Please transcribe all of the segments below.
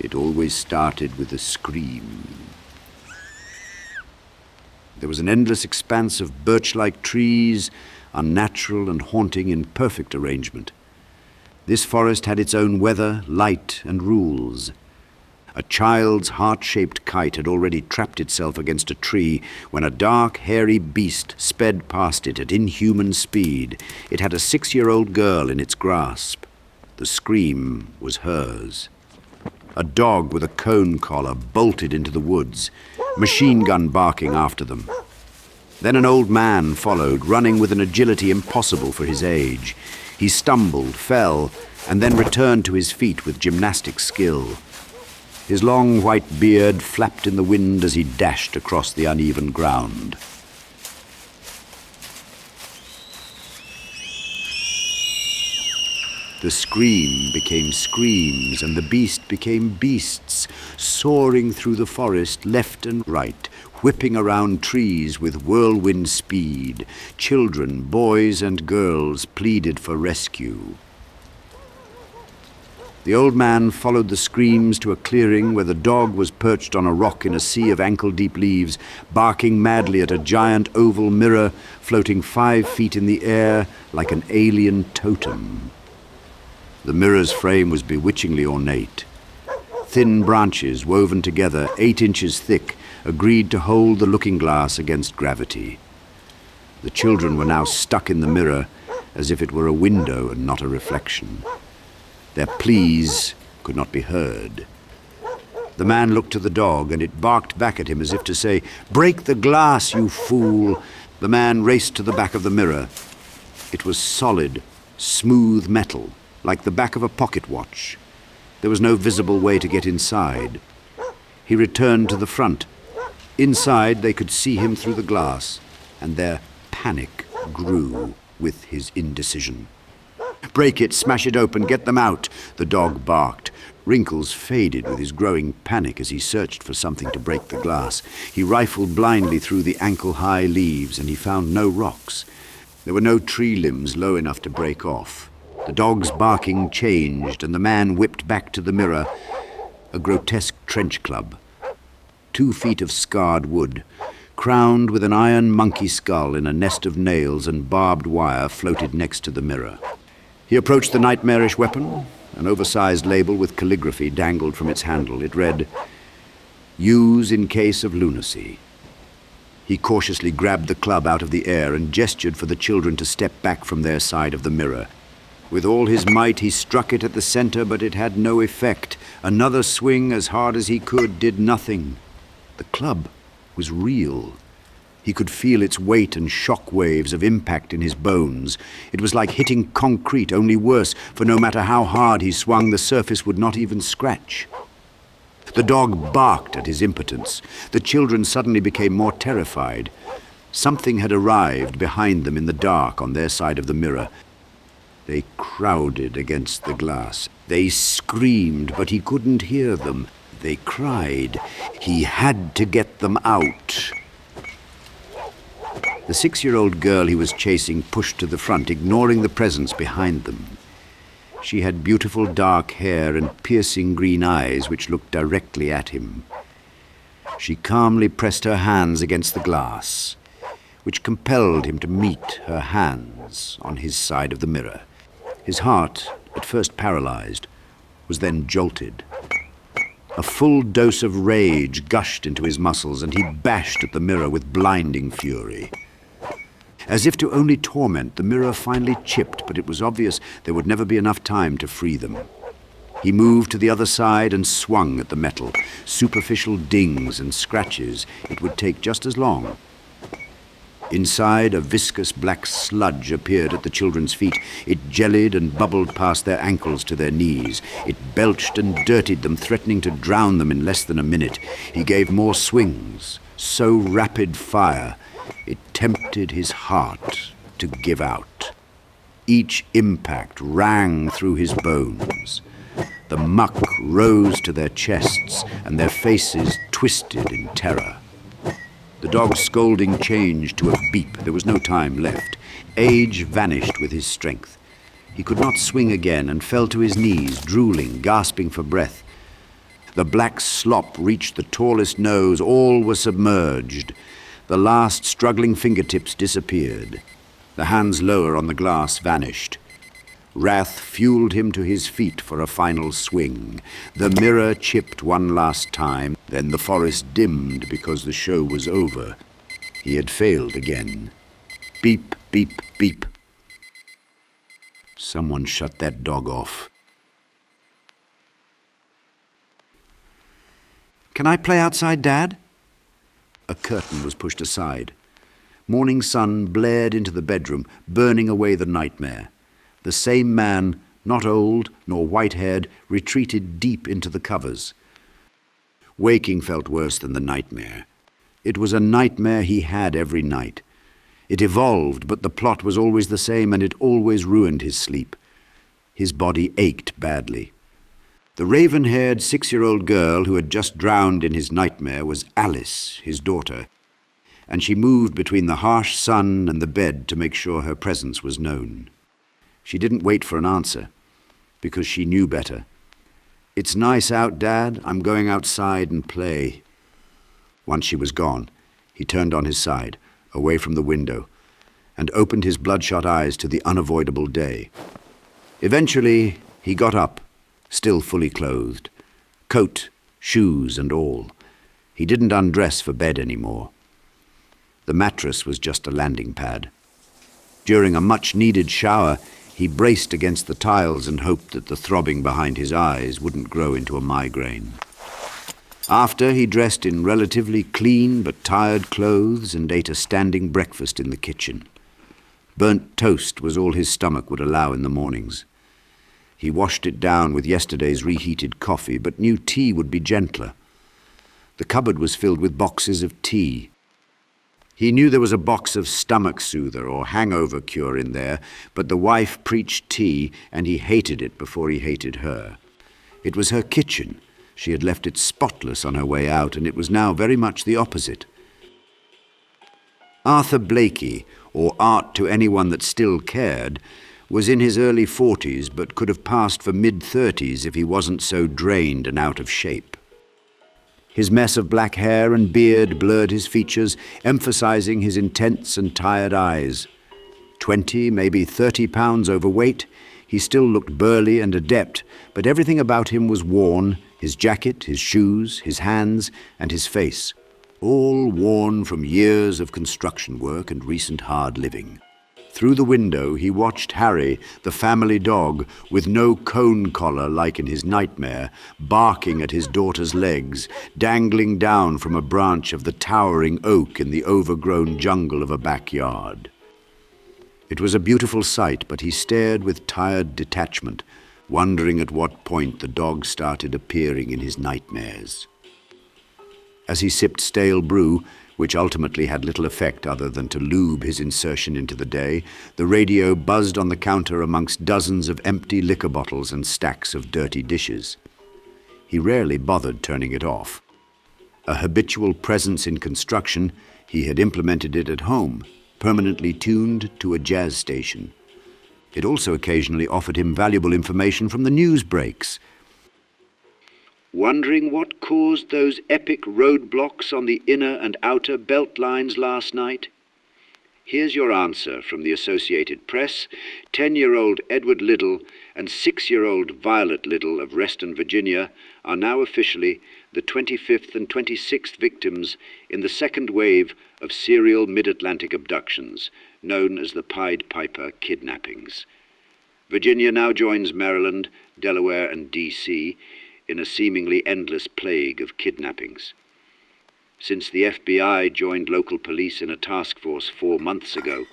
It always started with a scream. There was an endless expanse of birch-like trees, unnatural and haunting in perfect arrangement. This forest had its own weather, light, and rules. A child's heart-shaped kite had already trapped itself against a tree when a dark, hairy beast sped past it at inhuman speed. It had a 6-year-old girl in its grasp. The scream was hers. A dog with a cone collar bolted into the woods, machine gun barking after them. Then an old man followed, running with an agility impossible for his age. He stumbled, fell, and then returned to his feet with gymnastic skill. His long white beard flapped in the wind as he dashed across the uneven ground. The scream became screams, and the beast became beasts, soaring through the forest left and right, whipping around trees with whirlwind speed. Children, boys and girls, pleaded for rescue. The old man followed the screams to a clearing where the dog was perched on a rock in a sea of ankle-deep leaves, barking madly at a giant oval mirror floating 5 feet in the air like an alien totem. The mirror's frame was bewitchingly ornate. Thin branches, woven together, 8 inches thick, agreed to hold the looking-glass against gravity. The children were now stuck in the mirror as if it were a window and not a reflection. Their pleas could not be heard. The man looked to the dog, and it barked back at him as if to say, "Break the glass, you fool!" The man raced to the back of the mirror. It was solid, smooth metal, like the back of a pocket watch. There was no visible way to get inside. He returned to the front. Inside, they could see him through the glass, and their panic grew with his indecision. "Break it, smash it open, get them out," the dog barked. Wrinkles faded with his growing panic as he searched for something to break the glass. He rifled blindly through the ankle-high leaves, and he found no rocks. There were no tree limbs low enough to break off. The dog's barking changed, and the man whipped back to the mirror, a grotesque trench club. 2 feet of scarred wood, crowned with an iron monkey skull in a nest of nails and barbed wire, floated next to the mirror. He approached the nightmarish weapon. An oversized label with calligraphy dangled from its handle. It read, "Use in case of lunacy." He cautiously grabbed the club out of the air and gestured for the children to step back from their side of the mirror. With all his might, he struck it at the center, but it had no effect. Another swing, as hard as he could, did nothing. The club was real. He could feel its weight and shock waves of impact in his bones. It was like hitting concrete, only worse, for no matter how hard he swung, the surface would not even scratch. The dog barked at his impotence. The children suddenly became more terrified. Something had arrived behind them in the dark on their side of the mirror. They crowded against the glass. They screamed, but he couldn't hear them. They cried. He had to get them out. The 6-year-old girl he was chasing pushed to the front, ignoring the presence behind them. She had beautiful dark hair and piercing green eyes which looked directly at him. She calmly pressed her hands against the glass, which compelled him to meet her hands on his side of the mirror. His heart, at first paralyzed, was then jolted. A full dose of rage gushed into his muscles, and he bashed at the mirror with blinding fury. As if to only torment, the mirror finally chipped, but it was obvious there would never be enough time to free them. He moved to the other side and swung at the metal. Superficial dings and scratches. It would take just as long. Inside, a viscous black sludge appeared at the children's feet. It jellied and bubbled past their ankles to their knees. It belched and dirtied them, threatening to drown them in less than a minute. He gave more swings, so rapid fire, it tempted his heart to give out. Each impact rang through his bones. The muck rose to their chests, and their faces twisted in terror. The dog's scolding changed to a beep. There was no time left. Age vanished with his strength. He could not swing again and fell to his knees, drooling, gasping for breath. The black slop reached the tallest nose. All were submerged. The last struggling fingertips disappeared. The hands lower on the glass vanished. Wrath fueled him to his feet for a final swing. The mirror chipped one last time, then the forest dimmed because the show was over. He had failed again. Beep, beep, beep. Someone shut that dog off. "Can I play outside, Dad?" A curtain was pushed aside. Morning sun blared into the bedroom, burning away the nightmare. The same man, not old nor white-haired, retreated deep into the covers. Waking felt worse than the nightmare. It was a nightmare he had every night. It evolved, but the plot was always the same, and it always ruined his sleep. His body ached badly. The raven-haired 6-year-old girl who had just drowned in his nightmare was Alice, his daughter, and she moved between the harsh sun and the bed to make sure her presence was known. She didn't wait for an answer, because she knew better. "It's nice out, Dad. I'm going outside and play." Once she was gone, he turned on his side, away from the window, and opened his bloodshot eyes to the unavoidable day. Eventually, he got up, still fully clothed, coat, shoes and all. He didn't undress for bed anymore. The mattress was just a landing pad. During a much-needed shower, he braced against the tiles and hoped that the throbbing behind his eyes wouldn't grow into a migraine. After, he dressed in relatively clean but tired clothes and ate a standing breakfast in the kitchen. Burnt toast was all his stomach would allow in the mornings. He washed it down with yesterday's reheated coffee, but knew tea would be gentler. The cupboard was filled with boxes of tea. He knew there was a box of stomach soother or hangover cure in there, but the wife preached tea, and he hated it before he hated her. It was her kitchen. She had left it spotless on her way out, and it was now very much the opposite. Arthur Blakey, or Art to anyone that still cared, was in his early 40s, but could have passed for mid-30s if he wasn't so drained and out of shape. His mess of black hair and beard blurred his features, emphasizing his intense and tired eyes. 20, maybe 30 pounds overweight, he still looked burly and adept, but everything about him was worn, his jacket, his shoes, his hands, and his face, all worn from years of construction work and recent hard living. Through the window, he watched Harry, the family dog, with no cone collar like in his nightmare, barking at his daughter's legs, dangling down from a branch of the towering oak in the overgrown jungle of a backyard. It was a beautiful sight, but he stared with tired detachment, wondering at what point the dog started appearing in his nightmares. As he sipped stale brew, which ultimately had little effect other than to lube his insertion into the day, the radio buzzed on the counter amongst dozens of empty liquor bottles and stacks of dirty dishes. He rarely bothered turning it off. A habitual presence in construction, he had implemented it at home, permanently tuned to a jazz station. It also occasionally offered him valuable information from the news breaks. Wondering what caused those epic roadblocks on the inner and outer belt lines last night? Here's your answer from the Associated Press. 10-year-old Edward Liddell and 6-year-old Violet Liddell of Reston, Virginia, are now officially the 25th and 26th victims in the second wave of serial mid-Atlantic abductions, known as the Pied Piper kidnappings. Virginia now joins Maryland, Delaware, and D.C. in a seemingly endless plague of kidnappings. Since the FBI joined local police in a task force 4 months ago.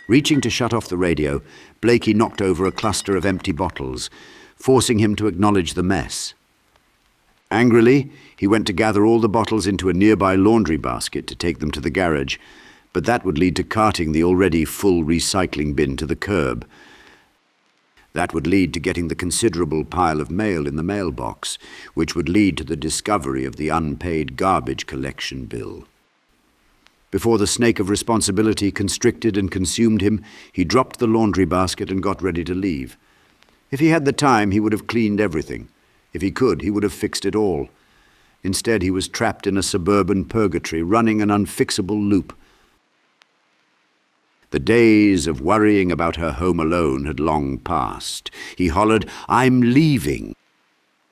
Reaching to shut off the radio, Blakey knocked over a cluster of empty bottles, forcing him to acknowledge the mess. Angrily, he went to gather all the bottles into a nearby laundry basket to take them to the garage, but that would lead to carting the already full recycling bin to the curb. That would lead to getting the considerable pile of mail in the mailbox, which would lead to the discovery of the unpaid garbage collection bill. Before the snake of responsibility constricted and consumed him, he dropped the laundry basket and got ready to leave. If he had the time, he would have cleaned everything. If he could, he would have fixed it all. Instead, he was trapped in a suburban purgatory, running an unfixable loop. The days of worrying about her home alone had long passed. He hollered, "I'm leaving,"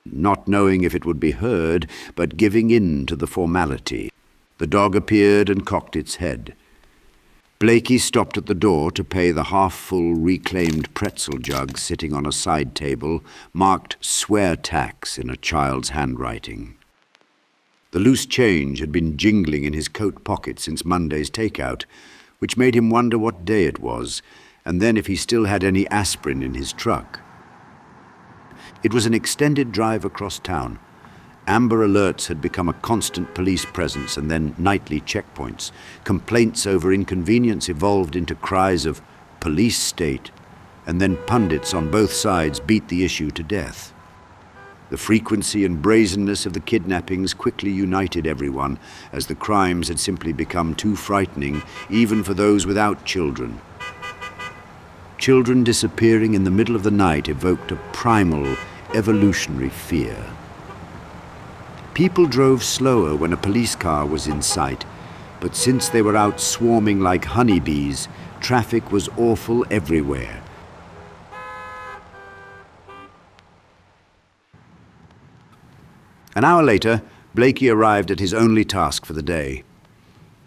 not knowing if it would be heard, but giving in to the formality. The dog appeared and cocked its head. Blakey stopped at the door to pay the half-full reclaimed pretzel jug sitting on a side table, marked "swear tax" in a child's handwriting. The loose change had been jingling in his coat pocket since Monday's takeout, which made him wonder what day it was, and then if he still had any aspirin in his truck. It was an extended drive across town. Amber alerts had become a constant police presence, and then nightly checkpoints. Complaints over inconvenience evolved into cries of "police state," and then pundits on both sides beat the issue to death. The frequency and brazenness of the kidnappings quickly united everyone, as the crimes had simply become too frightening, even for those without children. Children disappearing in the middle of the night evoked a primal, evolutionary fear. People drove slower when a police car was in sight, but since they were out swarming like honeybees, traffic was awful everywhere. An hour later, Blakey arrived at his only task for the day.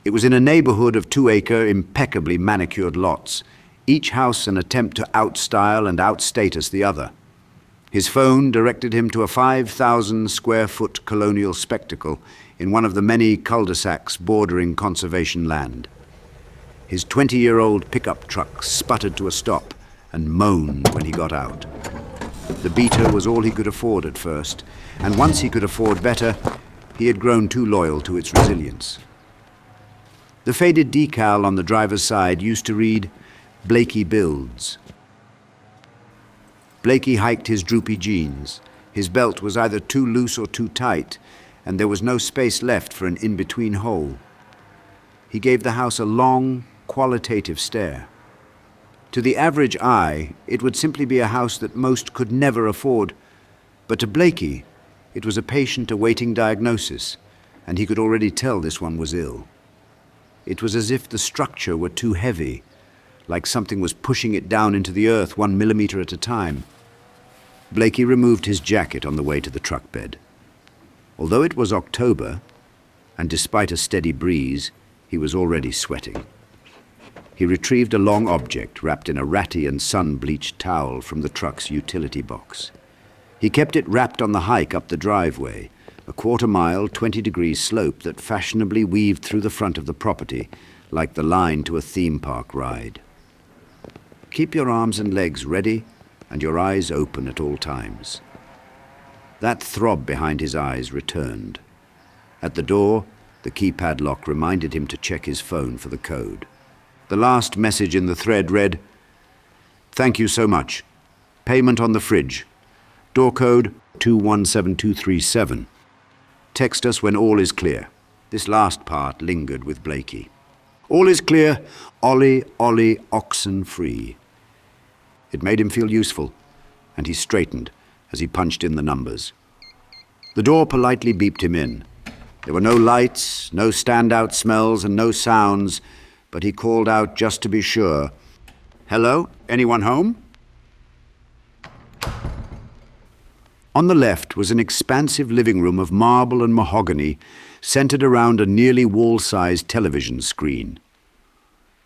It was in a neighborhood of 2-acre, impeccably manicured lots, each house an attempt to outstyle and outstatus the other. His phone directed him to a 5,000-square-foot colonial spectacle in one of the many cul-de-sacs bordering conservation land. His 20-year-old pickup truck sputtered to a stop and moaned when he got out. The beater was all he could afford at first, and once he could afford better, he had grown too loyal to its resilience. The faded decal on the driver's side used to read, "Blakey Builds." Blakey hiked his droopy jeans. His belt was either too loose or too tight, and there was no space left for an in-between hole. He gave the house a long, qualitative stare. To the average eye, it would simply be a house that most could never afford, but to Blakey, it was a patient awaiting diagnosis, and he could already tell this one was ill. It was as if the structure were too heavy, like something was pushing it down into the earth 1 millimeter at a time. Blakey removed his jacket on the way to the truck bed. Although it was October, and despite a steady breeze, he was already sweating. He retrieved a long object wrapped in a ratty and sun-bleached towel from the truck's utility box. He kept it wrapped on the hike up the driveway, a quarter-mile, 20-degree slope that fashionably weaved through the front of the property, like the line to a theme park ride. Keep your arms and legs ready and your eyes open at all times. That throb behind his eyes returned. At the door, the keypad lock reminded him to check his phone for the code. The last message in the thread read, "Thank you so much. Payment on the fridge. Door code 217237. Text us when all is clear." This last part lingered with Blakey. All is clear, Ollie, Ollie, oxen free. It made him feel useful, and he straightened as he punched in the numbers. The door politely beeped him in. There were no lights, no standout smells, and no sounds, but he called out just to be sure. "Hello? Anyone home?" On the left was an expansive living room of marble and mahogany, centered around a nearly wall-sized television screen.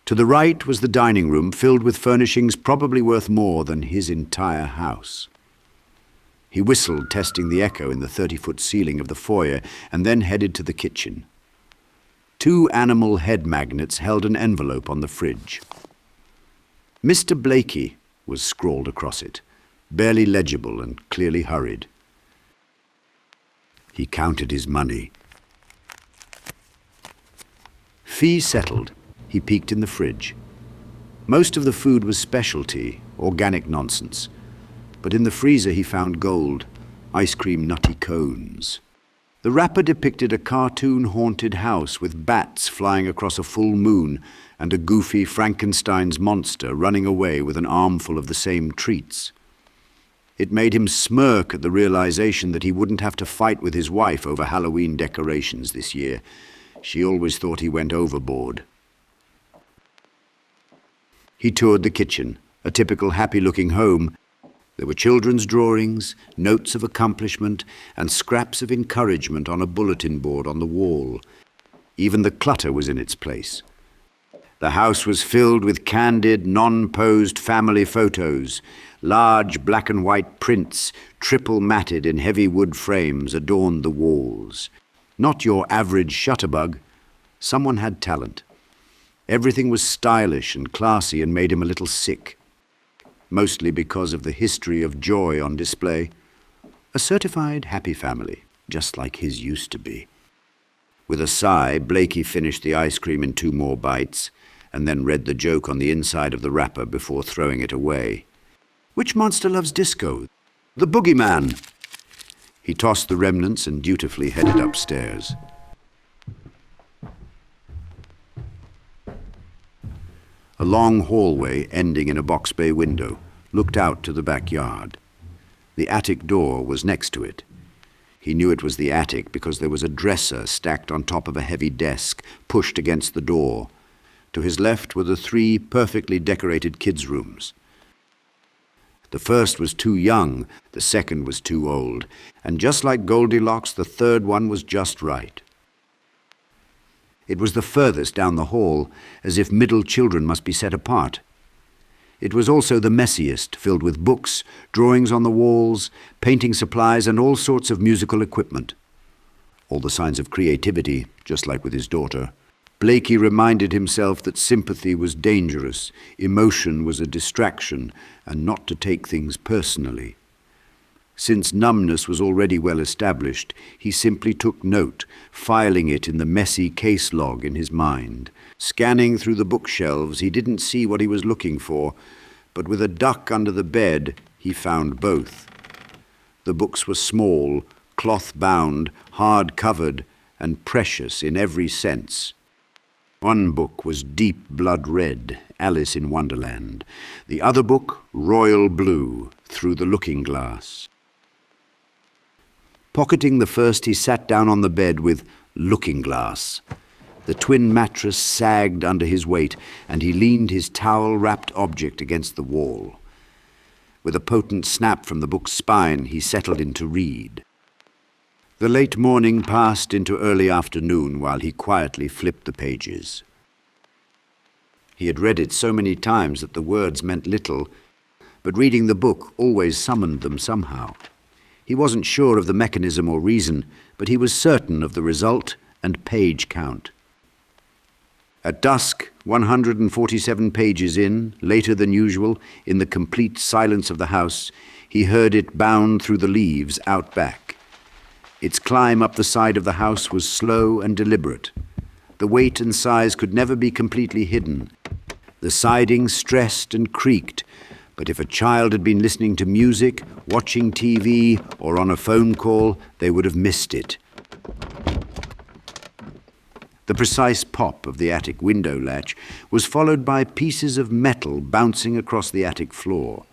To the right was the dining room, filled with furnishings probably worth more than his entire house. He whistled, testing the echo in the 30-foot ceiling of the foyer, and then headed to the kitchen. 2 animal head magnets held an envelope on the fridge. "Mr. Blakey" was scrawled across it, barely legible and clearly hurried. He counted his money. Fee settled. He peeked in the fridge. Most of the food was specialty, organic nonsense, but in the freezer he found gold, ice cream nutty cones. The wrapper depicted a cartoon-haunted house with bats flying across a full moon and a goofy Frankenstein's monster running away with an armful of the same treats. It made him smirk at the realization that he wouldn't have to fight with his wife over Halloween decorations this year. She always thought he went overboard. He toured the kitchen, a typical happy-looking home. There were children's drawings, notes of accomplishment, and scraps of encouragement on a bulletin board on the wall. Even the clutter was in its place. The house was filled with candid, non-posed family photos. Large black and white prints, triple-matted in heavy wood frames, adorned the walls. Not your average shutterbug. Someone had talent. Everything was stylish and classy and made him a little sick. Mostly because of the history of joy on display. A certified happy family, just like his used to be. With a sigh, Blakey finished the ice cream in 2 more bites, and then read the joke on the inside of the wrapper before throwing it away. Which monster loves disco? The boogeyman. He tossed the remnants and dutifully headed upstairs. A long hallway ending in a box bay window looked out to the backyard. The attic door was next to it. He knew it was the attic because there was a dresser stacked on top of a heavy desk pushed against the door. To his left were the 3 perfectly decorated kids' rooms. The first was too young, the second was too old, and just like Goldilocks, the third one was just right. It was the furthest down the hall, as if middle children must be set apart. It was also the messiest, filled with books, drawings on the walls, painting supplies, and all sorts of musical equipment. All the signs of creativity, just like with his daughter. Blakey reminded himself that sympathy was dangerous, emotion was a distraction, and not to take things personally. Since numbness was already well established, he simply took note, filing it in the messy case log in his mind. Scanning through the bookshelves, he didn't see what he was looking for, but with a duck under the bed, he found both. The books were small, cloth-bound, hard-covered, and precious in every sense. One book was deep blood red, Alice in Wonderland. The other book, royal blue, Through the Looking Glass. Pocketing the first, he sat down on the bed with Looking Glass. The twin mattress sagged under his weight, and he leaned his towel-wrapped object against the wall. With a potent snap from the book's spine, he settled in to read. The late morning passed into early afternoon while he quietly flipped the pages. He had read it so many times that the words meant little, but reading the book always summoned them somehow. He wasn't sure of the mechanism or reason, but he was certain of the result and page count. At dusk, 147 pages in, later than usual, in the complete silence of the house, he heard it bound through the leaves out back. Its climb up the side of the house was slow and deliberate. The weight and size could never be completely hidden. The siding stressed and creaked, but if a child had been listening to music, watching TV, or on a phone call, they would have missed it. The precise pop of the attic window latch was followed by pieces of metal bouncing across the attic floor.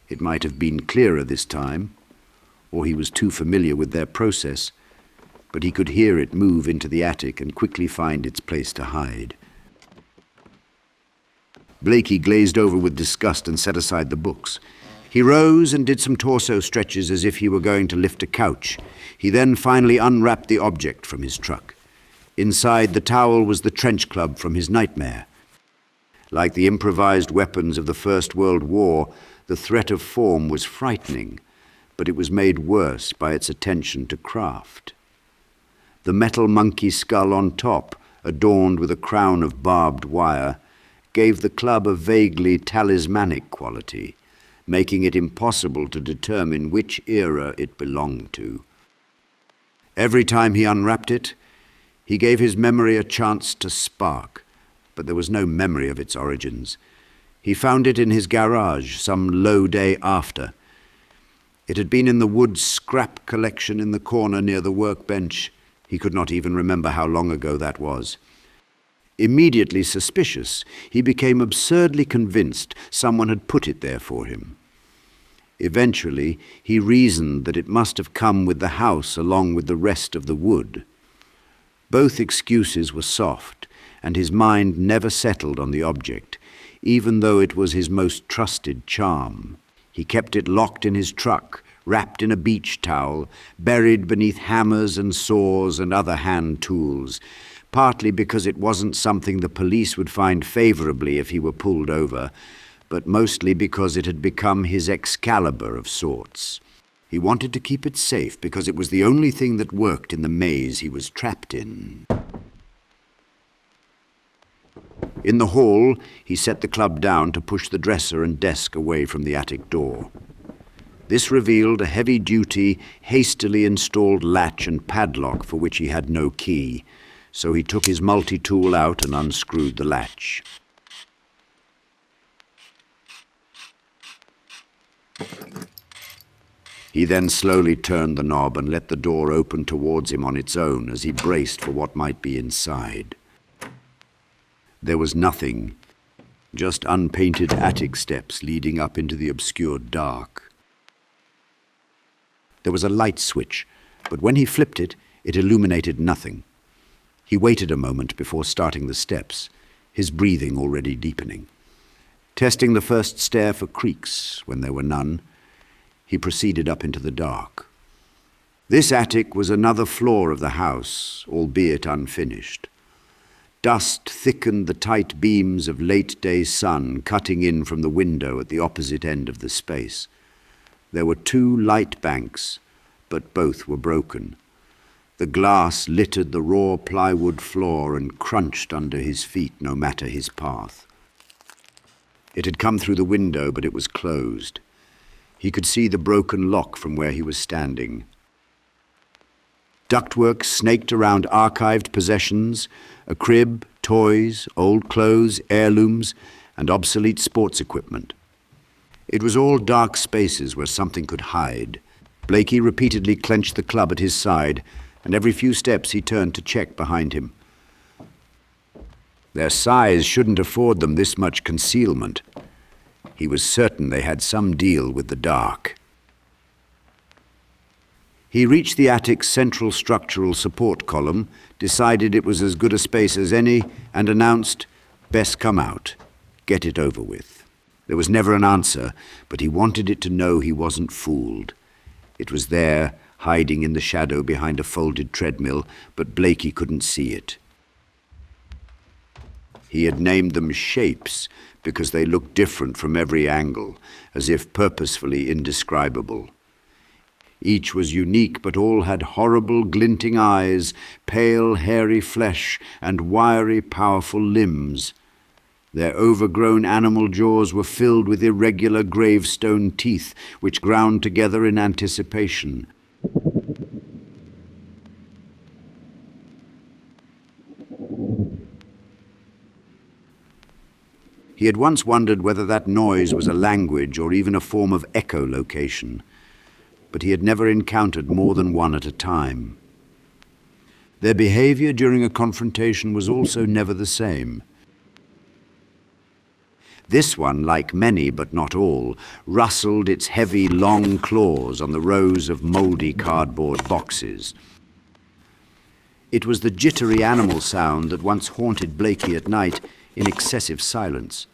It might have been clearer this time, or he was too familiar with their process, but he could hear it move into the attic and quickly find its place to hide. Blakey glazed over with disgust and set aside the books. He rose and did some torso stretches as if he were going to lift a couch. He then finally unwrapped the object from his truck. Inside the towel was the trench club from his nightmare. Like the improvised weapons of the First World War, the threat of form was frightening, but it was made worse by its attention to craft. The metal monkey skull on top, adorned with a crown of barbed wire, gave the club a vaguely talismanic quality, making it impossible to determine which era it belonged to. Every time he unwrapped it, he gave his memory a chance to spark, but there was no memory of its origins. He found it in his garage some low day after. It had been in the wood scrap collection in the corner near the workbench. He could not even remember how long ago that was. Immediately suspicious, he became absurdly convinced someone had put it there for him. Eventually, he reasoned that it must have come with the house along with the rest of the wood. Both excuses were soft, and his mind never settled on the object, even though it was his most trusted charm. He kept it locked in his truck, wrapped in a beach towel, buried beneath hammers and saws and other hand tools, partly because it wasn't something the police would find favorably if he were pulled over, but mostly because it had become his Excalibur of sorts. He wanted to keep it safe because it was the only thing that worked in the maze he was trapped in. In the hall, he set the club down to push the dresser and desk away from the attic door. This revealed a heavy-duty, hastily installed latch and padlock for which he had no key, so he took his multi-tool out and unscrewed the latch. He then slowly turned the knob and let the door open towards him on its own as he braced for what might be inside. There was nothing, just unpainted attic steps leading up into the obscured dark. There was a light switch, but when he flipped it, it illuminated nothing. He waited a moment before starting the steps, his breathing already deepening. Testing the first stair for creaks when there were none, he proceeded up into the dark. This attic was another floor of the house, albeit unfinished. Dust thickened the tight beams of late-day sun cutting in from the window at the opposite end of the space. There were 2 light banks, but both were broken. The glass littered the raw plywood floor and crunched under his feet no matter his path. It had come through the window, but it was closed. He could see the broken lock from where he was standing. Ductwork snaked around archived possessions, a crib, toys, old clothes, heirlooms, and obsolete sports equipment. It was all dark spaces where something could hide. Blakey repeatedly clenched the club at his side, and every few steps he turned to check behind him. Their size shouldn't afford them this much concealment. He was certain they had some deal with the dark. He reached the attic's central structural support column, decided it was as good a space as any, and announced, "Best come out. Get it over with." There was never an answer, but he wanted it to know he wasn't fooled. It was there, hiding in the shadow behind a folded treadmill, but Blakey couldn't see it. He had named them shapes because they looked different from every angle, as if purposefully indescribable. Each was unique, but all had horrible, glinting eyes, pale, hairy flesh, and wiry, powerful limbs. Their overgrown animal jaws were filled with irregular gravestone teeth, which ground together in anticipation. He had once wondered whether that noise was a language or even a form of echolocation, but he had never encountered more than one at a time. Their behavior during a confrontation was also never the same. This one, like many but not all, rustled its heavy, long claws on the rows of mouldy cardboard boxes. It was the jittery animal sound that once haunted Blakey at night in excessive silence.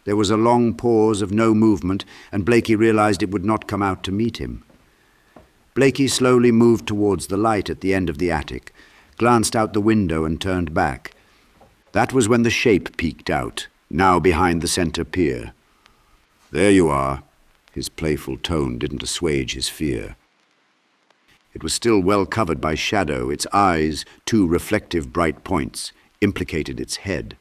There was a long pause of no movement, and Blakey realized it would not come out to meet him. Blakey slowly moved towards the light at the end of the attic, glanced out the window and turned back. That was when the shape peeked out, now behind the center pier. "There you are." His playful tone didn't assuage his fear. It was still well covered by shadow. Its eyes, 2 reflective bright points, implicated its head.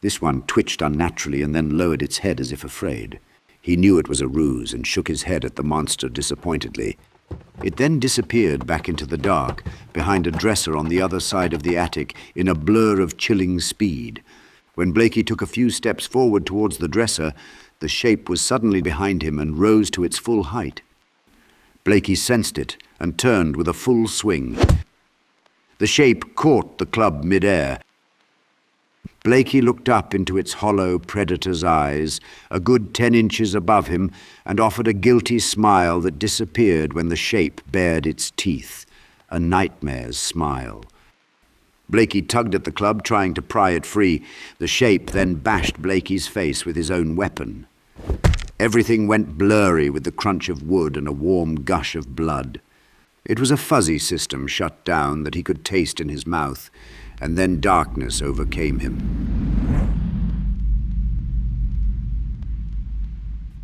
This one twitched unnaturally and then lowered its head as if afraid. He knew it was a ruse and shook his head at the monster disappointedly. It then disappeared back into the dark, behind a dresser on the other side of the attic, in a blur of chilling speed. When Blakey took a few steps forward towards the dresser, the shape was suddenly behind him and rose to its full height. Blakey sensed it and turned with a full swing. The shape caught the club mid-air. Blakey looked up into its hollow predator's eyes, a good 10 inches above him, and offered a guilty smile that disappeared when the shape bared its teeth, a nightmare's smile. Blakey tugged at the club, trying to pry it free. The shape then bashed Blakey's face with his own weapon. Everything went blurry with the crunch of wood and a warm gush of blood. It was a fuzzy system shut down that he could taste in his mouth, and then darkness overcame him.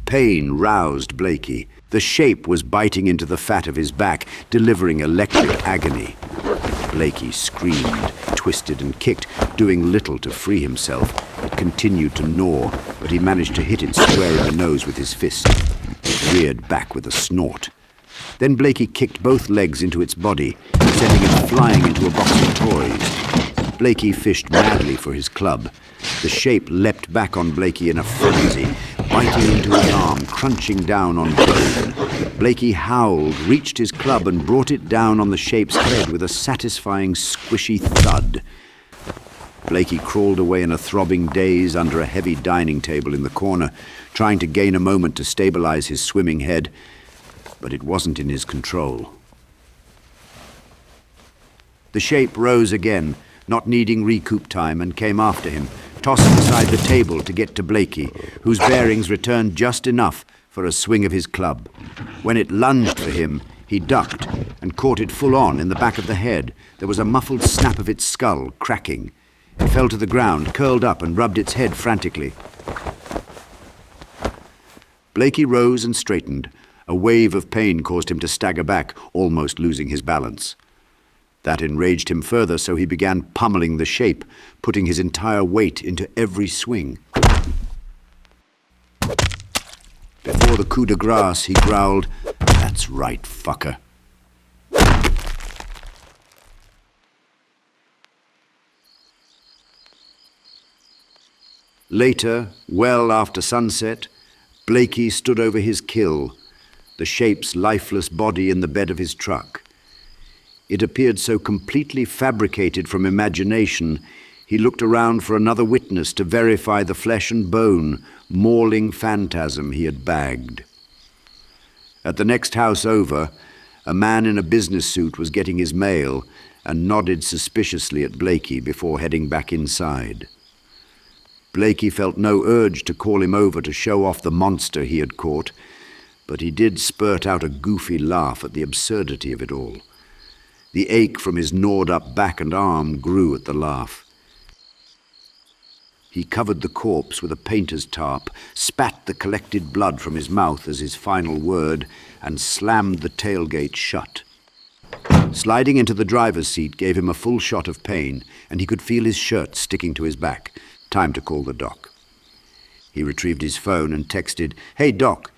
Pain roused Blakey. The shape was biting into the fat of his back, delivering electric agony. Blakey screamed, twisted and kicked, doing little to free himself. It continued to gnaw, but he managed to hit it square in the nose with his fist. It reared back with a snort. Then Blakey kicked both legs into its body, sending it flying into a box of toys. Blakey fished madly for his club. The shape leapt back on Blakey in a frenzy, biting into his arm, crunching down on bone. Blakey howled, reached his club and brought it down on the shape's head with a satisfying squishy thud. Blakey crawled away in a throbbing daze under a heavy dining table in the corner, trying to gain a moment to stabilize his swimming head, but it wasn't in his control. The shape rose again, not needing recoup time, and came after him, tossing aside the table to get to Blakey, whose bearings returned just enough for a swing of his club. When it lunged for him, he ducked and caught it full on in the back of the head. There was a muffled snap of its skull, cracking. It fell to the ground, curled up, and rubbed its head frantically. Blakey rose and straightened. A wave of pain caused him to stagger back, almost losing his balance. That enraged him further, so he began pummeling the shape, putting his entire weight into every swing. Before the coup de grace, he growled, "That's right, fucker." Later, well after sunset, Blakey stood over his kill, the shape's lifeless body in the bed of his truck. It appeared so completely fabricated from imagination, he looked around for another witness to verify the flesh and bone, mauling phantasm he had bagged. At the next house over, a man in a business suit was getting his mail and nodded suspiciously at Blakey before heading back inside. Blakey felt no urge to call him over to show off the monster he had caught, but he did spurt out a goofy laugh at the absurdity of it all. The ache from his gnawed-up back and arm grew at the laugh. He covered the corpse with a painter's tarp, spat the collected blood from his mouth as his final word, and slammed the tailgate shut. Sliding into the driver's seat gave him a full shot of pain, and he could feel his shirt sticking to his back. Time to call the doc. He retrieved his phone and texted, "Hey, Doc,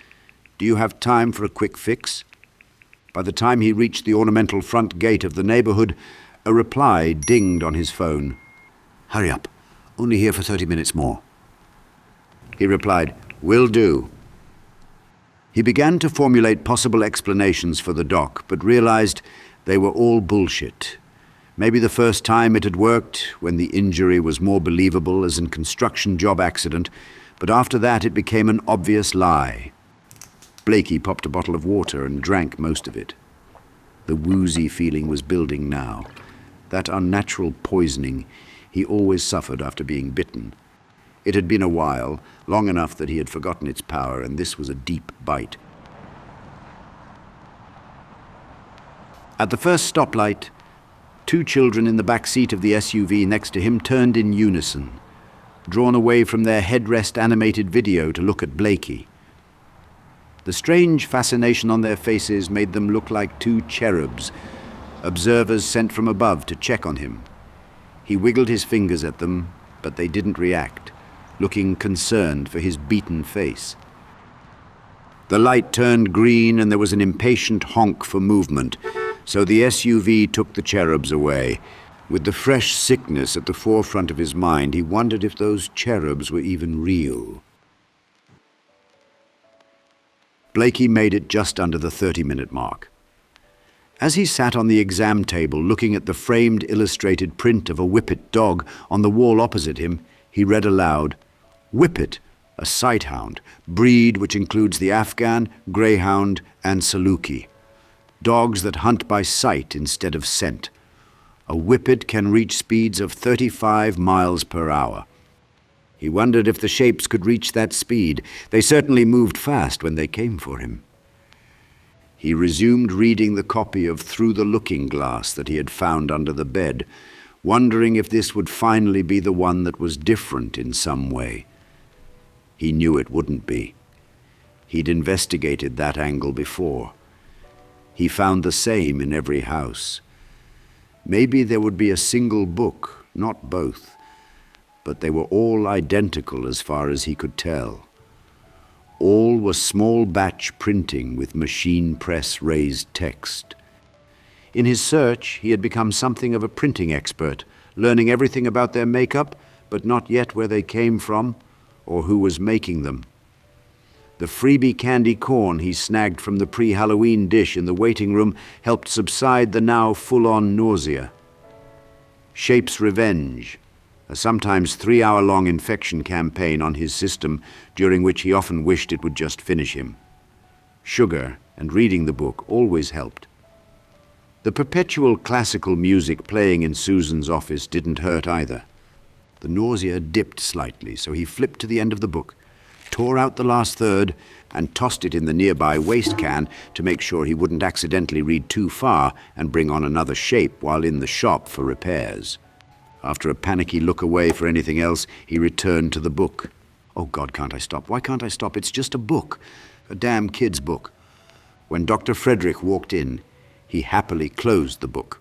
do you have time for a quick fix?" By the time he reached the ornamental front gate of the neighborhood, a reply dinged on his phone. "Hurry up. Only here for 30 minutes more." He replied, "Will do." He began to formulate possible explanations for the doc, but realized they were all bullshit. Maybe the first time it had worked, when the injury was more believable as a construction job accident, but after that it became an obvious lie. Blakey popped a bottle of water and drank most of it. The woozy feeling was building now. That unnatural poisoning he always suffered after being bitten. It had been a while, long enough that he had forgotten its power, and this was a deep bite. At the first stoplight, 2 children in the back seat of the SUV next to him turned in unison, drawn away from their headrest animated video to look at Blakey. The strange fascination on their faces made them look like 2 cherubs, observers sent from above to check on him. He wiggled his fingers at them, but they didn't react, looking concerned for his beaten face. The light turned green and there was an impatient honk for movement, so the SUV took the cherubs away. With the fresh sickness at the forefront of his mind, he wondered if those cherubs were even real. Blakey made it just under the 30-minute mark. As he sat on the exam table looking at the framed illustrated print of a whippet dog on the wall opposite him, he read aloud, "Whippet, a sighthound, breed which includes the Afghan, greyhound, and Saluki. Dogs that hunt by sight instead of scent. A whippet can reach speeds of 35 miles per hour." He wondered if the shapes could reach that speed. They certainly moved fast when they came for him. He resumed reading the copy of Through the Looking Glass that he had found under the bed, wondering if this would finally be the one that was different in some way. He knew it wouldn't be. He'd investigated that angle before. He found the same in every house. Maybe there would be a single book, not both, but they were all identical as far as he could tell. All was small batch printing with machine press raised text. In his search, he had become something of a printing expert, learning everything about their makeup, but not yet where they came from or who was making them. The freebie candy corn he snagged from the pre-Halloween dish in the waiting room helped subside the now full-on nausea. Shape's Revenge, a sometimes 3-hour-long infection campaign on his system, during which he often wished it would just finish him. Sugar and reading the book always helped. The perpetual classical music playing in Susan's office didn't hurt either. The nausea dipped slightly, so he flipped to the end of the book, tore out the last third, and tossed it in the nearby waste can to make sure he wouldn't accidentally read too far and bring on another shape while in the shop for repairs. After a panicky look away for anything else, he returned to the book. Oh God, can't I stop? Why can't I stop? It's just a book. A damn kid's book. When Dr. Frederick walked in, he happily closed the book.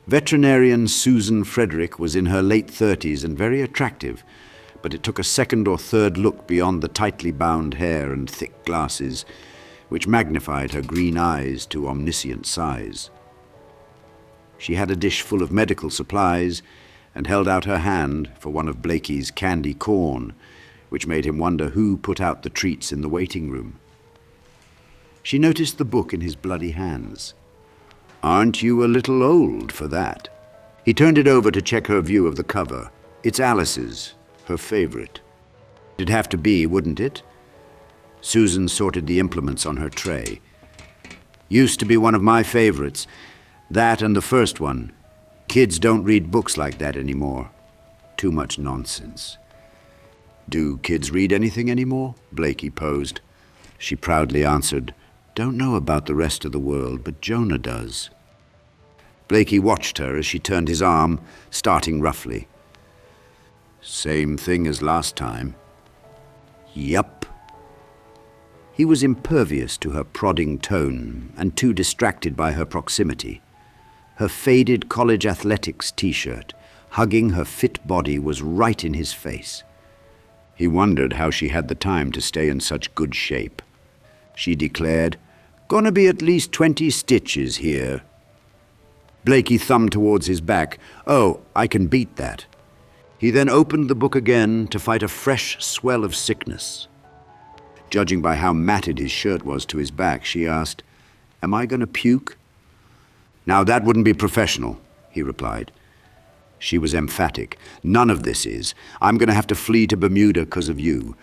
Veterinarian Susan Frederick was in her late 30s and very attractive, but it took a second or third look beyond the tightly bound hair and thick glasses, which magnified her green eyes to omniscient size. She had a dish full of medical supplies and held out her hand for one of Blakey's candy corn, which made him wonder who put out the treats in the waiting room. She noticed the book in his bloody hands. "Aren't you a little old for that?" He turned it over to check her view of the cover. "It's Alice's, her favorite." It'd have to be, wouldn't it? Susan sorted the implements on her tray. "Used to be one of my favorites. That and the first one. Kids don't read books like that anymore. Too much nonsense." "Do kids read anything anymore?" Blakey posed. She proudly answered, "Don't know about the rest of the world, but Jonah does." Blakey watched her as she turned his arm, starting roughly. "Same thing as last time." "Yup." He was impervious to her prodding tone and too distracted by her proximity. Her faded college athletics t-shirt, hugging her fit body, was right in his face. He wondered how she had the time to stay in such good shape. She declared, "Gonna be at least 20 stitches here." Blakey thumbed towards his back. "Oh, I can beat that." He then opened the book again to fight a fresh swell of sickness. Judging by how matted his shirt was to his back, she asked, "Am I gonna puke?" "Now that wouldn't be professional," he replied. She was emphatic. "None of this is. I'm going to have to flee to Bermuda because of you."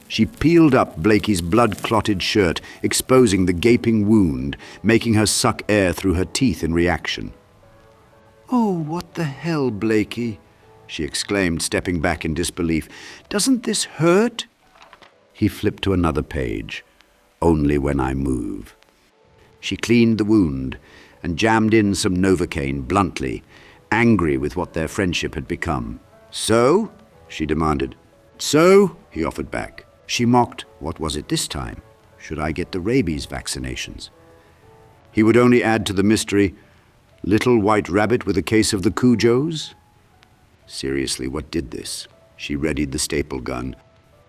She peeled up Blakey's blood-clotted shirt, exposing the gaping wound, making her suck air through her teeth in reaction. "Oh, what the hell, Blakey?" she exclaimed, stepping back in disbelief. "Doesn't this hurt?" He flipped to another page. "Only when I move." She cleaned the wound and jammed in some Novocaine bluntly, angry with what their friendship had become. "So?" she demanded. "So?" he offered back. She mocked, "What was it this time? Should I get the rabies vaccinations?" He would only add to the mystery, "Little white rabbit with a case of the Cujos?" Seriously, what did this? She readied the staple gun.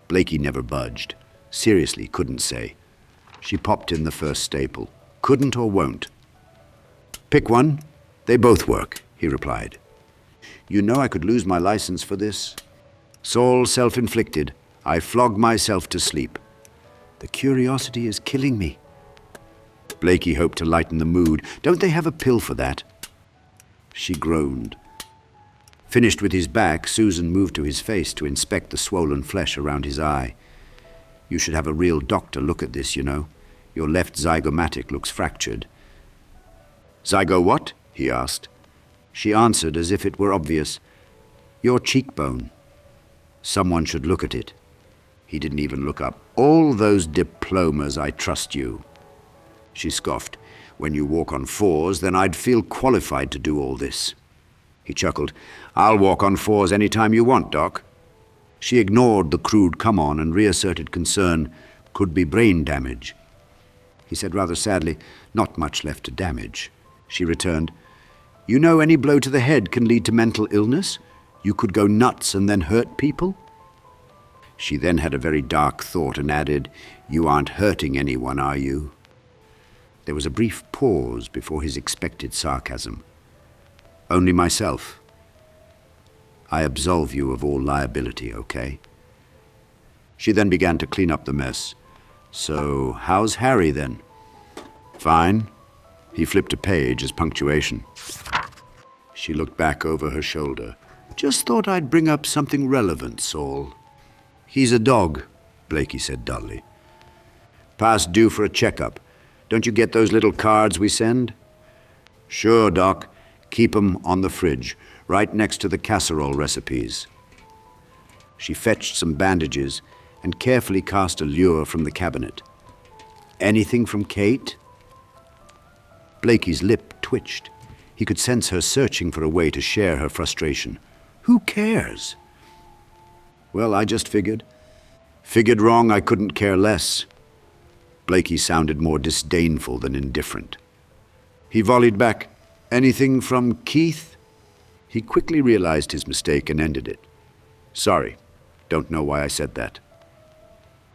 Blakey never budged. Seriously, couldn't say. She popped in the first staple. "Couldn't or won't?" "Pick one. They both work," he replied. "You know I could lose my license for this." "It's all self-inflicted. I flog myself to sleep." The curiosity is killing me. Blakey hoped to lighten the mood. Don't they have a pill for that? She groaned. Finished with his back, Susan moved to his face to inspect the swollen flesh around his eye. You should have a real doctor look at this, you know. Your left zygomatic looks fractured. Zygo what? He asked. She answered as if it were obvious. Your cheekbone. Someone should look at it. He didn't even look up. All those diplomas, I trust you. She scoffed. When you walk on fours, then I'd feel qualified to do all this. He chuckled. I'll walk on fours any time you want, Doc. She ignored the crude come-on and reasserted concern. Could be brain damage. He said rather sadly, not much left to damage. She returned, You know any blow to the head can lead to mental illness? You could go nuts and then hurt people? She then had a very dark thought and added, You aren't hurting anyone, are you? There was a brief pause before his expected sarcasm. Only myself. I absolve you of all liability, okay? She then began to clean up the mess. So, how's Harry then? Fine. He flipped a page as punctuation. She looked back over her shoulder. Just thought I'd bring up something relevant, Saul. He's a dog, Blakey said dully. Past due for a checkup. Don't you get those little cards we send? Sure, Doc. Keep 'em on the fridge, right next to the casserole recipes. She fetched some bandages and carefully cast a lure from the cabinet. Anything from Kate? Blakey's lip twitched. He could sense her searching for a way to share her frustration. Who cares? Well, I just figured. Figured wrong, I couldn't care less. Blakey sounded more disdainful than indifferent. He volleyed back, Anything from Keith? He quickly realized his mistake and ended it. Sorry, don't know why I said that.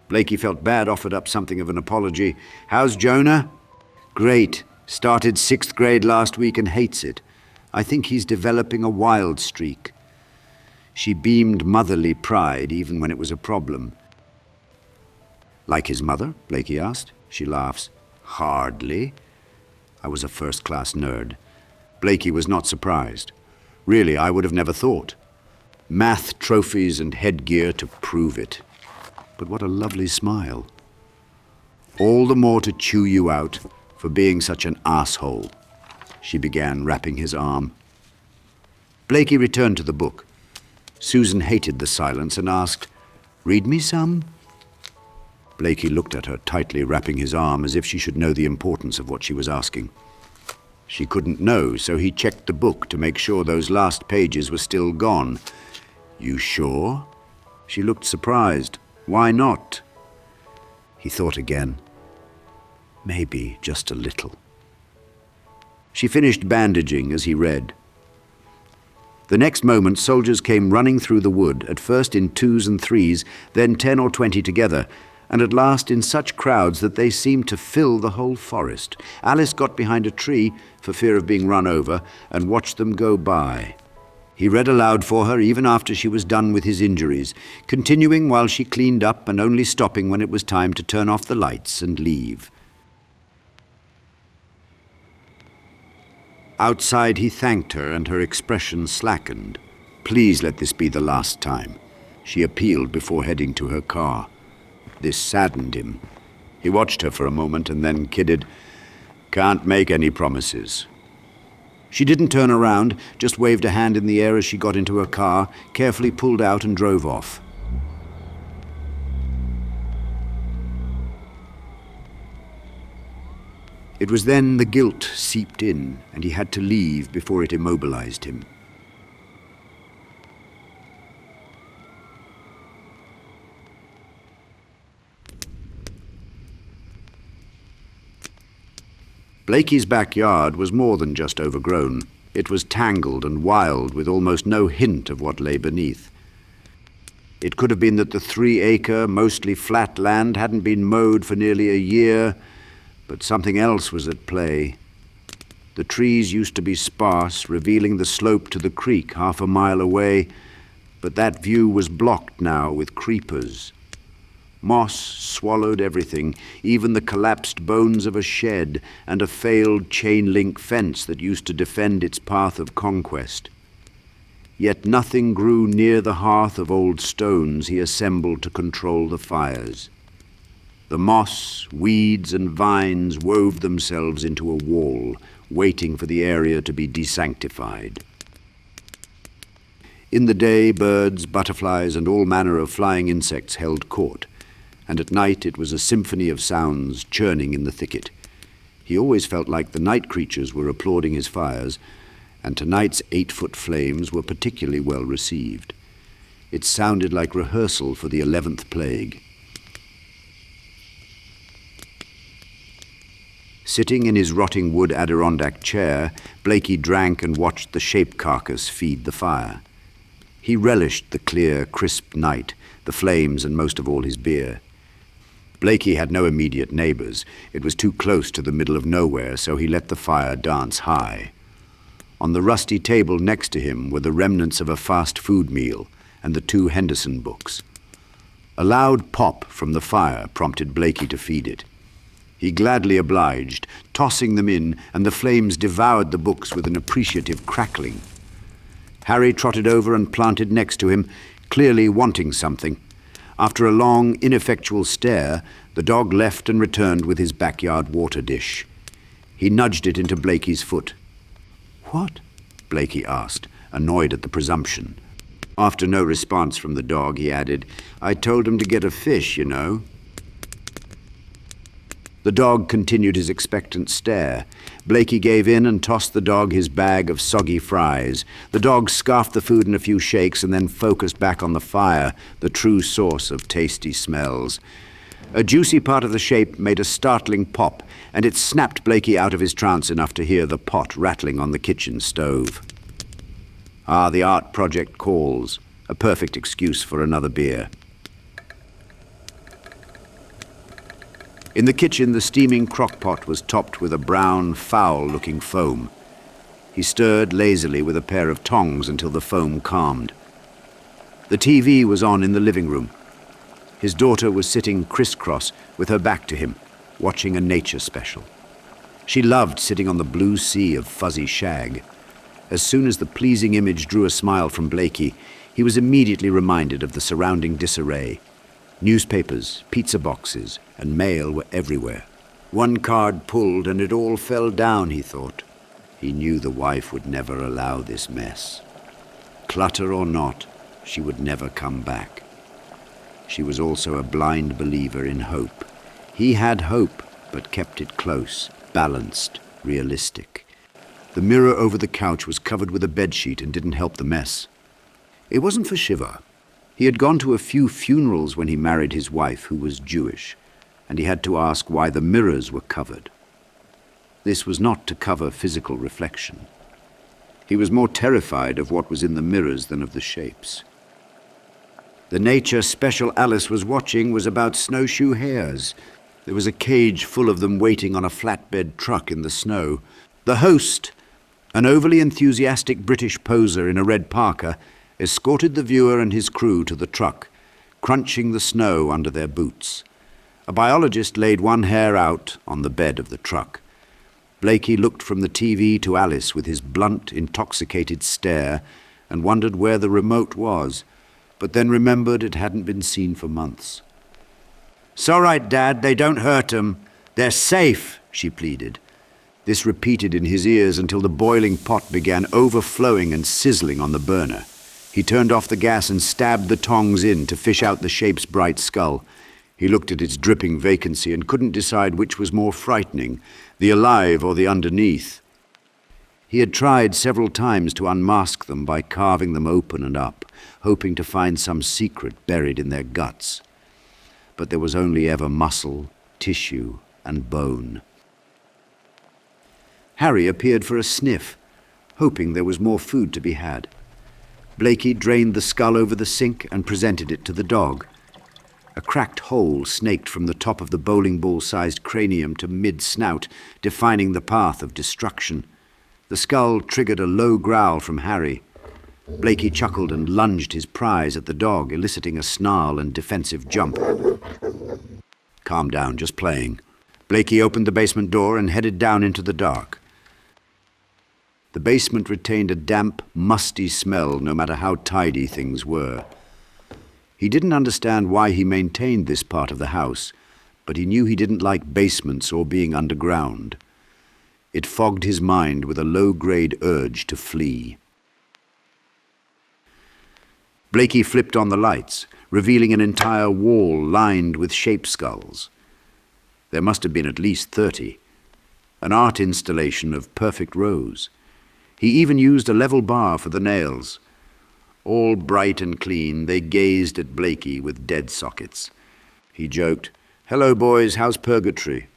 Blakey felt bad, offered up something of an apology. How's Jonah? Great. Started 6th grade last week and hates it. I think he's developing a wild streak. She beamed motherly pride even when it was a problem. Like his mother? Blakey asked. She laughs. Hardly. I was a first-class nerd. Blakey was not surprised. Really, I would have never thought. Math trophies and headgear to prove it. But what a lovely smile. All the more to chew you out for being such an asshole. She began, wrapping his arm. Blakey returned to the book. Susan hated the silence and asked, Read me some? Blakey looked at her, tightly wrapping his arm as if she should know the importance of what she was asking. She couldn't know, so he checked the book to make sure those last pages were still gone. You sure? She looked surprised. Why not? He thought again. Maybe just a little. She finished bandaging as he read. The next moment, soldiers came running through the wood, at first in 2s and 3s, then 10 or 20 together, and at last in such crowds that they seemed to fill the whole forest. Alice got behind a tree for fear of being run over and watched them go by. He read aloud for her even after she was done with his injuries, continuing while she cleaned up and only stopping when it was time to turn off the lights and leave. Outside he thanked her and her expression slackened. Please let this be the last time, she appealed before heading to her car. This saddened him. He watched her for a moment and then kidded, Can't make any promises. She didn't turn around, just waved a hand in the air as she got into her car, carefully pulled out and drove off. It was then the guilt seeped in, and he had to leave before it immobilized him. Blakey's backyard was more than just overgrown. It was tangled and wild, with almost no hint of what lay beneath. It could have been that the 3-acre, mostly flat land hadn't been mowed for nearly a year, but something else was at play. The trees used to be sparse, revealing the slope to the creek half a mile away, but that view was blocked now with creepers. Moss swallowed everything, even the collapsed bones of a shed and a failed chain-link fence that used to defend its path of conquest. Yet nothing grew near the hearth of old stones he assembled to control the fires. The moss, weeds, and vines wove themselves into a wall, waiting for the area to be desanctified. In the day, birds, butterflies, and all manner of flying insects held court, and at night it was a symphony of sounds churning in the thicket. He always felt like the night creatures were applauding his fires, and tonight's 8-foot flames were particularly well received. It sounded like rehearsal for the 11th plague. Sitting in his rotting wood Adirondack chair, Blakey drank and watched the shape carcass feed the fire. He relished the clear, crisp night, the flames, and most of all his beer. Blakey had no immediate neighbors. It was too close to the middle of nowhere, so he let the fire dance high. On the rusty table next to him were the remnants of a fast food meal and the 2 Henderson books. A loud pop from the fire prompted Blakey to feed it. He gladly obliged, tossing them in, and the flames devoured the books with an appreciative crackling. Harry trotted over and planted next to him, clearly wanting something. After a long, ineffectual stare, the dog left and returned with his backyard water dish. He nudged it into Blakey's foot. "What?" Blakey asked, annoyed at the presumption. After no response from the dog, he added, "I told him to get a fish, you know." The dog continued his expectant stare. Blakey gave in and tossed the dog his bag of soggy fries. The dog scarfed the food in a few shakes and then focused back on the fire, the true source of tasty smells. A juicy part of the shape made a startling pop, and it snapped Blakey out of his trance enough to hear the pot rattling on the kitchen stove. Ah, the art project calls. A perfect excuse for another beer. In the kitchen, the steaming crock-pot was topped with a brown, foul-looking foam. He stirred lazily with a pair of tongs until the foam calmed. The TV was on in the living room. His daughter was sitting crisscross with her back to him, watching a nature special. She loved sitting on the blue sea of fuzzy shag. As soon as the pleasing image drew a smile from Blakey, he was immediately reminded of the surrounding disarray. Newspapers, pizza boxes, and mail were everywhere. One card pulled and it all fell down, he thought. He knew the wife would never allow this mess. Clutter or not, she would never come back. She was also a blind believer in hope. He had hope, but kept it close, balanced, realistic. The mirror over the couch was covered with a bedsheet and didn't help the mess. It wasn't for Shiva. He had gone to a few funerals when he married his wife, who was Jewish, and he had to ask why the mirrors were covered. This was not to cover physical reflection. He was more terrified of what was in the mirrors than of the shapes. The nature special Alice was watching was about snowshoe hares. There was a cage full of them waiting on a flatbed truck in the snow. The host, an overly enthusiastic British poser in a red parka, escorted the viewer and his crew to the truck, crunching the snow under their boots. A biologist laid one hare out on the bed of the truck. Blakey looked from the TV to Alice with his blunt, intoxicated stare and wondered where the remote was, but then remembered it hadn't been seen for months. "It's all right, Dad, they don't hurt 'em. They're safe," she pleaded. This repeated in his ears until the boiling pot began overflowing and sizzling on the burner. He turned off the gas and stabbed the tongs in to fish out the shape's bright skull. He looked at its dripping vacancy and couldn't decide which was more frightening, the alive or the underneath. He had tried several times to unmask them by carving them open and up, hoping to find some secret buried in their guts. But there was only ever muscle, tissue, and bone. Harry appeared for a sniff, hoping there was more food to be had. Blakey drained the skull over the sink and presented it to the dog. A cracked hole snaked from the top of the bowling ball-sized cranium to mid-snout, defining the path of destruction. The skull triggered a low growl from Harry. Blakey chuckled and lunged his prize at the dog, eliciting a snarl and defensive jump. Calm down, just playing. Blakey opened the basement door and headed down into the dark. The basement retained a damp, musty smell no matter how tidy things were. He didn't understand why he maintained this part of the house, but he knew he didn't like basements or being underground. It fogged his mind with a low-grade urge to flee. Blakey flipped on the lights, revealing an entire wall lined with shape skulls. There must have been at least 30. An art installation of perfect rows. He even used a level bar for the nails. All bright and clean, they gazed at Blakey with dead sockets. He joked, "Hello, boys, how's purgatory?"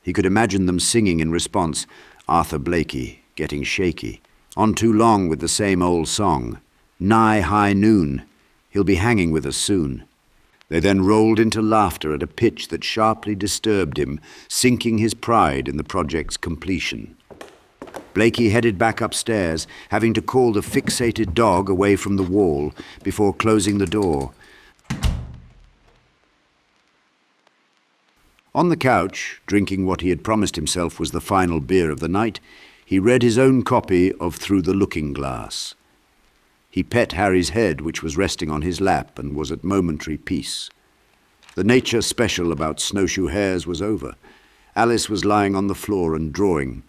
He could imagine them singing in response, Arthur Blakey, getting shaky. On too long with the same old song. Nigh high noon. He'll be hanging with us soon. They then rolled into laughter at a pitch that sharply disturbed him, sinking his pride in the project's completion. Blakey headed back upstairs, having to call the fixated dog away from the wall before closing the door. On the couch, drinking what he had promised himself was the final beer of the night, he read his own copy of Through the Looking Glass. He pet Harry's head, which was resting on his lap, and was at momentary peace. The nature special about snowshoe hares was over. Alice was lying on the floor and drawing.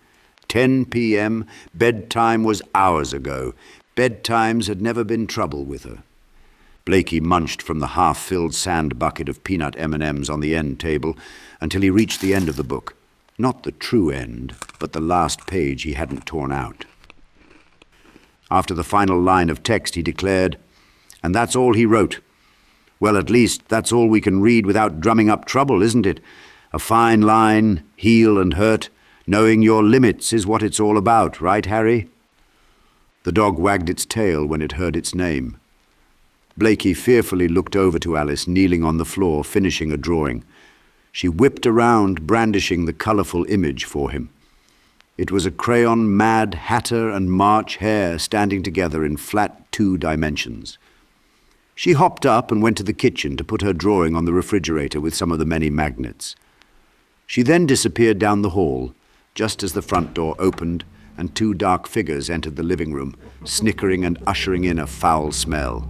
10 p.m., bedtime was hours ago. Bedtimes had never been trouble with her. Blakey munched from the half-filled sand bucket of peanut M&Ms on the end table until he reached the end of the book. Not the true end, but the last page he hadn't torn out. After the final line of text, he declared, "And that's all he wrote. Well, at least that's all we can read without drumming up trouble, isn't it? A fine line, heal and hurt. Knowing your limits is what it's all about, right, Harry?" The dog wagged its tail when it heard its name. Blakey fearfully looked over to Alice, kneeling on the floor, finishing a drawing. She whipped around, brandishing the colourful image for him. It was a crayon Mad Hatter and March Hare standing together in flat 2 dimensions. She hopped up and went to the kitchen to put her drawing on the refrigerator with some of the many magnets. She then disappeared down the hall, just as the front door opened and 2 dark figures entered the living room, snickering and ushering in a foul smell.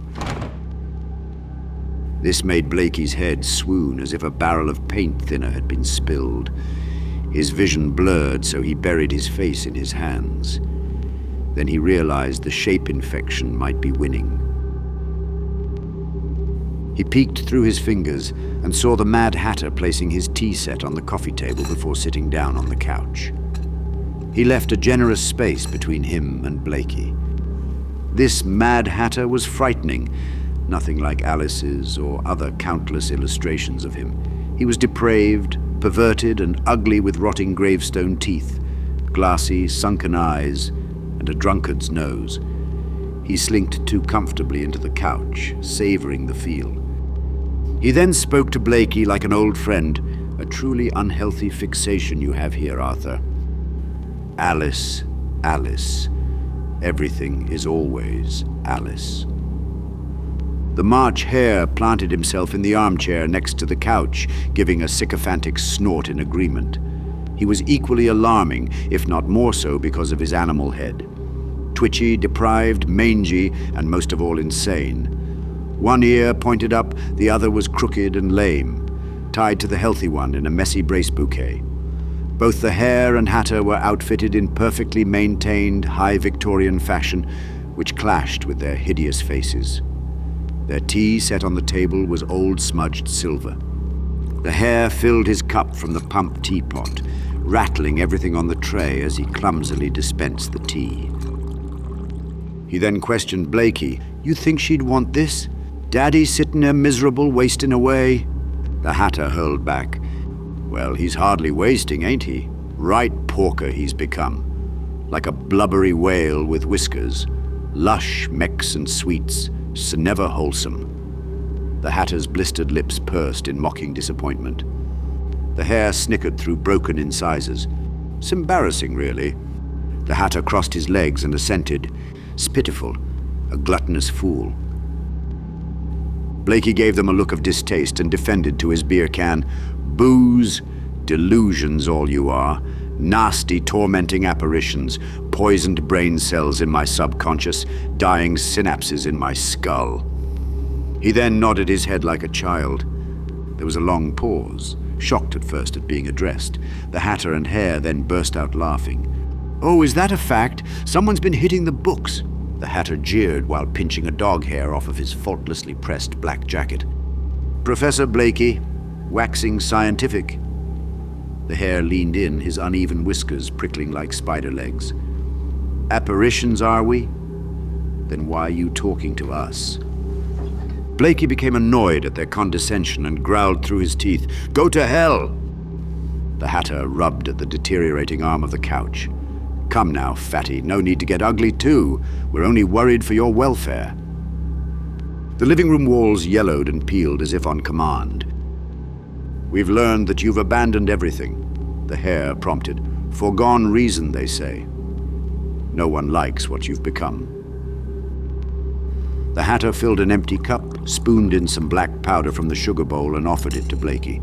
This made Blakey's head swoon as if a barrel of paint thinner had been spilled. His vision blurred, so he buried his face in his hands. Then he realized the shape infection might be winning. He peeked through his fingers and saw the Mad Hatter placing his tea set on the coffee table before sitting down on the couch. He left a generous space between him and Blakey. This Mad Hatter was frightening, nothing like Alice's or other countless illustrations of him. He was depraved, perverted and ugly with rotting gravestone teeth, glassy, sunken eyes, and a drunkard's nose. He slinked too comfortably into the couch, savouring the feel. He then spoke to Blakey like an old friend. "A truly unhealthy fixation you have here, Arthur. Alice, Alice. Everything is always Alice." The March Hare planted himself in the armchair next to the couch, giving a sycophantic snort in agreement. He was equally alarming, if not more so because of his animal head. Twitchy, deprived, mangy, and most of all insane. One ear pointed up, the other was crooked and lame, tied to the healthy one in a messy brace bouquet. Both the Hare and Hatter were outfitted in perfectly maintained, high Victorian fashion, which clashed with their hideous faces. Their tea set on the table was old smudged silver. The Hare filled his cup from the pump teapot, rattling everything on the tray as he clumsily dispensed the tea. He then questioned Blakey. "You think she'd want this? Daddy sitting there miserable, wasting away?" The Hatter hurled back. "Well, he's hardly wasting, ain't he? Right porker he's become. Like a blubbery whale with whiskers. Lush mecks and sweets, so never wholesome." The Hatter's blistered lips pursed in mocking disappointment. The Hare snickered through broken incisors. "It's embarrassing, really." The Hatter crossed his legs and assented. "It's pitiful. a gluttonous fool. Blakey gave them a look of distaste and defended to his beer can. Booze, delusions all you are, nasty tormenting apparitions, poisoned brain cells in my subconscious, dying synapses in my skull. He then nodded his head like a child. There was a long pause, shocked at first at being addressed. The Hatter and Hare then burst out laughing. "Oh, is that a fact? Someone's been hitting the books." The Hatter jeered while pinching a dog hair off of his faultlessly pressed black jacket. "Professor Blakey, waxing scientific." The Hare leaned in, his uneven whiskers prickling like spider legs. "Apparitions, are we? Then why are you talking to us?" Blakey became annoyed at their condescension and growled through his teeth, "Go to hell!" The Hatter rubbed at the deteriorating arm of the couch. "Come now, fatty, no need to get ugly too. We're only worried for your welfare." The living room walls yellowed and peeled as if on command. "We've learned that you've abandoned everything," the Hare prompted. "Foregone reason, they say. No one likes what you've become." The Hatter filled an empty cup, spooned in some black powder from the sugar bowl and offered it to Blakey.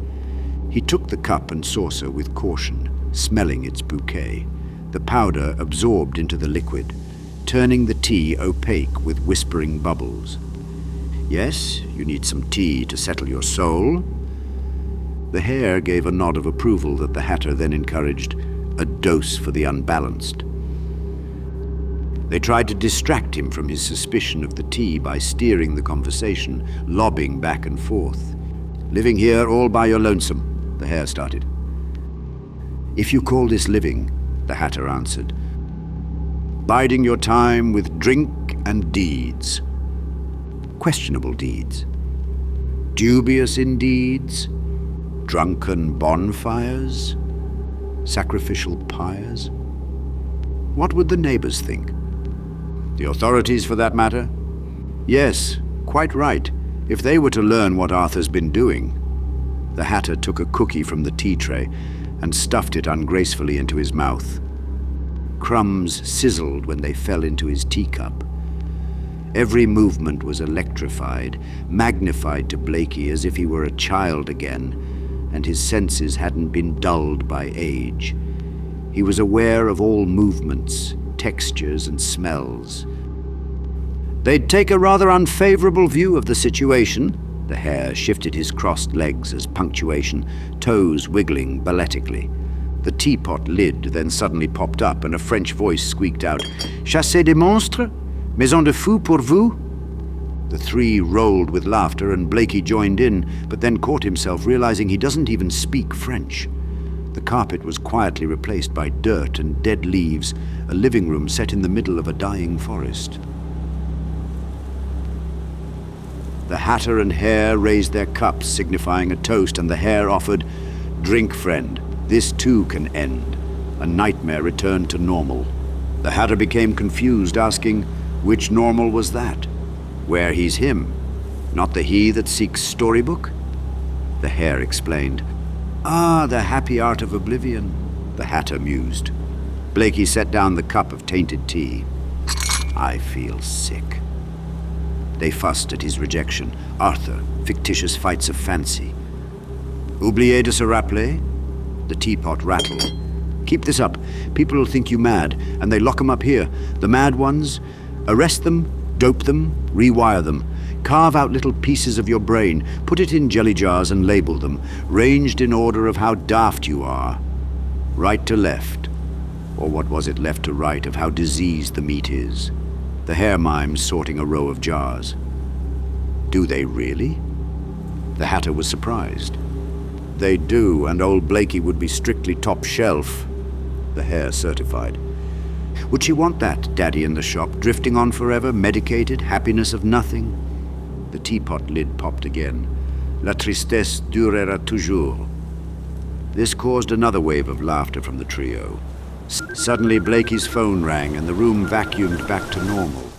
He took the cup and saucer with caution, smelling its bouquet. The powder absorbed into the liquid, turning the tea opaque with whispering bubbles. "Yes, you need some tea to settle your soul." The Hare gave a nod of approval that the Hatter then encouraged, "A dose for the unbalanced." They tried to distract him from his suspicion of the tea by steering the conversation, lobbing back and forth. "Living here all by your lonesome," the Hare started. "If you call this living," the Hatter answered, "biding your time with drink and deeds. Questionable deeds. Dubious in deeds. Drunken bonfires. Sacrificial pyres. What would the neighbors think? The authorities, for that matter? Yes, quite right, if they were to learn what Arthur's been doing." The Hatter took a cookie from the tea tray and stuffed it ungracefully into his mouth. Crumbs sizzled when they fell into his teacup. Every movement was electrified, magnified to Blakey as if he were a child again, and his senses hadn't been dulled by age. He was aware of all movements, textures, and smells. "They'd take a rather unfavorable view of the situation." The Hare shifted his crossed legs as punctuation, toes wiggling balletically. The teapot lid then suddenly popped up and a French voice squeaked out, "Chassez des monstres? Maison de fous pour vous?" The three rolled with laughter and Blakey joined in, but then caught himself realizing he doesn't even speak French. The carpet was quietly replaced by dirt and dead leaves, a living room set in the middle of a dying forest. The Hatter and Hare raised their cups, signifying a toast, and the Hare offered, "Drink, friend. This too can end." A nightmare returned to normal. The Hatter became confused, asking, which normal was that? Where he's him, not the he that seeks storybook? The Hare explained. "Ah, the happy art of oblivion," the Hatter mused. Blakey set down the cup of tainted tea. "I feel sick." They fussed at his rejection. Arthur, fictitious fights of fancy. "Oubliez de se rappeler?" The teapot rattled. "Keep this up. People will think you mad, and they lock 'em up here. The mad ones, arrest them, dope them, rewire them. Carve out little pieces of your brain, put it in jelly jars and label them, ranged in order of how daft you are. Right to left, or what was it, left to right, of how diseased the meat is." The Hare mimed, sorting a row of jars. "Do they really?" The Hatter was surprised. "They do, and old Blakey would be strictly top shelf," the Hare certified. "Would she want that, Daddy in the shop, drifting on forever, medicated, happiness of nothing?" The teapot lid popped again. "La tristesse durera toujours." This caused another wave of laughter from the trio. Suddenly Blakey's phone rang and the room vacuumed back to normal.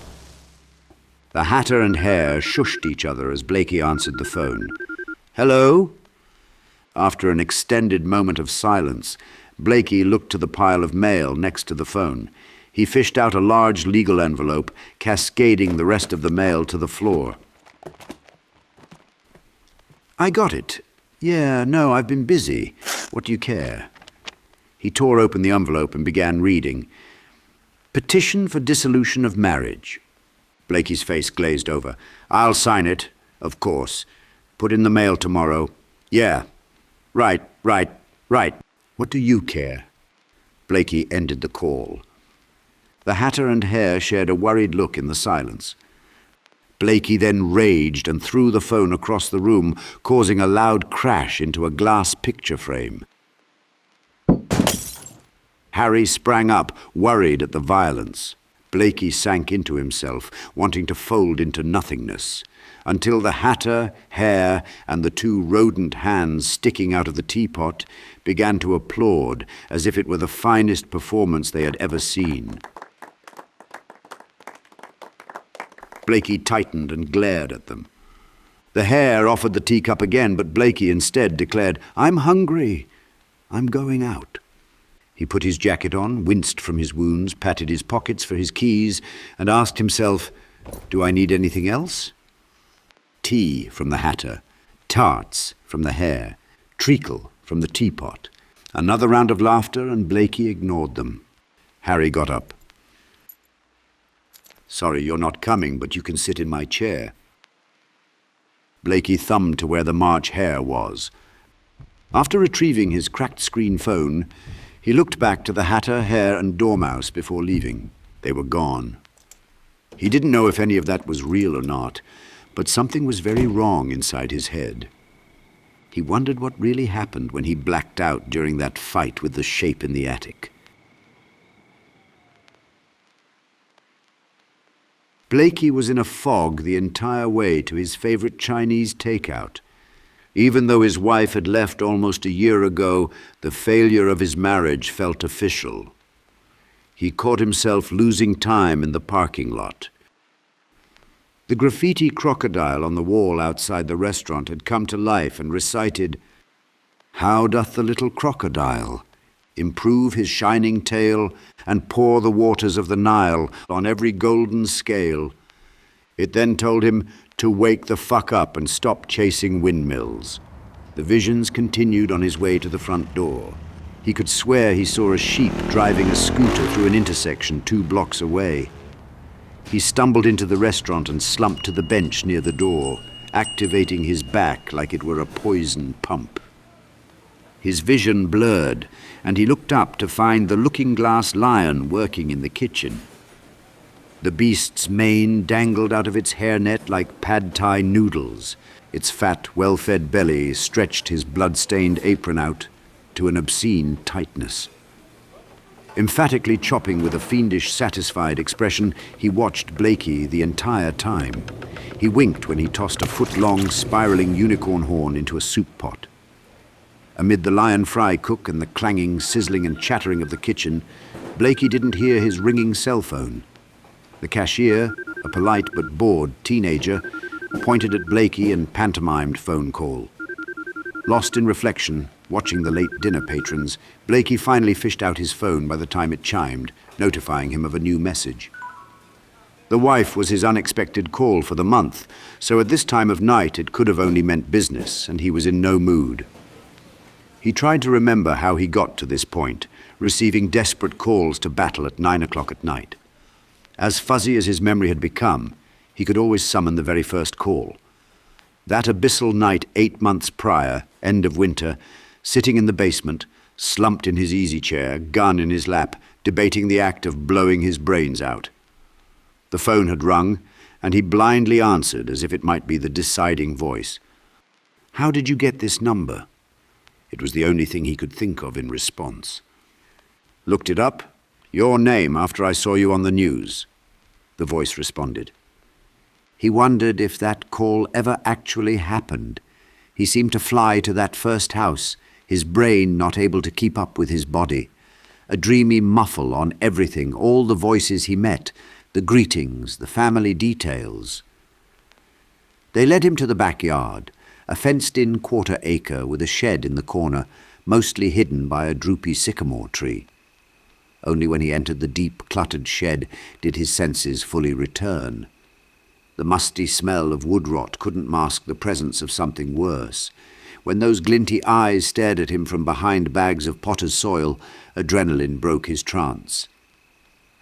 The Hatter and Hare shushed each other as Blakey answered the phone. "Hello?" After an extended moment of silence, Blakey looked to the pile of mail next to the phone. He fished out a large legal envelope, cascading the rest of the mail to the floor. "I got it. Yeah, no, I've been busy. What do you care?" He tore open the envelope and began reading. "Petition for dissolution of marriage." Blakey's face glazed over. "I'll sign it, of course. Put in the mail tomorrow. Yeah. Right. What do you care?" Blakey ended the call. The Hatter and Hare shared a worried look in the silence. Blakey then raged and threw the phone across the room, causing a loud crash into a glass picture frame. Harry sprang up, worried at the violence. Blakey sank into himself, wanting to fold into nothingness, until the Hatter, Hare, and the two rodent hands sticking out of the teapot began to applaud as if it were the finest performance they had ever seen. Blakey tightened and glared at them. The Hare offered the teacup again, but Blakey instead declared, "I'm hungry. I'm going out." He put his jacket on, winced from his wounds, patted his pockets for his keys, and asked himself, "Do I need anything else?" Tea from the Hatter, tarts from the Hare, treacle from the teapot. Another round of laughter, and Blakey ignored them. Harry got up. "Sorry you're not coming, but you can sit in my chair." Blakey thumbed to where the March Hare was. After retrieving his cracked screen phone, he looked back to the Hatter, Hare, and Dormouse before leaving. They were gone. He didn't know if any of that was real or not, but something was very wrong inside his head. He wondered what really happened when he blacked out during that fight with the shape in the attic. Blakey was in a fog the entire way to his favorite Chinese takeout. Even though his wife had left almost a year ago, the failure of his marriage felt official. He caught himself losing time in the parking lot. The graffiti crocodile on the wall outside the restaurant had come to life and recited, "How doth the little crocodile improve his shining tail and pour the waters of the Nile on every golden scale?" It then told him to wake the fuck up and stop chasing windmills. The visions continued on his way to the front door. He could swear he saw a sheep driving a scooter through an intersection 2 blocks away. He stumbled into the restaurant and slumped to the bench near the door, activating his back like it were a poison pump. His vision blurred, and he looked up to find the looking-glass lion working in the kitchen. The beast's mane dangled out of its hairnet like pad thai noodles. Its fat, well-fed belly stretched his blood-stained apron out to an obscene tightness. Emphatically chopping with a fiendish, satisfied expression, he watched Blakey the entire time. He winked when he tossed a foot-long, spiraling unicorn horn into a soup pot. Amid the lion fry cook and the clanging, sizzling and chattering of the kitchen, Blakey didn't hear his ringing cell phone. The cashier, a polite but bored teenager, pointed at Blakey and pantomimed phone call. Lost in reflection, watching the late dinner patrons, Blakey finally fished out his phone by the time it chimed, notifying him of a new message. The wife was his unexpected call for the month, so at this time of night it could have only meant business, and he was in no mood. He tried to remember how he got to this point, receiving desperate calls to battle at 9 o'clock at night. As fuzzy as his memory had become, he could always summon the very first call. That abyssal night 8 months prior, end of winter, sitting in the basement, slumped in his easy chair, gun in his lap, debating the act of blowing his brains out. The phone had rung, and he blindly answered as if it might be the deciding voice. "How did you get this number?" It was the only thing he could think of in response. "Looked it up. Your name after I saw you on the news," the voice responded. He wondered if that call ever actually happened. He seemed to fly to that first house, his brain not able to keep up with his body. A dreamy muffle on everything, all the voices he met, the greetings, the family details. They led him to the backyard, a fenced-in quarter-acre with a shed in the corner, mostly hidden by a droopy sycamore tree. Only when he entered the deep, cluttered shed did his senses fully return. The musty smell of wood rot couldn't mask the presence of something worse. When those glinty eyes stared at him from behind bags of potter's soil, adrenaline broke his trance.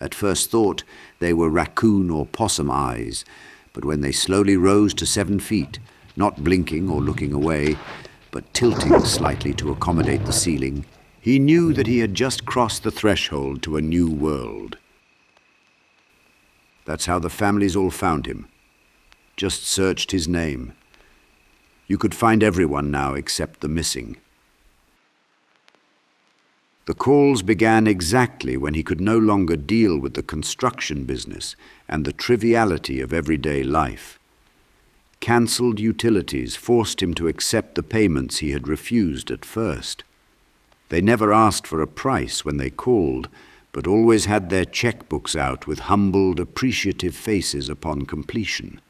At first thought, they were raccoon or possum eyes, but when they slowly rose to 7 feet, not blinking or looking away, but tilting slightly to accommodate the ceiling, he knew that he had just crossed the threshold to a new world. That's how the families all found him. Just searched his name. You could find everyone now except the missing. The calls began exactly when he could no longer deal with the construction business and the triviality of everyday life. Cancelled utilities forced him to accept the payments he had refused at first. They never asked for a price when they called, but always had their checkbooks out with humbled, appreciative faces upon completion.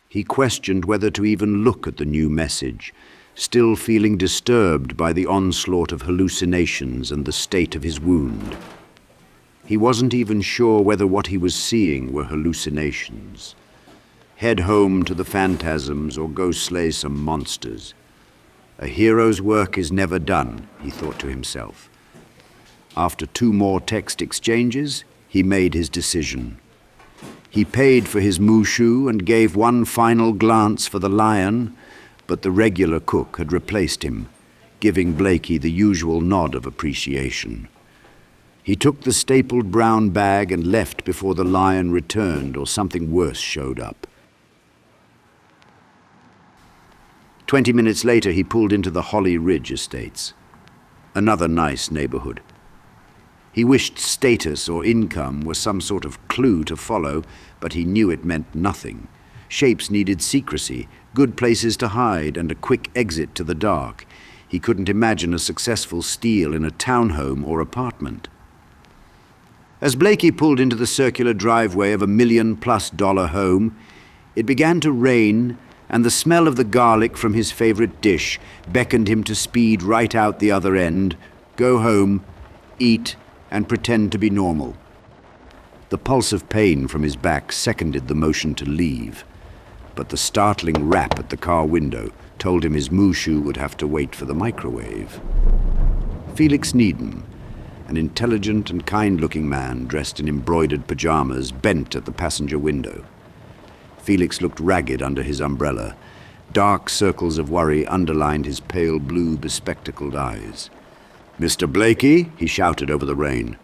He questioned whether to even look at the new message, still feeling disturbed by the onslaught of hallucinations and the state of his wound. He wasn't even sure whether what he was seeing were hallucinations. Head home to the phantasms or go slay some monsters. A hero's work is never done, he thought to himself. After 2 more text exchanges, he made his decision. He paid for his mooshu and gave one final glance for the lion, but the regular cook had replaced him, giving Blakey the usual nod of appreciation. He took the stapled brown bag and left before the lion returned or something worse showed up. 20 minutes later, he pulled into the Holly Ridge Estates. Another nice neighborhood. He wished status or income was some sort of clue to follow, but he knew it meant nothing. Shapes needed secrecy, good places to hide, and a quick exit to the dark. He couldn't imagine a successful steal in a townhome or apartment. As Blakey pulled into the circular driveway of a $1 million+ home, it began to rain, and the smell of the garlic from his favorite dish beckoned him to speed right out the other end, go home, eat, and pretend to be normal. The pulse of pain from his back seconded the motion to leave, but the startling rap at the car window told him his mooshu would have to wait for the microwave. Felix Needham, an intelligent and kind-looking man dressed in embroidered pajamas, bent at the passenger window. Felix looked ragged under his umbrella. Dark circles of worry underlined his pale blue, bespectacled eyes. "Mr. Blakey," he shouted over the rain.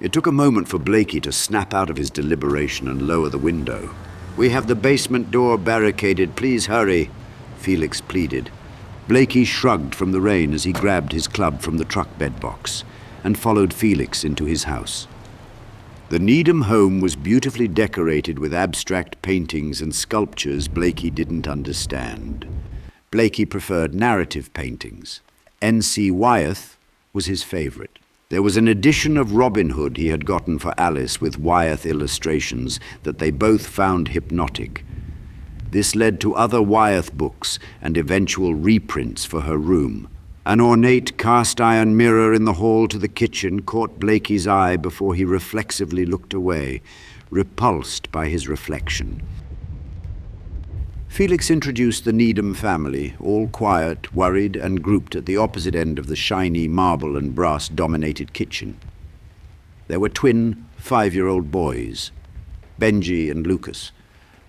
It took a moment for Blakey to snap out of his deliberation and lower the window. "We have the basement door barricaded. Please hurry," Felix pleaded. Blakey shrugged from the rain as he grabbed his club from the truck bed box and followed Felix into his house. The Needham home was beautifully decorated with abstract paintings and sculptures Blakey didn't understand. Blakey preferred narrative paintings. N.C. Wyeth was his favorite. There was an edition of Robin Hood he had gotten for Alice with Wyeth illustrations that they both found hypnotic. This led to other Wyeth books and eventual reprints for her room. An ornate cast-iron mirror in the hall to the kitchen caught Blakey's eye before he reflexively looked away, repulsed by his reflection. Felix introduced the Needham family, all quiet, worried, and grouped at the opposite end of the shiny marble and brass-dominated kitchen. There were twin 5-year-old boys, Benji and Lucas,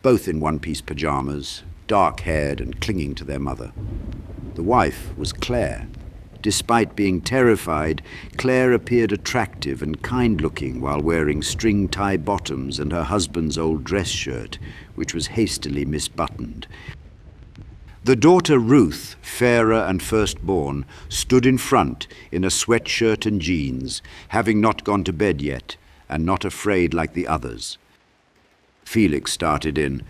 both in one-piece pajamas, dark-haired and clinging to their mother. The wife was Claire. Despite being terrified, Claire appeared attractive and kind-looking while wearing string-tie bottoms and her husband's old dress shirt, which was hastily misbuttoned. The daughter Ruth, fairer and firstborn, stood in front in a sweatshirt and jeans, having not gone to bed yet, and not afraid like the others. Felix started in.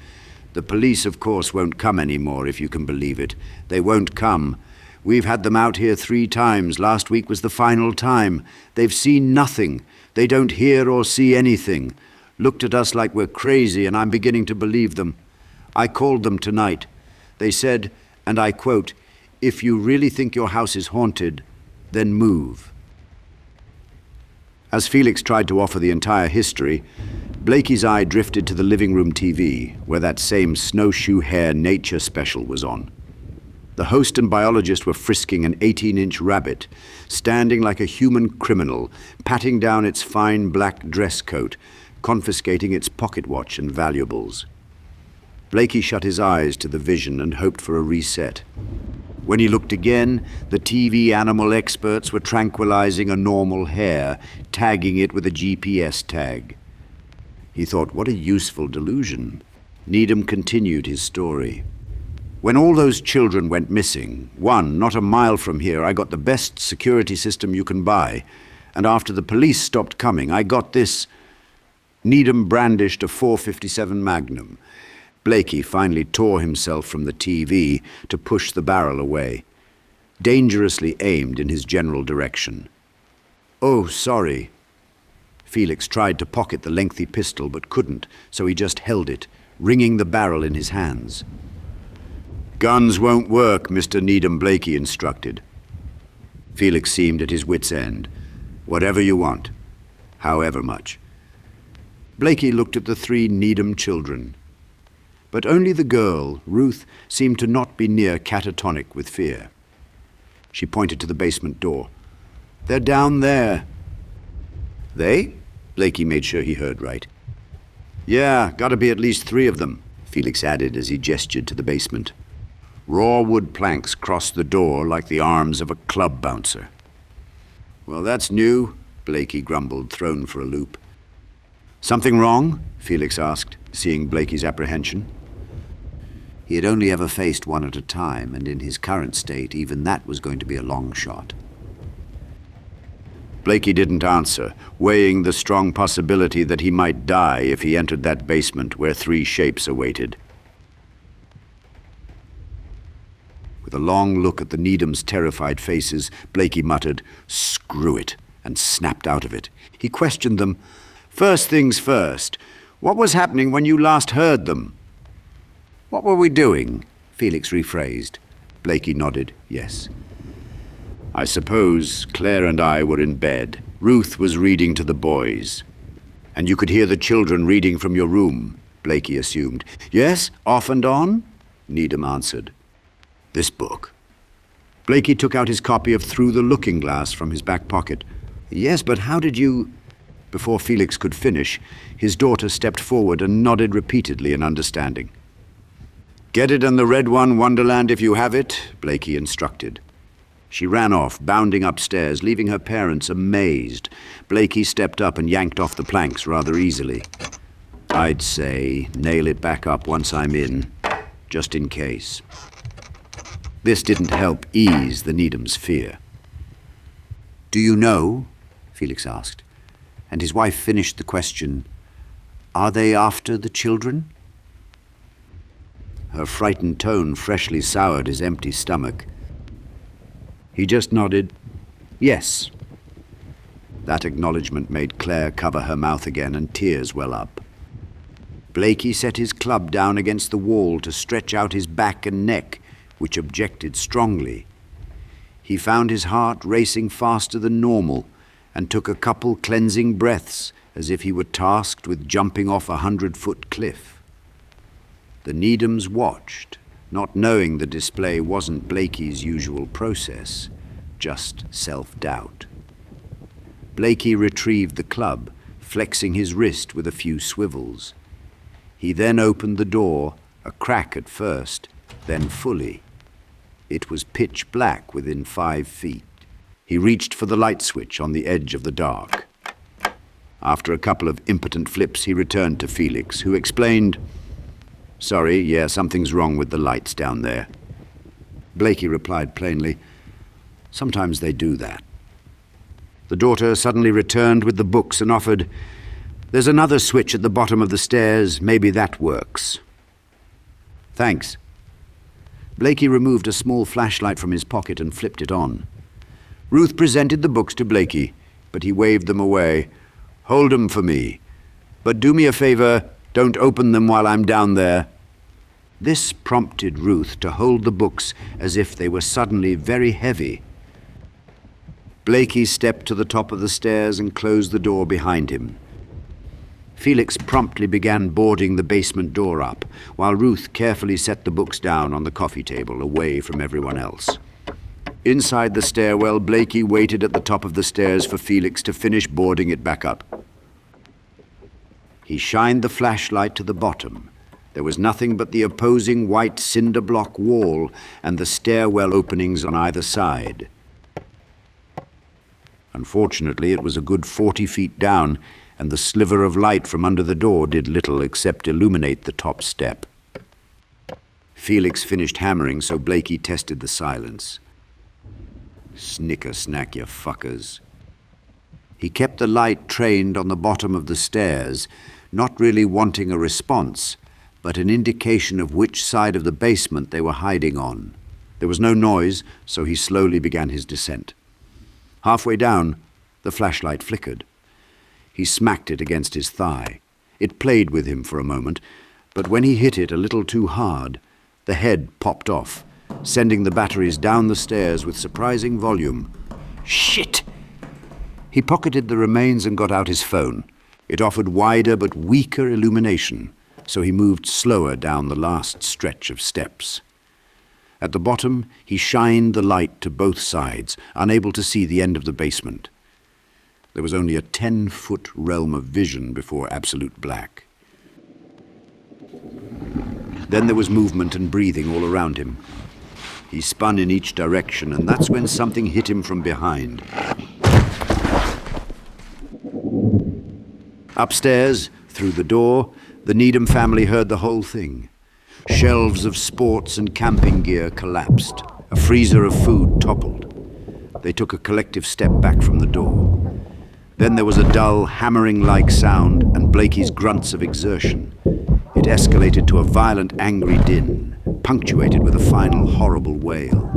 "The police, of course, won't come anymore, if you can believe it. They won't come. We've had them out here 3 times. Last week was the final time. They've seen nothing. They don't hear or see anything. Looked at us like we're crazy, and I'm beginning to believe them. I called them tonight. They said, and I quote, 'If you really think your house is haunted, then move.'" As Felix tried to offer the entire history, Blakey's eye drifted to the living room TV, where that same snowshoe hare nature special was on. The host and biologist were frisking an 18-inch rabbit, standing like a human criminal, patting down its fine black dress coat, confiscating its pocket watch and valuables. Blakey shut his eyes to the vision and hoped for a reset. When he looked again, the TV animal experts were tranquilizing a normal hare, tagging it with a GPS tag. He thought, what a useful delusion. Needham continued his story. When all those children went missing, one, not a mile from here, I got the best security system you can buy. And after the police stopped coming, I got this. Needham brandished a .457 Magnum. Blakey finally tore himself from the TV to push the barrel away, dangerously aimed in his general direction. Oh, sorry. Felix tried to pocket the lengthy pistol but couldn't, so he just held it, wringing the barrel in his hands. Guns won't work, Mr. Needham, Blakey instructed. Felix seemed at his wit's end. Whatever you want, however much. Blakey looked at the three Needham children. But only the girl, Ruth, seemed to not be near catatonic with fear. She pointed to the basement door. They're down there. They? Blakey made sure he heard right. Yeah, gotta be at least 3 of them, Felix added as he gestured to the basement. Raw wood planks crossed the door like the arms of a club bouncer. Well, that's new, Blakey grumbled, thrown for a loop. Something wrong? Felix asked, seeing Blakey's apprehension. He had only ever faced one at a time, and in his current state, even that was going to be a long shot. Blakey didn't answer, weighing the strong possibility that he might die if he entered that basement where 3 shapes awaited. With a long look at the Needhams' terrified faces, Blakey muttered, "Screw it," and snapped out of it. He questioned them. First things first, what was happening when you last heard them? What were we doing? Felix rephrased. Blakey nodded, yes. I suppose Claire and I were in bed. Ruth was reading to the boys. And you could hear the children reading from your room, Blakey assumed. Yes, off and on? Needham answered. This book. Blakey took out his copy of Through the Looking Glass from his back pocket. Yes, but how did you... Before Felix could finish, his daughter stepped forward and nodded repeatedly in understanding. Get it in the red one, Wonderland, if you have it, Blakey instructed. She ran off, bounding upstairs, leaving her parents amazed. Blakey stepped up and yanked off the planks rather easily. I'd say, nail it back up once I'm in, just in case. This didn't help ease the Needhams' fear. Do you know? Felix asked. And his wife finished the question, are they after the children? Her frightened tone freshly soured his empty stomach. He just nodded, yes. That acknowledgement made Claire cover her mouth again and tears well up. Blakey set his club down against the wall to stretch out his back and neck, which objected strongly. He found his heart racing faster than normal and took a couple cleansing breaths as if he were tasked with jumping off a 100-foot cliff. The Needhams watched, not knowing the display wasn't Blakey's usual process, just self-doubt. Blakey retrieved the club, flexing his wrist with a few swivels. He then opened the door, a crack at first, then fully. It was pitch black within 5 feet. He reached for the light switch on the edge of the dark. After a couple of impotent flips, he returned to Felix, who explained, Sorry, yeah, something's wrong with the lights down there. Blakey replied plainly, Sometimes they do that. The daughter suddenly returned with the books and offered, There's another switch at the bottom of the stairs, maybe that works. Thanks. Blakey removed a small flashlight from his pocket and flipped it on. Ruth presented the books to Blakey, but he waved them away. Hold 'em for me. But do me a favor, don't open them while I'm down there. This prompted Ruth to hold the books as if they were suddenly very heavy. Blakey stepped to the top of the stairs and closed the door behind him. Felix promptly began boarding the basement door up, while Ruth carefully set the books down on the coffee table, away from everyone else. Inside the stairwell, Blakey waited at the top of the stairs for Felix to finish boarding it back up. He shined the flashlight to the bottom. There was nothing but the opposing white cinder block wall and the stairwell openings on either side. Unfortunately, it was a good 40 feet down, and the sliver of light from under the door did little except illuminate the top step. Felix finished hammering, so Blakey tested the silence. Snicker-snack, you fuckers. He kept the light trained on the bottom of the stairs, not really wanting a response, but an indication of which side of the basement they were hiding on. There was no noise, so he slowly began his descent. Halfway down, the flashlight flickered. He smacked it against his thigh. It played with him for a moment, but when he hit it a little too hard, the head popped off, sending the batteries down the stairs with surprising volume. Shit! He pocketed the remains and got out his phone. It offered wider but weaker illumination, so he moved slower down the last stretch of steps. At the bottom, he shined the light to both sides, unable to see the end of the basement. There was only a 10-foot realm of vision before absolute black. Then there was movement and breathing all around him. He spun in each direction, and that's when something hit him from behind. Upstairs, through the door, the Needham family heard the whole thing. Shelves of sports and camping gear collapsed. A freezer of food toppled. They took a collective step back from the door. Then there was a dull, hammering-like sound and Blakey's grunts of exertion. It escalated to a violent, angry din, punctuated with a final, horrible wail.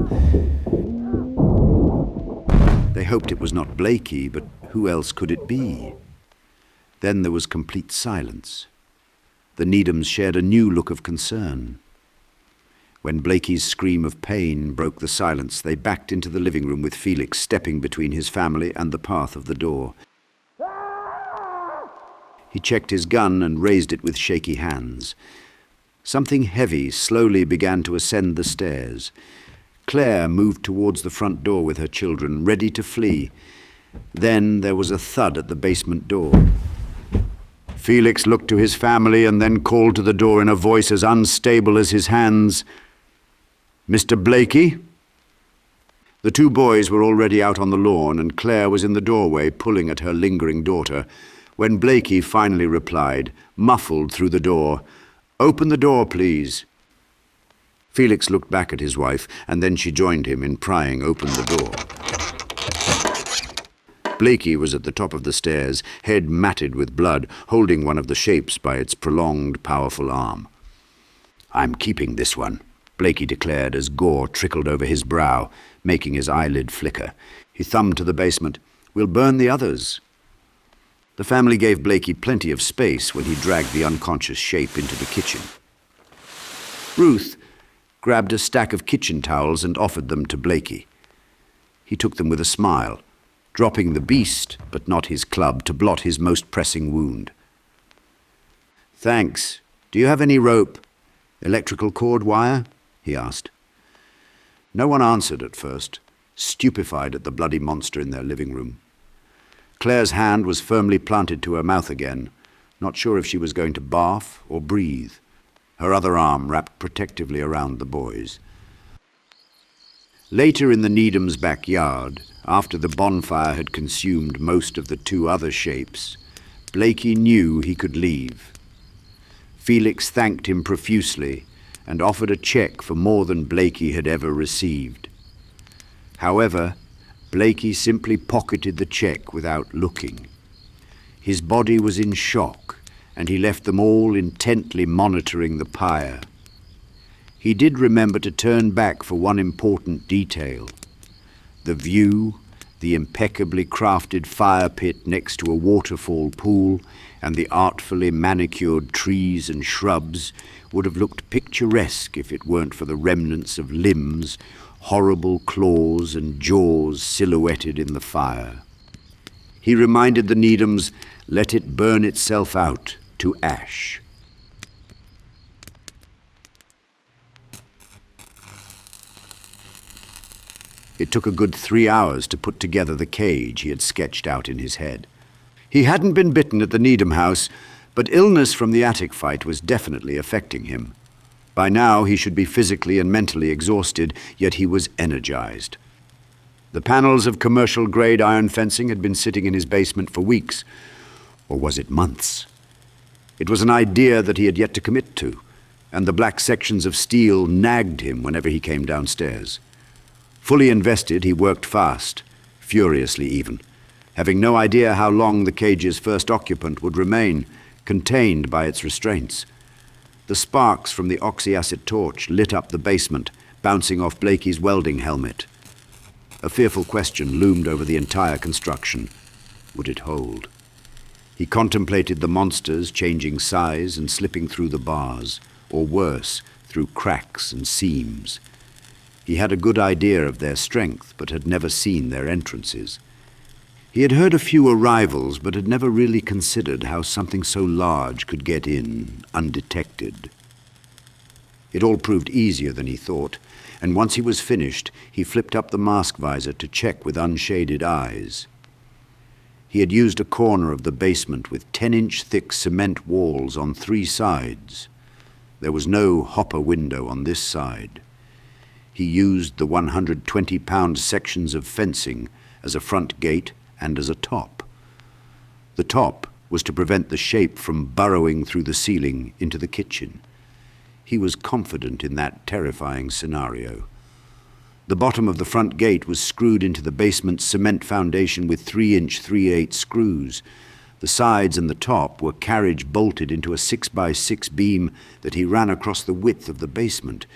They hoped it was not Blakey, but who else could it be? Then there was complete silence. The Needhams shared a new look of concern. When Blakey's scream of pain broke the silence, they backed into the living room with Felix stepping between his family and the path of the door. He checked his gun and raised it with shaky hands. Something heavy slowly began to ascend the stairs. Claire moved towards the front door with her children, ready to flee. Then there was a thud at the basement door. Felix looked to his family and then called to the door in a voice as unstable as his hands, "Mr. Blakey?" The two boys were already out on the lawn, and Claire was in the doorway pulling at her lingering daughter, when Blakey finally replied, muffled through the door, "Open the door, please." Felix looked back at his wife, and then she joined him in prying open the door. Blakey was at the top of the stairs, head matted with blood, holding one of the shapes by its prolonged, powerful arm. "I'm keeping this one," Blakey declared as gore trickled over his brow, making his eyelid flicker. He thumbed to the basement. "We'll burn the others." The family gave Blakey plenty of space when he dragged the unconscious shape into the kitchen. Ruth grabbed a stack of kitchen towels and offered them to Blakey. He took them with a smile, dropping the beast, but not his club, to blot his most pressing wound. "Thanks. Do you have any rope? Electrical cord wire?" he asked. No one answered at first, stupefied at the bloody monster in their living room. Claire's hand was firmly planted to her mouth again, not sure if she was going to barf or breathe, her other arm wrapped protectively around the boys. Later in the Needhams' backyard, after the bonfire had consumed most of the two other shapes, Blakey knew he could leave. Felix thanked him profusely and offered a check for more than Blakey had ever received. However, Blakey simply pocketed the check without looking. His body was in shock, and he left them all intently monitoring the pyre. He did remember to turn back for one important detail. The view, the impeccably crafted fire pit next to a waterfall pool, and the artfully manicured trees and shrubs would have looked picturesque if it weren't for the remnants of limbs, horrible claws and jaws silhouetted in the fire. He reminded the Needhams, let it burn itself out to ash. It took a good 3 hours to put together the cage he had sketched out in his head. He hadn't been bitten at the Needham house, but illness from the attic fight was definitely affecting him. By now he should be physically and mentally exhausted, yet he was energized. The panels of commercial-grade iron fencing had been sitting in his basement for weeks, or was it months? It was an idea that he had yet to commit to, and the black sections of steel nagged him whenever he came downstairs. Fully invested, he worked fast, furiously even, having no idea how long the cage's first occupant would remain, contained by its restraints. The sparks from the oxyacid torch lit up the basement, bouncing off Blakey's welding helmet. A fearful question loomed over the entire construction. Would it hold? He contemplated the monsters changing size and slipping through the bars, or worse, through cracks and seams. He had a good idea of their strength, but had never seen their entrances. He had heard a few arrivals, but had never really considered how something so large could get in, undetected. It all proved easier than he thought, and once he was finished, he flipped up the mask visor to check with unshaded eyes. He had used a corner of the basement with 10-inch thick cement walls on 3 sides. There was no hopper window on this side. He used the 120-pound sections of fencing as a front gate and as a top. The top was to prevent the shape from burrowing through the ceiling into the kitchen. He was confident in that terrifying scenario. The bottom of the front gate was screwed into the basement's cement foundation with 3-inch 3/8 screws. The sides and the top were carriage bolted into a 6x6 beam that he ran across the width of the basement.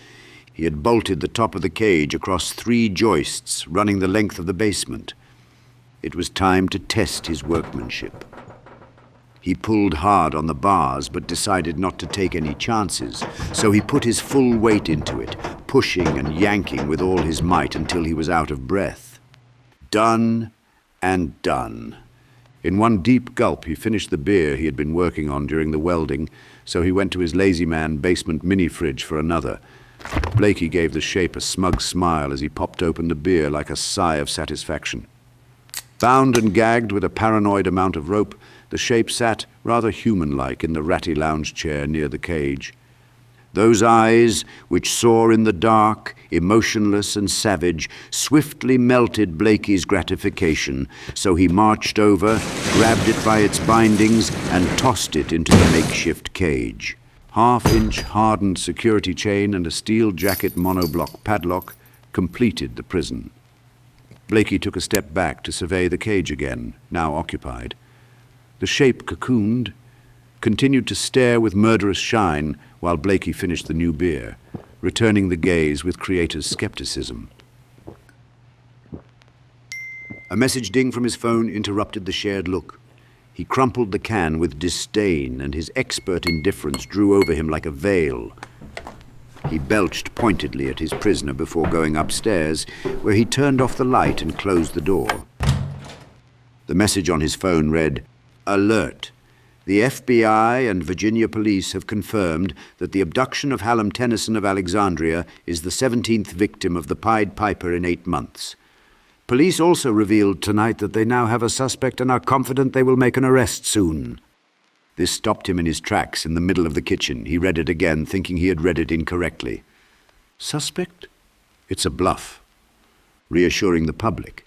He had bolted the top of the cage across 3 joists running the length of the basement. It was time to test his workmanship. He pulled hard on the bars but decided not to take any chances, so he put his full weight into it, pushing and yanking with all his might until he was out of breath. Done and done. In one deep gulp, he finished the beer he had been working on during the welding, so he went to his lazy man basement mini-fridge for another. Blakey gave the shape a smug smile as he popped open the beer like a sigh of satisfaction. Bound and gagged with a paranoid amount of rope, the shape sat rather human-like in the ratty lounge chair near the cage. Those eyes, which saw in the dark, emotionless and savage, swiftly melted Blakey's gratification, so he marched over, grabbed it by its bindings, and tossed it into the makeshift cage. Half-inch hardened security chain and a steel jacket monoblock padlock completed the prison. Blakey took a step back to survey the cage again, now occupied. The shape cocooned, continued to stare with murderous shine while Blakey finished the new beer, returning the gaze with creator's skepticism. A message ding from his phone interrupted the shared look. He crumpled the can with disdain, and his expert indifference drew over him like a veil. He belched pointedly at his prisoner before going upstairs, where he turned off the light and closed the door. The message on his phone read, "Alert. The FBI and Virginia police have confirmed that the abduction of Hallam Tennyson of Alexandria is the 17th victim of the Pied Piper in 8 months. Police also revealed tonight that they now have a suspect and are confident they will make an arrest soon." This stopped him in his tracks in the middle of the kitchen. He read it again, thinking he had read it incorrectly. Suspect? It's a bluff. Reassuring the public.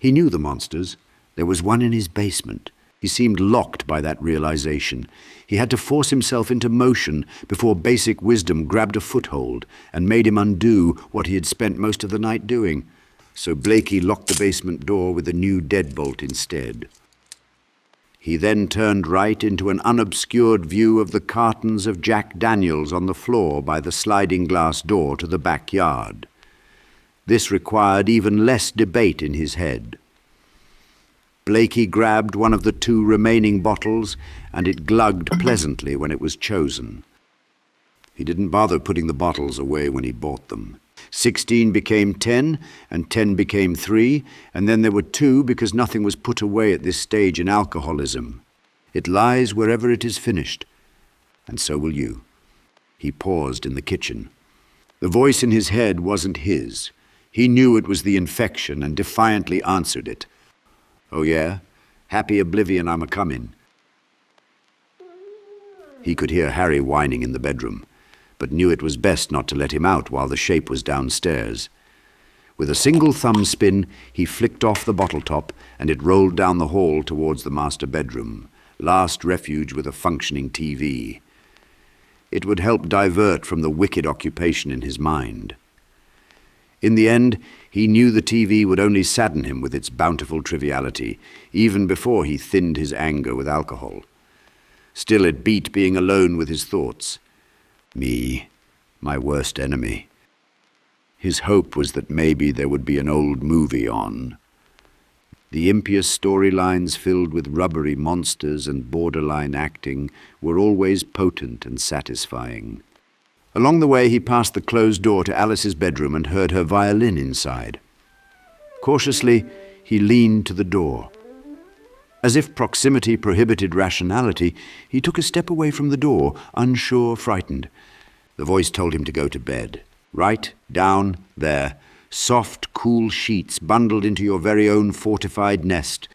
He knew the monsters. There was one in his basement. He seemed locked by that realization. He had to force himself into motion before basic wisdom grabbed a foothold and made him undo what he had spent most of the night doing. So Blakey locked the basement door with a new deadbolt instead. He then turned right into an unobscured view of the cartons of Jack Daniels on the floor by the sliding glass door to the backyard. This required even less debate in his head. Blakey grabbed one of the 2 remaining bottles, and it glugged pleasantly when it was chosen. He didn't bother putting the bottles away when he bought them. 16 became 10, and 10 became 3, and then there were 2 because nothing was put away at this stage in alcoholism. It lies wherever it is finished, and so will you. He paused in the kitchen. The voice in his head wasn't his. He knew it was the infection and defiantly answered it. "Oh yeah? Happy oblivion I'm a-comin'." He could hear Harry whining in the bedroom, but knew it was best not to let him out while the shape was downstairs. With a single thumb spin, he flicked off the bottle top, and it rolled down the hall towards the master bedroom, last refuge with a functioning TV. It would help divert from the wicked occupation in his mind. In the end, he knew the TV would only sadden him with its bountiful triviality, even before he thinned his anger with alcohol. Still, it beat being alone with his thoughts. Me, my worst enemy. His hope was that maybe there would be an old movie on. The impious storylines filled with rubbery monsters and borderline acting were always potent and satisfying. Along the way, he passed the closed door to Alice's bedroom and heard her violin inside. Cautiously, he leaned to the door. As if proximity prohibited rationality, he took a step away from the door, unsure, frightened. The voice told him to go to bed. Right, down, there. Soft, cool sheets bundled into your very own fortified nest.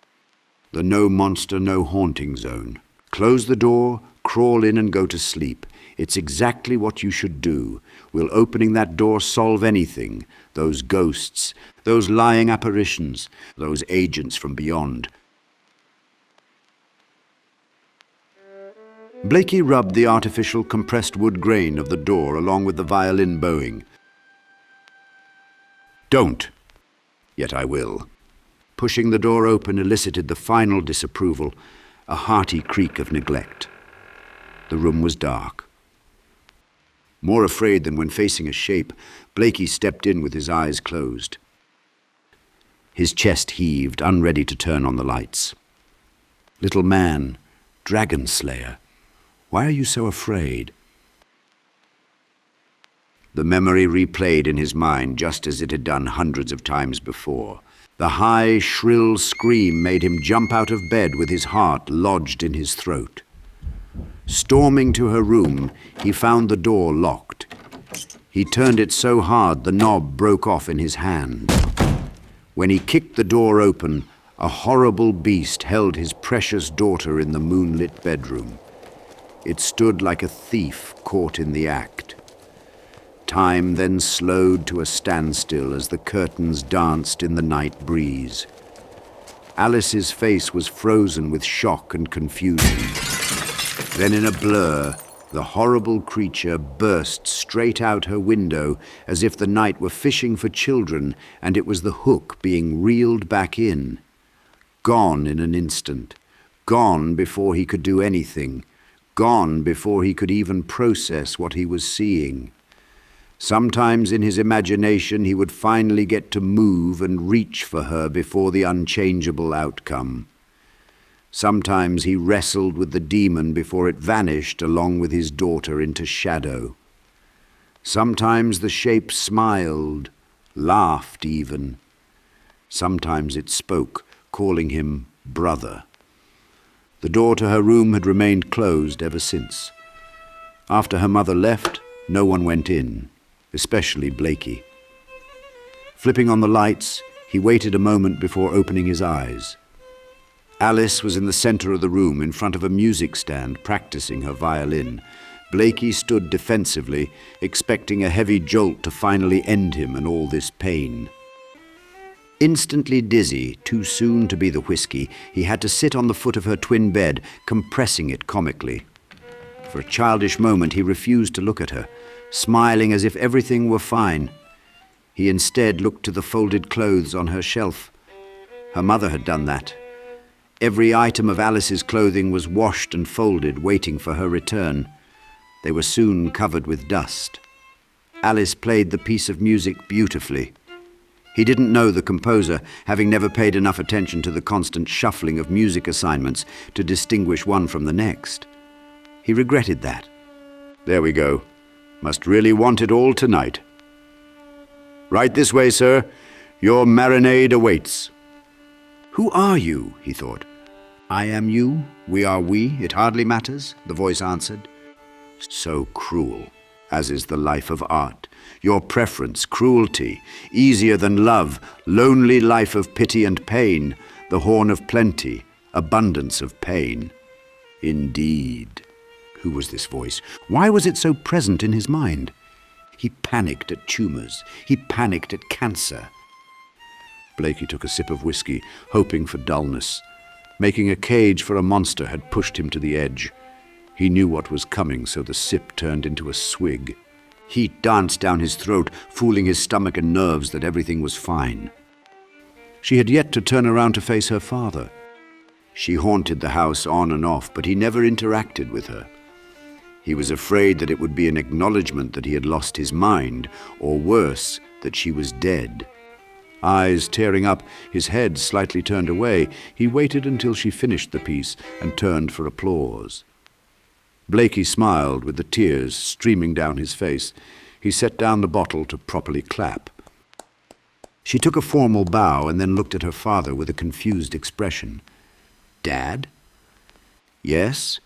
The no monster, no haunting zone. Close the door, crawl in and go to sleep. It's exactly what you should do. Will opening that door solve anything? Those ghosts, those lying apparitions, those agents from beyond. Blakey rubbed the artificial compressed wood grain of the door along with the violin bowing. Don't. Yet I will. Pushing the door open elicited the final disapproval, a hearty creak of neglect. The room was dark. More afraid than when facing a shape, Blakey stepped in with his eyes closed. His chest heaved, unready to turn on the lights. Little man, dragon slayer, why are you so afraid? The memory replayed in his mind just as it had done hundreds of times before. The high, shrill scream made him jump out of bed with his heart lodged in his throat. Storming to her room, he found the door locked. He turned it so hard the knob broke off in his hand. When he kicked the door open, a horrible beast held his precious daughter in the moonlit bedroom. It stood like a thief caught in the act. Time then slowed to a standstill as the curtains danced in the night breeze. Alice's face was frozen with shock and confusion. Then in a blur, the horrible creature burst straight out her window as if the night were fishing for children and it was the hook being reeled back in. Gone in an instant. Gone before he could do anything. Gone before he could even process what he was seeing. Sometimes in his imagination he would finally get to move and reach for her before the unchangeable outcome. Sometimes he wrestled with the demon before it vanished along with his daughter into shadow. Sometimes the shape smiled, laughed even. Sometimes it spoke, calling him brother. The door to her room had remained closed ever since. After her mother left, no one went in, especially Blakey. Flipping on the lights, he waited a moment before opening his eyes. Alice was in the center of the room in front of a music stand practicing her violin. Blakey stood defensively, expecting a heavy jolt to finally end him and all this pain. Instantly dizzy, too soon to be the whiskey, he had to sit on the foot of her twin bed, compressing it comically. For a childish moment he refused to look at her, smiling as if everything were fine. He instead looked to the folded clothes on her shelf. Her mother had done that. Every item of Alice's clothing was washed and folded, waiting for her return. They were soon covered with dust. Alice played the piece of music beautifully. He didn't know the composer, having never paid enough attention to the constant shuffling of music assignments to distinguish one from the next. He regretted that. There we go. Must really want it all tonight. Right this way, sir. Your marinade awaits. Who are you? He thought. I am you, we are we, it hardly matters, the voice answered. So cruel, as is the life of art. Your preference, cruelty, easier than love, lonely life of pity and pain, the horn of plenty, abundance of pain. Indeed. Who was this voice? Why was it so present in his mind? He panicked at tumours. He panicked at cancer. Blakey took a sip of whiskey, hoping for dullness. Making a cage for a monster had pushed him to the edge. He knew what was coming, so the sip turned into a swig. Heat danced down his throat, fooling his stomach and nerves that everything was fine. She had yet to turn around to face her father. She haunted the house on and off, but he never interacted with her. He was afraid that it would be an acknowledgement that he had lost his mind, or worse, that she was dead. Eyes tearing up, his head slightly turned away, he waited until she finished the piece and turned for applause. Blakey smiled with the tears streaming down his face. He set down the bottle to properly clap. She took a formal bow and then looked at her father with a confused expression. Dad? Yes?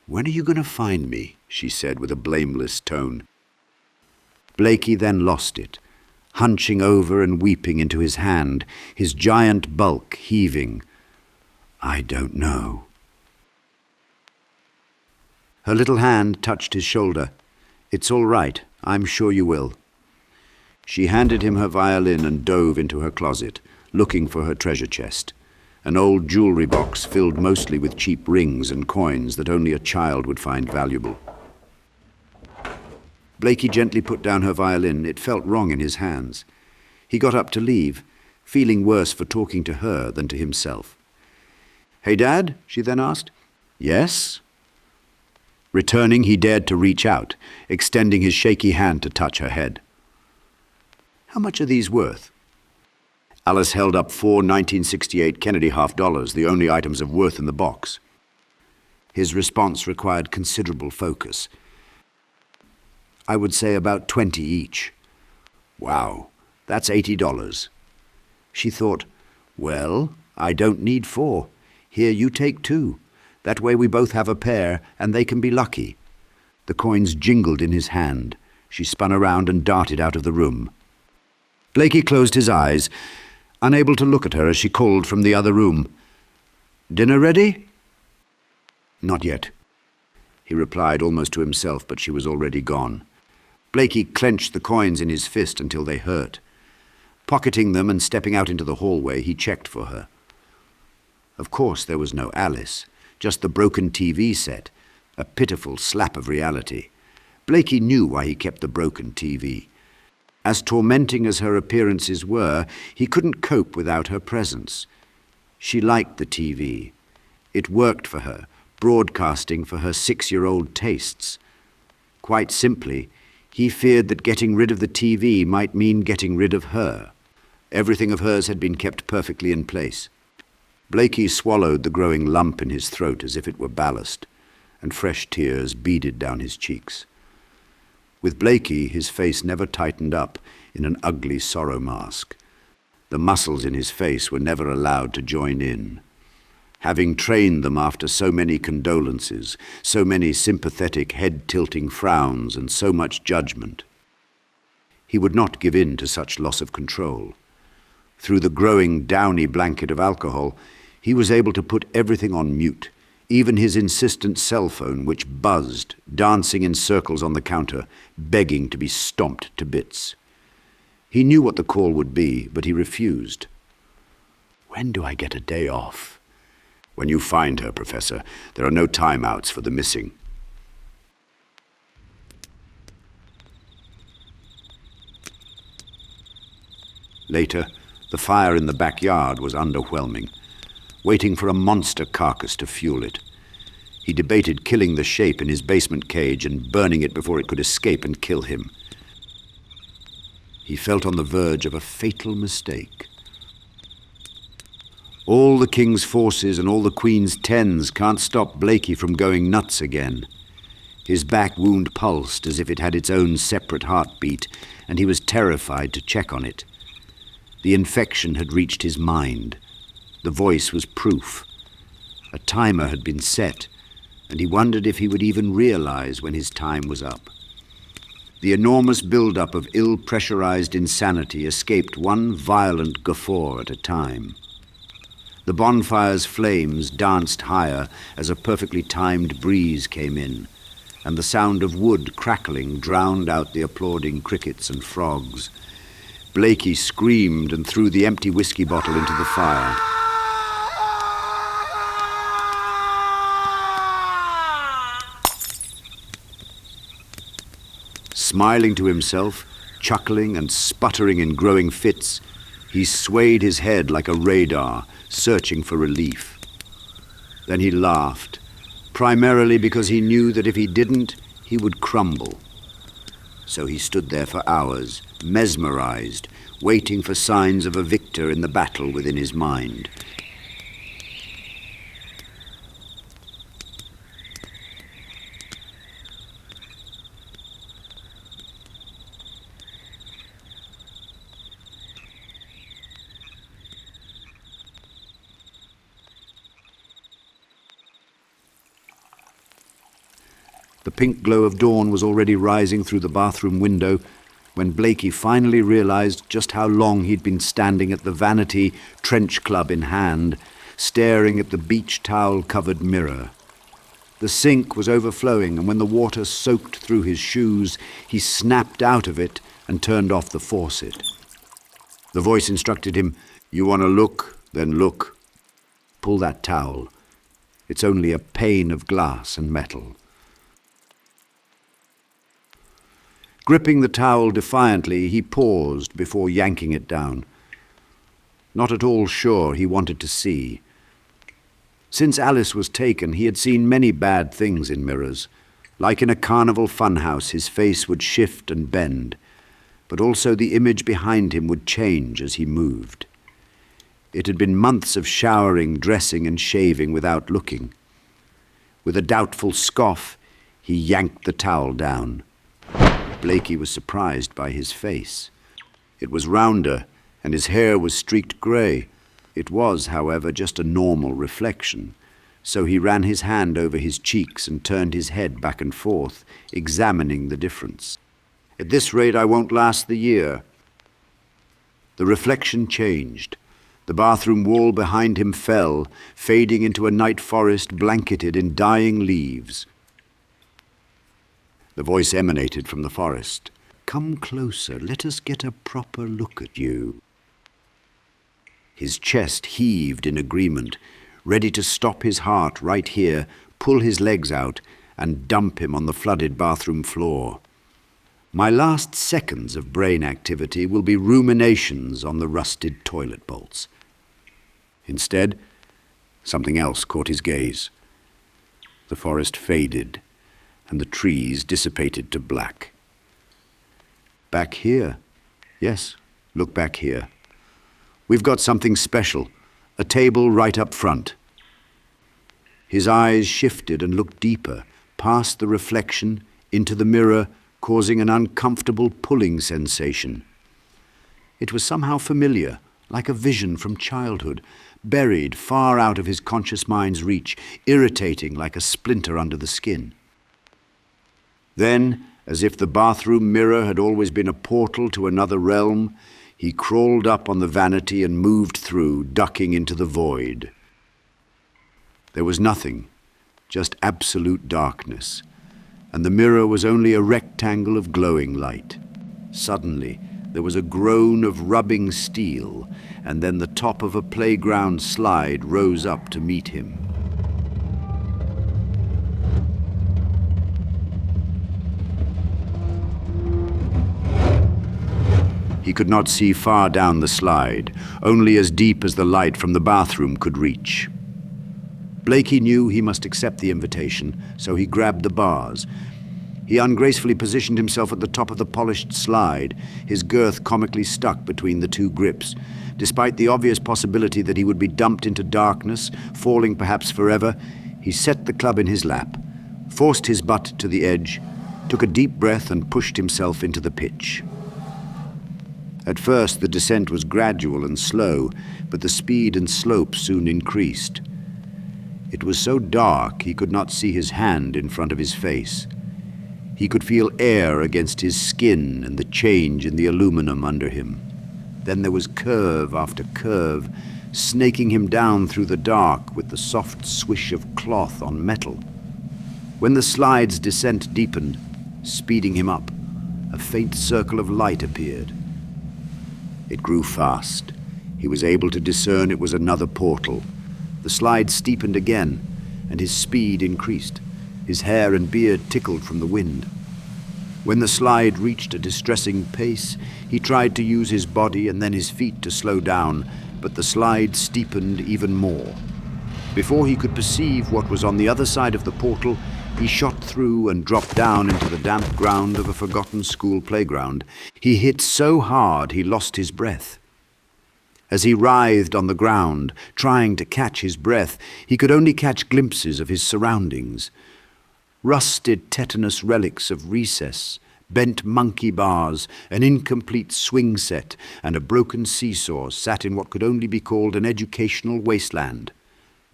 When are you going to find me? She said with a blameless tone. Blakey then lost it, hunching over and weeping into his hand, his giant bulk heaving. I don't know. Her little hand touched his shoulder. It's all right. I'm sure you will. She handed him her violin and dove into her closet, looking for her treasure chest. An old jewelry box filled mostly with cheap rings and coins that only a child would find valuable. Blakey gently put down her violin. It felt wrong in his hands. He got up to leave, feeling worse for talking to her than to himself. Hey, Dad? She then asked. Yes? Returning, he dared to reach out, extending his shaky hand to touch her head. How much are these worth? Alice held up 4 1968 Kennedy $half, the only items of worth in the box. His response required considerable focus. I would say about 20 each. Wow, that's $80. She thought, well, I don't need 4. Here, you take 2. That way we both have a pair, and they can be lucky. The coins jingled in his hand. She spun around and darted out of the room. Blakey closed his eyes, unable to look at her as she called from the other room. Dinner ready? Not yet, he replied almost to himself, but she was already gone. Blakey clenched the coins in his fist until they hurt. Pocketing them and stepping out into the hallway, he checked for her. Of course there was no Alice, just the broken TV set, a pitiful slap of reality. Blakey knew why he kept the broken TV. As tormenting as her appearances were, he couldn't cope without her presence. She liked the TV. It worked for her, broadcasting for her 6-year-old tastes. Quite simply, he feared that getting rid of the TV might mean getting rid of her. Everything of hers had been kept perfectly in place. Blakey swallowed the growing lump in his throat as if it were ballast, and fresh tears beaded down his cheeks. With Blakey, his face never tightened up in an ugly sorrow mask. The muscles in his face were never allowed to join in. Having trained them after so many condolences, so many sympathetic head-tilting frowns, and so much judgment, he would not give in to such loss of control. Through the growing downy blanket of alcohol, he was able to put everything on mute, even his insistent cell phone, which buzzed, dancing in circles on the counter, begging to be stomped to bits. He knew what the call would be, but he refused. When do I get a day off? When you find her, Professor. There are no timeouts for the missing. Later, the fire in the backyard was underwhelming, waiting for a monster carcass to fuel it. He debated killing the shape in his basement cage and burning it before it could escape and kill him. He felt on the verge of a fatal mistake. All the king's forces and all the queen's tens can't stop Blakey from going nuts again. His back wound pulsed as if it had its own separate heartbeat, and he was terrified to check on it. The infection had reached his mind. The voice was proof. A timer had been set, and he wondered if he would even realize when his time was up. The enormous build-up of ill-pressurized insanity escaped one violent guffaw at a time. The bonfire's flames danced higher as a perfectly timed breeze came in, and the sound of wood crackling drowned out the applauding crickets and frogs. Blakey screamed and threw the empty whiskey bottle into the fire. Smiling to himself, chuckling and sputtering in growing fits, he swayed his head like a radar, searching for relief. Then he laughed, primarily because he knew that if he didn't, he would crumble. So he stood there for hours, mesmerized, waiting for signs of a victor in the battle within his mind. The pink glow of dawn was already rising through the bathroom window when Blakey finally realized just how long he'd been standing at the Vanity Trench Club in hand, staring at the beach towel-covered mirror. The sink was overflowing, and when the water soaked through his shoes, he snapped out of it and turned off the faucet. The voice instructed him, "You want to look? Then look. Pull that towel. It's only a pane of glass and metal." Gripping the towel defiantly, he paused before yanking it down. Not at all sure he wanted to see. Since Alice was taken, he had seen many bad things in mirrors. Like in a carnival funhouse, his face would shift and bend, but also the image behind him would change as he moved. It had been months of showering, dressing, and shaving without looking. With a doubtful scoff, he yanked the towel down. Blakey was surprised by his face. It was rounder, and his hair was streaked grey. It was, however, just a normal reflection, so he ran his hand over his cheeks and turned his head back and forth, examining the difference. "At this rate, I won't last the year." The reflection changed. The bathroom wall behind him fell, fading into a night forest blanketed in dying leaves. The voice emanated from the forest. "Come closer, let us get a proper look at you." His chest heaved in agreement, ready to stop his heart right here, pull his legs out, and dump him on the flooded bathroom floor. My last seconds of brain activity will be ruminations on the rusted toilet bolts. Instead, something else caught his gaze. The forest faded, and the trees dissipated to black. "Back here. Yes, look back here. We've got something special, a table right up front." His eyes shifted and looked deeper, past the reflection, into the mirror, causing an uncomfortable pulling sensation. It was somehow familiar, like a vision from childhood, buried far out of his conscious mind's reach, irritating like a splinter under the skin. Then, as if the bathroom mirror had always been a portal to another realm, he crawled up on the vanity and moved through, ducking into the void. There was nothing, just absolute darkness, and the mirror was only a rectangle of glowing light. Suddenly, there was a groan of rubbing steel, and then the top of a playground slide rose up to meet him. He could not see far down the slide, only as deep as the light from the bathroom could reach. Blakey knew he must accept the invitation, so he grabbed the bars. He ungracefully positioned himself at the top of the polished slide, his girth comically stuck between the two grips. Despite the obvious possibility that he would be dumped into darkness, falling perhaps forever, he set the club in his lap, forced his butt to the edge, took a deep breath and pushed himself into the pitch. At first the descent was gradual and slow, but the speed and slope soon increased. It was so dark he could not see his hand in front of his face. He could feel air against his skin and the change in the aluminum under him. Then there was curve after curve, snaking him down through the dark with the soft swish of cloth on metal. When the slide's descent deepened, speeding him up, a faint circle of light appeared. It grew fast. He was able to discern it was another portal. The slide steepened again, and his speed increased. His hair and beard tickled from the wind. When the slide reached a distressing pace, he tried to use his body and then his feet to slow down, but the slide steepened even more. Before he could perceive what was on the other side of the portal, he shot through and dropped down into the damp ground of a forgotten school playground. He hit so hard he lost his breath. As he writhed on the ground, trying to catch his breath, he could only catch glimpses of his surroundings. Rusted tetanus relics of recess, bent monkey bars, an incomplete swing set, and a broken seesaw sat in what could only be called an educational wasteland.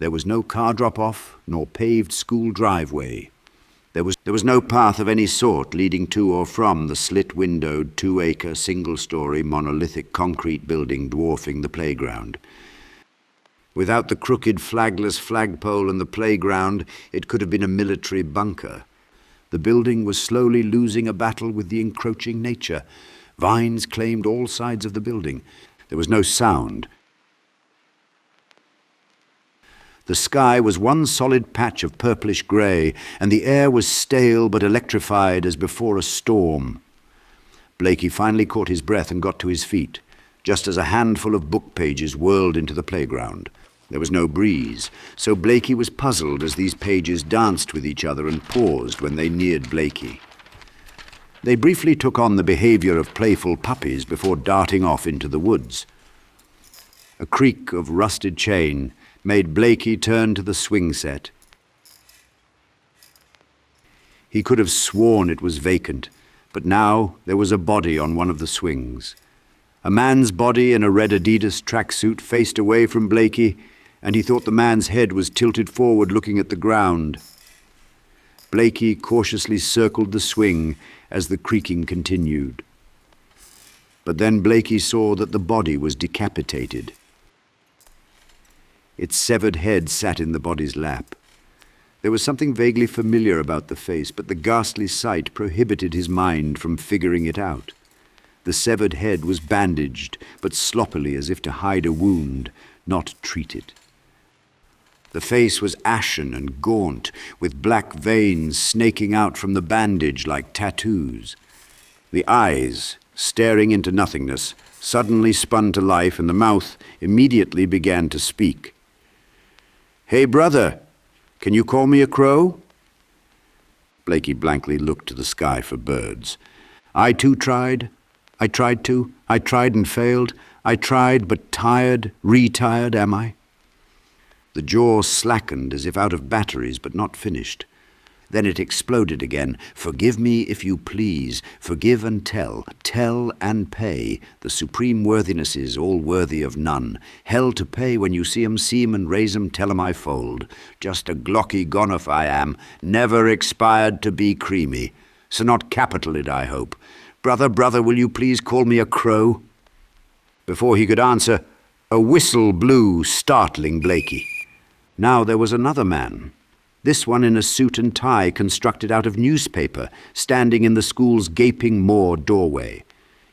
There was no car drop-off, nor paved school driveway. There was no path of any sort leading to or from the slit-windowed, 2-acre, single-story, monolithic concrete building dwarfing the playground. Without the crooked, flagless flagpole and the playground, it could have been a military bunker. The building was slowly losing a battle with the encroaching nature. Vines claimed all sides of the building. There was no sound. The sky was one solid patch of purplish grey, and the air was stale but electrified as before a storm. Blakey finally caught his breath and got to his feet, just as a handful of book pages whirled into the playground. There was no breeze, so Blakey was puzzled as these pages danced with each other and paused when they neared Blakey. They briefly took on the behaviour of playful puppies before darting off into the woods. A creak of rusted chain made Blakey turn to the swing set. He could have sworn it was vacant, but now there was a body on one of the swings. A man's body in a red Adidas tracksuit faced away from Blakey, and he thought the man's head was tilted forward looking at the ground. Blakey cautiously circled the swing as the creaking continued. But then Blakey saw that the body was decapitated. Its severed head sat in the body's lap. There was something vaguely familiar about the face, but the ghastly sight prohibited his mind from figuring it out. The severed head was bandaged, but sloppily as if to hide a wound, not treat it. The face was ashen and gaunt, with black veins snaking out from the bandage like tattoos. The eyes, staring into nothingness, suddenly spun to life, and the mouth immediately began to speak. "Hey, brother, can you call me a crow?" Blakey blankly looked to the sky for birds. "I too tried. I tried and failed. I tried, but tired, retired am I?" The jaw slackened as if out of batteries, but not finished. Then it exploded again. "Forgive me if you please. Forgive and tell. Tell and pay. The supreme worthinesses, all worthy of none. Hell to pay when you see 'em, see 'em and raise 'em, tell 'em I fold. Just a glocky gonoff I am, never expired to be creamy. So not capital it, I hope. Brother, brother, will you please call me a crow?" Before he could answer, a whistle blew, startling Blakey. Now there was another man. This one in a suit and tie constructed out of newspaper, standing in the school's gaping maw doorway.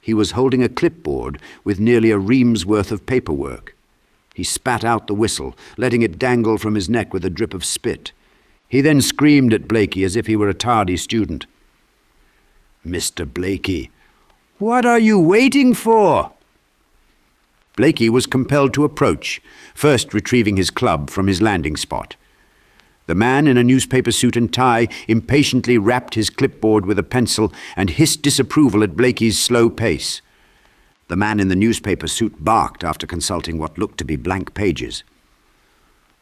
He was holding a clipboard with nearly a ream's worth of paperwork. He spat out the whistle, letting it dangle from his neck with a drip of spit. He then screamed at Blakey as if he were a tardy student. "Mr. Blakey, what are you waiting for?" Blakey was compelled to approach, first retrieving his club from his landing spot. The man in a newspaper suit and tie impatiently rapped his clipboard with a pencil and hissed disapproval at Blakey's slow pace. The man in the newspaper suit barked after consulting what looked to be blank pages.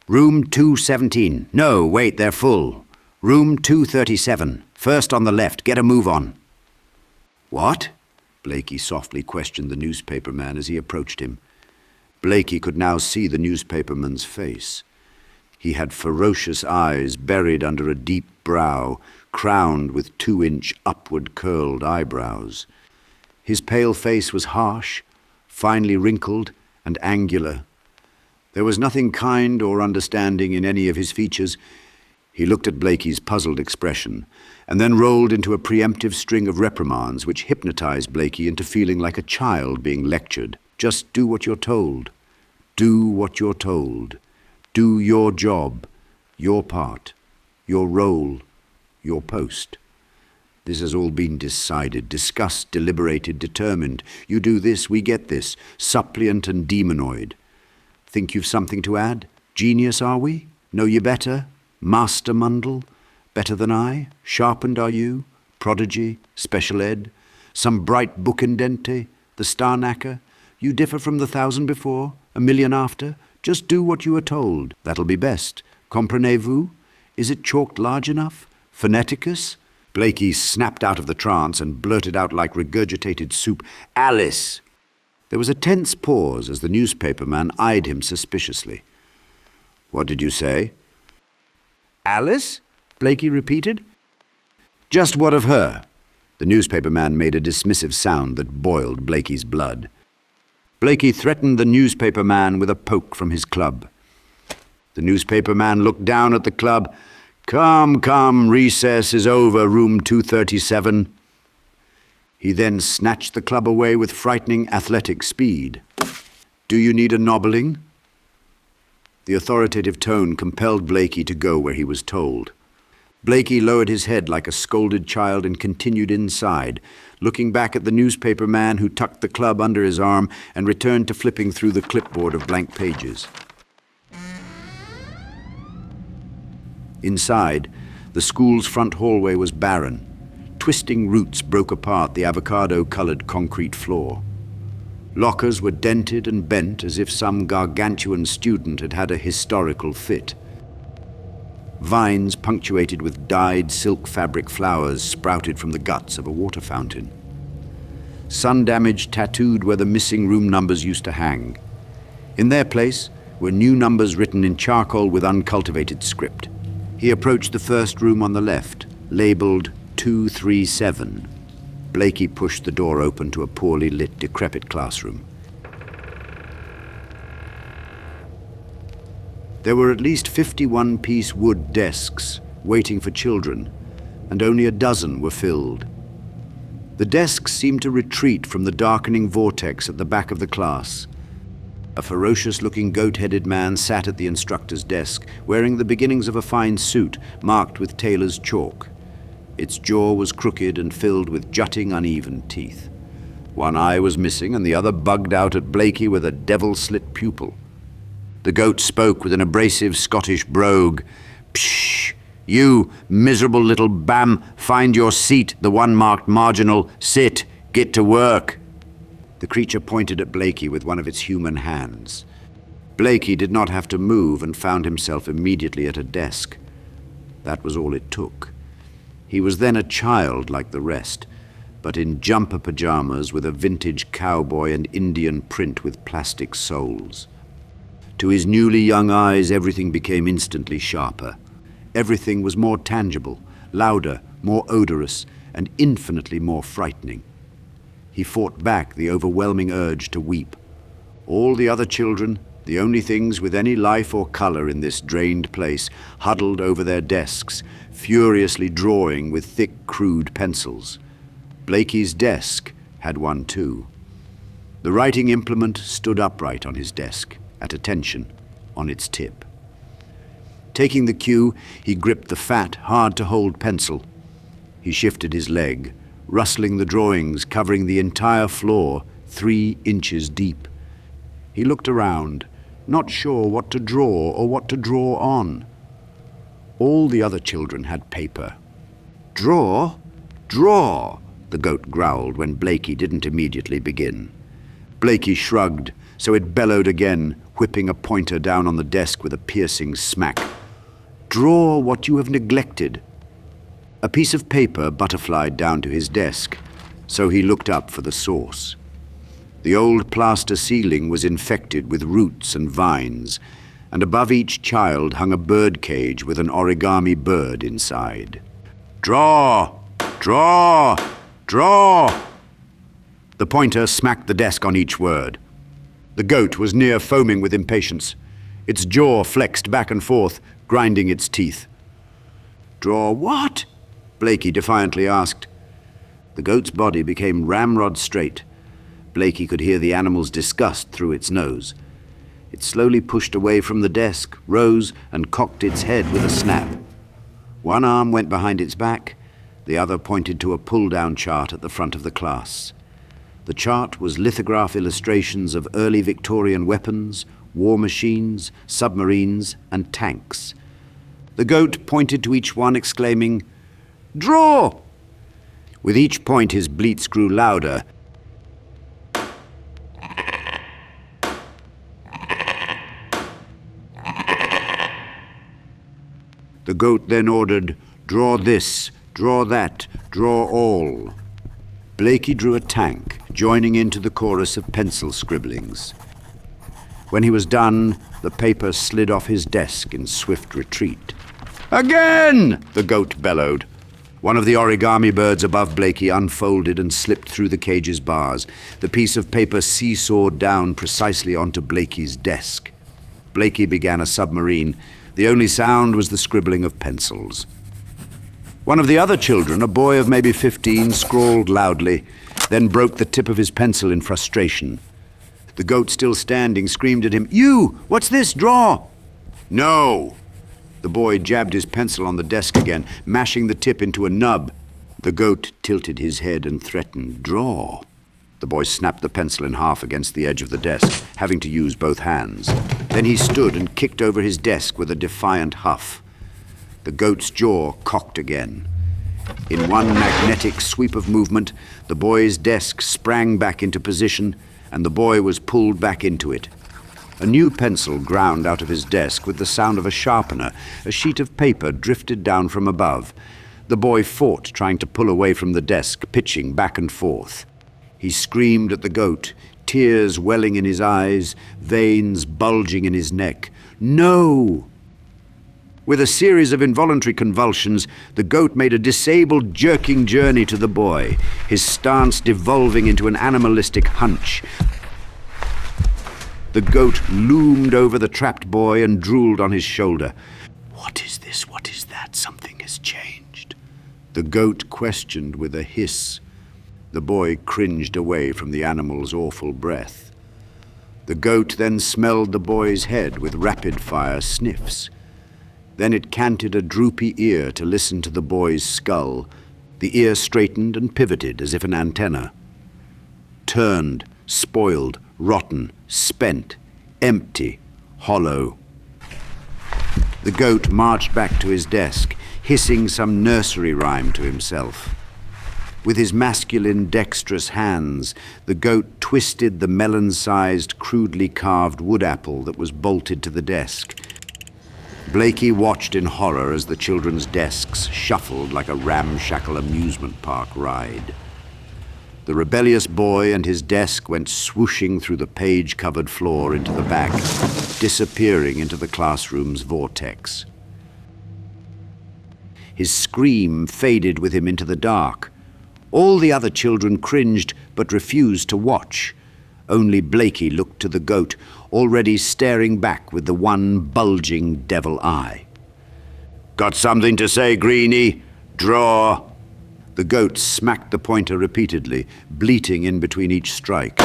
"Room 217. No, wait, they're full. Room 237. First on the left. Get a move on. What? Blakey softly questioned the newspaperman as he approached him. Blakey could now see the newspaperman's face. He had ferocious eyes buried under a deep brow, crowned with 2-inch upward curled eyebrows. His pale face was harsh, finely wrinkled, and angular. There was nothing kind or understanding in any of his features. He looked at Blakey's puzzled expression, and then rolled into a preemptive string of reprimands which hypnotized Blakey into feeling like a child being lectured. Just do what you're told. Do what you're told. Do your job, your part, your role, your post. This has all been decided, discussed, deliberated, determined. You do this, we get this, suppliant and demonoid. Think you've something to add? Genius, are we? Know you better? Master Mundle? Better than I? Sharpened are you? Prodigy? Special ed? Some bright book indente? The star knacker? You differ from the 1,000 before? A million after? Just do what you are told. That'll be best. Comprenez-vous? Is it chalked large enough? Phoneticus? Blakey snapped out of the trance and blurted out like regurgitated soup, "Alice!" There was a tense pause as the newspaperman eyed him suspiciously. "What did you say?" "Alice?" Blakey repeated. "Just what of her?" The newspaperman made a dismissive sound that boiled Blakey's blood. Blakey threatened the newspaperman with a poke from his club. The newspaperman looked down at the club. "Come, come, recess is over, room 237. He then snatched the club away with frightening athletic speed. "Do you need a nobbling?" The authoritative tone compelled Blakey to go where he was told. Blakey lowered his head like a scolded child and continued inside, looking back at the newspaper man who tucked the club under his arm and returned to flipping through the clipboard of blank pages. Inside, the school's front hallway was barren. Twisting roots broke apart the avocado-colored concrete floor. Lockers were dented and bent as if some gargantuan student had had a historical fit. Vines punctuated with dyed silk fabric flowers sprouted from the guts of a water fountain. Sun damage tattooed where the missing room numbers used to hang. In their place were new numbers written in charcoal with uncultivated script. He approached the first room on the left, labeled 237. Blakey pushed the door open to a poorly lit, decrepit classroom. There were at least 51-piece wood desks waiting for children, and only a dozen were filled. The desks seemed to retreat from the darkening vortex at the back of the class. A ferocious-looking goat-headed man sat at the instructor's desk, wearing the beginnings of a fine suit marked with tailor's chalk. Its jaw was crooked and filled with jutting, uneven teeth. One eye was missing, and the other bugged out at Blakey with a devil-slit pupil. The goat spoke with an abrasive Scottish brogue. "Psh! You, miserable little bam, find your seat, the one marked marginal. Sit, get to work." The creature pointed at Blakey with one of its human hands. Blakey did not have to move and found himself immediately at a desk. That was all it took. He was then a child like the rest, but in jumper pajamas with a vintage cowboy and Indian print with plastic soles. To his newly young eyes, everything became instantly sharper. Everything was more tangible, louder, more odorous, and infinitely more frightening. He fought back the overwhelming urge to weep. All the other children, the only things with any life or color in this drained place, huddled over their desks, furiously drawing with thick, crude pencils. Blakey's desk had one too. The writing implement stood upright on his desk, at attention, on its tip. Taking the cue, he gripped the fat, hard-to-hold pencil. He shifted his leg, rustling the drawings covering the entire floor 3 inches deep. He looked around, not sure what to draw or what to draw on. All the other children had paper. "Draw? Draw!" the goat growled when Blakey didn't immediately begin. Blakey shrugged, so it bellowed again, whipping a pointer down on the desk with a piercing smack. "Draw what you have neglected, A piece of paper butterflied down to his desk, so he looked up for the source. The old plaster ceiling was infected with roots and vines, and above each child hung a bird cage with an origami bird inside. "Draw! Draw! Draw!" The pointer smacked the desk on each word. The goat was near foaming with impatience. Its jaw flexed back and forth, grinding its teeth. "Draw what?" Blakey defiantly asked. The goat's body became ramrod straight. Blakey could hear the animal's disgust through its nose. It slowly pushed away from the desk, rose, and cocked its head with a snap. One arm went behind its back, the other pointed to a pull-down chart at the front of the class. The chart was lithograph illustrations of early Victorian weapons, war machines, submarines, and tanks. The goat pointed to each one, exclaiming, "Draw!" With each point his bleats grew louder. The goat then ordered, "Draw this, draw that, draw all." Blakey drew a tank, joining into the chorus of pencil scribblings. When he was done, the paper slid off his desk in swift retreat. "Again!" the goat bellowed. One of the origami birds above Blakey unfolded and slipped through the cage's bars. The piece of paper seesawed down precisely onto Blakey's desk. Blakey began a submarine. The only sound was the scribbling of pencils. One of the other children, a boy of maybe 15, scrawled loudly, then broke the tip of his pencil in frustration. The goat, still standing, screamed at him, "You! What's this? Draw!" "No!" The boy jabbed his pencil on the desk again, mashing the tip into a nub. The goat tilted his head and threatened, "Draw!" The boy snapped the pencil in half against the edge of the desk, having to use both hands. Then he stood and kicked over his desk with a defiant huff. The goat's jaw cocked again. In one magnetic sweep of movement, the boy's desk sprang back into position, and the boy was pulled back into it. A new pencil ground out of his desk with the sound of a sharpener. A sheet of paper drifted down from above. The boy fought, trying to pull away from the desk, pitching back and forth. He screamed at the goat, tears welling in his eyes, veins bulging in his neck. "No!" With a series of involuntary convulsions, the goat made a disabled, jerking journey to the boy, his stance devolving into an animalistic hunch. The goat loomed over the trapped boy and drooled on his shoulder. "What is this? What is that? Something has changed." The goat questioned with a hiss. The boy cringed away from the animal's awful breath. The goat then smelled the boy's head with rapid-fire sniffs. Then it canted a droopy ear to listen to the boy's skull. The ear straightened and pivoted as if an antenna. Turned, spoiled, rotten, spent, empty, hollow. The goat marched back to his desk, hissing some nursery rhyme to himself. With his masculine, dexterous hands, the goat twisted the melon-sized, crudely carved wood apple that was bolted to the desk. Blakey watched in horror as the children's desks shuffled like a ramshackle amusement park ride. The rebellious boy and his desk went swooshing through the page-covered floor into the back, disappearing into the classroom's vortex. His scream faded with him into the dark. All the other children cringed but refused to watch. Only Blakey looked to the goat, already staring back with the one bulging devil eye. "Got something to say, Greenie? Draw!" The goat smacked the pointer repeatedly, bleating in between each strike.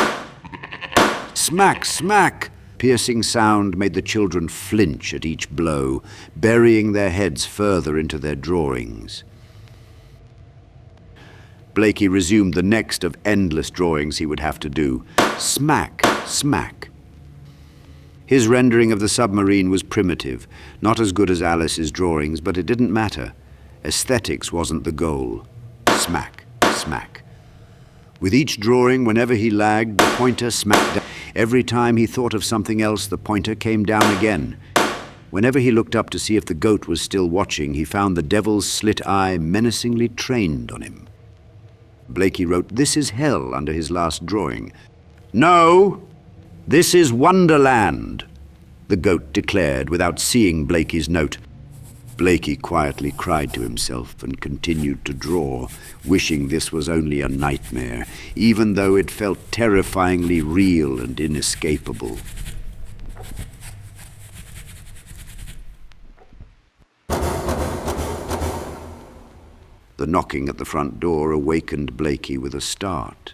Smack, smack! Piercing sound made the children flinch at each blow, burying their heads further into their drawings. Blakey resumed the next of endless drawings he would have to do. Smack, smack. His rendering of the submarine was primitive, not as good as Alice's drawings, but it didn't matter. Aesthetics wasn't the goal. Smack, smack. With each drawing, whenever he lagged, the pointer smacked down. Every time he thought of something else, the pointer came down again. Whenever he looked up to see if the goat was still watching, he found the devil's slit eye menacingly trained on him. Blakey wrote, "This is hell," under his last drawing. "No, this is Wonderland," the goat declared without seeing Blakey's note. Blakey quietly cried to himself and continued to draw, wishing this was only a nightmare, even though it felt terrifyingly real and inescapable. The knocking at the front door awakened Blakey with a start.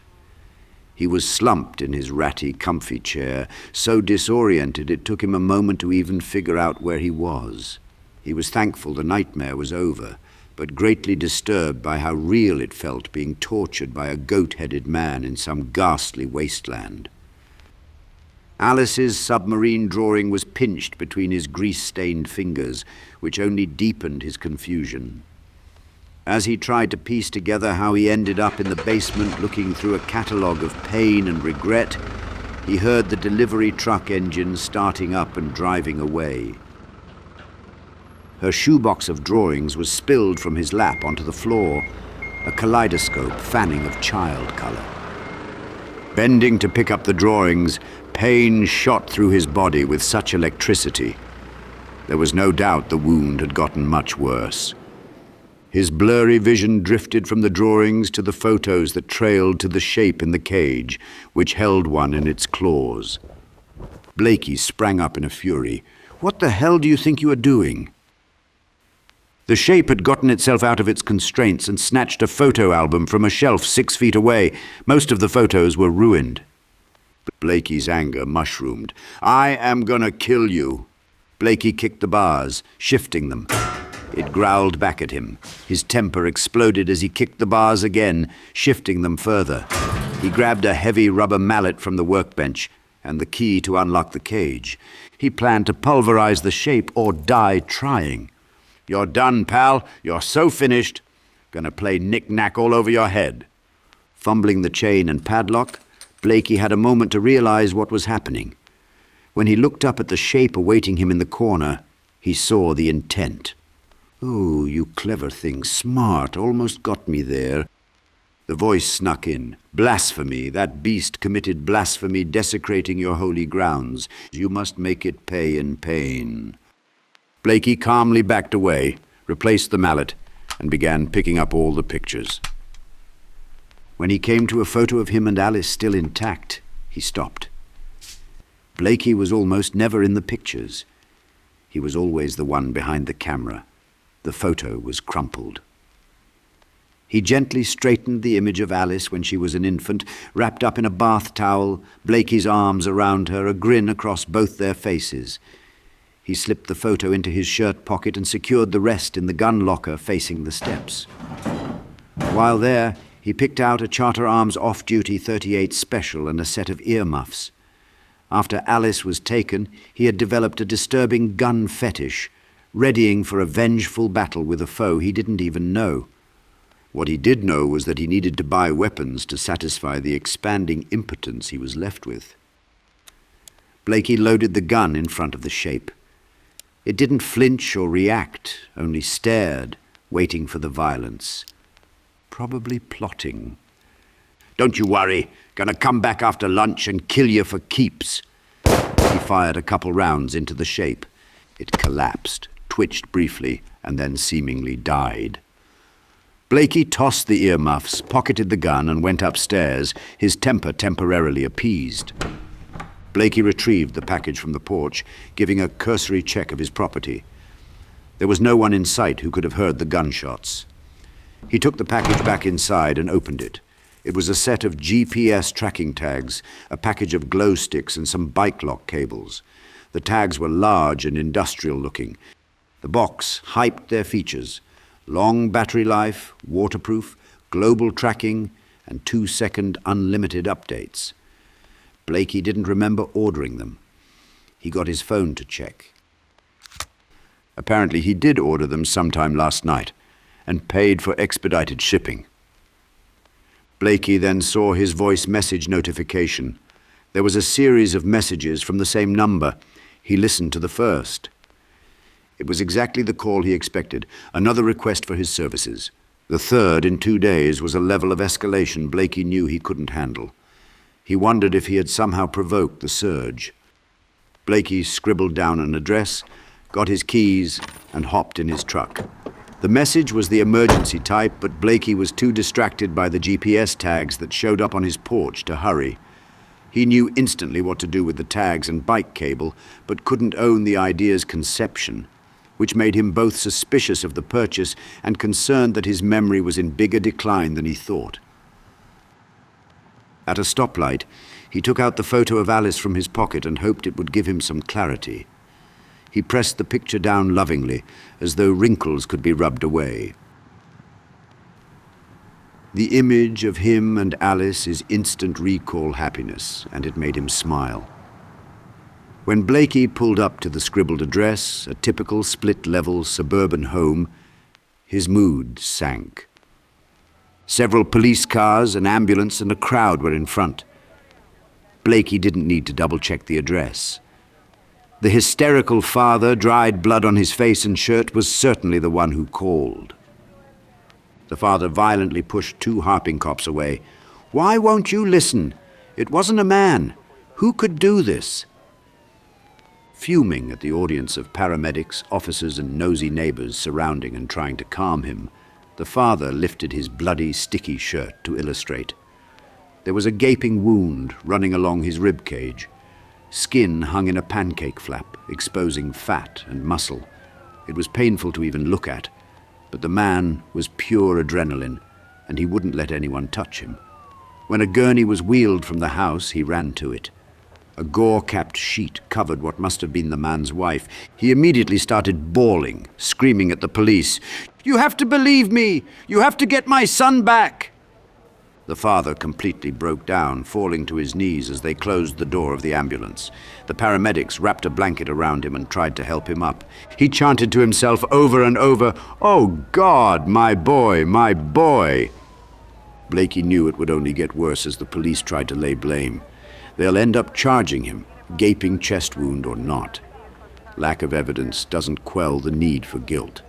He was slumped in his ratty, comfy chair, so disoriented it took him a moment to even figure out where he was. He was thankful the nightmare was over, but greatly disturbed by how real it felt being tortured by a goat-headed man in some ghastly wasteland. Alice's submarine drawing was pinched between his grease-stained fingers, which only deepened his confusion. As he tried to piece together how he ended up in the basement looking through a catalogue of pain and regret, he heard the delivery truck engine starting up and driving away. Her shoebox of drawings was spilled from his lap onto the floor, a kaleidoscope fanning of child color. Bending to pick up the drawings, pain shot through his body with such electricity. There was no doubt the wound had gotten much worse. His blurry vision drifted from the drawings to the photos that trailed to the shape in the cage, which held one in its claws. Blakey sprang up in a fury. "What the hell do you think you are doing?" The shape had gotten itself out of its constraints and snatched a photo album from a shelf 6 feet away. Most of the photos were ruined. Blakey's anger mushroomed. "I am gonna kill you." Blakey kicked the bars, shifting them. It growled back at him. His temper exploded as he kicked the bars again, shifting them further. He grabbed a heavy rubber mallet from the workbench and the key to unlock the cage. He planned to pulverize the shape or die trying. "You're done, pal. You're so finished. Gonna play knick-knack all over your head." Fumbling the chain and padlock, Blakey had a moment to realize what was happening. When he looked up at the shape awaiting him in the corner, he saw the intent. "Oh, you clever thing, smart, almost got me there." The voice snuck in. "Blasphemy, that beast committed blasphemy, desecrating your holy grounds. You must make it pay in pain." Blakey calmly backed away, replaced the mallet, and began picking up all the pictures. When he came to a photo of him and Alice still intact, he stopped. Blakey was almost never in the pictures. He was always the one behind the camera. The photo was crumpled. He gently straightened the image of Alice when she was an infant, wrapped up in a bath towel, Blakey's arms around her, a grin across both their faces. He slipped the photo into his shirt pocket and secured the rest in the gun locker facing the steps. While there, he picked out a Charter Arms off-duty .38 Special and a set of earmuffs. After Alice was taken, he had developed a disturbing gun fetish, readying for a vengeful battle with a foe he didn't even know. What he did know was that he needed to buy weapons to satisfy the expanding impotence he was left with. Blakey loaded the gun in front of the shape. It didn't flinch or react, only stared, waiting for the violence. Probably plotting. "Don't you worry, gonna come back after lunch and kill you for keeps." He fired a couple rounds into the shape. It collapsed, twitched briefly, and then seemingly died. Blakey tossed the earmuffs, pocketed the gun, and went upstairs, his temper temporarily appeased. Blakey retrieved the package from the porch, giving a cursory check of his property. There was no one in sight who could have heard the gunshots. He took the package back inside and opened it. It was a set of GPS tracking tags, a package of glow sticks, and some bike lock cables. The tags were large and industrial-looking. The box hyped their features: long battery life, waterproof, global tracking, and 2-second unlimited updates. Blakey didn't remember ordering them. He got his phone to check. Apparently he did order them sometime last night and paid for expedited shipping. Blakey then saw his voice message notification. There was a series of messages from the same number. He listened to the first. It was exactly the call he expected, another request for his services. The third in 2 days was a level of escalation Blakey knew he couldn't handle. He wondered if he had somehow provoked the surge. Blakey scribbled down an address, got his keys, and hopped in his truck. The message was the emergency type, but Blakey was too distracted by the GPS tags that showed up on his porch to hurry. He knew instantly what to do with the tags and bike cable, but couldn't own the idea's conception, which made him both suspicious of the purchase and concerned that his memory was in bigger decline than he thought. At a stoplight, he took out the photo of Alice from his pocket and hoped it would give him some clarity. He pressed the picture down lovingly, as though wrinkles could be rubbed away. The image of him and Alice is instant recall happiness, and it made him smile. When Blakey pulled up to the scribbled address, a typical split-level suburban home, his mood sank. Several police cars, an ambulance, and a crowd were in front. Blakey didn't need to double-check the address. The hysterical father, dried blood on his face and shirt, was certainly the one who called. The father violently pushed 2 harping cops away. "Why won't you listen? It wasn't a man. Who could do this?" Fuming at the audience of paramedics, officers, and nosy neighbors surrounding and trying to calm him, the father lifted his bloody, sticky shirt to illustrate. There was a gaping wound running along his rib cage. Skin hung in a pancake flap, exposing fat and muscle. It was painful to even look at, but the man was pure adrenaline, and he wouldn't let anyone touch him. When a gurney was wheeled from the house, he ran to it. A gore-capped sheet covered what must have been the man's wife. He immediately started bawling, screaming at the police, "You have to believe me! You have to get my son back!" The father completely broke down, falling to his knees as they closed the door of the ambulance. The paramedics wrapped a blanket around him and tried to help him up. He chanted to himself over and over, "Oh God, my boy, my boy!" Blakey knew it would only get worse as the police tried to lay blame. They'll end up charging him, gaping chest wound or not. Lack of evidence doesn't quell the need for guilt.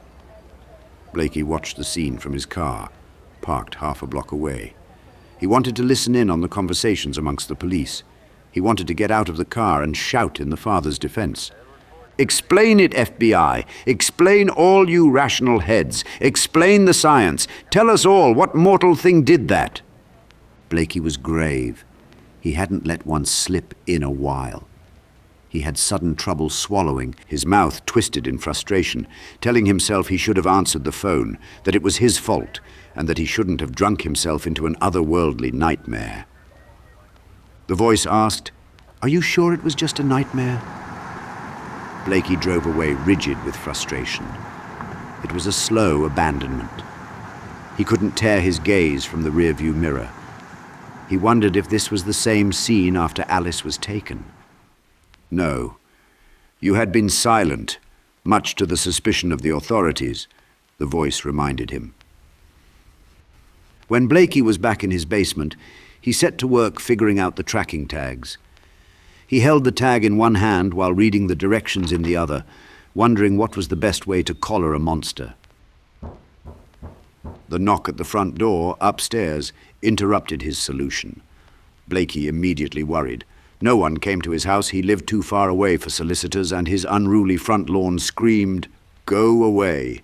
Blakey watched the scene from his car, parked half a block away. He wanted to listen in on the conversations amongst the police. He wanted to get out of the car and shout in the father's defense. "Explain it, FBI! Explain, all you rational heads! Explain the science! Tell us all what mortal thing did that!" Blakey was grave. He hadn't let one slip in a while. He had sudden trouble swallowing, his mouth twisted in frustration, telling himself he should have answered the phone, that it was his fault, and that he shouldn't have drunk himself into an otherworldly nightmare. The voice asked, "Are you sure it was just a nightmare?" Blakey drove away rigid with frustration. It was a slow abandonment. He couldn't tear his gaze from the rearview mirror. He wondered if this was the same scene after Alice was taken. "No. You had been silent, much to the suspicion of the authorities," the voice reminded him. When Blakey was back in his basement, he set to work figuring out the tracking tags. He held the tag in one hand while reading the directions in the other, wondering what was the best way to collar a monster. The knock at the front door, upstairs, interrupted his solution. Blakey immediately worried. No one came to his house. He lived too far away for solicitors, and his unruly front lawn screamed, "Go away."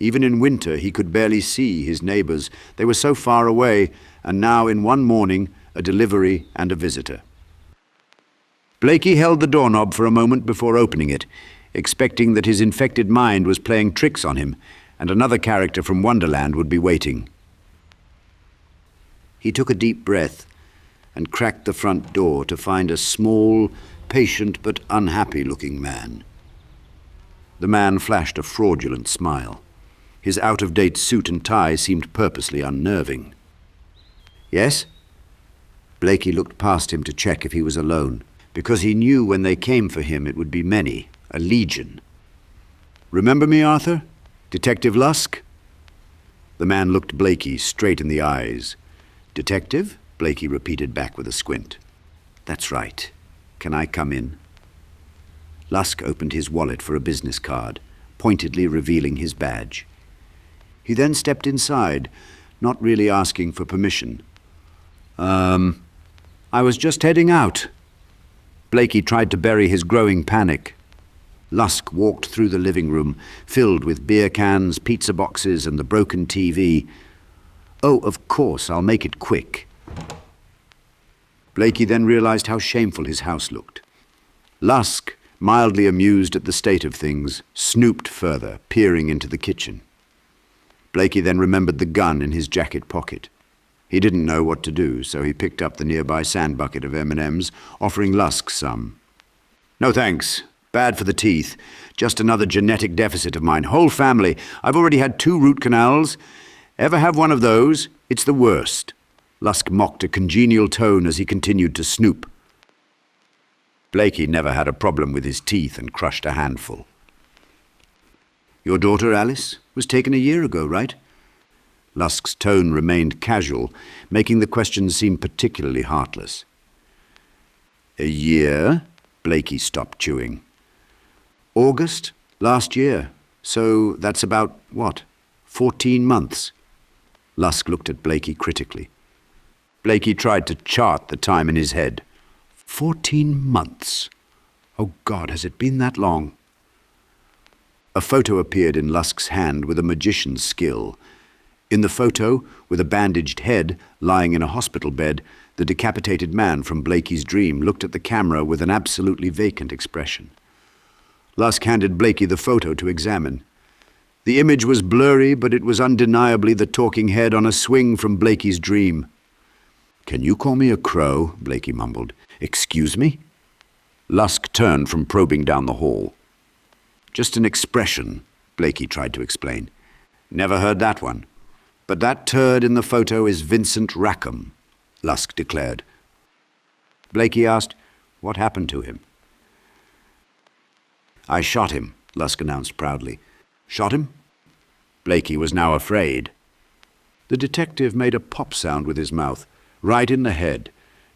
Even in winter, he could barely see his neighbors. They were so far away, and now in one morning, a delivery and a visitor. Blakey held the doorknob for a moment before opening it, expecting that his infected mind was playing tricks on him, and another character from Wonderland would be waiting. He took a deep breath and cracked the front door to find a small, patient but unhappy-looking man. The man flashed a fraudulent smile. His out-of-date suit and tie seemed purposely unnerving. "Yes?" Blakey looked past him to check if he was alone, because he knew when they came for him it would be many, a legion. "Remember me, Arthur? Detective Lusk?" The man looked Blakey straight in the eyes. "Detective?" Blakey repeated back with a squint. "That's right. Can I come in?" Lusk opened his wallet for a business card. pointedly revealing his badge. He then stepped inside, not really asking for permission. I was just heading out." Blakey tried to bury his growing panic. Lusk walked through the living room, filled with beer cans, pizza boxes, and the broken TV. "Oh, of course, I'll make it quick." Blakey then realized how shameful his house looked. Lusk, mildly amused at the state of things, snooped further, peering into the kitchen. Blakey then remembered the gun in his jacket pocket. He didn't know what to do, so he picked up the nearby sand bucket of M&Ms, offering Lusk some. "No thanks. Bad for the teeth. Just another genetic deficit of mine. Whole family. I've already had 2 root canals. Ever have one of those? It's the worst." Lusk mocked a congenial tone as he continued to snoop. Blakey never had a problem with his teeth and crushed a handful. "Your daughter, Alice, was taken a year ago, right?" Lusk's tone remained casual, making the question seem particularly heartless. "A year?" Blakey stopped chewing. "August, last year. So that's about, 14 months? Lusk looked at Blakey critically. Blakey tried to chart the time in his head. 14 months. Oh God, has it been that long? A photo appeared in Lusk's hand with a magician's skill. In the photo, with a bandaged head, lying in a hospital bed, the decapitated man from Blakey's dream looked at the camera with an absolutely vacant expression. Lusk handed Blakey the photo to examine. The image was blurry, but it was undeniably the talking head on a swing from Blakey's dream. "Can you call me a crow?" Blakey mumbled. "Excuse me?" Lusk turned from probing down the hall. "Just an expression," Blakey tried to explain. "Never heard that one. But that turd in the photo is Vincent Rackham," Lusk declared. Blakey asked, "What happened to him?" "I shot him," Lusk announced proudly. "Shot him?" Blakey was now afraid. The detective made a pop sound with his mouth, right in the head.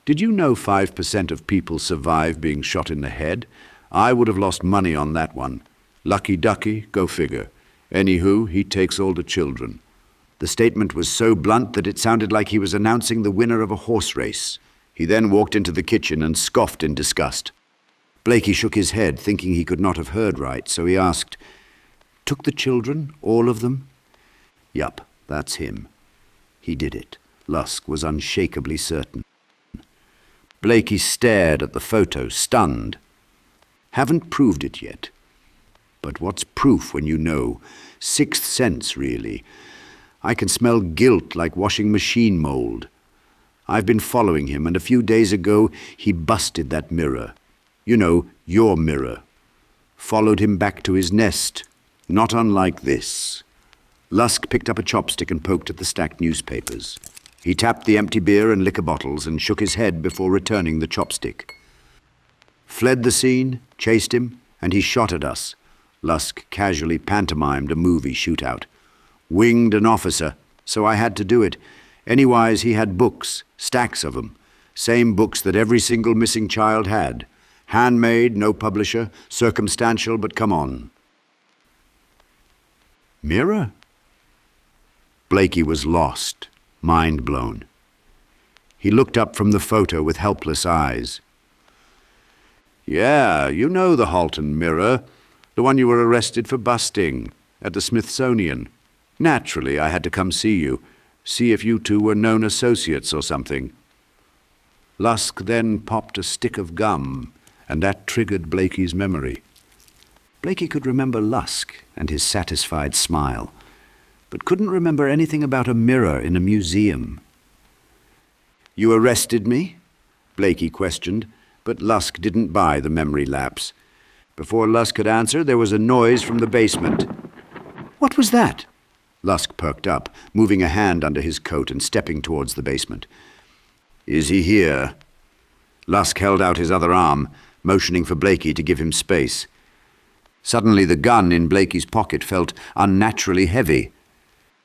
"Did you know 5% of people survive being shot in the head? I would have lost money on that one. Lucky ducky, go figure. Anywho, he takes all the children." The statement was so blunt that it sounded like he was announcing the winner of a horse race. He then walked into the kitchen and scoffed in disgust. Blakey shook his head, thinking he could not have heard right, so he asked, "Took the children, all of them?" "Yup, that's him. He did it." Lusk was unshakably certain. Blakey stared at the photo, stunned. "Haven't proved it yet. But what's proof when you know? Sixth sense, really. I can smell guilt like washing machine mold. I've been following him, and a few days ago he busted that mirror. You know, your mirror. Followed him back to his nest. Not unlike this." Lusk picked up a chopstick and poked at the stacked newspapers. He tapped the empty beer and liquor bottles and shook his head before returning the chopstick. "Fled the scene, chased him, and he shot at us." Lusk casually pantomimed a movie shootout. "Winged an officer, so I had to do it. Anywise, he had books, stacks of 'em. Same books that every single missing child had. Handmade, no publisher, circumstantial, but come on." "Mirror?" Blakey was lost, mind blown. He looked up from the photo with helpless eyes. "Yeah, you know the Halton mirror, the one you were arrested for busting at the Smithsonian. Naturally, I had to come see you, see if you two were known associates or something." Lusk then popped a stick of gum, and that triggered Blakey's memory. Blakey could remember Lusk and his satisfied smile, but couldn't remember anything about a mirror in a museum. "You arrested me?" Blakey questioned, but Lusk didn't buy the memory lapse. Before Lusk could answer, there was a noise from the basement. "What was that?" Lusk perked up, moving a hand under his coat and stepping towards the basement. "Is he here?" Lusk held out his other arm, motioning for Blakey to give him space. Suddenly the gun in Blakey's pocket felt unnaturally heavy.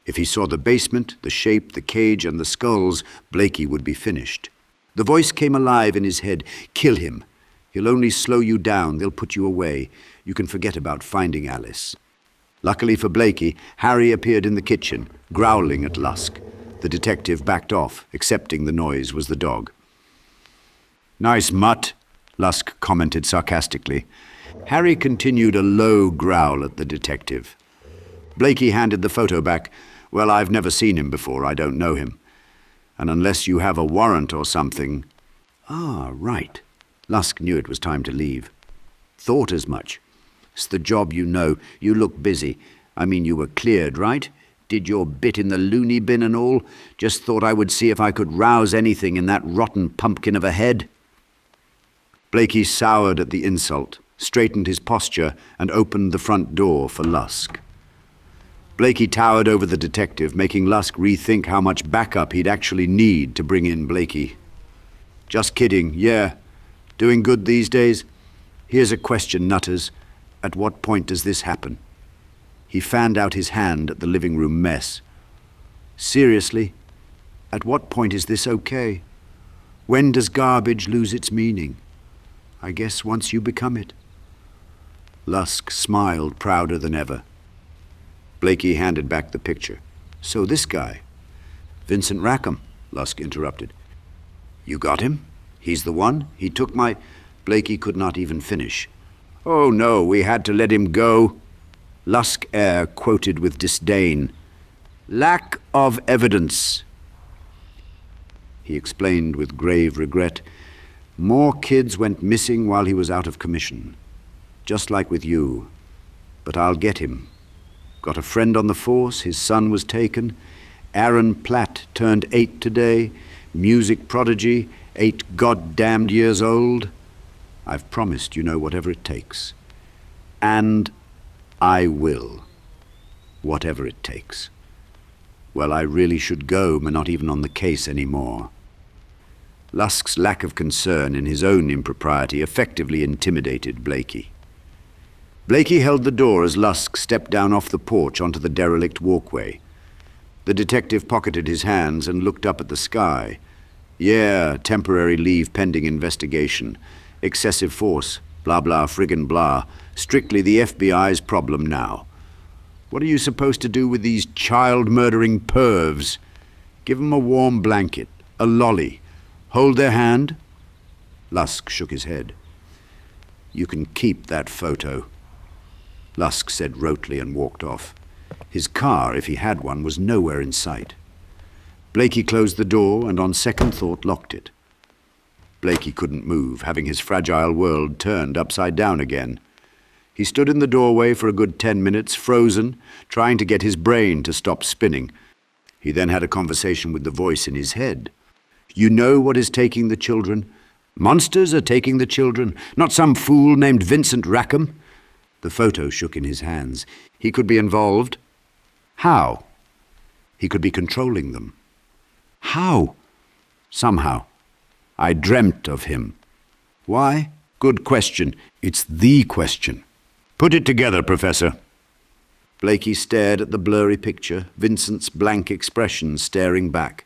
If he saw the basement, the shape, the cage, and the skulls, Blakey would be finished. The voice came alive in his head. "Kill him. He'll only slow you down. They'll put you away. You can forget about finding Alice." Luckily for Blakey, Harry appeared in the kitchen, growling at Lusk. The detective backed off, accepting the noise was the dog. "Nice mutt," Lusk commented sarcastically. Harry continued a low growl at the detective. Blakey handed the photo back. "Well, I've never seen him before. I don't know him. And unless you have a warrant or something—" "Ah, right." Lusk knew it was time to leave. "Thought as much. It's the job, you know. You look busy. I mean, you were cleared, right? Did your bit in the loony bin and all. Just thought I would see if I could rouse anything in that rotten pumpkin of a head." Blakey soured at the insult, straightened his posture, and opened the front door for Lusk. Blakey towered over the detective, making Lusk rethink how much backup he'd actually need to bring in Blakey. "Just kidding, yeah. Doing good these days? Here's a question, nutters. At what point does this happen?" He fanned out his hand at the living room mess. "Seriously? At what point is this okay? When does garbage lose its meaning? I guess once you become it." Lusk smiled prouder than ever. Blakey handed back the picture. "So this guy—" "Vincent Rackham," Lusk interrupted. "You got him? He's the one? He took my—" Blakey could not even finish. "Oh no, we had to let him go." Lusk Air quoted with disdain. "Lack of evidence." He explained with grave regret. "More kids went missing while he was out of commission. Just like with you. But I'll get him. Got a friend on the force, his son was taken. Aaron Platt turned 8 today. Music prodigy, 8 goddamned years old. I've promised, you know, whatever it takes. And I will. Whatever it takes. Well, I really should go, but not even on the case anymore." Lusk's lack of concern in his own impropriety effectively intimidated Blakey. Blakey held the door as Lusk stepped down off the porch onto the derelict walkway. The detective pocketed his hands and looked up at the sky. "Yeah, temporary leave pending investigation. Excessive force, blah blah friggin' blah. Strictly the FBI's problem now. What are you supposed to do with these child-murdering pervs? Give 'em a warm blanket, a lolly. Hold their hand?" Lusk shook his head. "You can keep that photo," Lusk said rotely and walked off. His car, if he had one, was nowhere in sight. Blakey closed the door and on second thought locked it. Blakey couldn't move, having his fragile world turned upside down again. He stood in the doorway for a good 10 minutes, frozen, trying to get his brain to stop spinning. He then had a conversation with the voice in his head. "You know what is taking the children? Monsters are taking the children, not some fool named Vincent Rackham." The photo shook in his hands. He could be involved. How? He could be controlling them. How? Somehow. I dreamt of him. Why? Good question. It's the question. Put it together, Professor. Blakey stared at the blurry picture, Vincent's blank expression staring back.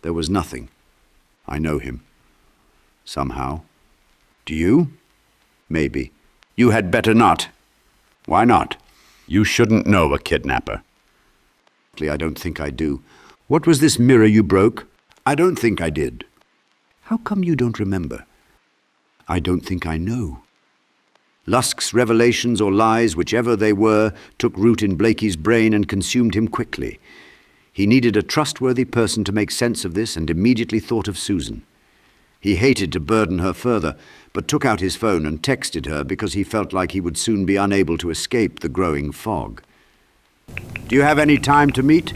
There was nothing. I know him. Somehow. Do you? Maybe. You had better not. Why not? You shouldn't know a kidnapper. I don't think I do. What was this mirror you broke? I don't think I did. How come you don't remember? I don't think I know. Lusk's revelations or lies, whichever they were, took root in Blakey's brain and consumed him quickly. He needed a trustworthy person to make sense of this and immediately thought of Susan. He hated to burden her further, but took out his phone and texted her because he felt like he would soon be unable to escape the growing fog. Do you have any time to meet?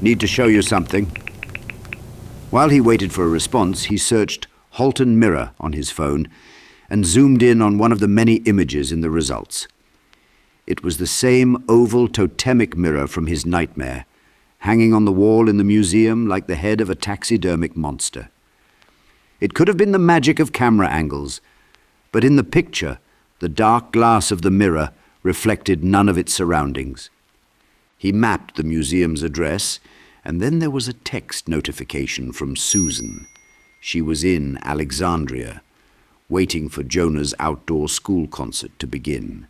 Need to show you something. While he waited for a response, he searched Halton Mirror on his phone and zoomed in on one of the many images in the results. It was the same oval totemic mirror from his nightmare, hanging on the wall in the museum like the head of a taxidermic monster. It could have been the magic of camera angles, but in the picture, the dark glass of the mirror reflected none of its surroundings. He mapped the museum's address, and then there was a text notification from Susan. She was in Alexandria, waiting for Jonah's outdoor school concert to begin.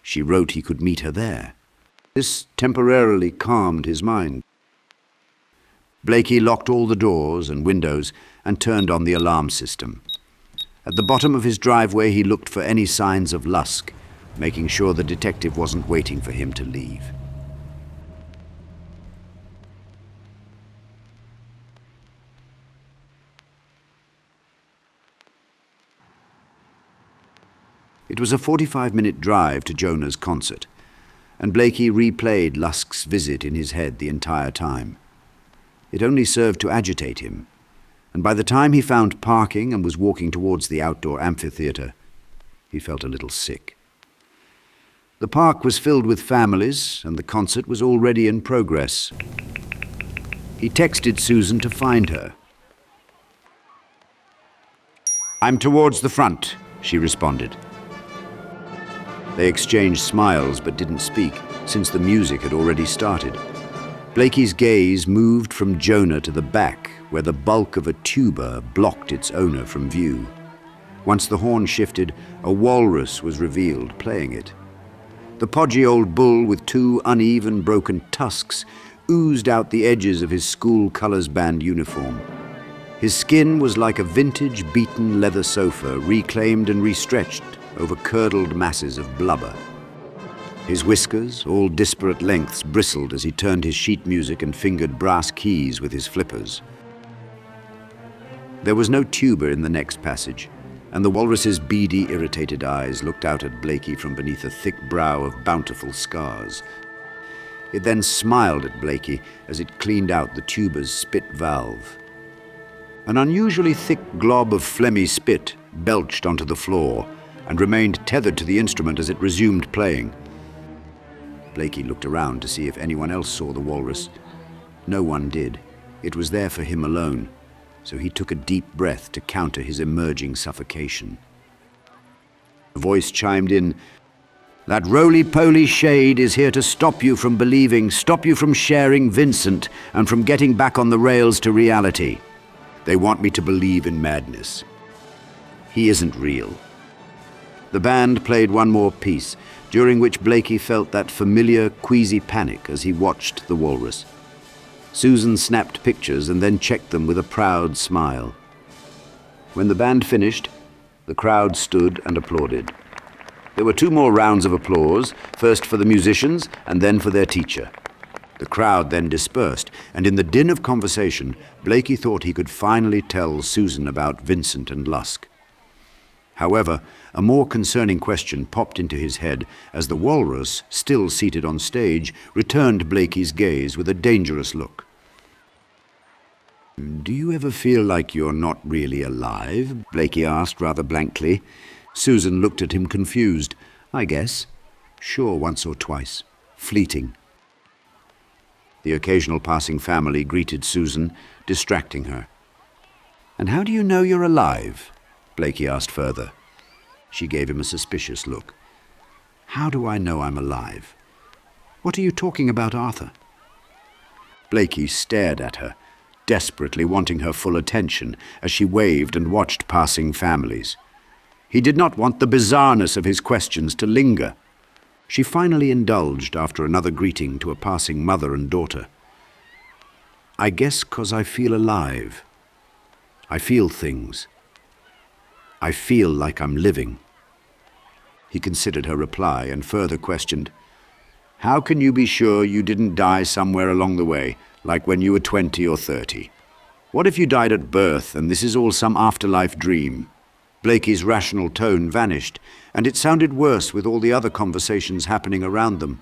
She wrote he could meet her there. This temporarily calmed his mind. Blakey locked all the doors and windows and turned on the alarm system. At the bottom of his driveway, he looked for any signs of Lusk, making sure the detective wasn't waiting for him to leave. It was a 45-minute drive to Jonah's concert, and Blakey replayed Lusk's visit in his head the entire time. It only served to agitate him, and by the time he found parking and was walking towards the outdoor amphitheatre, he felt a little sick. The park was filled with families, and the concert was already in progress. He texted Susan to find her. "I'm towards the front," she responded. They exchanged smiles but didn't speak, since the music had already started. Blakey's gaze moved from Jonah to the back, where the bulk of a tuba blocked its owner from view. Once the horn shifted, a walrus was revealed playing it. The podgy old bull with two uneven, broken tusks oozed out the edges of his school colours band uniform. His skin was like a vintage, beaten leather sofa, reclaimed and restretched over curdled masses of blubber. His whiskers, all disparate lengths, bristled as he turned his sheet music and fingered brass keys with his flippers. There was no tuba in the next passage, and the walrus's beady, irritated eyes looked out at Blakey from beneath a thick brow of bountiful scars. It then smiled at Blakey as it cleaned out the tuba's spit valve. An unusually thick glob of phlegmy spit belched onto the floor and remained tethered to the instrument as it resumed playing. Blakey looked around to see if anyone else saw the walrus. No one did. It was there for him alone, so he took a deep breath to counter his emerging suffocation. A voice chimed in, "That roly-poly shade is here to stop you from believing, stop you from sharing Vincent, and from getting back on the rails to reality. They want me to believe in madness. He isn't real." The band played one more piece, during which Blakey felt that familiar, queasy panic as he watched the walrus. Susan snapped pictures and then checked them with a proud smile. When the band finished, the crowd stood and applauded. There were 2 more rounds of applause, first for the musicians and then for their teacher. The crowd then dispersed, and in the din of conversation, Blakey thought he could finally tell Susan about Vincent and Lusk. However, a more concerning question popped into his head as the walrus, still seated on stage, returned Blakey's gaze with a dangerous look. "Do you ever feel like you're not really alive?" Blakey asked rather blankly. Susan looked at him confused. "I guess. Sure, once or twice. Fleeting." The occasional passing family greeted Susan, distracting her. "And how do you know you're alive?" Blakey asked further. She gave him a suspicious look. "How do I know I'm alive? What are you talking about, Arthur?" Blakey stared at her, desperately wanting her full attention as she waved and watched passing families. He did not want the bizarreness of his questions to linger. She finally indulged after another greeting to a passing mother and daughter. "I guess 'cause I feel alive. I feel things. I feel like I'm living." He considered her reply and further questioned, "How can you be sure you didn't die somewhere along the way, like when you were 20 or 30? What if you died at birth and this is all some afterlife dream?" Blakey's rational tone vanished, and it sounded worse with all the other conversations happening around them.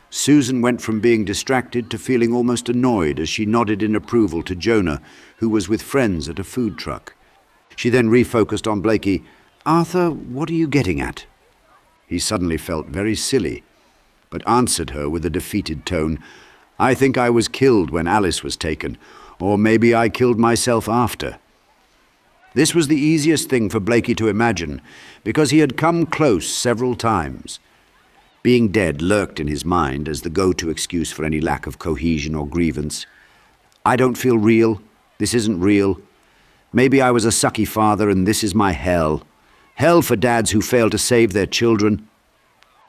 Susan went from being distracted to feeling almost annoyed as she nodded in approval to Jonah, who was with friends at a food truck. She then refocused on Blakey. "Arthur, what are you getting at?" He suddenly felt very silly, but answered her with a defeated tone. "I think I was killed when Alice was taken, or maybe I killed myself after." This was the easiest thing for Blakey to imagine, because he had come close several times. Being dead lurked in his mind as the go-to excuse for any lack of cohesion or grievance. "I don't feel real. This isn't real. Maybe I was a sucky father and this is my hell. Hell for dads who fail to save their children."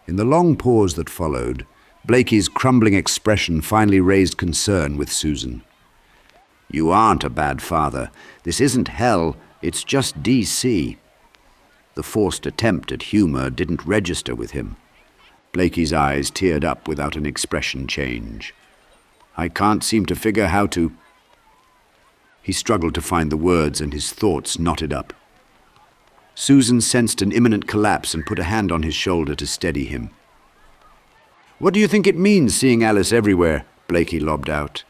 In the long pause that followed, Blakey's crumbling expression finally raised concern with Susan. "You aren't a bad father. This isn't hell, it's just DC." The forced attempt at humor didn't register with him. Blakey's eyes teared up without an expression change. "I can't seem to figure how to..." He struggled to find the words and his thoughts knotted up. Susan sensed an imminent collapse and put a hand on his shoulder to steady him. "What do you think it means, seeing Alice everywhere?" Blakey lobbed out.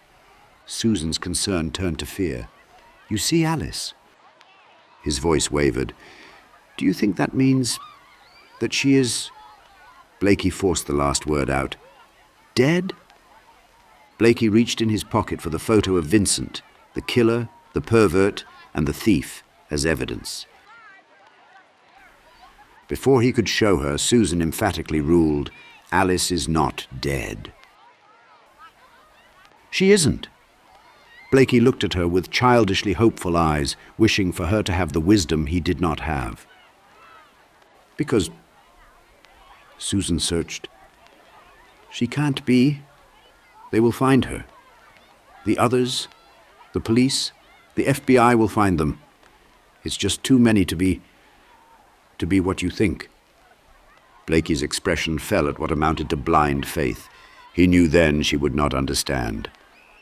Susan's concern turned to fear. "You see Alice?" His voice wavered. "Do you think that means that she is..." Blakey forced the last word out. "Dead?" Blakey reached in his pocket for the photo of Vincent, the killer, the pervert, and the thief, as evidence. Before he could show her, Susan emphatically ruled, "Alice is not dead." "She isn't." Blakey looked at her with childishly hopeful eyes, wishing for her to have the wisdom he did not have. "Because..." Susan searched. "She can't be. They will find her. The others, the police, the FBI will find them. It's just too many to be what you think." Blakey's expression fell at what amounted to blind faith. He knew then she would not understand.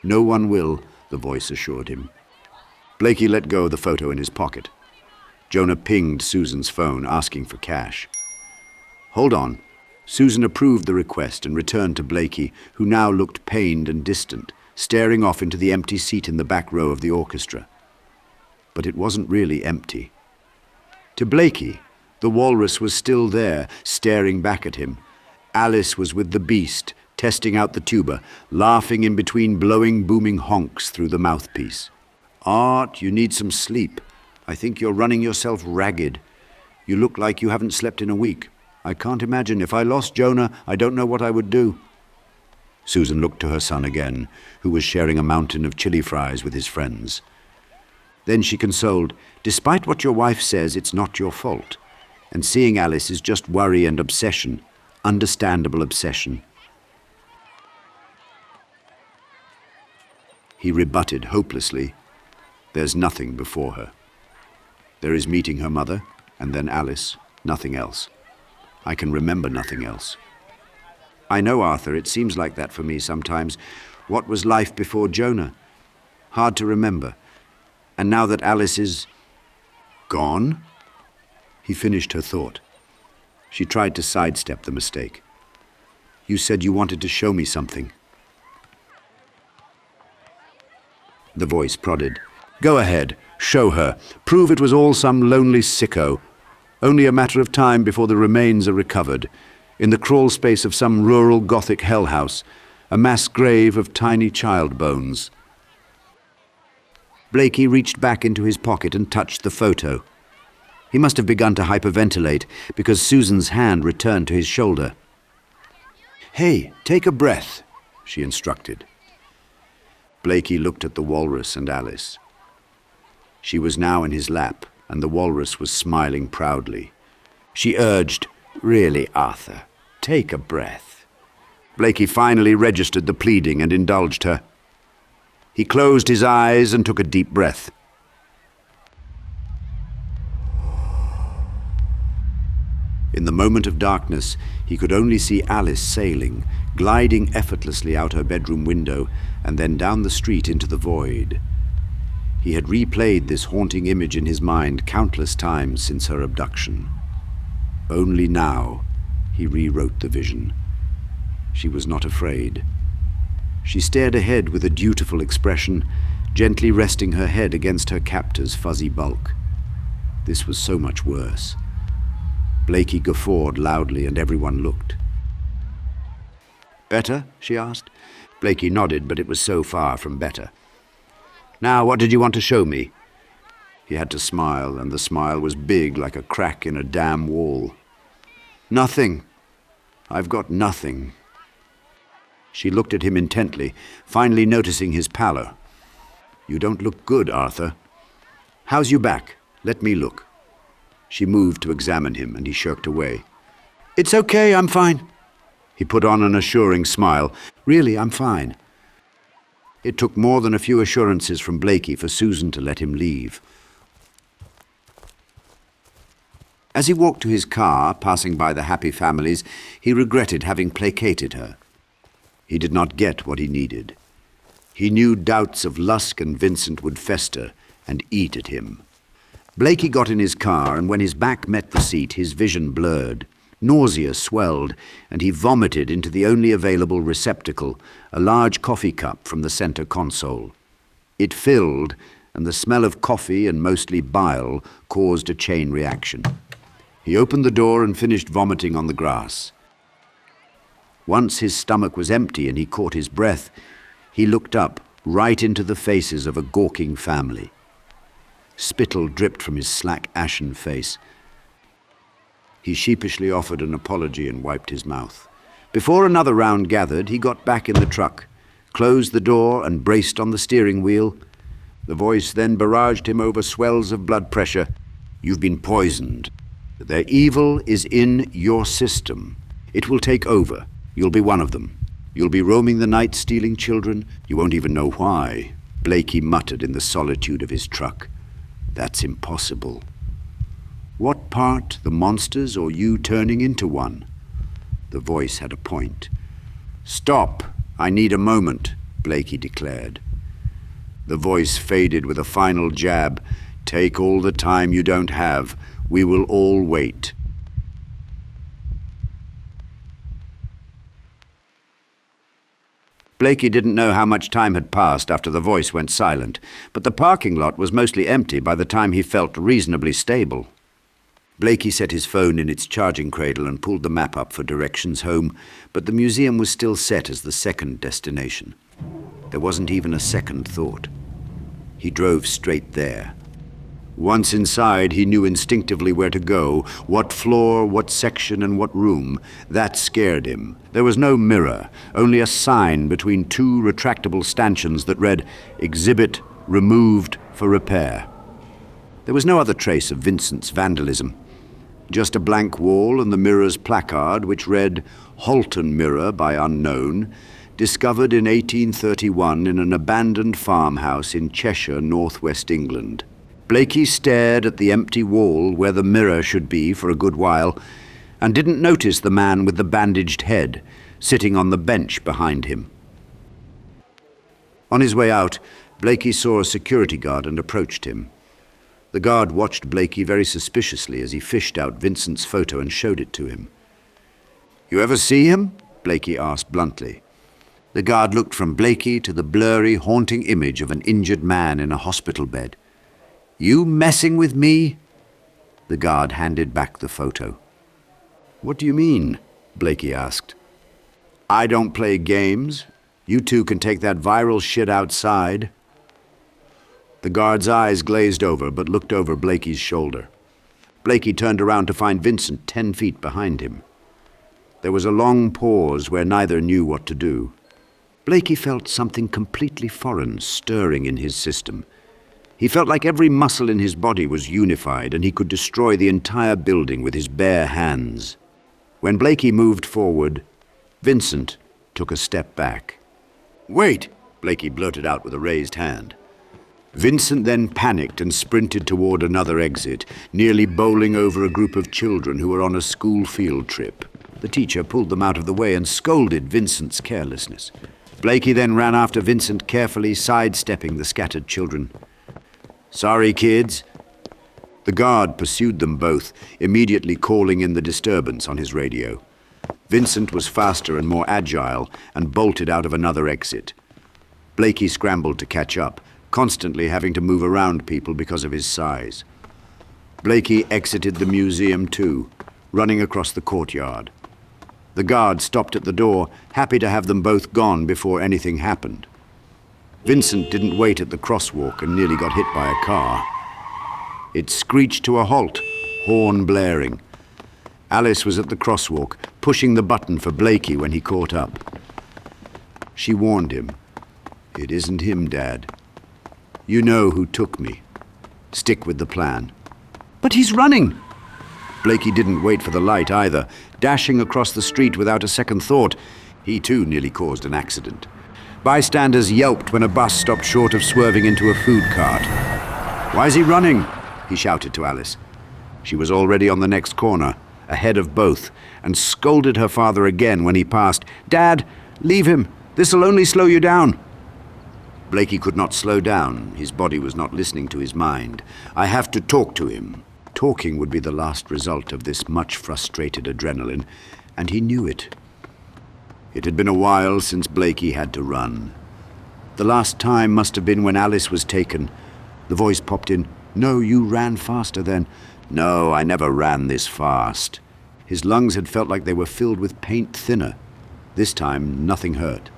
"No one will," the voice assured him. Blakey let go of the photo in his pocket. Jonah pinged Susan's phone, asking for cash. "Hold on." Susan approved the request and returned to Blakey, who now looked pained and distant, staring off into the empty seat in the back row of the orchestra. But it wasn't really empty. To Blakey, the walrus was still there, staring back at him. Alice was with the beast, testing out the tuba, laughing in between blowing, booming honks through the mouthpiece. "Art, you need some sleep. I think you're running yourself ragged. You look like you haven't slept in a week. I can't imagine. If I lost Jonah, I don't know what I would do." Susan looked to her son again, who was sharing a mountain of chili fries with his friends. Then she consoled, "Despite what your wife says, it's not your fault. And seeing Alice is just worry and obsession, understandable obsession." He rebutted hopelessly, "There's nothing before her. There is meeting her mother, and then Alice, nothing else. I can remember nothing else." "I know, Arthur, it seems like that for me sometimes. What was life before Jonah? Hard to remember. And now that Alice is... gone?" He finished her thought. She tried to sidestep the mistake. "You said you wanted to show me something." The voice prodded. "Go ahead, show her. Prove it was all some lonely sicko. Only a matter of time before the remains are recovered. In the crawl space of some rural Gothic hell house, a mass grave of tiny child bones." Blakey reached back into his pocket and touched the photo. He must have begun to hyperventilate because Susan's hand returned to his shoulder. "Hey, take a breath," she instructed. Blakey looked at the walrus and Alice. She was now in his lap, and the walrus was smiling proudly. She urged, "Really, Arthur, take a breath." Blakey finally registered the pleading and indulged her. He closed his eyes and took a deep breath. In the moment of darkness, he could only see Alice sailing, gliding effortlessly out her bedroom window and then down the street into the void. He had replayed this haunting image in his mind countless times since her abduction. Only now he rewrote the vision. She was not afraid. She stared ahead with a dutiful expression, gently resting her head against her captor's fuzzy bulk. This was so much worse. Blakey guffawed loudly and everyone looked. "Better?" she asked. Blakey nodded, but it was so far from better. "Now, what did you want to show me?" He had to smile, and the smile was big like a crack in a damn wall. "Nothing. I've got nothing." She looked at him intently, finally noticing his pallor. "You don't look good, Arthur. How's your back? Let me look." She moved to examine him, and he shirked away. "It's okay, I'm fine." He put on an assuring smile. "Really, I'm fine." It took more than a few assurances from Blakey for Susan to let him leave. As he walked to his car, passing by the happy families, he regretted having placated her. He did not get what he needed. He knew doubts of Lusk and Vincent would fester and eat at him. Blakey got in his car, and when his back met the seat, his vision blurred. Nausea swelled, and he vomited into the only available receptacle, a large coffee cup from the center console. It filled, and the smell of coffee and mostly bile caused a chain reaction. He opened the door and finished vomiting on the grass. Once his stomach was empty and he caught his breath, he looked up, right into the faces of a gawking family. Spittle dripped from his slack, ashen face. He sheepishly offered an apology and wiped his mouth. Before another round gathered, he got back in the truck, closed the door and braced on the steering wheel. The voice then barraged him over swells of blood pressure. "You've been poisoned. Their evil is in your system. It will take over. You'll be one of them. You'll be roaming the night stealing children. You won't even know why," Blakey muttered in the solitude of his truck. "That's impossible. What part, the monsters or you turning into one?" The voice had a point. "Stop! I need a moment," Blakey declared. The voice faded with a final jab. "Take all the time you don't have. We will all wait." Blakey didn't know how much time had passed after the voice went silent, but the parking lot was mostly empty by the time he felt reasonably stable. Blakey set his phone in its charging cradle and pulled the map up for directions home, but the museum was still set as the second destination. There wasn't even a second thought. He drove straight there. Once inside, he knew instinctively where to go, what floor, what section, and what room. That scared him. There was no mirror, only a sign between two retractable stanchions that read, "Exhibit removed for repair." There was no other trace of Vincent's vandalism. Just a blank wall and the mirror's placard, which read, "Halton Mirror by Unknown, discovered in 1831 in an abandoned farmhouse in Cheshire, northwest England." Blakey stared at the empty wall where the mirror should be for a good while, and didn't notice the man with the bandaged head sitting on the bench behind him. On his way out, Blakey saw a security guard and approached him. The guard watched Blakey very suspiciously as he fished out Vincent's photo and showed it to him. "You ever see him?" Blakey asked bluntly. The guard looked from Blakey to the blurry, haunting image of an injured man in a hospital bed. "You messing with me?" The guard handed back the photo. "What do you mean?" Blakey asked. "I don't play games. You two can take that viral shit outside." The guard's eyes glazed over, but looked over Blakey's shoulder. Blakey turned around to find Vincent 10 feet behind him. There was a long pause where neither knew what to do. Blakey felt something completely foreign stirring in his system. He felt like every muscle in his body was unified and he could destroy the entire building with his bare hands. When Blakey moved forward, Vincent took a step back. "Wait!" Blakey blurted out with a raised hand. Vincent then panicked and sprinted toward another exit, nearly bowling over a group of children who were on a school field trip. The teacher pulled them out of the way and scolded Vincent's carelessness. Blakey then ran after Vincent, carefully sidestepping the scattered children. "Sorry, kids." The guard pursued them both, immediately calling in the disturbance on his radio. Vincent was faster and more agile and bolted out of another exit. Blakey scrambled to catch up, constantly having to move around people because of his size. Blakey exited the museum too, running across the courtyard. The guard stopped at the door, happy to have them both gone before anything happened. Vincent didn't wait at the crosswalk and nearly got hit by a car. It screeched to a halt, horn blaring. Alice was at the crosswalk, pushing the button for Blakey when he caught up. She warned him. "It isn't him, Dad. You know who took me. Stick with the plan." "But he's running!" Blakey didn't wait for the light either. Dashing across the street without a second thought, he too nearly caused an accident. Bystanders yelped when a bus stopped short of swerving into a food cart. "Why's he running?" he shouted to Alice. She was already on the next corner, ahead of both, and scolded her father again when he passed. "Dad, leave him. This'll only slow you down." Blakey could not slow down. His body was not listening to his mind. "I have to talk to him." Talking would be the last result of this much frustrated adrenaline, and he knew it. It had been a while since Blakey had to run. The last time must have been when Alice was taken. The voice popped in. "No, you ran faster then." "No, I never ran this fast." His lungs had felt like they were filled with paint thinner. This time, nothing hurt.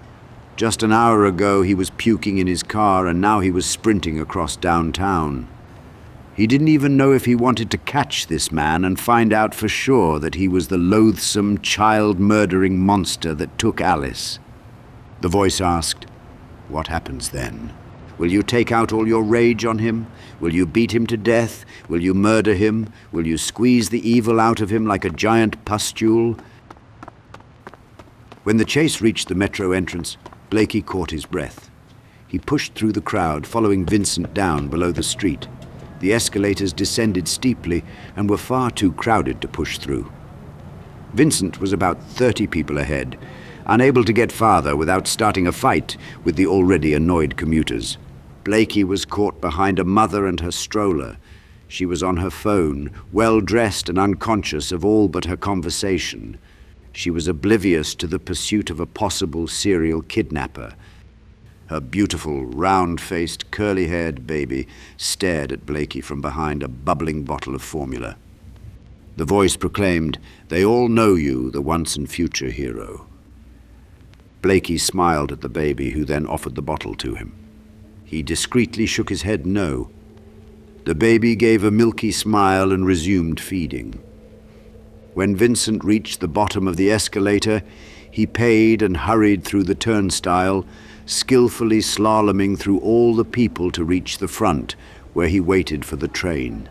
Just an hour ago, he was puking in his car, and now he was sprinting across downtown. He didn't even know if he wanted to catch this man and find out for sure that he was the loathsome, child-murdering monster that took Alice. The voice asked, "What happens then? Will you take out all your rage on him? Will you beat him to death? Will you murder him? Will you squeeze the evil out of him like a giant pustule?" When the chase reached the metro entrance, Blakey caught his breath. He pushed through the crowd, following Vincent down below the street. The escalators descended steeply and were far too crowded to push through. Vincent was about 30 people ahead, unable to get farther without starting a fight with the already annoyed commuters. Blakey was caught behind a mother and her stroller. She was on her phone, well-dressed and unconscious of all but her conversation. She was oblivious to the pursuit of a possible serial kidnapper. Her beautiful, round-faced, curly-haired baby stared at Blakey from behind a bubbling bottle of formula. The voice proclaimed, "They all know you, the once and future hero." Blakey smiled at the baby, who then offered the bottle to him. He discreetly shook his head no. The baby gave a milky smile and resumed feeding. When Vincent reached the bottom of the escalator, he paid and hurried through the turnstile, skillfully slaloming through all the people to reach the front, where he waited for the train.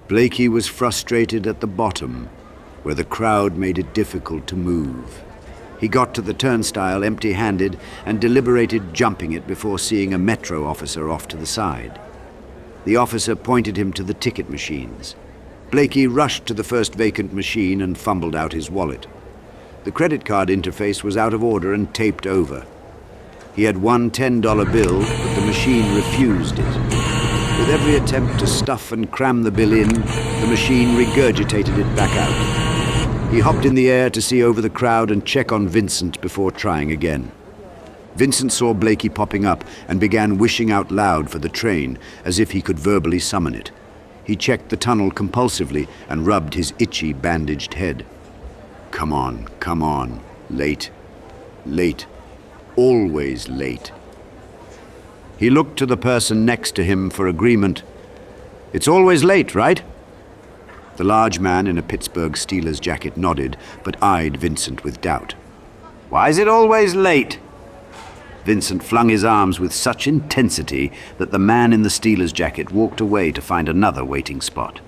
Blakey was frustrated at the bottom, where the crowd made it difficult to move. He got to the turnstile empty-handed and deliberated jumping it before seeing a metro officer off to the side. The officer pointed him to the ticket machines. Blakey rushed to the first vacant machine and fumbled out his wallet. The credit card interface was out of order and taped over. He had one $10 bill, but the machine refused it. With every attempt to stuff and cram the bill in, the machine regurgitated it back out. He hopped in the air to see over the crowd and check on Vincent before trying again. Vincent saw Blakey popping up and began wishing out loud for the train, as if he could verbally summon it. He checked the tunnel compulsively and rubbed his itchy, bandaged head. Come on. Late. Always late. He looked to the person next to him for agreement. "It's always late, right?" The large man in a Pittsburgh Steelers jacket nodded, but eyed Vincent with doubt. "Why is it always late?" Vincent flung his arms with such intensity that the man in the Steelers jacket walked away to find another waiting spot.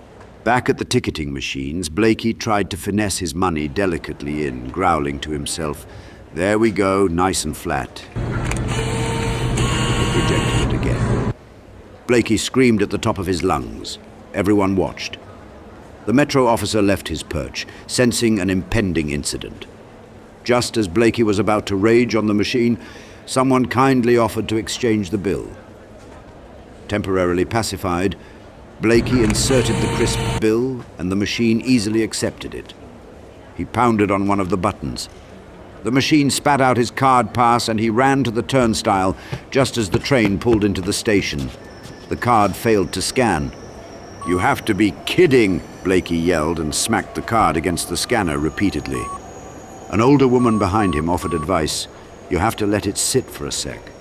Back at the ticketing machines, Blakey tried to finesse his money delicately in, growling to himself, "There we go, nice and flat." It rejected it again. Blakey screamed at the top of his lungs. Everyone watched. The metro officer left his perch, sensing an impending incident. Just as Blakey was about to rage on the machine, someone kindly offered to exchange the bill. Temporarily pacified, Blakey inserted the crisp bill, and the machine easily accepted it. He pounded on one of the buttons. The machine spat out his card pass, and he ran to the turnstile just as the train pulled into the station. The card failed to scan. "You have to be kidding," Blakey yelled and smacked the card against the scanner repeatedly. An older woman behind him offered advice. "You have to let it sit for a sec."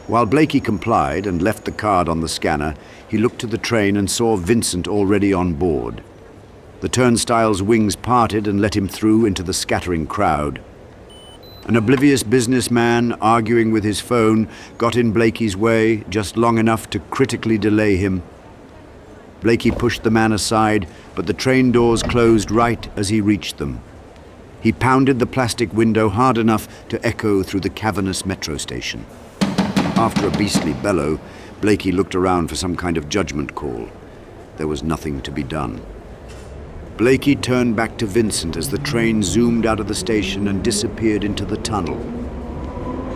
While Blakey complied and left the card on the scanner, he looked to the train and saw Vincent already on board. The turnstile's wings parted and let him through into the scattering crowd. An oblivious businessman, arguing with his phone, got in Blakey's way just long enough to critically delay him. Blakey pushed the man aside, but the train doors closed right as he reached them. He pounded the plastic window hard enough to echo through the cavernous metro station. After a beastly bellow, Blakey looked around for some kind of judgment call. There was nothing to be done. Blakey turned back to Vincent as the train zoomed out of the station and disappeared into the tunnel.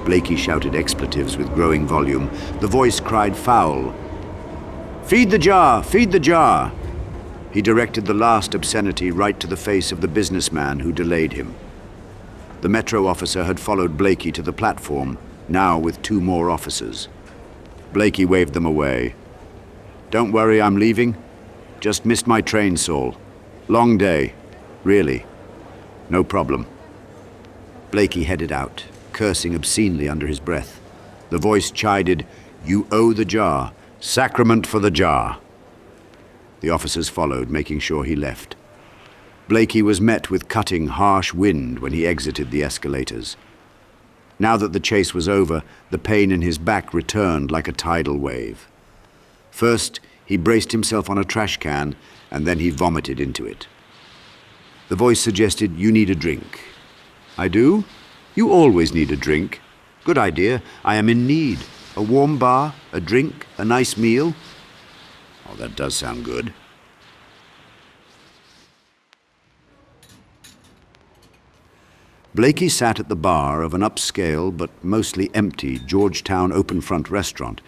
Blakey shouted expletives with growing volume. The voice cried foul. "Feed the jar! Feed the jar!" He directed the last obscenity right to the face of the businessman who delayed him. The metro officer had followed Blakey to the platform, now with 2 more officers. Blakey waved them away. "Don't worry, I'm leaving. Just missed my train, Saul. Long day. Really. No problem." Blakey headed out, cursing obscenely under his breath. The voice chided, "You owe the jar. Sacrament for the jar." The officers followed, making sure he left. Blakey was met with cutting, harsh wind when he exited the escalators. Now that the chase was over, the pain in his back returned like a tidal wave. First, he braced himself on a trash can, and then he vomited into it. The voice suggested, "You need a drink." "I do? You always need a drink." "Good idea. I am in need. A warm bar, a drink, a nice meal." "Oh, that does sound good." Blakey sat at the bar of an upscale but mostly empty Georgetown open-front restaurant,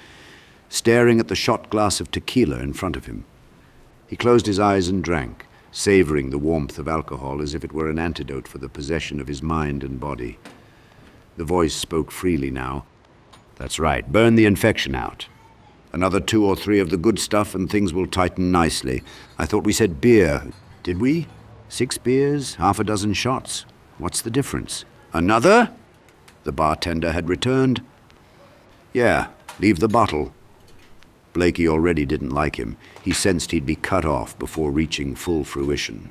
staring at the shot glass of tequila in front of him. He closed his eyes and drank, savoring the warmth of alcohol as if it were an antidote for the possession of his mind and body. The voice spoke freely now. "That's right, burn the infection out. Another 2 or 3 of the good stuff and things will tighten nicely. I thought we said beer. Did we? 6 beers, half a dozen shots. What's the difference?" "Another?" The bartender had returned. "Yeah, leave the bottle." Blakey already didn't like him. He sensed he'd be cut off before reaching full fruition.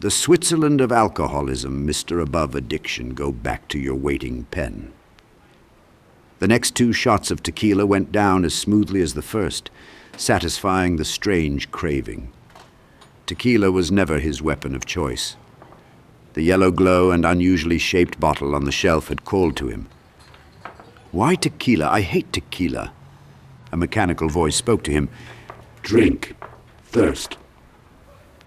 The Switzerland of alcoholism, Mr. Above Addiction, go back to your waiting pen. The next 2 shots of tequila went down as smoothly as the first, satisfying the strange craving. Tequila was never his weapon of choice. The yellow glow and unusually shaped bottle on the shelf had called to him. "Why tequila? I hate tequila." A mechanical voice spoke to him. "Drink. Thirst."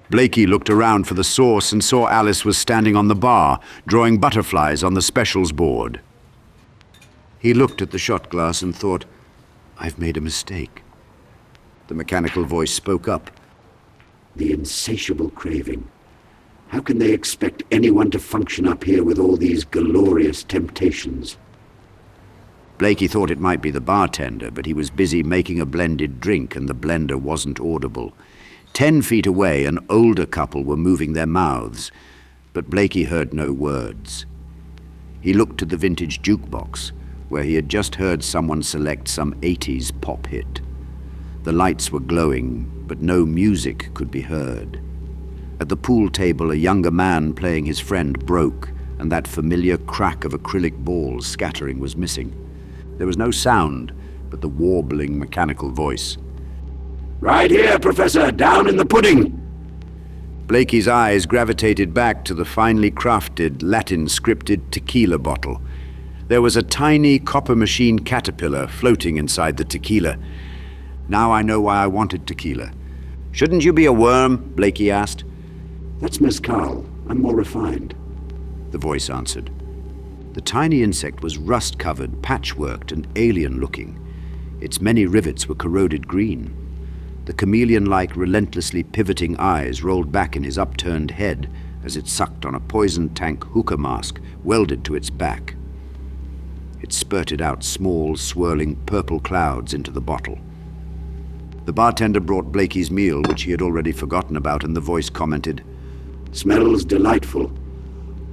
Blakey looked around for the source and saw Alice was standing on the bar, drawing butterflies on the specials board. He looked at the shot glass and thought, "I've made a mistake." The mechanical voice spoke up. "The insatiable craving. How can they expect anyone to function up here with all these glorious temptations?" Blakey thought it might be the bartender, but he was busy making a blended drink and the blender wasn't audible. 10 feet away, an older couple were moving their mouths, but Blakey heard no words. He looked to the vintage jukebox, where he had just heard someone select some 80s pop hit. The lights were glowing, but no music could be heard. At the pool table, a younger man playing his friend broke, and that familiar crack of acrylic balls scattering was missing. There was no sound, but the warbling mechanical voice. "Right here, Professor, down in the pudding." Blakey's eyes gravitated back to the finely crafted, Latin-scripted tequila bottle. There was a tiny copper machine caterpillar floating inside the tequila. "Now I know why I wanted tequila." "Shouldn't you be a worm?" Blakey asked. "That's mezcal. I'm more refined," the voice answered. The tiny insect was rust-covered, patchworked, and alien-looking. Its many rivets were corroded green. The chameleon-like, relentlessly pivoting eyes rolled back in his upturned head as it sucked on a poison tank hookah mask welded to its back. It spurted out small, swirling purple clouds into the bottle. The bartender brought Blakey's meal, which he had already forgotten about, and the voice commented, "Smells delightful.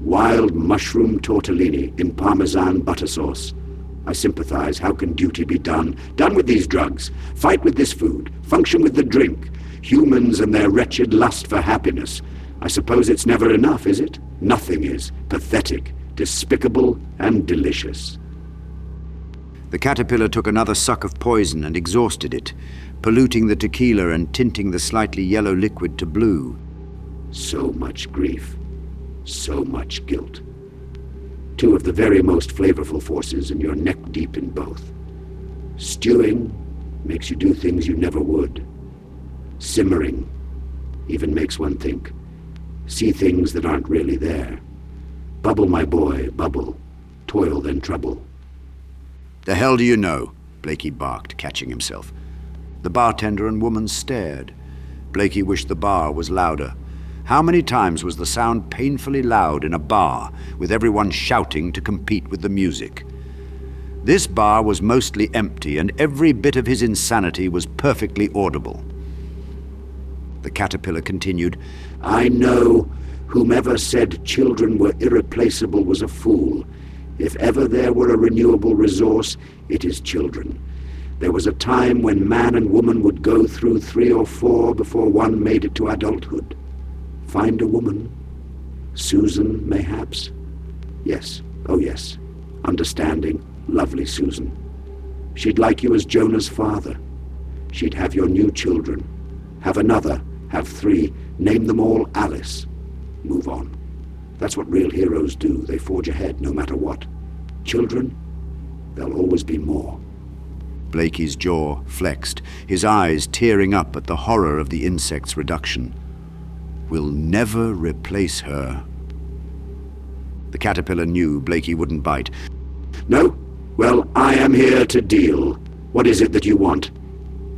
Wild mushroom tortellini in Parmesan butter sauce. I sympathize. How can duty be done? Done with these drugs. Fight with this food. Function with the drink. Humans and their wretched lust for happiness. I suppose it's never enough, is it? Nothing is. Pathetic, despicable, and delicious." The caterpillar took another suck of poison and exhausted it, polluting the tequila and tinting the slightly yellow liquid to blue. So much grief, so much guilt. Two of the very most flavorful forces, and you're neck deep in both. Stewing makes you do things you never would. Simmering even makes one think, see things that aren't really there. Bubble, my boy, bubble. Toil then trouble. The hell do you know? Blakey barked, catching himself. The bartender and woman stared. Blakey wished the bar was louder. How many times was the sound painfully loud in a bar, with everyone shouting to compete with the music? This bar was mostly empty, and every bit of his insanity was perfectly audible. The caterpillar continued, I know whomever said children were irreplaceable was a fool. If ever there were a renewable resource, it is children. There was a time when man and woman would go through 3 or 4 before one made it to adulthood. Find a woman. Susan, mayhaps? Yes, oh yes. Understanding, lovely Susan. She'd like you as Jonah's father. She'd have your new children. Have another, have 3, name them all Alice. Move on. That's what real heroes do. They forge ahead no matter what. Children, there'll always be more. Blakey's jaw flexed, his eyes tearing up at the horror of the insect's reduction. We'll never replace her. The caterpillar knew Blakey wouldn't bite. No? Well, I am here to deal. What is it that you want?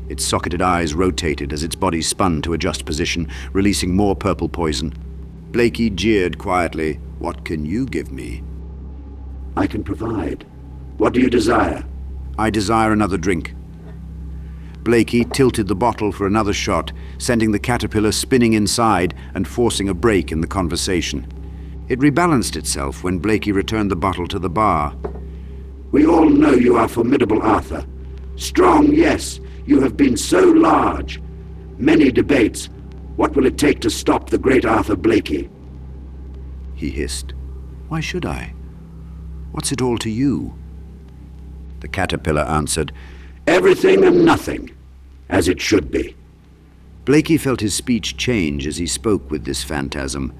Its socketed eyes rotated as its body spun to adjust position, releasing more purple poison. Blakey jeered quietly. What can you give me? I can provide. What do you desire? I desire another drink. Blakey tilted the bottle for another shot, sending the caterpillar spinning inside and forcing a break in the conversation. It rebalanced itself when Blakey returned the bottle to the bar. We all know you are formidable, Arthur. Strong, yes. You have been so large. Many debates. What will it take to stop the great Arthur Blakey? He hissed. Why should I? What's it all to you? The caterpillar answered, Everything and nothing, as it should be. Blakey felt his speech change as he spoke with this phantasm.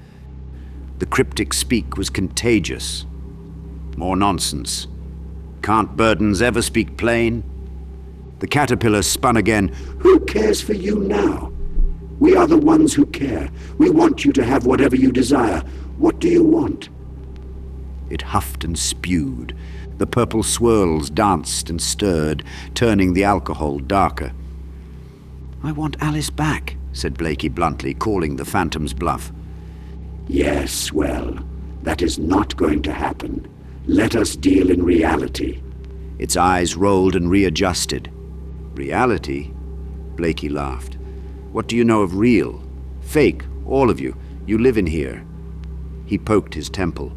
The cryptic speak was contagious. More nonsense. Can't burdens ever speak plain? The caterpillar spun again. Who cares for you now? We are the ones who care. We want you to have whatever you desire. What do you want? It huffed and spewed. The purple swirls danced and stirred, turning the alcohol darker. I want Alice back, said Blakey bluntly, calling the phantom's bluff. Yes, well, that is not going to happen. Let us deal in reality. Its eyes rolled and readjusted. Reality? Blakey laughed. What do you know of real? Fake, all of you. You live in here. He poked his temple.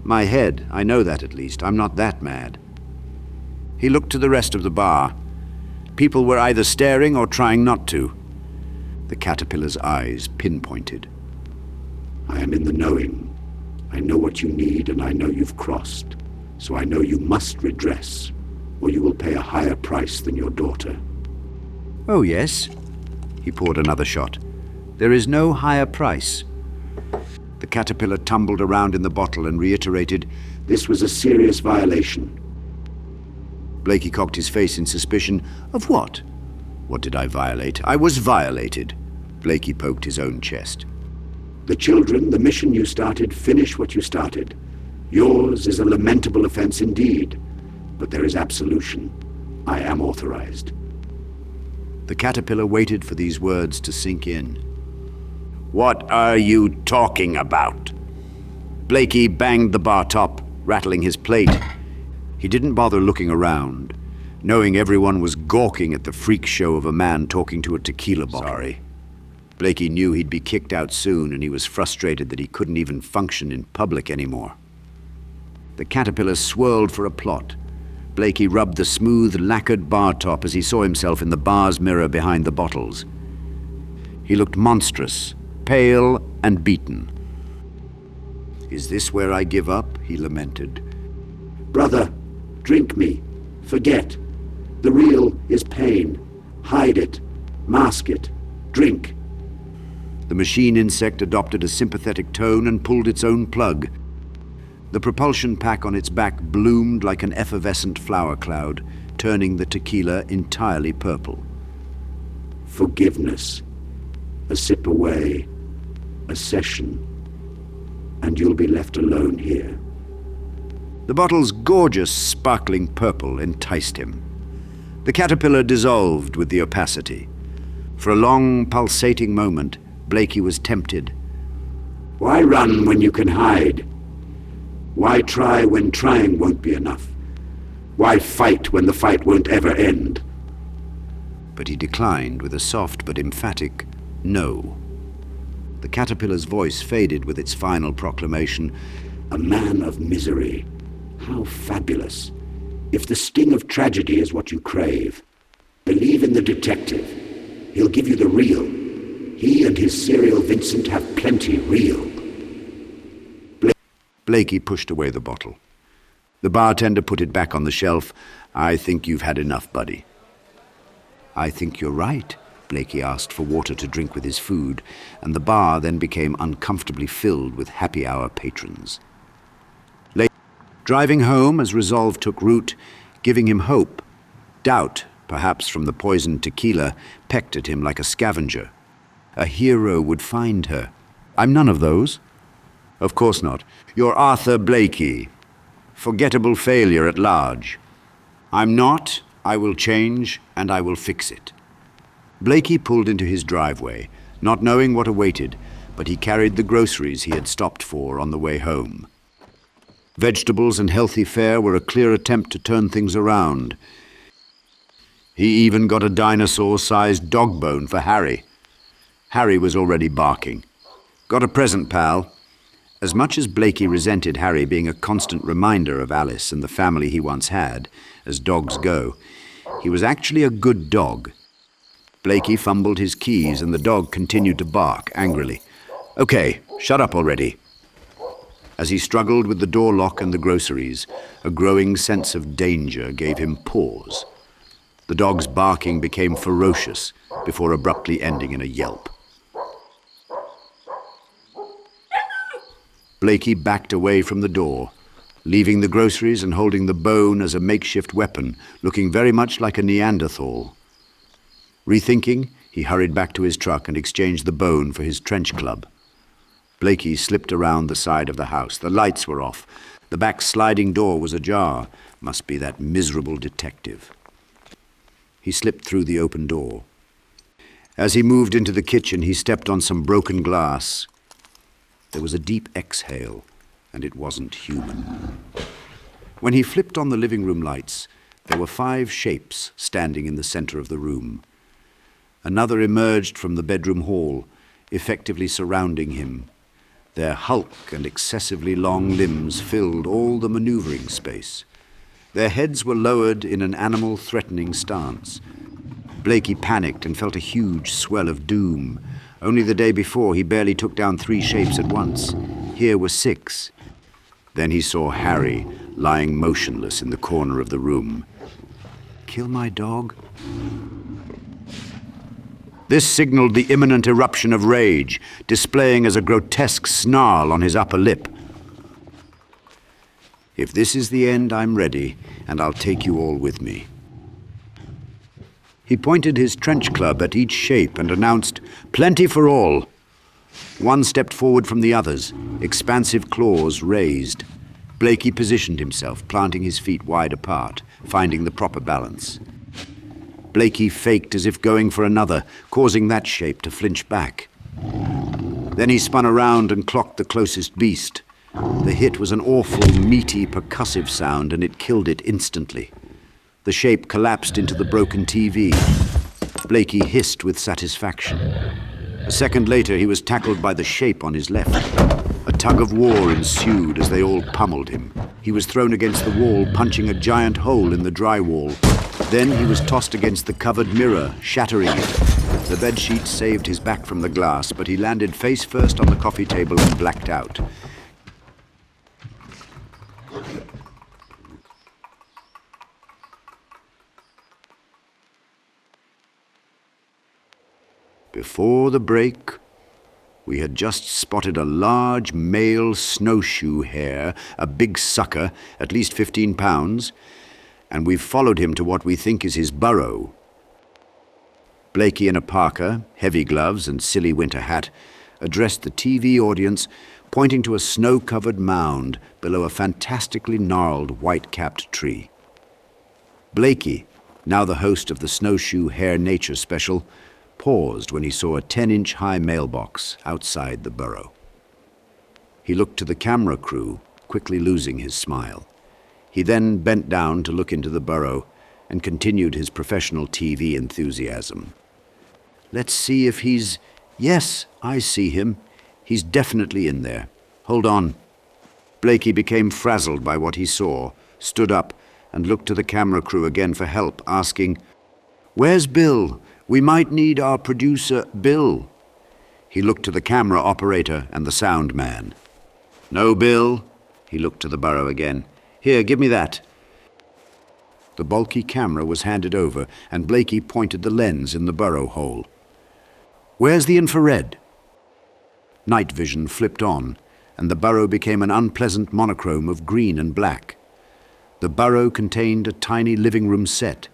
My head, I know that at least. I'm not that mad. He looked to the rest of the bar. People were either staring or trying not to. The caterpillar's eyes pinpointed. I am in the knowing. I know what you need, and I know you've crossed. So I know you must redress, or you will pay a higher price than your daughter. Oh, yes. He poured another shot. There is no higher price. The caterpillar tumbled around in the bottle and reiterated, This was a serious violation. Blakey cocked his face in suspicion. Of what? What did I violate? I was violated. Blakey poked his own chest. The children, the mission you started, finish what you started. Yours is a lamentable offense indeed, but there is absolution. I am authorized. The caterpillar waited for these words to sink in. What are you talking about? Blakey banged the bar top, rattling his plate. He didn't bother looking around, knowing everyone was gawking at the freak show of a man talking to a tequila bottle. Sorry. Blakey knew he'd be kicked out soon, and he was frustrated that he couldn't even function in public anymore. The caterpillar swirled for a plot. Blakey rubbed the smooth, lacquered bar top as he saw himself in the bar's mirror behind the bottles. He looked monstrous, pale and beaten. Is this where I give up? He lamented. Brother, drink me. Forget. The real is pain. Hide it. Mask it. Drink. The machine insect adopted a sympathetic tone and pulled its own plug. The propulsion pack on its back bloomed like an effervescent flower cloud, turning the tequila entirely purple. Forgiveness. A sip away. A session. And you'll be left alone here. The bottle's gorgeous, sparkling purple enticed him. The caterpillar dissolved with the opacity. For a long, pulsating moment, Blakey was tempted. Why run when you can hide? Why try when trying won't be enough? Why fight when the fight won't ever end? But he declined with a soft but emphatic no. The caterpillar's voice faded with its final proclamation. A man of misery. How fabulous. If the sting of tragedy is what you crave, believe in the detective. He'll give you the real. He and his serial Vincent have plenty real. Blakey pushed away the bottle. The bartender put it back on the shelf. I think you've had enough, buddy. I think you're right. Blakey asked for water to drink with his food, and the bar then became uncomfortably filled with happy hour patrons. Driving home as resolve took root, giving him hope. Doubt, perhaps from the poisoned tequila, pecked at him like a scavenger. A hero would find her. I'm none of those. Of course not. You're Arthur Blakey. Forgettable failure at large. I'm not, I will change, and I will fix it. Blakey pulled into his driveway, not knowing what awaited, but he carried the groceries he had stopped for on the way home. Vegetables and healthy fare were a clear attempt to turn things around. He even got a dinosaur-sized dog bone for Harry. Harry was already barking. Got a present, pal. As much as Blakey resented Harry being a constant reminder of Alice and the family he once had, as dogs go, he was actually a good dog. Blakey fumbled his keys and the dog continued to bark angrily. Okay, shut up already. As he struggled with the door lock and the groceries, a growing sense of danger gave him pause. The dog's barking became ferocious before abruptly ending in a yelp. Blakey backed away from the door, leaving the groceries and holding the bone as a makeshift weapon, looking very much like a Neanderthal. Rethinking, he hurried back to his truck and exchanged the bone for his trench club. Blakey slipped around the side of the house. The lights were off. The back sliding door was ajar. Must be that miserable detective. He slipped through the open door. As he moved into the kitchen, he stepped on some broken glass. There was a deep exhale, and it wasn't human. When he flipped on the living room lights, there were 5 shapes standing in the center of the room. Another emerged from the bedroom hall, effectively surrounding him. Their hulk and excessively long limbs filled all the maneuvering space. Their heads were lowered in an animal-threatening stance. Blakey panicked and felt a huge swell of doom. Only the day before, he barely took down 3 shapes at once. Here were 6. Then he saw Harry lying motionless in the corner of the room. Kill my dog? This signaled the imminent eruption of rage, displaying as a grotesque snarl on his upper lip. If this is the end, I'm ready, and I'll take you all with me. He pointed his trench club at each shape and announced, "Plenty for all." One stepped forward from the others, expansive claws raised. Blakey positioned himself, planting his feet wide apart, finding the proper balance. Blakey faked as if going for another, causing that shape to flinch back. Then he spun around and clocked the closest beast. The hit was an awful, meaty, percussive sound, and it killed it instantly. The shape collapsed into the broken TV. Blakey hissed with satisfaction. A second later, he was tackled by the shape on his left. A tug of war ensued as they all pummeled him. He was thrown against the wall, punching a giant hole in the drywall. Then he was tossed against the covered mirror, shattering it. The bedsheet saved his back from the glass, but he landed face first on the coffee table and blacked out. Before the break, we had just spotted a large male snowshoe hare, a big sucker, at least 15 pounds, and we've followed him to what we think is his burrow. Blakey in a parka, heavy gloves and silly winter hat addressed the TV audience, pointing to a snow-covered mound below a fantastically gnarled white-capped tree. Blakey, now the host of the Snowshoe Hare Nature Special, paused when he saw a 10-inch high mailbox outside the burrow. He looked to the camera crew, quickly losing his smile. He then bent down to look into the burrow and continued his professional TV enthusiasm. Let's see if he's... Yes, I see him. He's definitely in there. Hold on. Blakey became frazzled by what he saw, stood up, and looked to the camera crew again for help, asking, "Where's Bill? We might need our producer, Bill." He looked to the camera operator and the sound man. "No, Bill." He looked to the burrow again. "Here, give me that." The bulky camera was handed over, and Blakey pointed the lens in the burrow hole. "Where's the infrared?" Night vision flipped on, and the burrow became an unpleasant monochrome of green and black. The burrow contained a tiny living room set,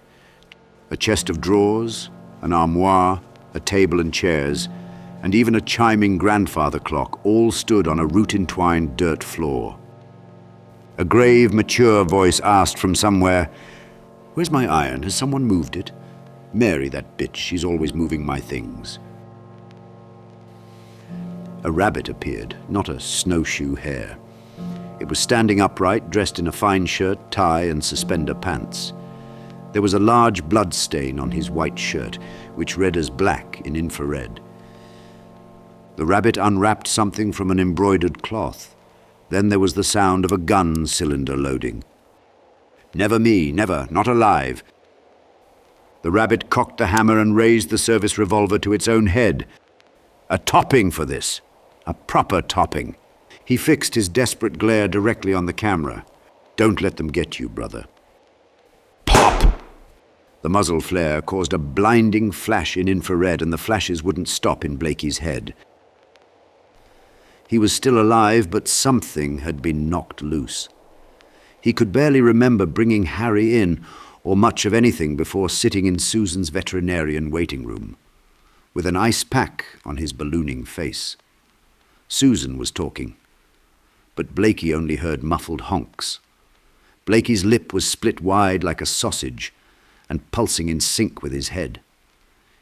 a chest of drawers, an armoire, a table and chairs, and even a chiming grandfather clock all stood on a root-entwined dirt floor. A grave, mature voice asked from somewhere, "Where's my iron? Has someone moved it? Mary, that bitch, she's always moving my things." A rabbit appeared, not a snowshoe hare. It was standing upright, dressed in a fine shirt, tie, and suspender pants. There was a large blood stain on his white shirt, which read as black in infrared. The rabbit unwrapped something from an embroidered cloth. Then there was the sound of a gun cylinder loading. "Never me, never, not alive." The rabbit cocked the hammer and raised the service revolver to its own head. A topping for this. A proper topping. He fixed his desperate glare directly on the camera. "Don't let them get you, brother." Pop! The muzzle flare caused a blinding flash in infrared, and the flashes wouldn't stop in Blakey's head. He was still alive, but something had been knocked loose. He could barely remember bringing Harry in, or much of anything before sitting in Susan's veterinarian waiting room, with an ice pack on his ballooning face. Susan was talking, but Blakey only heard muffled honks. Blakey's lip was split wide like a sausage and pulsing in sync with his head.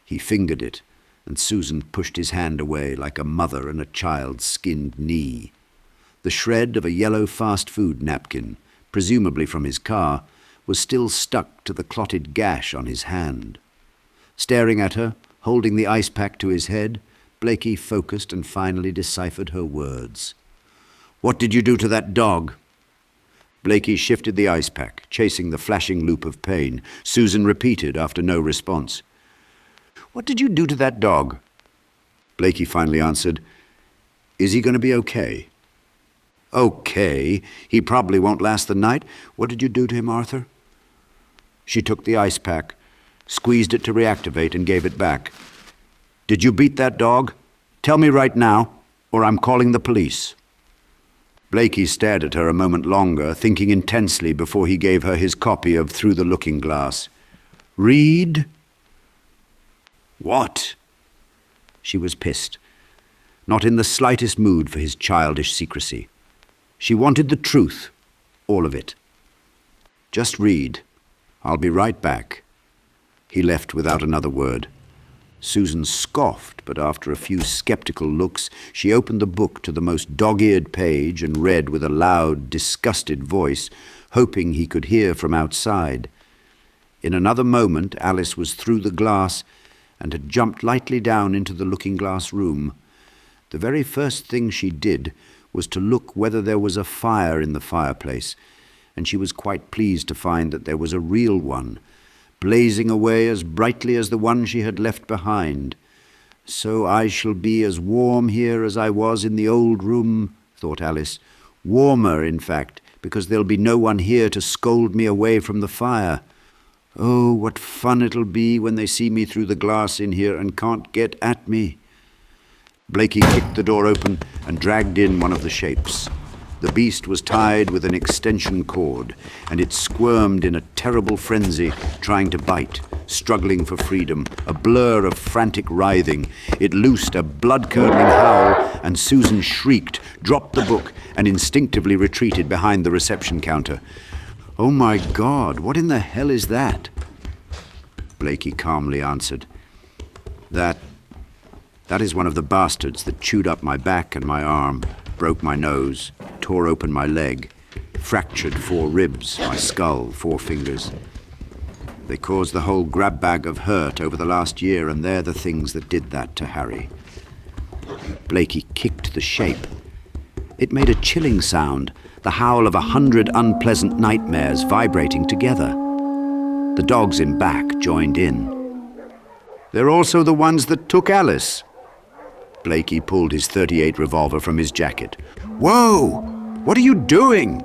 He fingered it, and Susan pushed his hand away like a mother and a child's skinned knee. The shred of a yellow fast food napkin, presumably from his car, was still stuck to the clotted gash on his hand. Staring at her, holding the ice pack to his head, Blakey focused and finally deciphered her words. "What did you do to that dog?" Blakey shifted the ice pack, chasing the flashing loop of pain. Susan repeated after no response. "What did you do to that dog?" Blakey finally answered, "Is he going to be okay?" "Okay. He probably won't last the night. What did you do to him, Arthur?" She took the ice pack, squeezed it to reactivate, and gave it back. "Did you beat that dog? Tell me right now, or I'm calling the police." Blakey stared at her a moment longer, thinking intensely before he gave her his copy of Through the Looking Glass. "Read?" "What?" She was pissed, not in the slightest mood for his childish secrecy. She wanted the truth, all of it. "Just read. I'll be right back." He left without another word. Susan scoffed, but after a few skeptical looks, she opened the book to the most dog-eared page and read with a loud, disgusted voice, hoping he could hear from outside. In another moment, Alice was through the glass and had jumped lightly down into the looking-glass room. The very first thing she did was to look whether there was a fire in the fireplace, and she was quite pleased to find that there was a real one, blazing away as brightly as the one she had left behind. "So I shall be as warm here as I was in the old room," thought Alice. "Warmer, in fact, because there'll be no one here to scold me away from the fire. Oh, what fun it'll be when they see me through the glass in here and can't get at me. Blakey kicked the door open and dragged in one of the shapes. The beast was tied with an extension cord, and it squirmed in a terrible frenzy, trying to bite, struggling for freedom, a blur of frantic writhing. It loosed a blood-curdling howl, and Susan shrieked, dropped the book, and instinctively retreated behind the reception counter. "Oh my God, what in the hell is that?" Blakey calmly answered. That is one of the bastards that chewed up my back and my arm, broke my nose, tore open my leg, fractured 4 ribs, my skull, 4 fingers. They caused the whole grab bag of hurt over the last year, and they're the things that did that to Harry. Blakey kicked the shape. It made a chilling sound, the howl of 100 unpleasant nightmares vibrating together. The dogs in back joined in. "They're also the ones that took Alice." Blakey pulled his .38 revolver from his jacket. "Whoa! What are you doing?"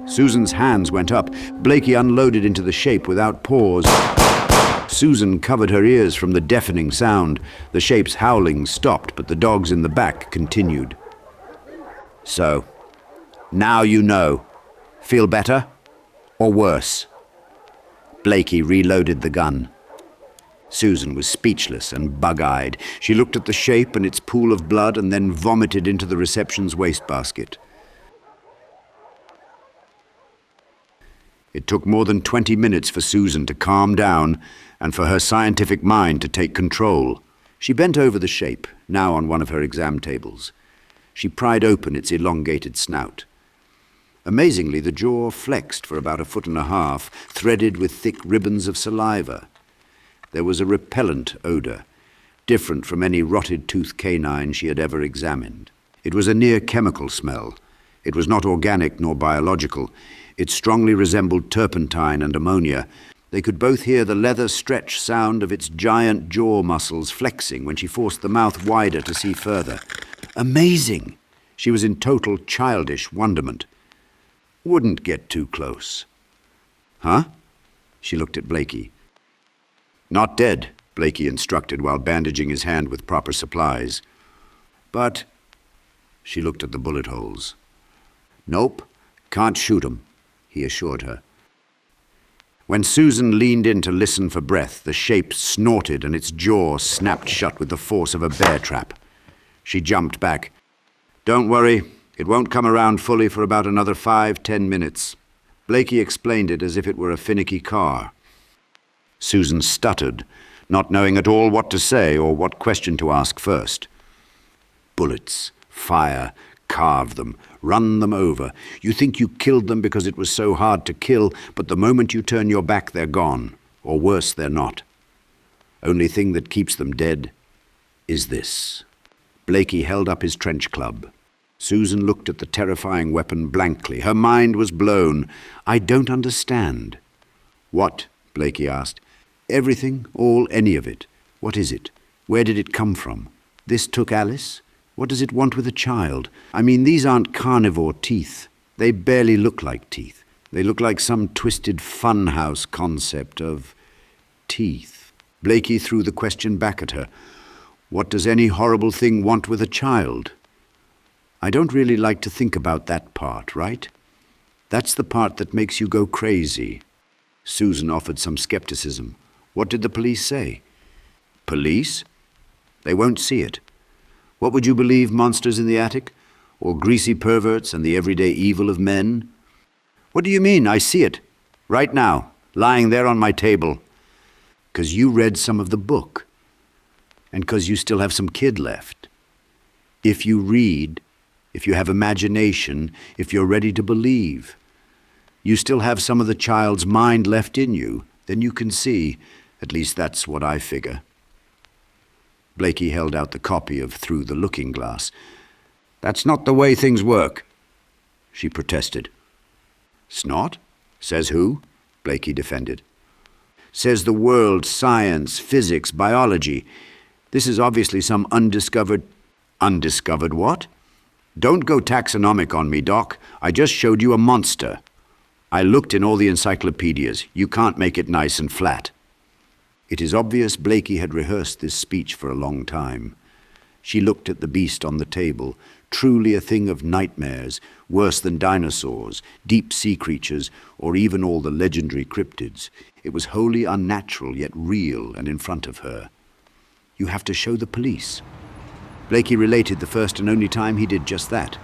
Susan's hands went up. Blakey unloaded into the shape without pause. Susan covered her ears from the deafening sound. The shape's howling stopped, but the dogs in the back continued. "So, now you know. Feel better? Or worse?" Blakey reloaded the gun. Susan was speechless and bug-eyed. She looked at the shape and its pool of blood and then vomited into the reception's wastebasket. It took more than 20 minutes for Susan to calm down and for her scientific mind to take control. She bent over the shape, now on one of her exam tables. She pried open its elongated snout. Amazingly, the jaw flexed for about 1.5 feet, threaded with thick ribbons of saliva. There was a repellent odor, different from any rotted-tooth canine she had ever examined. It was a near-chemical smell. It was not organic nor biological. It strongly resembled turpentine and ammonia. They could both hear the leather-stretch sound of its giant jaw muscles flexing when she forced the mouth wider to see further. Amazing! She was in total childish wonderment. Wouldn't get too close. "Huh?" She looked at Blakey. "Not dead," Blakey instructed while bandaging his hand with proper supplies. "But—" She looked at the bullet holes. "Nope, can't shoot 'em," he assured her. When Susan leaned in to listen for breath, the shape snorted and its jaw snapped shut with the force of a bear trap. She jumped back. "Don't worry, it won't come around fully for about another 5-10 minutes." Blakey explained it as if it were a finicky car. Susan stuttered, not knowing at all what to say or what question to ask first. "Bullets, fire, carve them, run them over. You think you killed them because it was so hard to kill, but the moment you turn your back, they're gone. Or worse, they're not. Only thing that keeps them dead is this." Blakey held up his trench club. Susan looked at the terrifying weapon blankly. Her mind was blown. "I don't understand." "What?" Blakey asked. "Everything, all, any of it. What is it? Where did it come from? This took Alice? What does it want with a child? I mean, these aren't carnivore teeth. They barely look like teeth. They look like some twisted funhouse concept of teeth." Blakey threw the question back at her. "What does any horrible thing want with a child?" "I don't really like to think about that part, right? That's the part that makes you go crazy." Susan offered some skepticism. "What did the police say?" "Police? They won't see it. What would you believe, monsters in the attic? Or greasy perverts and the everyday evil of men? What do you mean, I see it? Right now, lying there on my table. 'Cause you read some of the book. And 'cause you still have some kid left. If you read, if you have imagination, if you're ready to believe, you still have some of the child's mind left in you, then you can see. At least that's what I figure." Blakey held out the copy of Through the Looking Glass. "That's not the way things work," she protested. "Snot? Says who?" Blakey defended. "Says the world, science, physics, biology. This is obviously some undiscovered—" "Undiscovered what? Don't go taxonomic on me, Doc. I just showed you a monster." I looked in all the encyclopedias. You can't make it nice and flat." It is obvious Blakey had rehearsed this speech for a long time. She looked at the beast on the table, truly a thing of nightmares, worse than dinosaurs, deep-sea creatures, or even all the legendary cryptids. It was wholly unnatural, yet real, and in front of her. "You have to show the police." Blakey related the first and only time he did just that.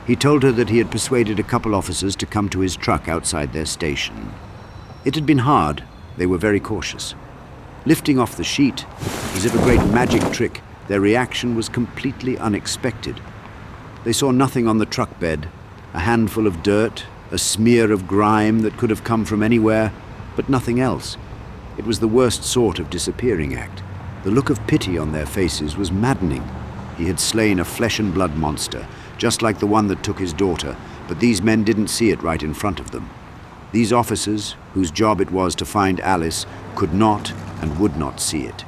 He told her that he had persuaded a couple officers to come to his truck outside their station. It had been hard. They were very cautious. Lifting off the sheet, as if a great magic trick, their reaction was completely unexpected. They saw nothing on the truck bed, a handful of dirt, a smear of grime that could have come from anywhere, but nothing else. It was the worst sort of disappearing act. The look of pity on their faces was maddening. He had slain a flesh and blood monster, just like the one that took his daughter, but these men didn't see it right in front of them. These officers, whose job it was to find Alice, could not and would not see it.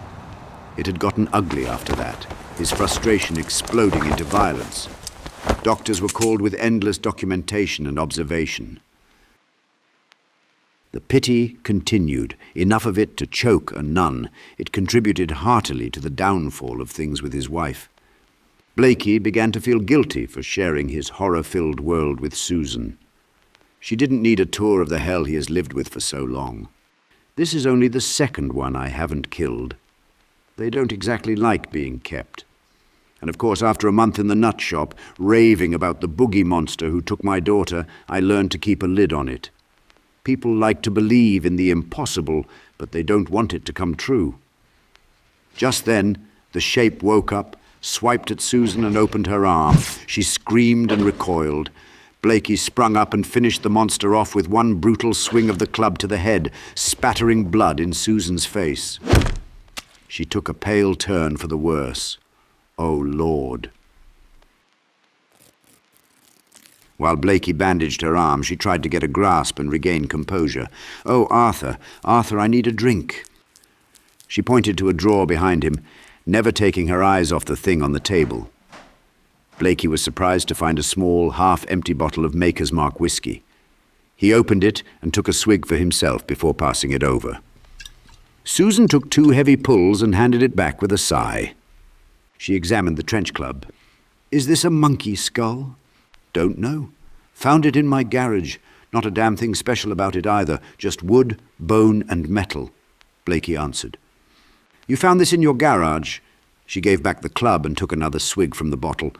It had gotten ugly after that, his frustration exploding into violence. Doctors were called with endless documentation and observation. The pity continued, enough of it to choke a nun. It contributed heartily to the downfall of things with his wife. Blakey began to feel guilty for sharing his horror-filled world with Susan. She didn't need a tour of the hell he has lived with for so long. "This is only the second one I haven't killed. They don't exactly like being kept. And of course, after a month in the nut shop, raving about the boogie monster who took my daughter, I learned to keep a lid on it. People like to believe in the impossible, but they don't want it to come true." Just then, the shape woke up, swiped at Susan and opened her arm. She screamed and recoiled. Blakey sprung up and finished the monster off with one brutal swing of the club to the head, spattering blood in Susan's face. She took a pale turn for the worse. Oh, Lord. While Blakey bandaged her arm, she tried to get a grasp and regain composure. "Oh, Arthur, Arthur, I need a drink." She pointed to a drawer behind him, never taking her eyes off the thing on the table. Blakey was surprised to find a small, half-empty bottle of Maker's Mark whiskey. He opened it and took a swig for himself before passing it over. Susan took 2 heavy pulls and handed it back with a sigh. She examined the trench club. "Is this a monkey skull?" "Don't know. Found it in my garage. Not a damn thing special about it either. Just wood, bone, and metal," Blakey answered. "You found this in your garage?" She gave back the club and took another swig from the bottle.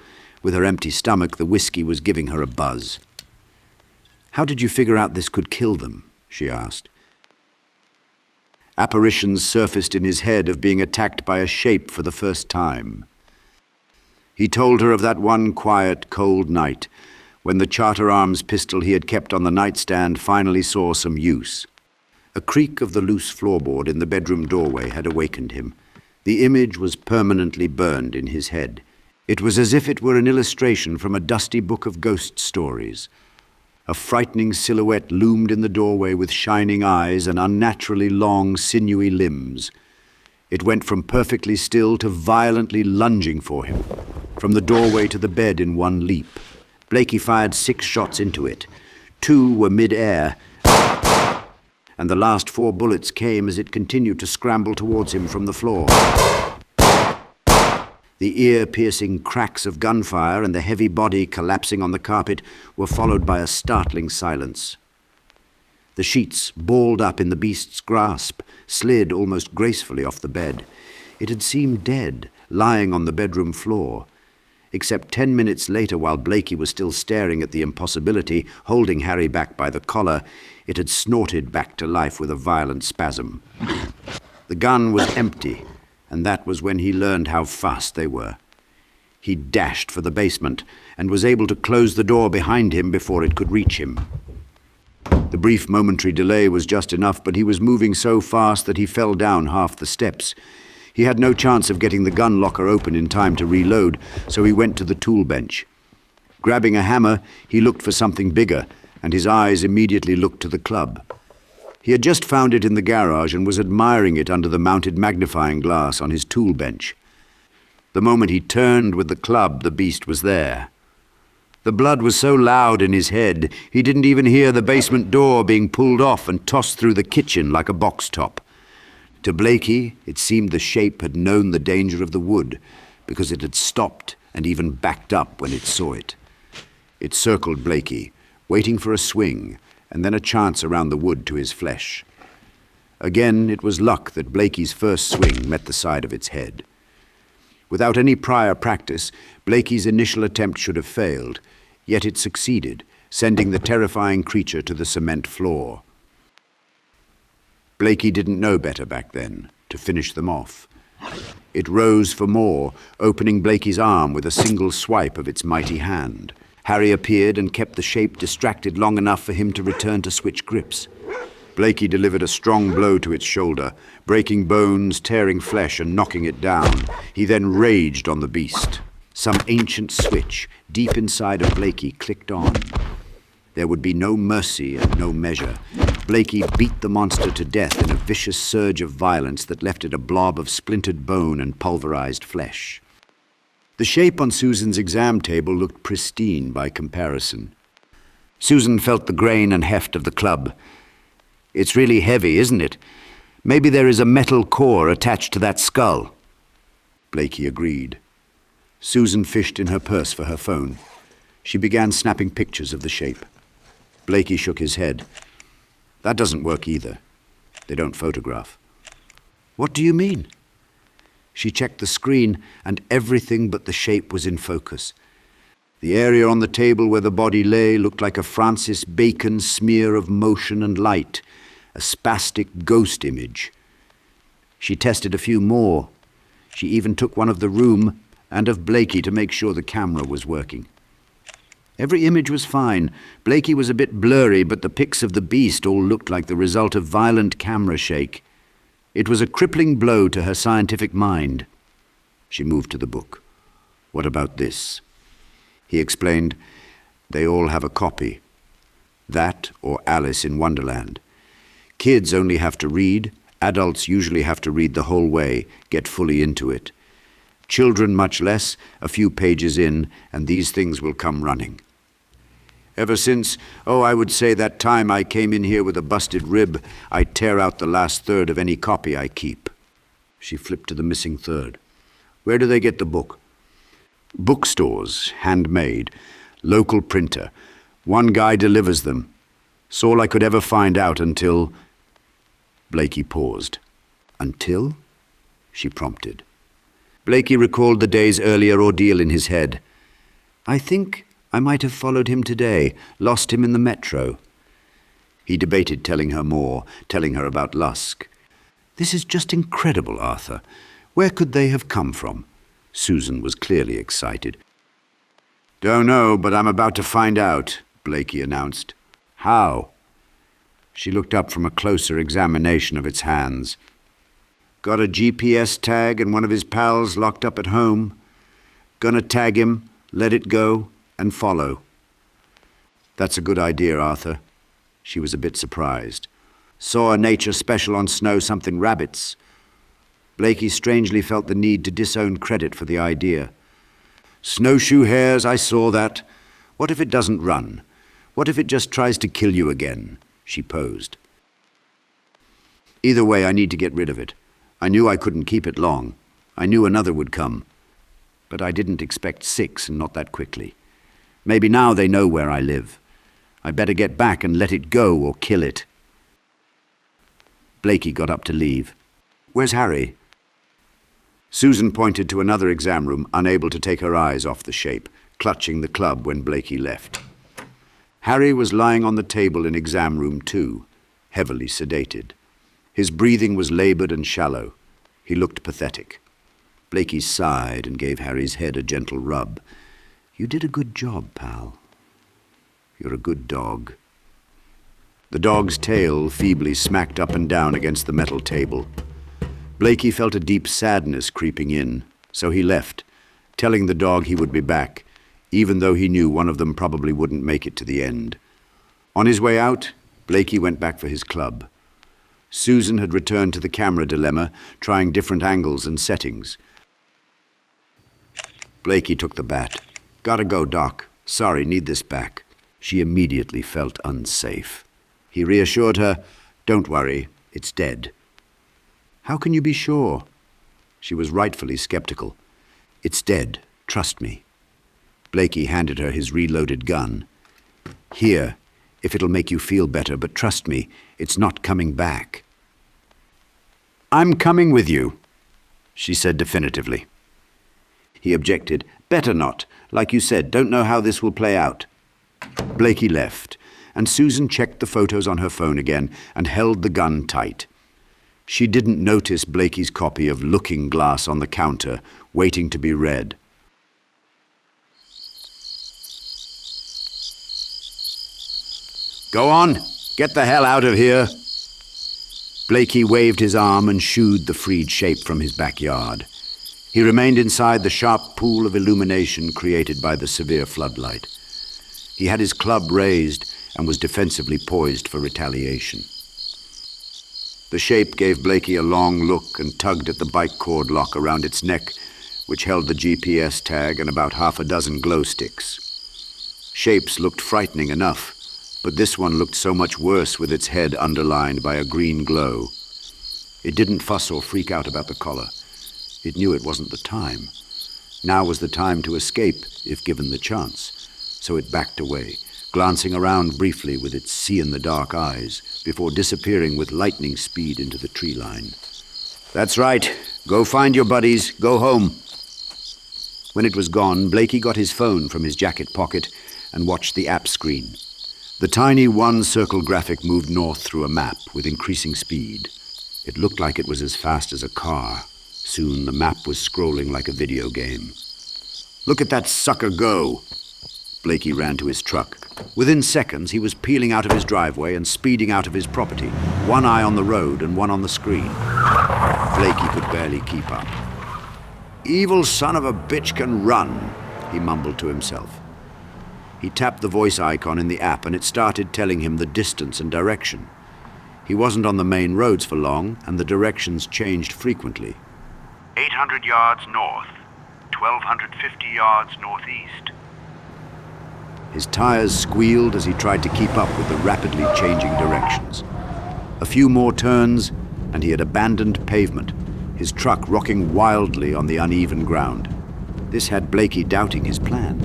With her empty stomach, the whiskey was giving her a buzz. "How did you figure out this could kill them?" she asked. Apparitions surfaced in his head of being attacked by a shape for the first time. He told her of that one quiet, cold night when the Charter Arms pistol he had kept on the nightstand finally saw some use. A creak of the loose floorboard in the bedroom doorway had awakened him. The image was permanently burned in his head. It was as if it were an illustration from a dusty book of ghost stories. A frightening silhouette loomed in the doorway with shining eyes and unnaturally long, sinewy limbs. It went from perfectly still to violently lunging for him, from the doorway to the bed in one leap. Blakey fired 6 shots into it. 2 were mid-air, and the last 4 bullets came as it continued to scramble towards him from the floor. The ear-piercing cracks of gunfire and the heavy body collapsing on the carpet were followed by a startling silence. The sheets, balled up in the beast's grasp, slid almost gracefully off the bed. It had seemed dead, lying on the bedroom floor. Except 10 minutes later, while Blakey was still staring at the impossibility, holding Harry back by the collar, it had snorted back to life with a violent spasm. The gun was empty, and that was when he learned how fast they were. He dashed for the basement and was able to close the door behind him before it could reach him. The brief momentary delay was just enough, but he was moving so fast that he fell down half the steps. He had no chance of getting the gun locker open in time to reload, so he went to the tool bench. Grabbing a hammer, he looked for something bigger, and his eyes immediately looked to the club. He had just found it in the garage and was admiring it under the mounted magnifying glass on his tool bench. The moment he turned with the club, the beast was there. The blood was so loud in his head, he didn't even hear the basement door being pulled off and tossed through the kitchen like a box top. To Blakey, it seemed the shape had known the danger of the wood, because it had stopped and even backed up when it saw it. It circled Blakey, waiting for a swing, and then a chance around the wood to his flesh. Again, it was luck that Blakey's first swing met the side of its head. Without any prior practice, Blakey's initial attempt should have failed, yet it succeeded, sending the terrifying creature to the cement floor. Blakey didn't know better back then, to finish them off. It rose for more, opening Blakey's arm with a single swipe of its mighty hand. Harry appeared and kept the shape distracted long enough for him to return to switch grips. Blakey delivered a strong blow to its shoulder, breaking bones, tearing flesh, and knocking it down. He then raged on the beast. Some ancient switch, deep inside of Blakey, clicked on. There would be no mercy and no measure. Blakey beat the monster to death in a vicious surge of violence that left it a blob of splintered bone and pulverized flesh. The shape on Susan's exam table looked pristine by comparison. Susan felt the grain and heft of the club. "It's really heavy, isn't it? Maybe there is a metal core attached to that skull." Blakey agreed. Susan fished in her purse for her phone. She began snapping pictures of the shape. Blakey shook his head. "That doesn't work either. They don't photograph." "What do you mean?" She checked the screen, and everything but the shape was in focus. The area on the table where the body lay looked like a Francis Bacon smear of motion and light, a spastic ghost image. She tested a few more. She even took one of the room and of Blakey to make sure the camera was working. Every image was fine. Blakey was a bit blurry, but the pics of the beast all looked like the result of violent camera shake. It was a crippling blow to her scientific mind. She moved to the book. "What about this?" He explained, "They all have a copy. That or Alice in Wonderland. Kids only have to read. Adults usually have to read the whole way, get fully into it. Children much less, a few pages in, and these things will come running. Ever since, I would say that time I came in here with a busted rib, I tear out the last third of any copy I keep." She flipped to the missing third. "Where do they get the book?" "Bookstores, handmade, local printer. One guy delivers them. It's all I could ever find out until—" Blakey paused. "Until?" she prompted. Blakey recalled the day's earlier ordeal in his head. "I think I might have followed him today, lost him in the metro." He debated telling her more, telling her about Lusk. "This is just incredible, Arthur. Where could they have come from?" Susan was clearly excited. "Don't know, but I'm about to find out," Blakey announced. "How?" She looked up from a closer examination of its hands. "Got a GPS tag and one of his pals locked up at home. Gonna tag him, let it go, and follow." "That's a good idea, Arthur." She was a bit surprised. "Saw a nature special on snow-something rabbits." Blakey strangely felt the need to disown credit for the idea. "Snowshoe hares, I saw that. What if it doesn't run? What if it just tries to kill you again?" she posed. "Either way, I need to get rid of it. I knew I couldn't keep it long. I knew another would come. But I didn't expect 6 and not that quickly. Maybe now they know where I live. I better get back and let it go or kill it." Blakey got up to leave. "Where's Harry?" Susan pointed to another exam room, unable to take her eyes off the shape, clutching the club when Blakey left. Harry was lying on the table in exam room 2, heavily sedated. His breathing was labored and shallow. He looked pathetic. Blakey sighed and gave Harry's head a gentle rub. "You did a good job, pal. You're a good dog." The dog's tail feebly smacked up and down against the metal table. Blakey felt a deep sadness creeping in, so he left, telling the dog he would be back, even though he knew one of them probably wouldn't make it to the end. On his way out, Blakey went back for his club. Susan had returned to the camera dilemma, trying different angles and settings. Blakey took the bat. "Gotta go, Doc. Sorry, need this back. She immediately felt unsafe. He reassured her, don't worry, it's dead. How can you be sure? She was rightfully skeptical. It's dead, trust me. Blakey handed her his reloaded gun. Here, if it'll make you feel better, but trust me, it's not coming back. I'm coming with you, she said definitively. He objected. Better not. Like you said, don't know how this will play out. Blakey left, and Susan checked the photos on her phone again and held the gun tight. She didn't notice Blakey's copy of Looking Glass on the counter, waiting to be read. Go on, get the hell out of here. Blakey waved his arm and shooed the freed shape from his backyard. He remained inside the sharp pool of illumination created by the severe floodlight. He had his club raised and was defensively poised for retaliation. The shape gave Blakey a long look and tugged at the bike cord lock around its neck, which held the GPS tag and about half a dozen glow sticks. Shapes looked frightening enough, but this one looked so much worse with its head underlined by a green glow. It didn't fuss or freak out about the collar. It knew it wasn't the time. Now was the time to escape, if given the chance. So it backed away, glancing around briefly with its see-in-the-dark eyes, before disappearing with lightning speed into the tree line. That's right. Go find your buddies. Go home. When it was gone, Blakey got his phone from his jacket pocket and watched the app screen. The tiny one-circle graphic moved north through a map with increasing speed. It looked like it was as fast as a car. Soon the map was scrolling like a video game. Look at that sucker go! Blakey ran to his truck. Within seconds, he was peeling out of his driveway and speeding out of his property, one eye on the road and one on the screen. Blakey could barely keep up. Evil son of a bitch can run, he mumbled to himself. He tapped the voice icon in the app and it started telling him the distance and direction. He wasn't on the main roads for long, and the directions changed frequently. 800 yards north, 1,250 yards northeast. His tires squealed as he tried to keep up with the rapidly changing directions. A few more turns, and he had abandoned pavement, his truck rocking wildly on the uneven ground. This had Blakey doubting his plan.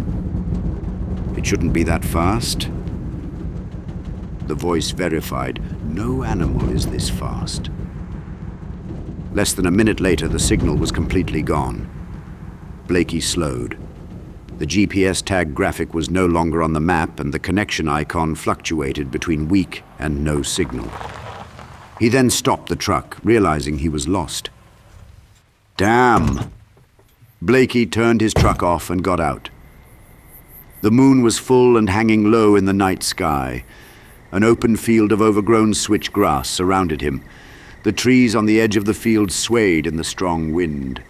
It shouldn't be that fast. The voice verified, no animal is this fast. Less than a minute later, the signal was completely gone. Blakey slowed. The GPS tag graphic was no longer on the map, and the connection icon fluctuated between weak and no signal. He then stopped the truck, realizing he was lost. Damn! Blakey turned his truck off and got out. The moon was full and hanging low in the night sky. An open field of overgrown switch grass surrounded him. The trees on the edge of the field swayed in the strong wind.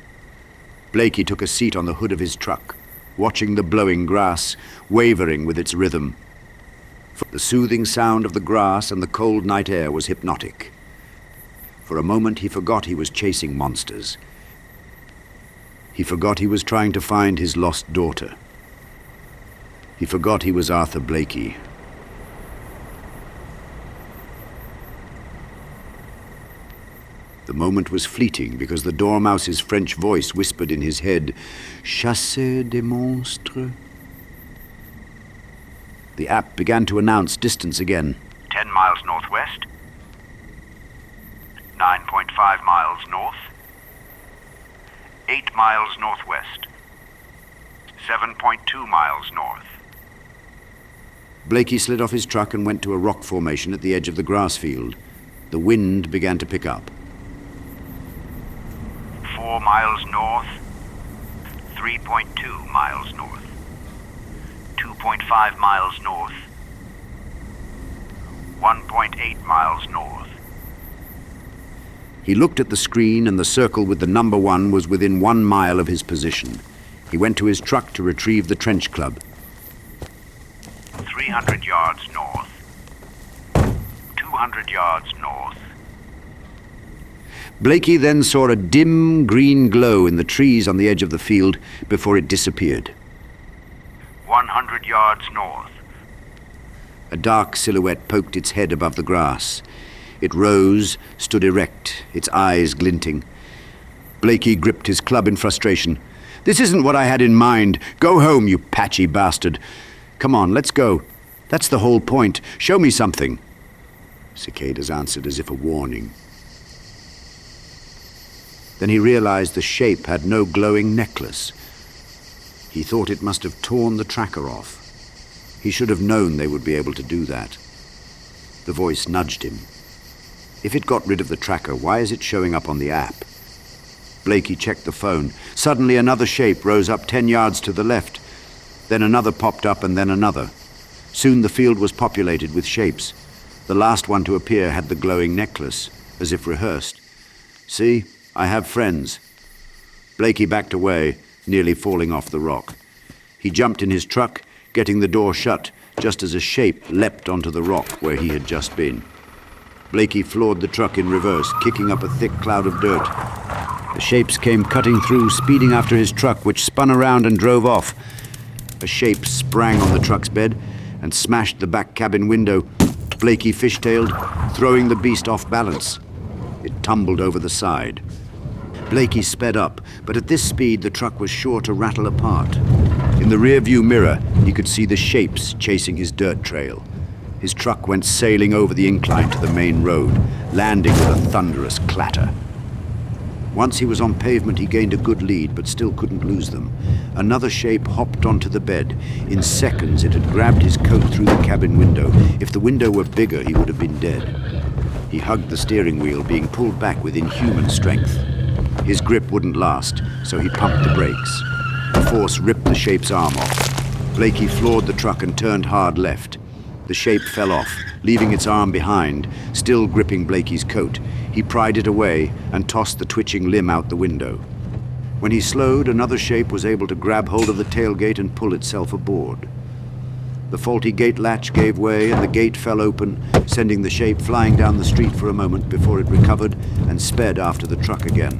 Blakey took a seat on the hood of his truck, watching the blowing grass, wavering with its rhythm. The soothing sound of the grass and the cold night air was hypnotic. For a moment he forgot he was chasing monsters. He forgot he was trying to find his lost daughter. He forgot he was Arthur Blakey. The moment was fleeting because the dormouse's French voice whispered in his head, "Chasser des monstres." The app began to announce distance again. 10 miles northwest, 9.5 miles north, 8 miles northwest, 7.2 miles north. Blakey slid off his truck and went to a rock formation at the edge of the grass field. The wind began to pick up. 4 miles north, 3.2 miles north, 2.5 miles north, 1.8 miles north. He looked at the screen, and the circle with the number 1 was within 1 mile of his position. He went to his truck to retrieve the trench club. 300 yards north, 200 yards north. Blakey then saw a dim green glow in the trees on the edge of the field before it disappeared. 100 yards north. A dark silhouette poked its head above the grass. It rose, stood erect, its eyes glinting. Blakey gripped his club in frustration. "This isn't what I had in mind. Go home, you patchy bastard. Come on, let's go. That's the whole point. Show me something." Cicadas answered as if a warning. Then he realized the shape had no glowing necklace. He thought it must have torn the tracker off. He should have known they would be able to do that. The voice nudged him. If it got rid of the tracker, why is it showing up on the app? Blakey checked the phone. Suddenly another shape rose up 10 yards to the left. Then another popped up and then another. Soon the field was populated with shapes. The last one to appear had the glowing necklace, as if rehearsed. "See, I have friends." Blakey backed away, nearly falling off the rock. He jumped in his truck, getting the door shut, just as a shape leapt onto the rock where he had just been. Blakey floored the truck in reverse, kicking up a thick cloud of dirt. The shapes came cutting through, speeding after his truck, which spun around and drove off. A shape sprang on the truck's bed and smashed the back cabin window. Blakey fishtailed, throwing the beast off balance. It tumbled over the side. Blakey sped up, but at this speed the truck was sure to rattle apart. In the rear-view mirror, he could see the shapes chasing his dirt trail. His truck went sailing over the incline to the main road, landing with a thunderous clatter. Once he was on pavement, he gained a good lead, but still couldn't lose them. Another shape hopped onto the bed. In seconds, it had grabbed his coat through the cabin window. If the window were bigger, he would have been dead. He hugged the steering wheel, being pulled back with inhuman strength. His grip wouldn't last, so he pumped the brakes. The force ripped the shape's arm off. Blakey floored the truck and turned hard left. The shape fell off, leaving its arm behind, still gripping Blakey's coat. He pried it away and tossed the twitching limb out the window. When he slowed, another shape was able to grab hold of the tailgate and pull itself aboard. The faulty gate latch gave way and the gate fell open, sending the shape flying down the street for a moment before it recovered and sped after the truck again.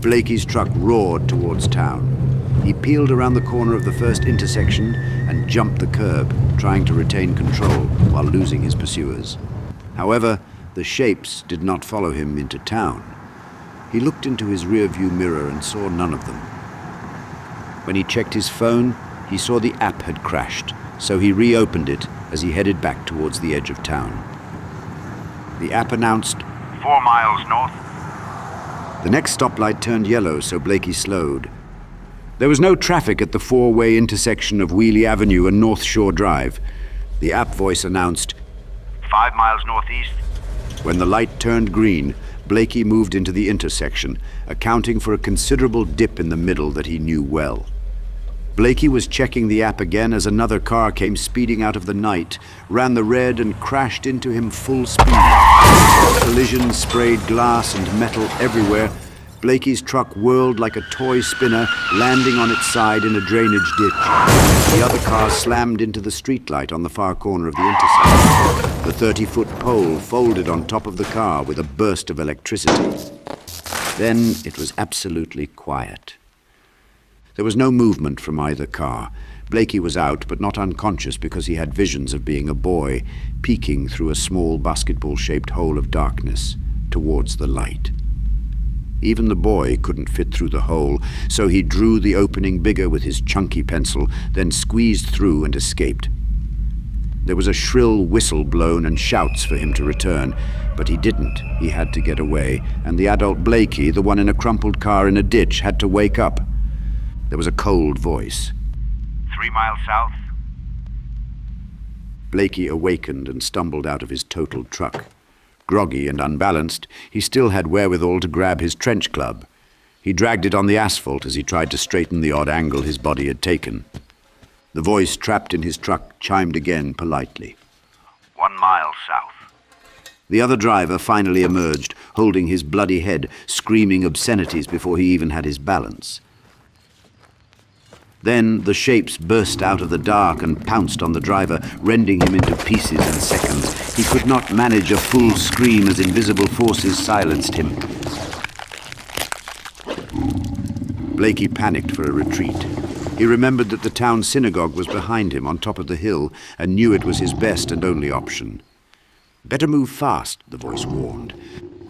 Blakey's truck roared towards town. He peeled around the corner of the first intersection and jumped the curb, trying to retain control while losing his pursuers. However, the shapes did not follow him into town. He looked into his rear-view mirror and saw none of them. When he checked his phone, he saw the app had crashed, so he reopened it as he headed back towards the edge of town. The app announced, 4 miles north. The next stoplight turned yellow, so Blakey slowed. There was no traffic at the four-way intersection of Wheelie Avenue and North Shore Drive. The app voice announced, 5 miles northeast. When the light turned green, Blakey moved into the intersection, accounting for a considerable dip in the middle that he knew well. Blakey was checking the app again as another car came speeding out of the night, ran the red and crashed into him full speed. Collisions sprayed glass and metal everywhere. Blakey's truck whirled like a toy spinner, landing on its side in a drainage ditch. The other car slammed into the streetlight on the far corner of the intersection. The 30-foot pole folded on top of the car with a burst of electricity. Then it was absolutely quiet. There was no movement from either car. Blakey was out, but not unconscious because he had visions of being a boy, peeking through a small basketball-shaped hole of darkness towards the light. Even the boy couldn't fit through the hole, so he drew the opening bigger with his chunky pencil, then squeezed through and escaped. There was a shrill whistle blown and shouts for him to return, but he didn't. He had to get away, and the adult Blakey, the one in a crumpled car in a ditch, had to wake up. There was a cold voice. 3 miles south. Blakey awakened and stumbled out of his totaled truck. Groggy and unbalanced, he still had wherewithal to grab his trench club. He dragged it on the asphalt as he tried to straighten the odd angle his body had taken. The voice trapped in his truck chimed again politely. 1 mile south. The other driver finally emerged, holding his bloody head, screaming obscenities before he even had his balance. Then the shapes burst out of the dark and pounced on the driver, rending him into pieces in seconds. He could not manage a full scream as invisible forces silenced him. Blakey panicked for a retreat. He remembered that the town synagogue was behind him on top of the hill and knew it was his best and only option. "Better move fast," the voice warned.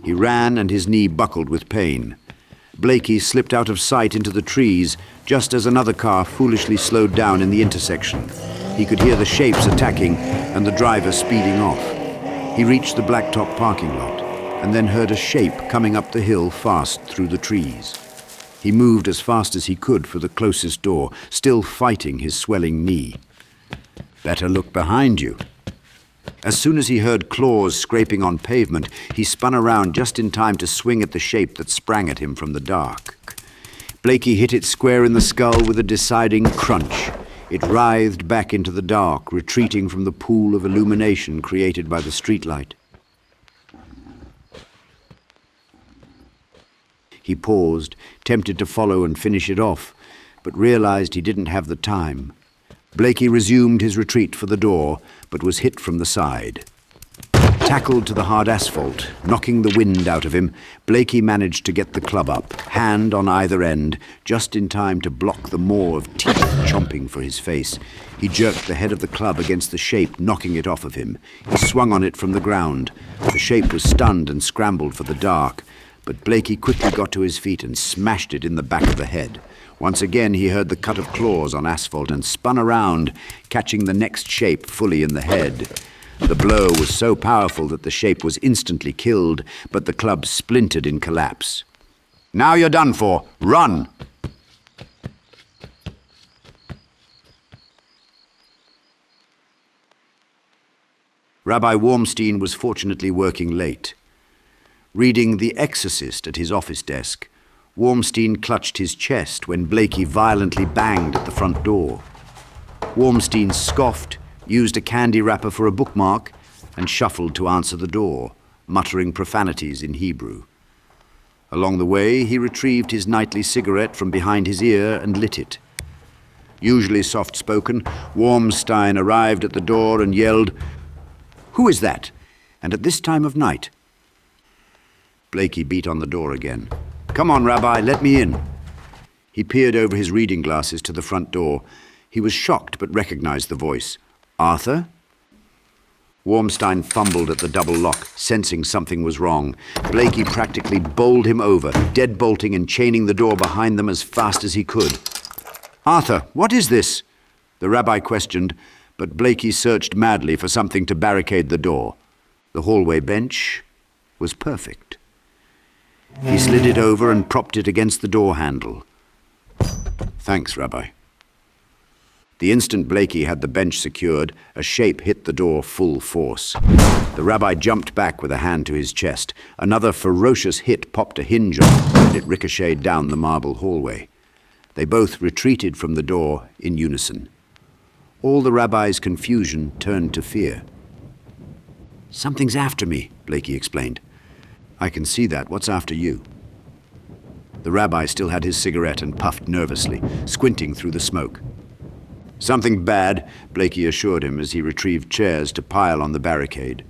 He ran and his knee buckled with pain. Blakey slipped out of sight into the trees just as another car foolishly slowed down in the intersection. He could hear the shapes attacking and the driver speeding off. He reached the blacktop parking lot and then heard a shape coming up the hill fast through the trees. He moved as fast as he could for the closest door, still fighting his swelling knee. "Better look behind you." As soon as he heard claws scraping on pavement, he spun around just in time to swing at the shape that sprang at him from the dark. Blakey hit it square in the skull with a deciding crunch. It writhed back into the dark, retreating from the pool of illumination created by the streetlight. He paused, tempted to follow and finish it off, but realized he didn't have the time. Blakey resumed his retreat for the door, but was hit from the side. Tackled to the hard asphalt, knocking the wind out of him, Blakey managed to get the club up, hand on either end, just in time to block the maw of teeth chomping for his face. He jerked the head of the club against the shape, knocking it off of him. He swung on it from the ground. The shape was stunned and scrambled for the dark, but Blakey quickly got to his feet and smashed it in the back of the head. Once again he heard the cut of claws on asphalt and spun around, catching the next shape fully in the head. The blow was so powerful that the shape was instantly killed, but the club splintered in collapse. "Now you're done for. Run!" Rabbi Wormstein was fortunately working late. Reading The Exorcist at his office desk, Wormstein clutched his chest when Blakey violently banged at the front door. Wormstein scoffed, used a candy wrapper for a bookmark, and shuffled to answer the door, muttering profanities in Hebrew. Along the way, he retrieved his nightly cigarette from behind his ear and lit it. Usually soft-spoken, Wormstein arrived at the door and yelled, "Who is that? And at this time of night?" Blakey beat on the door again. "Come on, Rabbi, let me in." He peered over his reading glasses to the front door. He was shocked but recognized the voice. "Arthur?" Wormstein fumbled at the double lock, sensing something was wrong. Blakey practically bowled him over, deadbolting and chaining the door behind them as fast as he could. "Arthur, what is this?" the rabbi questioned, but Blakey searched madly for something to barricade the door. The hallway bench was perfect. He slid it over and propped it against the door handle. "Thanks, Rabbi." The instant Blakey had the bench secured, a shape hit the door full force. The rabbi jumped back with a hand to his chest. Another ferocious hit popped a hinge off, and it ricocheted down the marble hallway. They both retreated from the door in unison. All the rabbi's confusion turned to fear. "Something's after me," Blakey explained. "I can see that. What's after you?" The rabbi still had his cigarette and puffed nervously, squinting through the smoke. "Something bad," Blakey assured him as he retrieved chairs to pile on the barricade.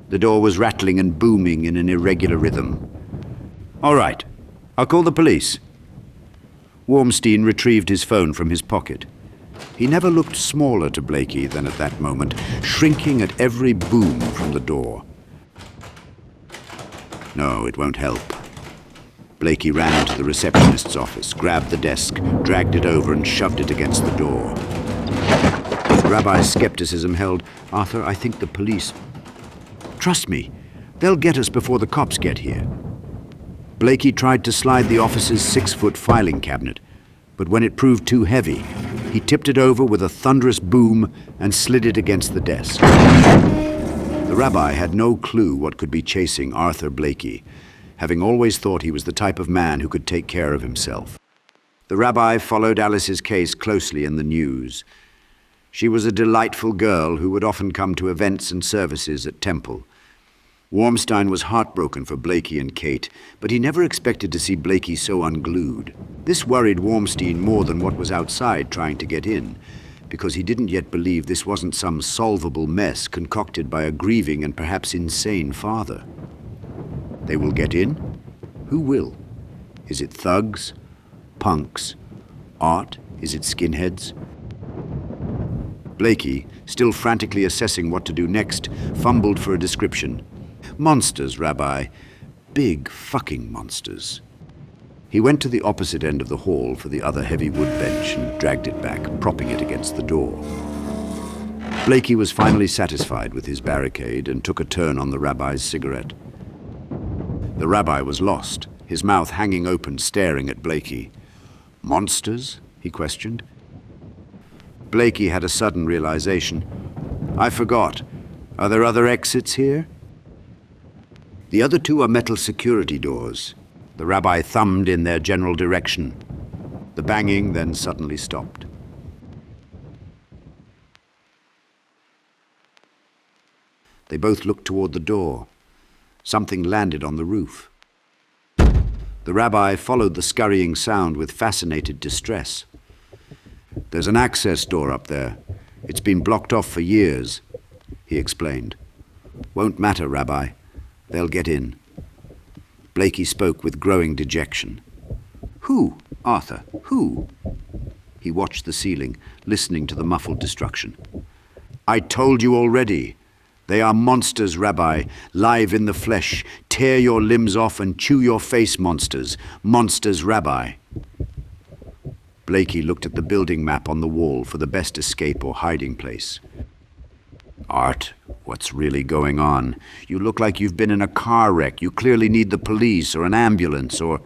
The door was rattling and booming in an irregular rhythm. "All right, I'll call the police." Wormstein retrieved his phone from his pocket. He never looked smaller to Blakey than at that moment, shrinking at every boom from the door. No, it won't help. Blakey ran into the receptionist's office, grabbed the desk, dragged it over and shoved it against the door. The rabbi's skepticism held. "Arthur, I think the police..." "Trust me, they'll get us before the cops get here." Blakey tried to slide the office's 6-foot filing cabinet, but when it proved too heavy, he tipped it over with a thunderous boom and slid it against the desk. The rabbi had no clue what could be chasing Arthur Blakey, having always thought he was the type of man who could take care of himself. The rabbi followed Alice's case closely in the news. She was a delightful girl who would often come to events and services at Temple. Wormstein was heartbroken for Blakey and Kate, but he never expected to see Blakey so unglued. This worried Wormstein more than what was outside trying to get in, because he didn't yet believe this wasn't some solvable mess concocted by a grieving and perhaps insane father. They will get in? Who will? Is it thugs? Punks? Art Is it skinheads? Blakey, still frantically assessing what to do next, fumbled for a description. Monsters, Rabbi. Big fucking monsters. He went to the opposite end of the hall for the other heavy wood bench and dragged it back, propping it against the door. Blakey was finally satisfied with his barricade and took a turn on the rabbi's cigarette. The rabbi was lost, his mouth hanging open, staring at Blakey. Monsters? He questioned. Blakey had a sudden realization. I forgot. Are there other exits here? The other two are metal security doors. The rabbi thumbed in their general direction. The banging then suddenly stopped. They both looked toward the door. Something landed on the roof. The rabbi followed the scurrying sound with fascinated distress. There's an access door up there. It's been blocked off for years, he explained. Won't matter, Rabbi. They'll get in. Blakey spoke with growing dejection. Who, Arthur? Who? He watched the ceiling, listening to the muffled destruction. I told you already. They are monsters, Rabbi, live in the flesh. Tear your limbs off and chew your face, monsters. Monsters, Rabbi. Blakey looked at the building map on the wall for the best escape or hiding place. Art, what's really going on? You look like you've been in a car wreck. You clearly need the police or an ambulance or...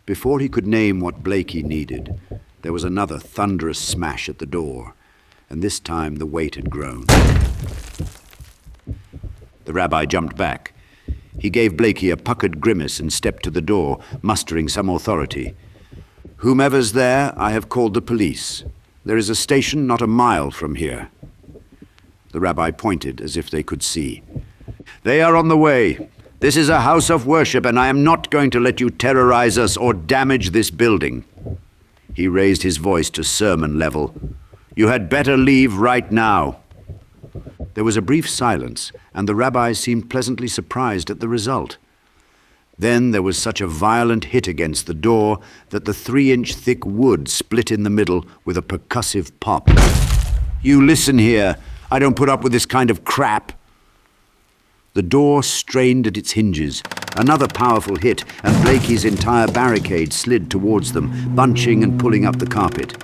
Before he could name what Blakey needed, there was another thunderous smash at the door, and this time the weight had grown. The rabbi jumped back. He gave Blakey a puckered grimace and stepped to the door, mustering some authority. Whomever's there, I have called the police. There is a station not a mile from here. The rabbi pointed as if they could see. They are on the way. This is a house of worship, and I am not going to let you terrorize us or damage this building. He raised his voice to sermon level. You had better leave right now. There was a brief silence, and the rabbi seemed pleasantly surprised at the result. Then there was such a violent hit against the door that the 3-inch thick wood split in the middle with a percussive pop. You listen here. I don't put up with this kind of crap. The door strained at its hinges. Another powerful hit, and Blakey's entire barricade slid towards them, bunching and pulling up the carpet.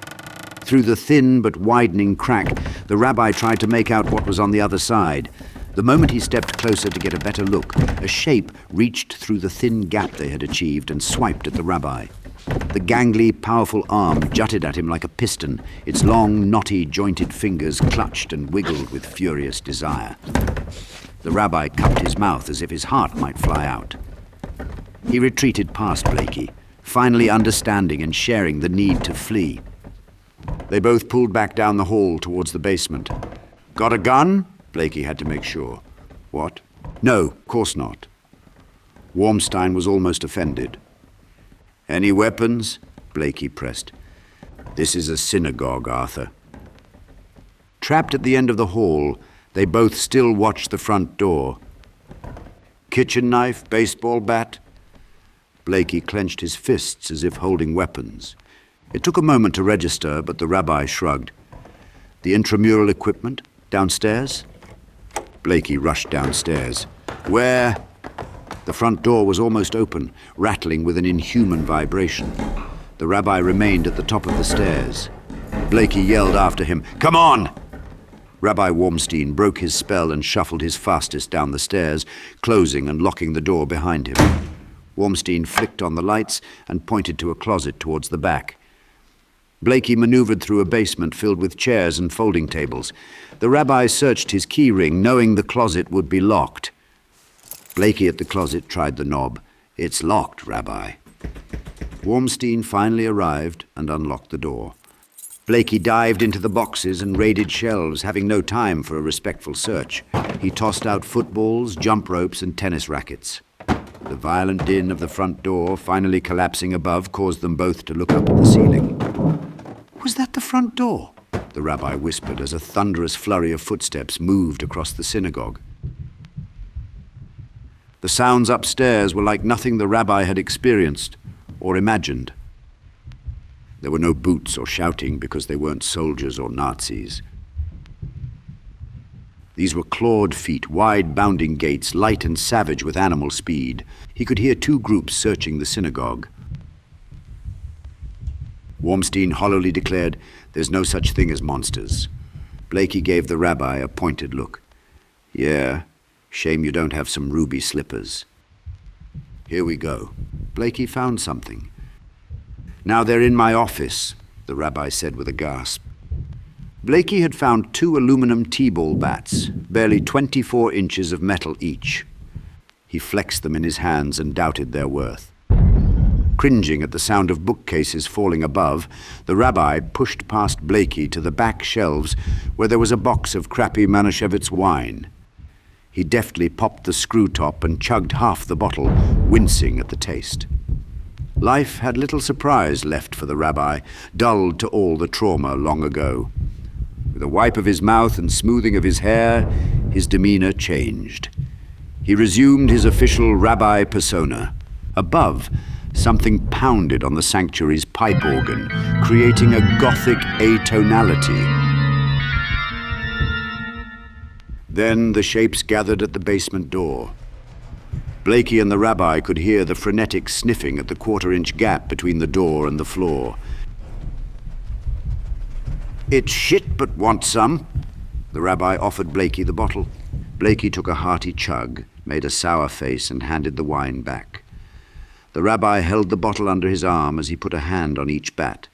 Through the thin but widening crack, the rabbi tried to make out what was on the other side. The moment he stepped closer to get a better look, a shape reached through the thin gap they had achieved and swiped at the rabbi. The gangly, powerful arm jutted at him like a piston. Its long, knotty, jointed fingers clutched and wiggled with furious desire. The rabbi cupped his mouth as if his heart might fly out. He retreated past Blakey, finally understanding and sharing the need to flee. They both pulled back down the hall towards the basement. Got a gun? Blakey had to make sure. What? No, of course not. Wormstein was almost offended. Any weapons? Blakey pressed. This is a synagogue, Arthur. Trapped at the end of the hall, they both still watched the front door. Kitchen knife, baseball bat? Blakey clenched his fists as if holding weapons. It took a moment to register, but the rabbi shrugged. The intramural equipment? Downstairs? Blakey rushed downstairs. Where? The front door was almost open, rattling with an inhuman vibration. The rabbi remained at the top of the stairs. Blakey yelled after him, Come on! Rabbi Wormstein broke his spell and shuffled his fastest down the stairs, closing and locking the door behind him. Wormstein flicked on the lights and pointed to a closet towards the back. Blakey maneuvered through a basement filled with chairs and folding tables. The rabbi searched his key ring, knowing the closet would be locked. Blakey at the closet tried the knob. It's locked, Rabbi. Wormstein finally arrived and unlocked the door. Blakey dived into the boxes and raided shelves, having no time for a respectful search. He tossed out footballs, jump ropes, and tennis rackets. The violent din of the front door, finally collapsing above, caused them both to look up at the ceiling. Was that the front door? The rabbi whispered as a thunderous flurry of footsteps moved across the synagogue. The sounds upstairs were like nothing the rabbi had experienced or imagined. There were no boots or shouting because they weren't soldiers or Nazis. These were clawed feet, wide bounding gaits, light and savage with animal speed. He could hear two groups searching the synagogue. Wormstein hollowly declared, "There's no such thing as monsters." Blakey gave the rabbi a pointed look. "Yeah, shame you don't have some ruby slippers." "Here we go." Blakey found something. "Now they're in my office," the rabbi said with a gasp. Blakey had found two aluminum T-ball bats, barely 24 inches of metal each. He flexed them in his hands and doubted their worth. Cringing at the sound of bookcases falling above, the rabbi pushed past Blakey to the back shelves where there was a box of crappy Manischewitz wine. He deftly popped the screw top and chugged half the bottle, wincing at the taste. Life had little surprise left for the rabbi, dulled to all the trauma long ago. With a wipe of his mouth and smoothing of his hair, his demeanor changed. He resumed his official rabbi persona. Above, something pounded on the sanctuary's pipe organ, creating a gothic atonality. Then the shapes gathered at the basement door. Blakey and the rabbi could hear the frenetic sniffing at the quarter-inch gap between the door and the floor. "It's shit, but want some?" The rabbi offered Blakey the bottle. Blakey took a hearty chug, made a sour face, and handed the wine back. The rabbi held the bottle under his arm as he put a hand on each bat.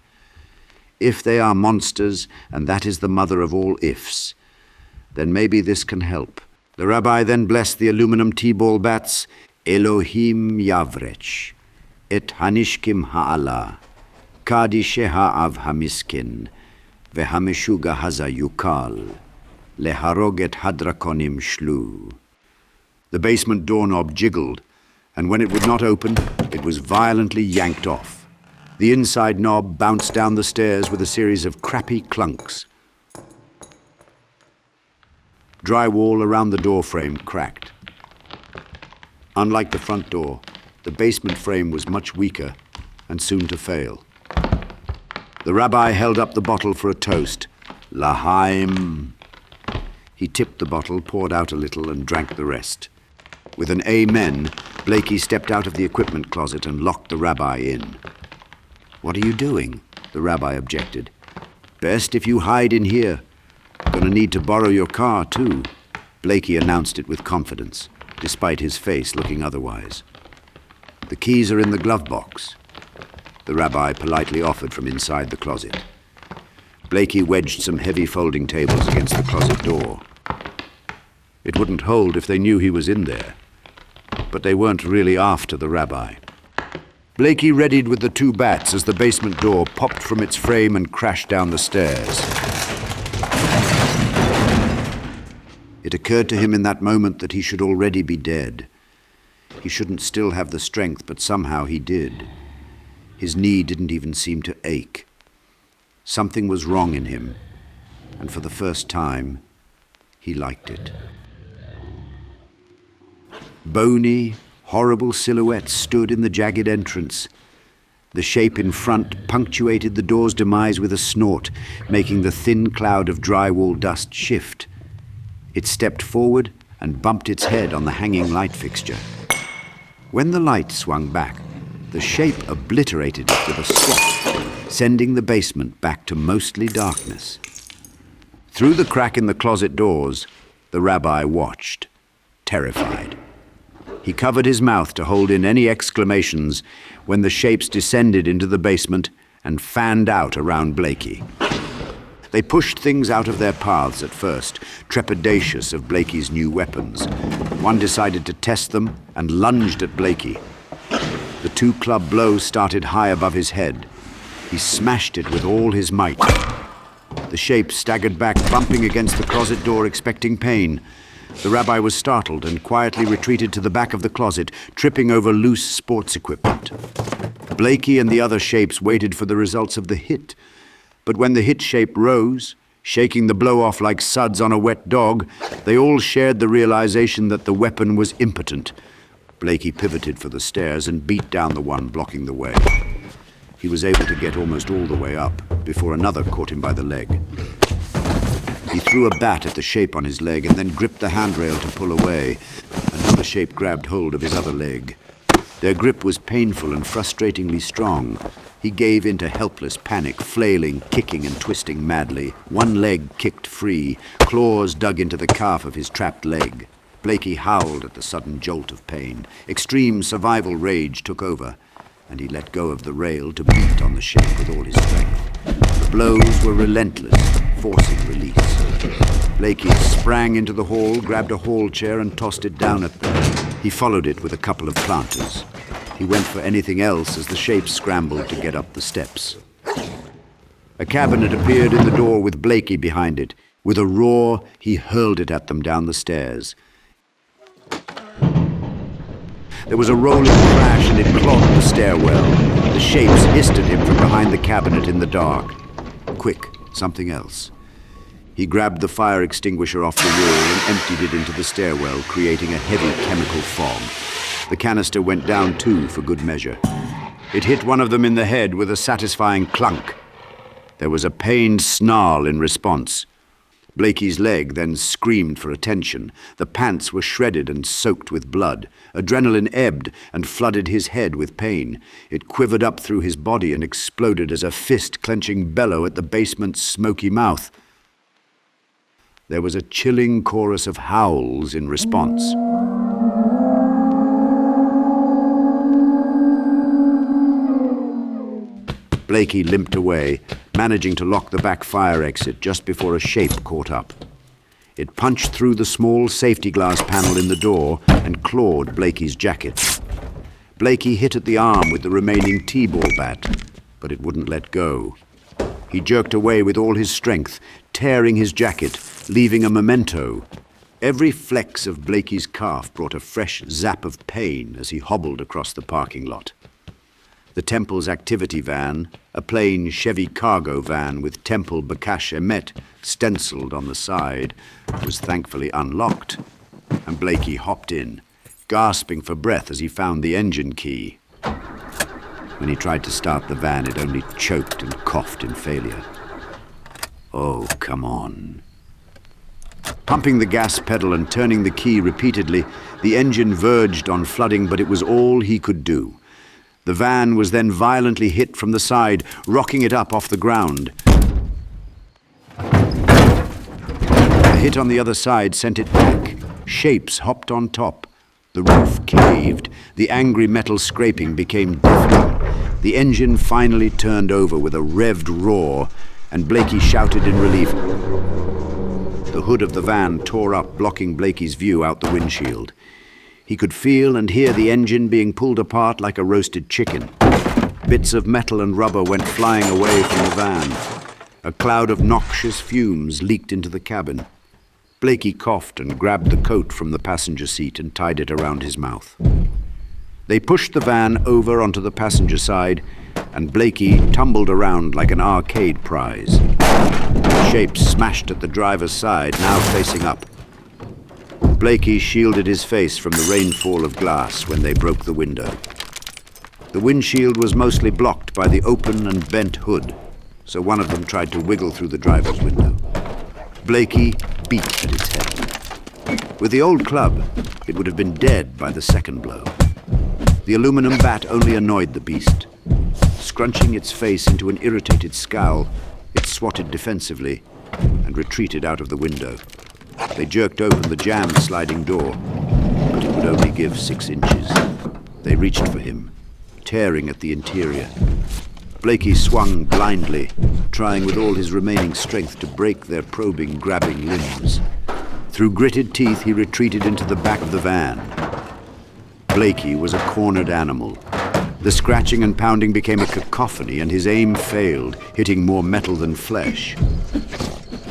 "If they are monsters, and that is the mother of all ifs, then maybe this can help." The rabbi then blessed the aluminum T-ball bats, "Elohim Yavrech, et Hanishkim Ha'ala, Kadishe Ha'av Hamiskin, Vehameshuga Haza Yukal, Leharog et Hadrakonim Shlu." The basement doorknob jiggled, and when it would not open, it was violently yanked off. The inside knob bounced down the stairs with a series of crappy clunks. Drywall around the door frame cracked. Unlike the front door, the basement frame was much weaker and soon to fail. The rabbi held up the bottle for a toast. "Lahaim." He tipped the bottle, poured out a little, and drank the rest. With an amen, Blakey stepped out of the equipment closet and locked the rabbi in. "What are you doing?" the rabbi objected. "Best if you hide in here. Gonna need to borrow your car, too." Blakey announced it with confidence, despite his face looking otherwise. "The keys are in the glove box," the rabbi politely offered from inside the closet. Blakey wedged some heavy folding tables against the closet door. It wouldn't hold if they knew he was in there, but they weren't really after the rabbi. Blakey readied with the two bats as the basement door popped from its frame and crashed down the stairs. It occurred to him in that moment that he should already be dead. He shouldn't still have the strength, but somehow he did. His knee didn't even seem to ache. Something was wrong in him, and for the first time, he liked it. Bony, horrible silhouettes stood in the jagged entrance. The shape in front punctuated the door's demise with a snort, making the thin cloud of drywall dust shift. It stepped forward and bumped its head on the hanging light fixture. When the light swung back, the shape obliterated it with a swat, sending the basement back to mostly darkness. Through the crack in the closet doors, the rabbi watched, terrified. He covered his mouth to hold in any exclamations when the shapes descended into the basement and fanned out around Blakey. They pushed things out of their paths at first, trepidatious of Blakey's new weapons. One decided to test them and lunged at Blakey. The two-club blow started high above his head. He smashed it with all his might. The shape staggered back, bumping against the closet door, expecting pain. The rabbi was startled and quietly retreated to the back of the closet, tripping over loose sports equipment. Blakey and the other shapes waited for the results of the hit. But when the hit shape rose, shaking the blow off like suds on a wet dog, they all shared the realization that the weapon was impotent. Blakey pivoted for the stairs and beat down the one blocking the way. He was able to get almost all the way up before another caught him by the leg. He threw a bat at the shape on his leg and then gripped the handrail to pull away. Another shape grabbed hold of his other leg. Their grip was painful and frustratingly strong. He gave into helpless panic, flailing, kicking and twisting madly. One leg kicked free. Claws dug into the calf of his trapped leg. Blakey howled at the sudden jolt of pain. Extreme survival rage took over, and he let go of the rail to beat on the shape with all his strength. The blows were relentless, forcing release. Blakey sprang into the hall, grabbed a hall chair and tossed it down at them. He followed it with a couple of planters. He went for anything else as the shape scrambled to get up the steps. A cabinet appeared in the door with Blakey behind it. With a roar, he hurled it at them down the stairs. There was a rolling crash and it clogged the stairwell. The shapes hissed at him from behind the cabinet in the dark. Quick, something else. He grabbed the fire extinguisher off the wall and emptied it into the stairwell, creating a heavy chemical fog. The canister went down too, for good measure. It hit one of them in the head with a satisfying clunk. There was a pained snarl in response. Blakey's leg then screamed for attention. The pants were shredded and soaked with blood. Adrenaline ebbed and flooded his head with pain. It quivered up through his body and exploded as a fist-clenching bellow at the basement's smoky mouth. There was a chilling chorus of howls in response. Blakey limped away, managing to lock the back fire exit just before a shape caught up. It punched through the small safety glass panel in the door and clawed Blakey's jacket. Blakey hit at the arm with the remaining T-ball bat, but it wouldn't let go. He jerked away with all his strength, tearing his jacket, leaving a memento. Every flex of Blakey's calf brought a fresh zap of pain as he hobbled across the parking lot. The Temple's activity van, a plain Chevy cargo van with Temple Bakash Emet stenciled on the side, was thankfully unlocked, and Blakey hopped in, gasping for breath as he found the engine key. When he tried to start the van, it only choked and coughed in failure. Oh, come on. Pumping the gas pedal and turning the key repeatedly, the engine verged on flooding, but it was all he could do. The van was then violently hit from the side, rocking it up off the ground. A hit on the other side sent it back. Shapes hopped on top. The roof caved. The angry metal scraping became deafening. The engine finally turned over with a revved roar, and Blakey shouted in relief. The hood of the van tore up, blocking Blakey's view out the windshield. He could feel and hear the engine being pulled apart like a roasted chicken. Bits of metal and rubber went flying away from the van. A cloud of noxious fumes leaked into the cabin. Blakey coughed and grabbed the coat from the passenger seat and tied it around his mouth. They pushed the van over onto the passenger side, and Blakey tumbled around like an arcade prize. Shapes smashed at the driver's side, now facing up. Blakey shielded his face from the rainfall of glass when they broke the window. The windshield was mostly blocked by the open and bent hood, so one of them tried to wiggle through the driver's window. Blakey beat at its head. With the old club, it would have been dead by the second blow. The aluminum bat only annoyed the beast. Scrunching its face into an irritated scowl, it swatted defensively and retreated out of the window. They jerked open the jammed sliding door, but it would only give 6 inches. They reached for him, tearing at the interior. Blakey swung blindly, trying with all his remaining strength to break their probing, grabbing limbs. Through gritted teeth, he retreated into the back of the van. Blakey was a cornered animal. The scratching and pounding became a cacophony, and his aim failed, hitting more metal than flesh.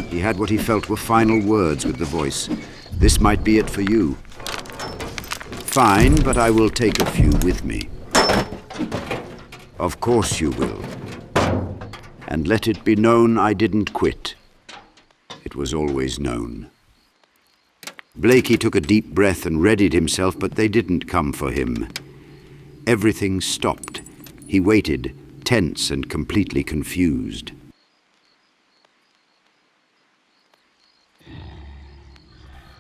He had what he felt were final words with the voice. "This might be it for you." "Fine, but I will take a few with me." "Of course you will. And let it be known I didn't quit." It was always known. Blakey took a deep breath and readied himself, but they didn't come for him. Everything stopped. He waited, tense and completely confused.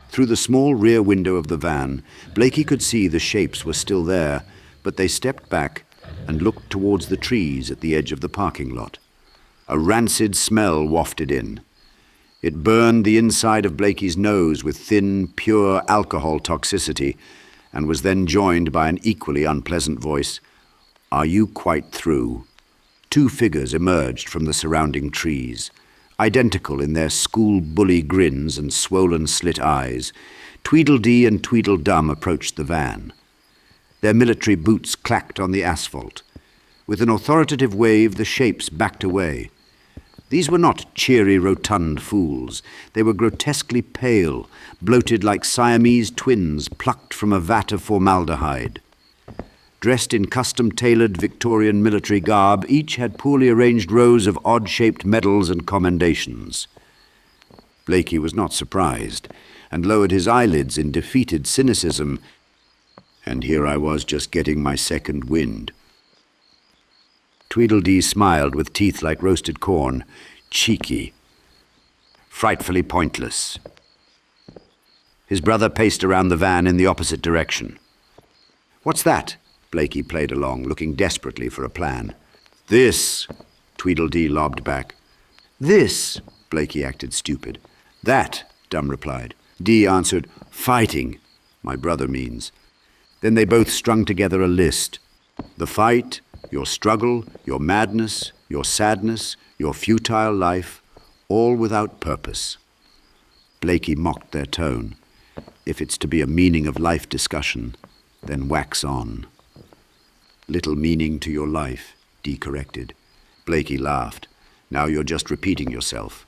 Through the small rear window of the van, Blakey could see the shapes were still there, but they stepped back and looked towards the trees at the edge of the parking lot. A rancid smell wafted in. It burned the inside of Blakey's nose with thin, pure alcohol toxicity, and was then joined by an equally unpleasant voice. "Are you quite through?" Two figures emerged from the surrounding trees. Identical in their school bully grins and swollen slit eyes, Tweedledee and Tweedledum approached the van. Their military boots clacked on the asphalt. With an authoritative wave, the shapes backed away. These were not cheery, rotund fools. They were grotesquely pale, bloated like Siamese twins plucked from a vat of formaldehyde. Dressed in custom-tailored Victorian military garb, each had poorly arranged rows of odd-shaped medals and commendations. Blakey was not surprised, and lowered his eyelids in defeated cynicism. And here I was just getting my second wind. Tweedledee smiled with teeth like roasted corn. Cheeky. Frightfully pointless. His brother paced around the van in the opposite direction. "What's that?" Blakey played along, looking desperately for a plan. "This," Tweedledee lobbed back. "This," Blakey acted stupid. "That," Dum replied. Dee answered, "Fighting, my brother means." Then they both strung together a list. The fight, your struggle, your madness, your sadness, your futile life, all without purpose. Blakey mocked their tone. If it's to be a meaning of life discussion, then wax on. "Little meaning to your life," Dee corrected. Blakey laughed. "Now you're just repeating yourself."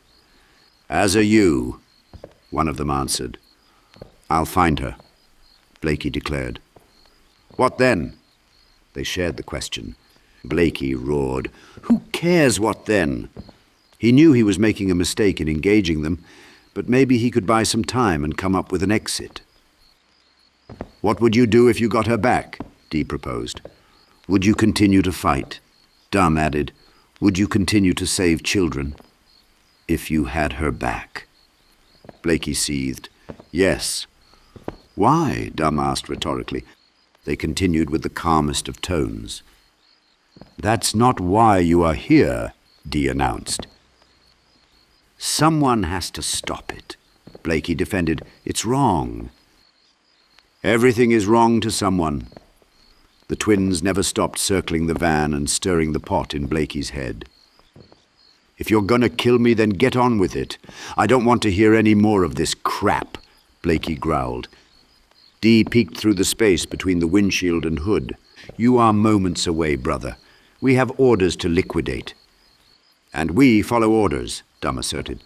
"As are you," one of them answered. "I'll find her," Blakey declared. "What then?" They shared the question. Blakey roared. "Who cares what then?" He knew he was making a mistake in engaging them, but maybe he could buy some time and come up with an exit. "What would you do if you got her back?" Dee proposed. "Would you continue to fight?" Dum added. "Would you continue to save children?" "If you had her back." Blakey seethed. "Yes." "Why?" Dum asked rhetorically. They continued with the calmest of tones. "That's not why you are here," Dee announced. "Someone has to stop it," Blakey defended. "It's wrong." "Everything is wrong to someone." The twins never stopped circling the van and stirring the pot in Blakey's head. "If you're gonna kill me, then get on with it. I don't want to hear any more of this crap," Blakey growled. Dee peeked through the space between the windshield and hood. "You are moments away, brother. We have orders to liquidate." "And we follow orders," Dum asserted.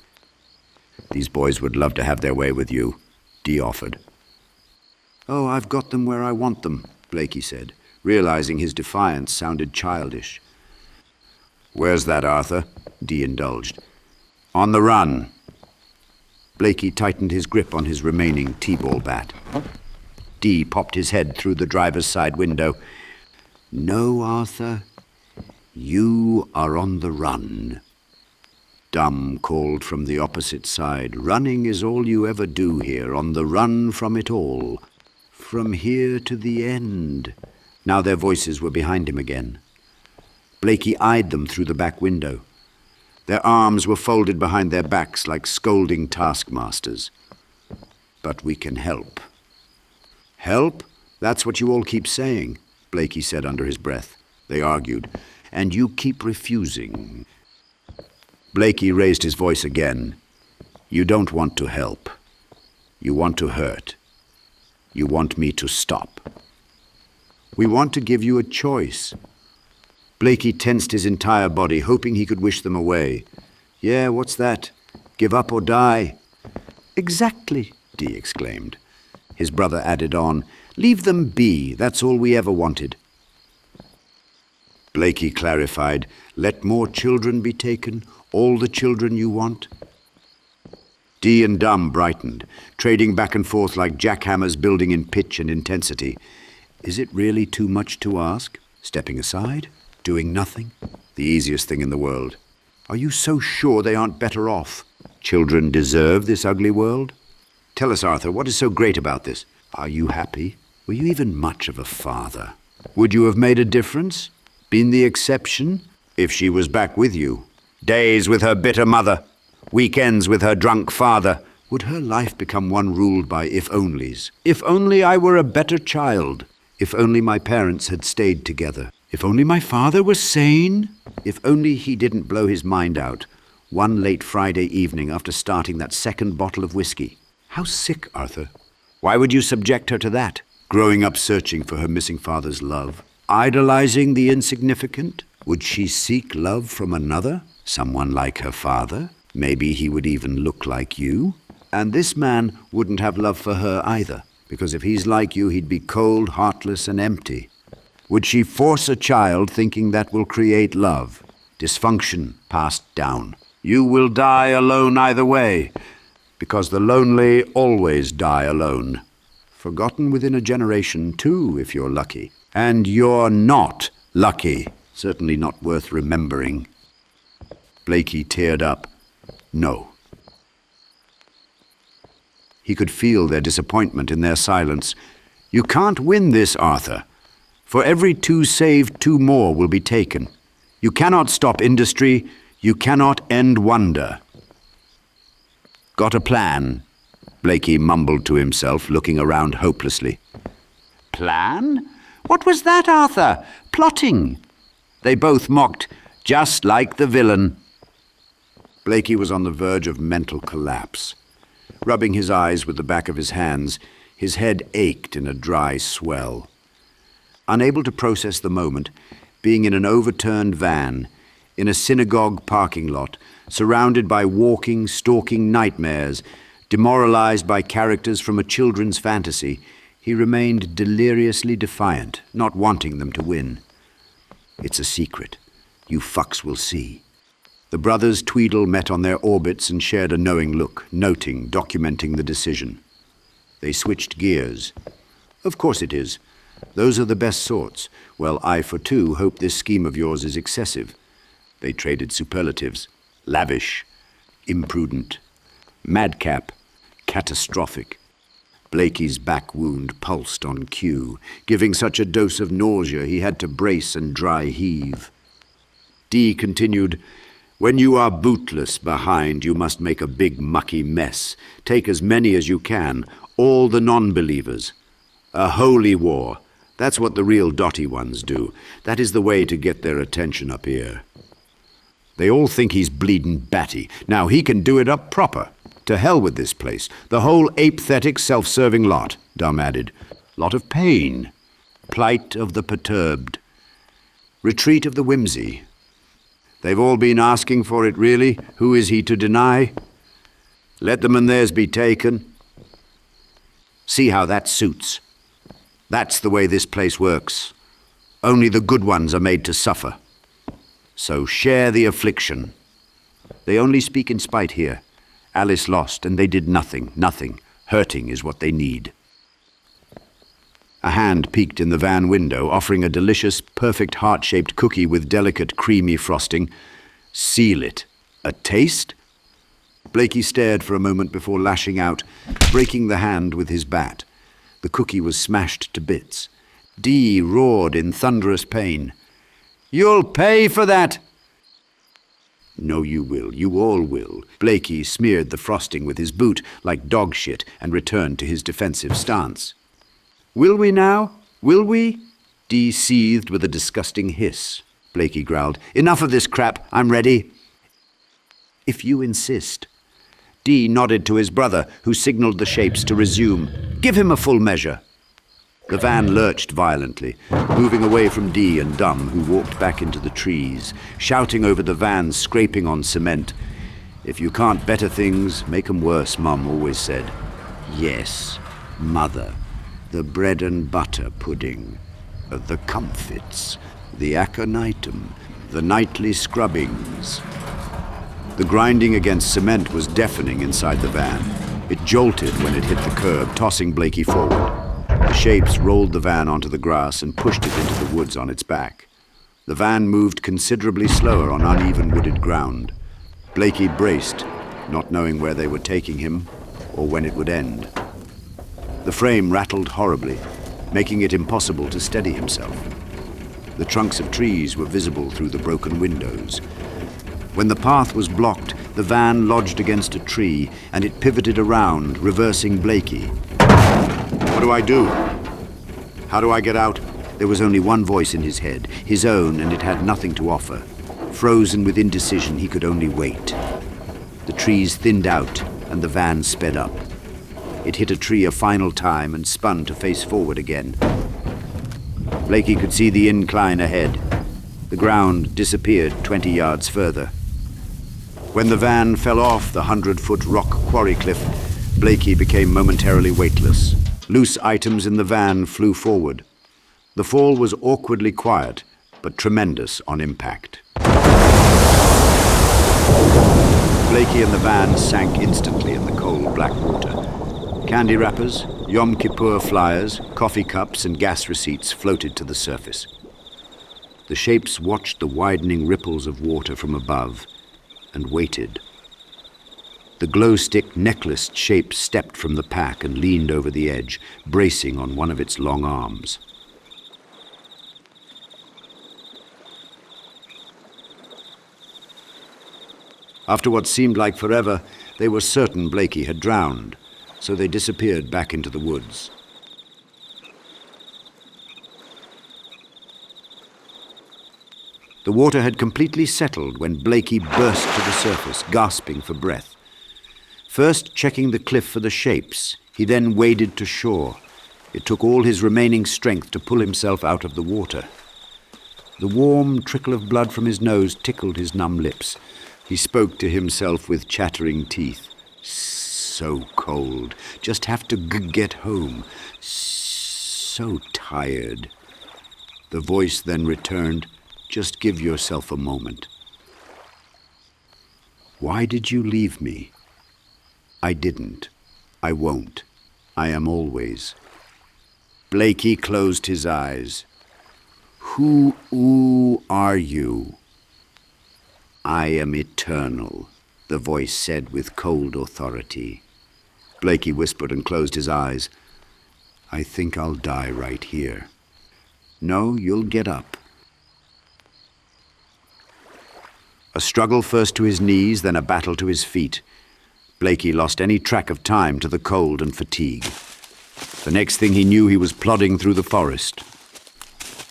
"These boys would love to have their way with you," Dee offered. "Oh, I've got them where I want them," Blakey said, realizing his defiance sounded childish. "Where's that, Arthur?" Dee indulged. "On the run." Blakey tightened his grip on his remaining T-ball bat. Dee popped his head through the driver's side window. "No, Arthur, you are on the run." Dum called from the opposite side. "Running is all you ever do here, on the run from it all. From here to the end." Now their voices were behind him again. Blakey eyed them through the back window. Their arms were folded behind their backs like scolding taskmasters. "But we can help." "Help? That's what you all keep saying," Blakey said under his breath. They argued. "And you keep refusing." Blakey raised his voice again. "You don't want to help. You want to hurt. You want me to stop. We want to give you a choice." Blakey tensed his entire body, hoping he could wish them away. "Yeah, what's that? Give up or die?" "Exactly," Dee exclaimed. His brother added on, "Leave them be, that's all we ever wanted." Blakey clarified, "Let more children be taken, all the children you want." Dee and Dum brightened, trading back and forth like jackhammers building in pitch and intensity. "Is it really too much to ask?" Stepping aside? Doing nothing? The easiest thing in the world. Are you so sure they aren't better off? Children deserve this ugly world? Tell us, Arthur, what is so great about this? Are you happy? Were you even much of a father? Would you have made a difference? Been the exception? If she was back with you. Days with her bitter mother. Weekends with her drunk father. Would her life become one ruled by if-onlys? If only I were a better child. If only my parents had stayed together. If only my father were sane. If only he didn't blow his mind out one late Friday evening after starting that second bottle of whiskey. How sick, Arthur. Why would you subject her to that? Growing up searching for her missing father's love. Idolizing the insignificant? Would she seek love from another? Someone like her father? Maybe he would even look like you? And this man wouldn't have love for her either, because if he's like you, he'd be cold, heartless, and empty. Would she force a child thinking that will create love? Dysfunction passed down. You will die alone either way, because the lonely always die alone. Forgotten within a generation, too, if you're lucky. And you're not lucky. Certainly not worth remembering. Blakey teared up. No. He could feel their disappointment in their silence. You can't win this, Arthur. For every 2 saved, 2 more will be taken. You cannot stop industry. You cannot end wonder. Got a plan? Blakey mumbled to himself, looking around hopelessly. Plan? What was that, Arthur? Plotting. They both mocked, just like the villain. Blakey was on the verge of mental collapse. Rubbing his eyes with the back of his hands, his head ached in a dry swell. Unable to process the moment, being in an overturned van, in a synagogue parking lot, surrounded by walking, stalking nightmares, demoralized by characters from a children's fantasy, he remained deliriously defiant, not wanting them to win. It's a secret. You fucks will see. The brothers Tweedle met on their orbits and shared a knowing look, noting, documenting the decision. They switched gears. Of course it is. Those are the best sorts. Well, I, for two, hope this scheme of yours is excessive. They traded superlatives. Lavish, imprudent, madcap, catastrophic. Blakey's back wound pulsed on cue, giving such a dose of nausea he had to brace and dry heave. Dee continued, "When you are bootless behind, you must make a big mucky mess. Take as many as you can, all the non-believers. A holy war. That's what the real dotty ones do. That is the way to get their attention up here. They all think he's bleedin' batty. Now he can do it up proper. To hell with this place. The whole apathetic, self-serving lot," Dum added. "Lot of pain. Plight of the perturbed. Retreat of the whimsy. They've all been asking for it, really. Who is he to deny? Let them and theirs be taken. See how that suits. That's the way this place works. Only the good ones are made to suffer. So share the affliction. They only speak in spite here. Alice lost, and they did nothing, nothing. Hurting is what they need." A hand peeked in the van window, offering a delicious, perfect heart-shaped cookie with delicate, creamy frosting. Seal it. A taste? Blakey stared for a moment before lashing out, breaking the hand with his bat. The cookie was smashed to bits. Dee roared in thunderous pain. "You'll pay for that!" "No, you will. You all will." Blakey smeared the frosting with his boot like dog shit and returned to his defensive stance. "Will we now? Will we?" Dee seethed with a disgusting hiss. Blakey growled, "Enough of this crap. I'm ready." "If you insist." Dee nodded to his brother, who signaled the shapes to resume. "Give him a full measure." The van lurched violently, moving away from Dee and Dum, who walked back into the trees, shouting over the van scraping on cement. "If you can't better things, make 'em worse," Mum always said. Yes, Mother. The bread and butter pudding, the comfits, the aconitum, the nightly scrubbings. The grinding against cement was deafening inside the van. It jolted when it hit the curb, tossing Blakey forward. The shapes rolled the van onto the grass and pushed it into the woods on its back. The van moved considerably slower on uneven wooded ground. Blakey braced, not knowing where they were taking him or when it would end. The frame rattled horribly, making it impossible to steady himself. The trunks of trees were visible through the broken windows. When the path was blocked, the van lodged against a tree and it pivoted around, reversing Blakey. What do I do? How do I get out? There was only one voice in his head, his own, and it had nothing to offer. Frozen with indecision, he could only wait. The trees thinned out and the van sped up. It hit a tree a final time and spun to face forward again. Blakey could see the incline ahead. The ground disappeared 20 yards further. When the van fell off the 100-foot rock quarry cliff, Blakey became momentarily weightless. Loose items in the van flew forward. The fall was awkwardly quiet, but tremendous on impact. Blakey and the van sank instantly in the cold black water. Candy wrappers, Yom Kippur flyers, coffee cups, and gas receipts floated to the surface. The shapes watched the widening ripples of water from above and waited. The glow-stick necklaced shape stepped from the pack and leaned over the edge, bracing on one of its long arms. After what seemed like forever, they were certain Blakey had drowned, so they disappeared back into the woods. The water had completely settled when Blakey burst to the surface, gasping for breath. First checking the cliff for the shapes, he then waded to shore. It took all his remaining strength to pull himself out of the water. The warm trickle of blood from his nose tickled his numb lips. He spoke to himself with chattering teeth. So cold. Just have to get home. So tired. The voice then returned, just give yourself a moment. Why did you leave me? I didn't. I won't. I am always. Blakey closed his eyes. Who are you? I am eternal, the voice said with cold authority. Blakey whispered and closed his eyes. I think I'll die right here. No, you'll get up. A struggle first to his knees, then a battle to his feet. Blakey lost any track of time to the cold and fatigue. The next thing he knew, he was plodding through the forest.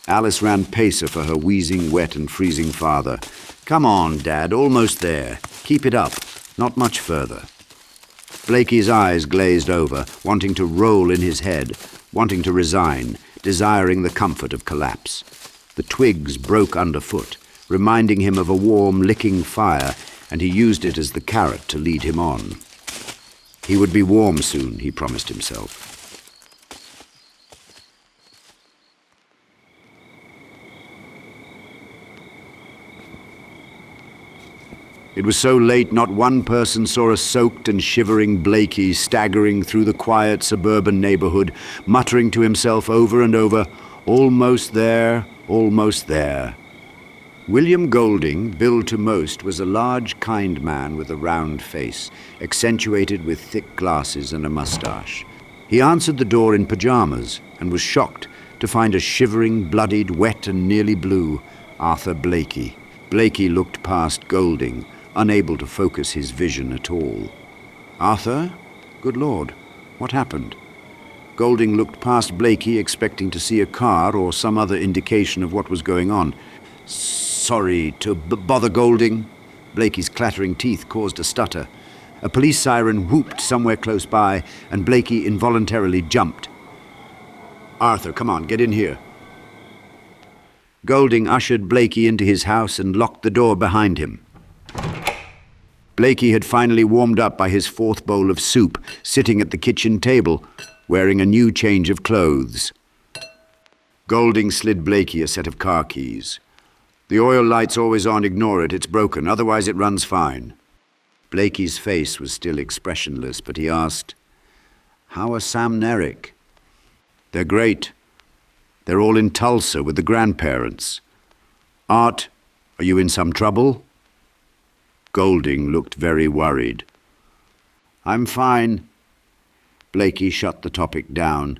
Alice ran pacer for her wheezing, wet and freezing father. Come on, Dad, almost there. Keep it up. Not much further. Blakey's eyes glazed over, wanting to roll in his head, wanting to resign, desiring the comfort of collapse. The twigs broke underfoot, reminding him of a warm, licking fire, and he used it as the carrot to lead him on. He would be warm soon, he promised himself. It was so late not one person saw a soaked and shivering Blakey staggering through the quiet suburban neighborhood, muttering to himself over and over, almost there, almost there. William Golding, billed to most, was a large, kind man with a round face, accentuated with thick glasses and a mustache. He answered the door in pajamas and was shocked to find a shivering, bloodied, wet and nearly blue Arthur Blakey. Blakey looked past Golding, unable to focus his vision at all. Arthur? Good Lord, what happened? Golding looked past Blakey, expecting to see a car or some other indication of what was going on. Sorry to bother, Golding. Blakey's clattering teeth caused a stutter. A police siren whooped somewhere close by, and Blakey involuntarily jumped. Arthur, come on, get in here. Golding ushered Blakey into his house and locked the door behind him. Blakey had finally warmed up by his fourth bowl of soup, sitting at the kitchen table, wearing a new change of clothes. Golding slid Blakey a set of car keys. The oil light's always on, ignore it, it's broken, otherwise it runs fine. Blakey's face was still expressionless, but he asked, How are Sam and Eric? They're great. They're all in Tulsa with the grandparents. Art, are you in some trouble? Golding looked very worried. I'm fine. Blakey shut the topic down,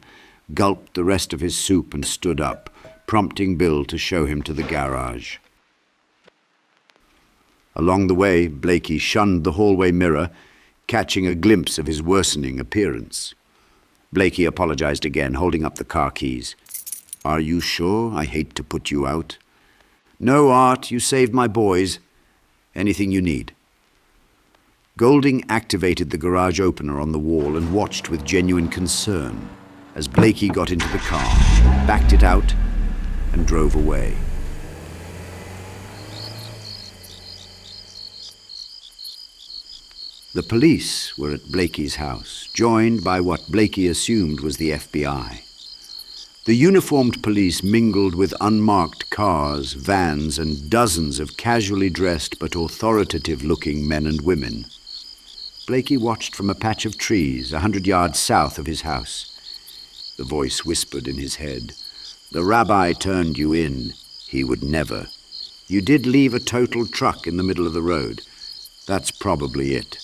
gulped the rest of his soup and stood up, prompting Bill to show him to the garage. Along the way, Blakey shunned the hallway mirror, catching a glimpse of his worsening appearance. Blakey apologized again, holding up the car keys. Are you sure? I hate to put you out. No, Art, you saved my boys. Anything you need. Golding activated the garage opener on the wall and watched with genuine concern as Blakey got into the car, backed it out, and drove away. The police were at Blakey's house, joined by what Blakey assumed was the FBI. The uniformed police mingled with unmarked cars, vans, and dozens of casually dressed but authoritative-looking men and women. Blakey watched from a patch of trees 100 yards south of his house. The voice whispered in his head, "The rabbi turned you in. He would never. You did leave a total truck in the middle of the road. That's probably it.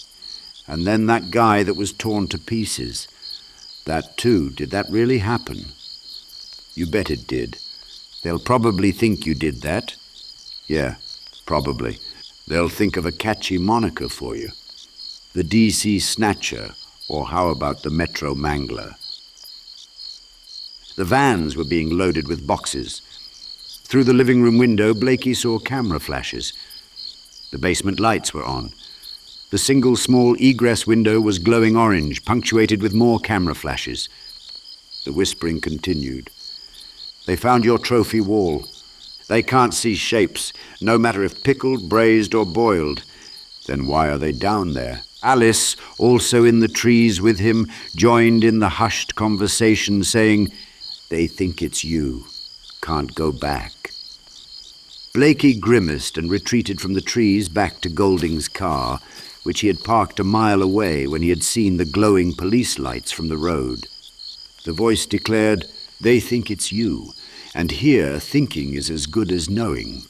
And then that guy that was torn to pieces. That too. Did that really happen? You bet it did. They'll probably think you did that. Yeah, probably. They'll think of a catchy moniker for you. The DC Snatcher, or how about the Metro Mangler? The vans were being loaded with boxes. Through the living room window, Blakey saw camera flashes. The basement lights were on. The single small egress window was glowing orange, punctuated with more camera flashes. The whispering continued. They found your trophy wall. They can't see shapes, no matter if pickled, braised, or boiled. Then why are they down there? Alice, also in the trees with him, joined in the hushed conversation, saying, "They think it's you. Can't go back." Blakey grimaced and retreated from the trees back to Golding's car, which he had parked a mile away when he had seen the glowing police lights from the road. The voice declared, "They think it's you, and here thinking is as good as knowing."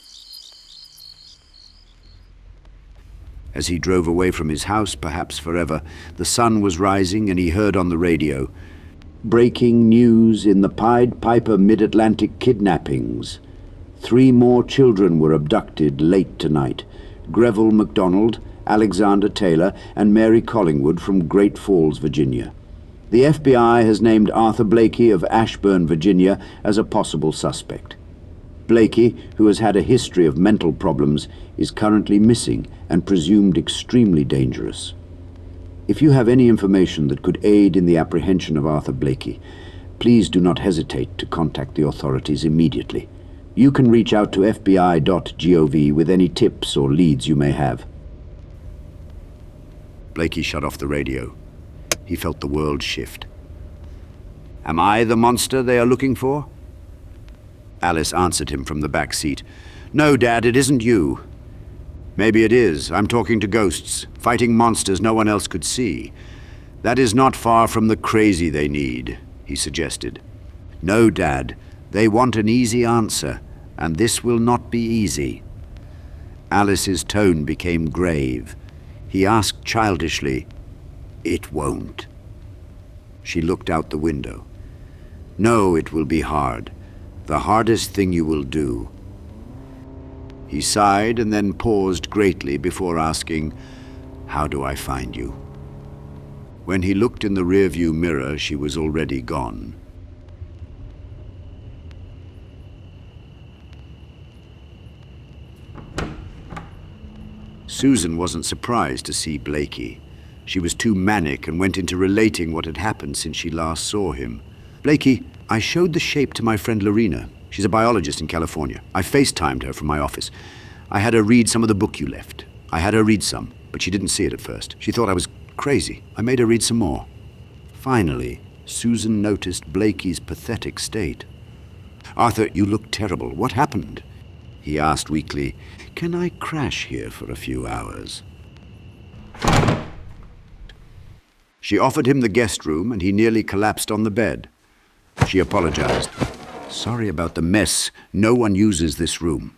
As he drove away from his house, perhaps forever, the sun was rising and he heard on the radio, "Breaking news in the Pied Piper Mid-Atlantic kidnappings. 3 more children were abducted late tonight. Greville MacDonald, Alexander Taylor, and Mary Collingwood from Great Falls, Virginia. The FBI has named Arthur Blakey of Ashburn, Virginia, as a possible suspect. Blakey, who has had a history of mental problems, is currently missing and presumed extremely dangerous. If you have any information that could aid in the apprehension of Arthur Blakey, please do not hesitate to contact the authorities immediately. You can reach out to fbi.gov with any tips or leads you may have." Blakey shut off the radio. He felt the world shift. "Am I the monster they are looking for?" Alice answered him from the back seat. "No, Dad, it isn't you." "Maybe it is. I'm talking to ghosts, fighting monsters no one else could see. That is not far from the crazy they need," he suggested. "No, Dad. They want an easy answer, and this will not be easy." Alice's tone became grave. He asked childishly, "It won't?" She looked out the window. "No, it will be hard. The hardest thing you will do." He sighed and then paused greatly before asking, "How do I find you?" When he looked in the rearview mirror, she was already gone. Susan wasn't surprised to see Blakey. She was too manic and went into relating what had happened since she last saw him. "Blakey, I showed the shape to my friend Lorena. She's a biologist in California. I FaceTimed her from my office. I had her read some of the book you left. I had her read some, but she didn't see it at first. She thought I was crazy. I made her read some more." Finally, Susan noticed Blakey's pathetic state. "Arthur, you look terrible. What happened?" He asked weakly, "Can I crash here for a few hours?" She offered him the guest room, and he nearly collapsed on the bed. She apologized. "Sorry about the mess. No one uses this room."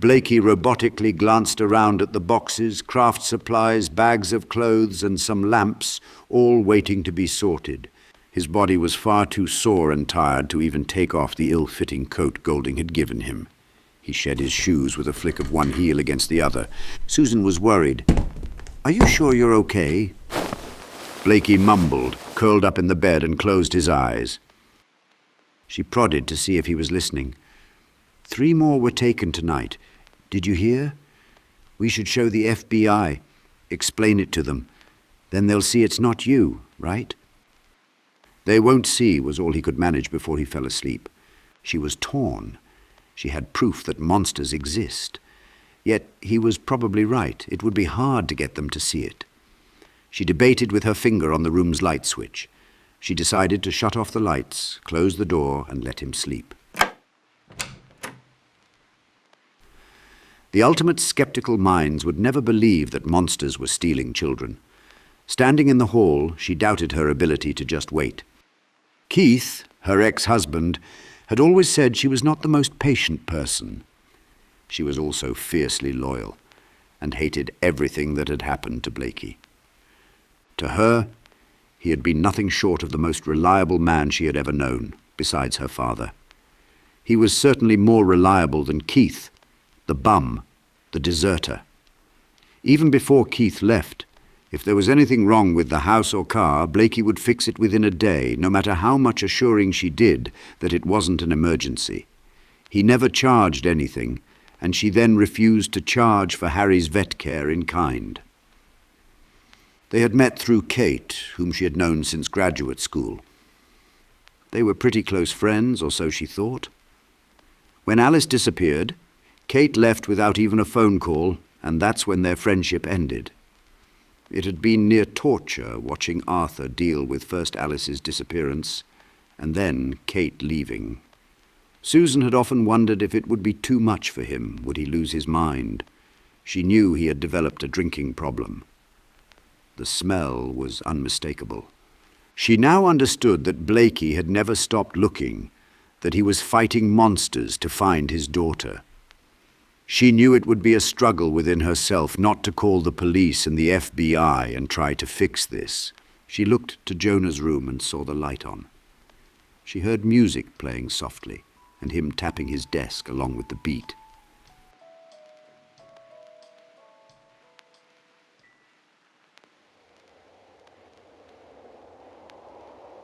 Blakey robotically glanced around at the boxes, craft supplies, bags of clothes, and some lamps, all waiting to be sorted. His body was far too sore and tired to even take off the ill-fitting coat Golding had given him. He shed his shoes with a flick of one heel against the other. Susan was worried. "Are you sure you're okay?" Blakey mumbled, curled up in the bed and closed his eyes. She prodded to see if he was listening. 3 more were taken tonight. Did you hear? We should show the FBI. Explain it to them. Then they'll see it's not you, right? They won't see was all he could manage before he fell asleep. She was torn. She had proof that monsters exist. Yet he was probably right. It would be hard to get them to see it. She debated with her finger on the room's light switch. She decided to shut off the lights, close the door, and let him sleep. The ultimate skeptical minds would never believe that monsters were stealing children. Standing in the hall, she doubted her ability to just wait. Keith, her ex-husband, had always said she was not the most patient person. She was also fiercely loyal and hated everything that had happened to Blakey. To her, he had been nothing short of the most reliable man she had ever known, besides her father. He was certainly more reliable than Keith, the bum, the deserter. Even before Keith left, if there was anything wrong with the house or car, Blakey would fix it within a day, no matter how much assuring she did that it wasn't an emergency. He never charged anything, and she then refused to charge for Harry's vet care in kind. They had met through Kate, whom she had known since graduate school. They were pretty close friends, or so she thought. When Alice disappeared, Kate left without even a phone call, and that's when their friendship ended. It had been near torture watching Arthur deal with first Alice's disappearance, and then Kate leaving. Susan had often wondered if it would be too much for him. Would he lose his mind? She knew he had developed a drinking problem. The smell was unmistakable. She now understood that Blakey had never stopped looking, that he was fighting monsters to find his daughter. She knew it would be a struggle within herself not to call the police and the FBI and try to fix this. She looked to Jonah's room and saw the light on. She heard music playing softly and him tapping his desk along with the beat.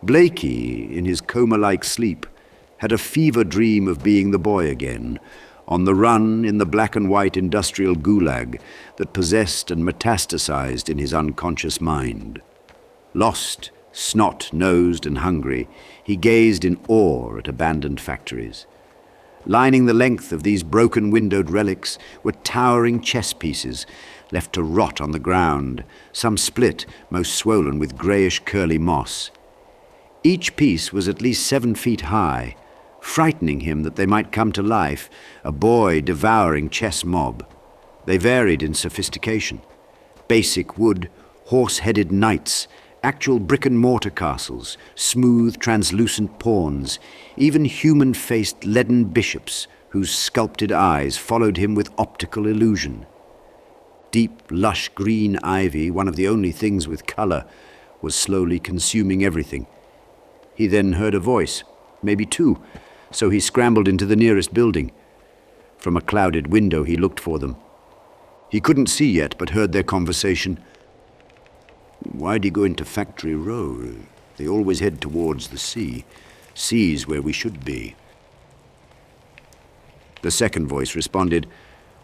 Blakey, in his coma-like sleep, had a fever dream of being the boy again, on the run in the black and white industrial gulag that possessed and metastasized in his unconscious mind. Lost, snot-nosed and hungry, he gazed in awe at abandoned factories. Lining the length of these broken-windowed relics were towering chess pieces left to rot on the ground, some split, most swollen with greyish curly moss. Each piece was at least 7 feet high, frightening him that they might come to life, a boy devouring chess mob. They varied in sophistication. Basic wood, horse-headed knights, actual brick-and-mortar castles, smooth, translucent pawns, even human-faced leaden bishops whose sculpted eyes followed him with optical illusion. Deep, lush green ivy, one of the only things with colour, was slowly consuming everything. He then heard a voice, maybe 2, so he scrambled into the nearest building. From a clouded window he looked for them. He couldn't see yet, but heard their conversation. "Why'd you go into Factory Row? They always head towards the sea. Sea's where we should be." The second voice responded,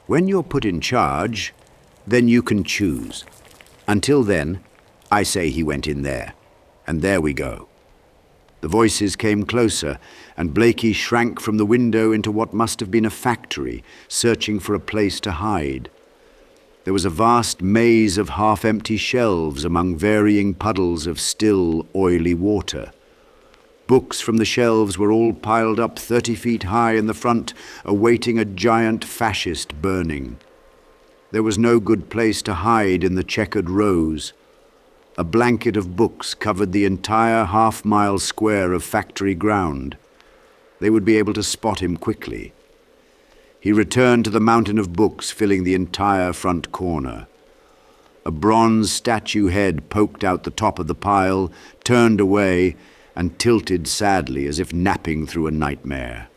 "When you're put in charge, then you can choose. Until then, I say he went in there. And there we go." The voices came closer, and Blakey shrank from the window into what must have been a factory, searching for a place to hide. There was a vast maze of half-empty shelves among varying puddles of still, oily water. Books from the shelves were all piled up 30 feet high in the front, awaiting a giant fascist burning. There was no good place to hide in the checkered rows. A blanket of books covered the entire half-mile square of factory ground. They would be able to spot him quickly. He returned to the mountain of books filling the entire front corner. A bronze statue head poked out the top of the pile, turned away, and tilted sadly as if napping through a nightmare.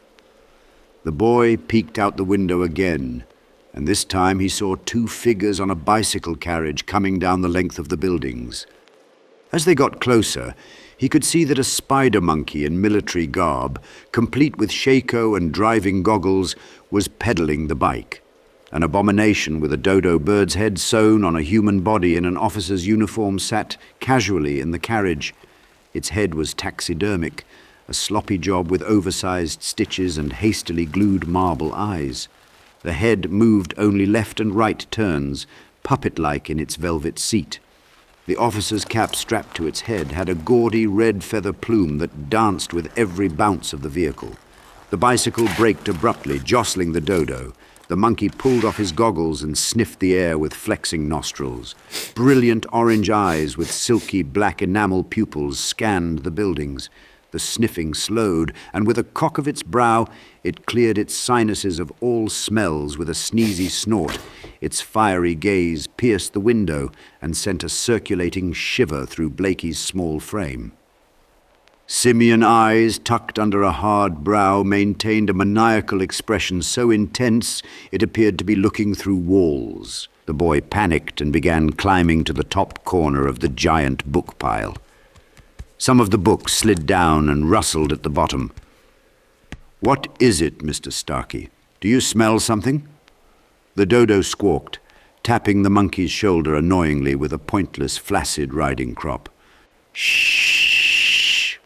The boy peeked out the window again, and this time he saw two figures on a bicycle carriage coming down the length of the buildings. As they got closer, he could see that a spider monkey in military garb, complete with shako and driving goggles, was pedaling the bike. An abomination with a dodo bird's head sewn on a human body in an officer's uniform sat casually in the carriage. Its head was taxidermic, a sloppy job with oversized stitches and hastily glued marble eyes. The head moved only left and right turns, puppet-like in its velvet seat. The officer's cap strapped to its head had a gaudy red feather plume that danced with every bounce of the vehicle. The bicycle braked abruptly, jostling the dodo. The monkey pulled off his goggles and sniffed the air with flexing nostrils. Brilliant orange eyes with silky black enamel pupils scanned the buildings. The sniffing slowed, and with a cock of its brow, it cleared its sinuses of all smells with a sneezy snort. Its fiery gaze pierced the window and sent a circulating shiver through Blakey's small frame. Simian eyes, tucked under a hard brow, maintained a maniacal expression so intense it appeared to be looking through walls. The boy panicked and began climbing to the top corner of the giant book pile. Some of the books slid down and rustled at the bottom. "What is it, Mr. Starkey? Do you smell something?" The dodo squawked, tapping the monkey's shoulder annoyingly with a pointless, flaccid riding crop. "Shh!"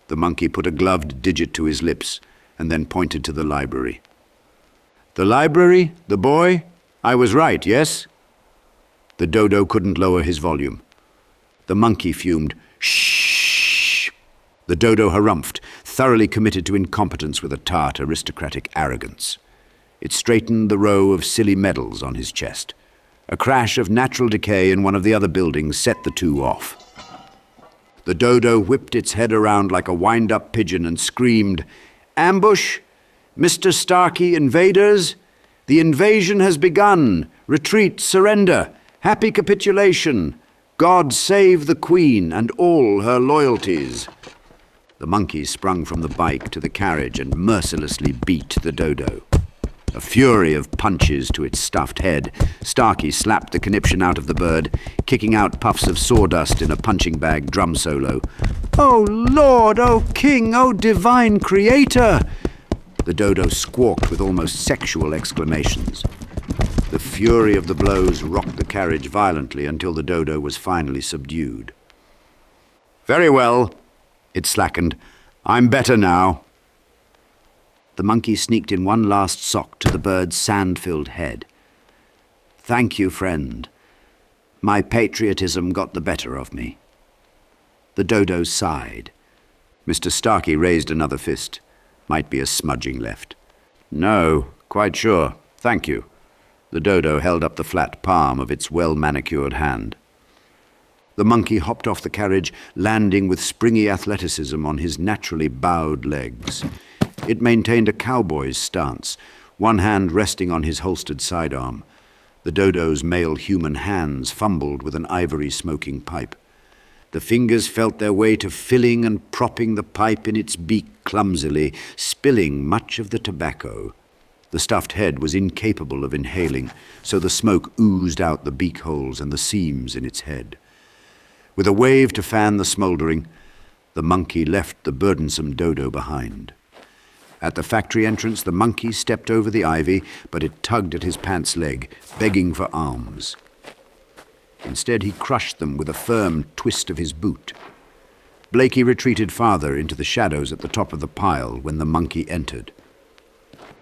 The monkey put a gloved digit to his lips and then pointed to the library. "The library? The boy? I was right, yes?" The dodo couldn't lower his volume. The monkey fumed, "Shh!" The dodo harumphed, thoroughly committed to incompetence with a tart, aristocratic arrogance. It straightened the row of silly medals on his chest. A crash of natural decay in one of the other buildings set the two off. The dodo whipped its head around like a wind-up pigeon and screamed, "Ambush! Mr. Starkey, invaders! The invasion has begun! Retreat, surrender! Happy capitulation! God save the Queen and all her loyalties!" The monkey sprung from the bike to the carriage and mercilessly beat the dodo. A fury of punches to its stuffed head, Starkey slapped the conniption out of the bird, kicking out puffs of sawdust in a punching bag drum solo. "Oh Lord, oh King, oh divine creator!" The dodo squawked with almost sexual exclamations. The fury of the blows rocked the carriage violently until the dodo was finally subdued. "Very well," it slackened. "I'm better now." The monkey sneaked in one last sock to the bird's sand-filled head. "Thank you, friend. My patriotism got the better of me." The dodo sighed. Mr. Starkey raised another fist. Might be a smudging left. "No, quite sure. Thank you." The dodo held up the flat palm of its well-manicured hand. The monkey hopped off the carriage, landing with springy athleticism on his naturally bowed legs. It maintained a cowboy's stance, one hand resting on his holstered sidearm. The dodo's male human hands fumbled with an ivory smoking pipe. The fingers felt their way to filling and propping the pipe in its beak clumsily, spilling much of the tobacco. The stuffed head was incapable of inhaling, so the smoke oozed out the beak holes and the seams in its head. With a wave to fan the smouldering, the monkey left the burdensome dodo behind. At the factory entrance, the monkey stepped over the ivy, but it tugged at his pants leg, begging for alms. Instead, he crushed them with a firm twist of his boot. Blakey retreated farther into the shadows at the top of the pile when the monkey entered.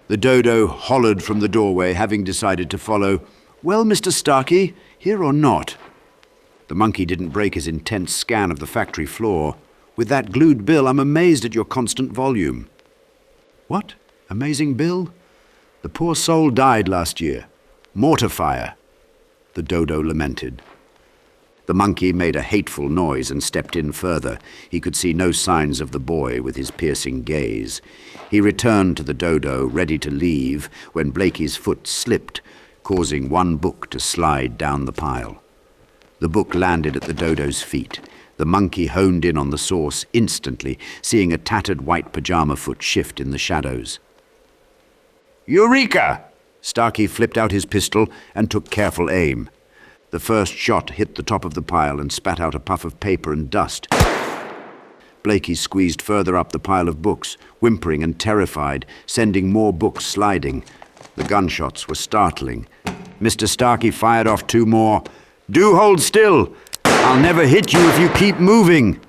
The dodo hollered from the doorway, having decided to follow. "Well, Mr. Starkey, here or not?" The monkey didn't break his intense scan of the factory floor. "With that glued bill, I'm amazed at your constant volume." "What? Amazing Bill? The poor soul died last year. Mortar fire," the dodo lamented. The monkey made a hateful noise and stepped in further. He could see no signs of the boy with his piercing gaze. He returned to the dodo, ready to leave, when Blakey's foot slipped, causing one book to slide down the pile. The book landed at the dodo's feet. The monkey honed in on the source instantly, seeing a tattered white pajama foot shift in the shadows. "Eureka!" Starkey flipped out his pistol and took careful aim. The first shot hit the top of the pile and spat out a puff of paper and dust. Blakey squeezed further up the pile of books, whimpering and terrified, sending more books sliding. The gunshots were startling. Mr. Starkey fired off 2 more. "Do hold still! I'll never hit you if you keep moving!"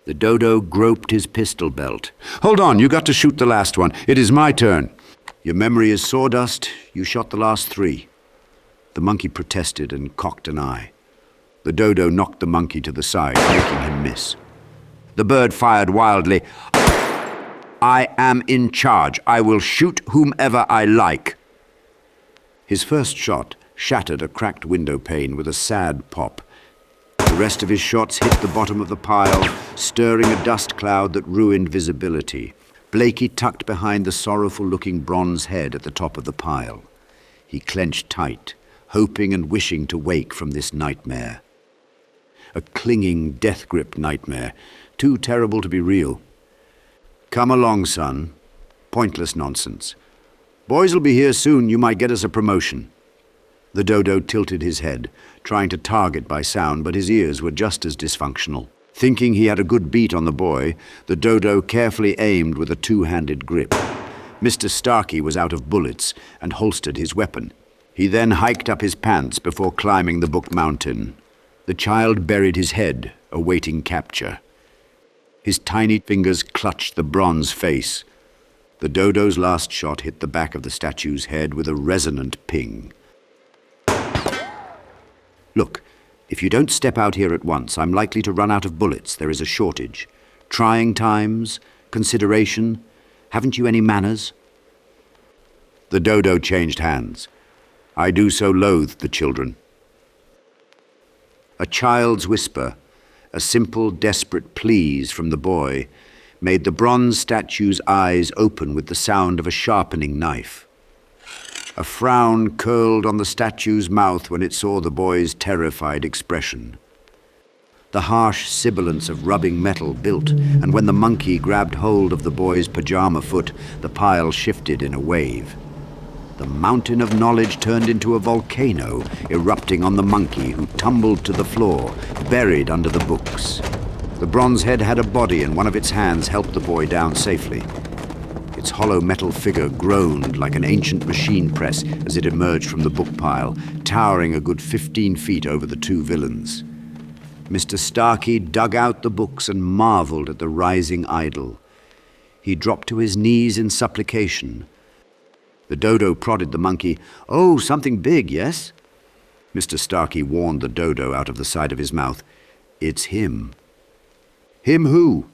The dodo groped his pistol belt. "Hold on, you got to shoot the last one. It is my turn." "Your memory is sawdust. You shot the last 3. The monkey protested and cocked an eye. The dodo knocked the monkey to the side, making him miss. The bird fired wildly. "I am in charge. I will shoot whomever I like." His first shot shattered a cracked window pane with a sad pop. The rest of his shots hit the bottom of the pile, stirring a dust cloud that ruined visibility. Blakey tucked behind the sorrowful-looking bronze head at the top of the pile. He clenched tight, hoping and wishing to wake from this nightmare. A clinging, death-grip nightmare, too terrible to be real. "Come along, son." Pointless nonsense. "Boys'll be here soon. You might get us a promotion." The dodo tilted his head, trying to target by sound, but his ears were just as dysfunctional. Thinking he had a good beat on the boy, the dodo carefully aimed with a 2-handed grip. Mr. Starkey was out of bullets and holstered his weapon. He then hiked up his pants before climbing the book mountain. The child buried his head, awaiting capture. His tiny fingers clutched the bronze face. The dodo's last shot hit the back of the statue's head with a resonant ping. "Look, if you don't step out here at once, I'm likely to run out of bullets. There is a shortage. Trying times, consideration. Haven't you any manners?" The dodo changed hands. "I do so loathe the children." A child's whisper, a simple, desperate pleas from the boy, made the bronze statue's eyes open with the sound of a sharpening knife. A frown curled on the statue's mouth when it saw the boy's terrified expression. The harsh sibilance of rubbing metal built, and when the monkey grabbed hold of the boy's pajama foot, the pile shifted in a wave. The mountain of knowledge turned into a volcano, erupting on the monkey, who tumbled to the floor, buried under the books. The bronze head had a body, and one of its hands helped the boy down safely. Its hollow metal figure groaned like an ancient machine press as it emerged from the book pile, towering a good 15 feet over the 2 villains. Mr. Starkey dug out the books and marveled at the rising idol. He dropped to his knees in supplication. The dodo prodded the monkey. "Oh, something big, yes?" Mr. Starkey warned the dodo out of the side of his mouth. "It's him." "Him who?"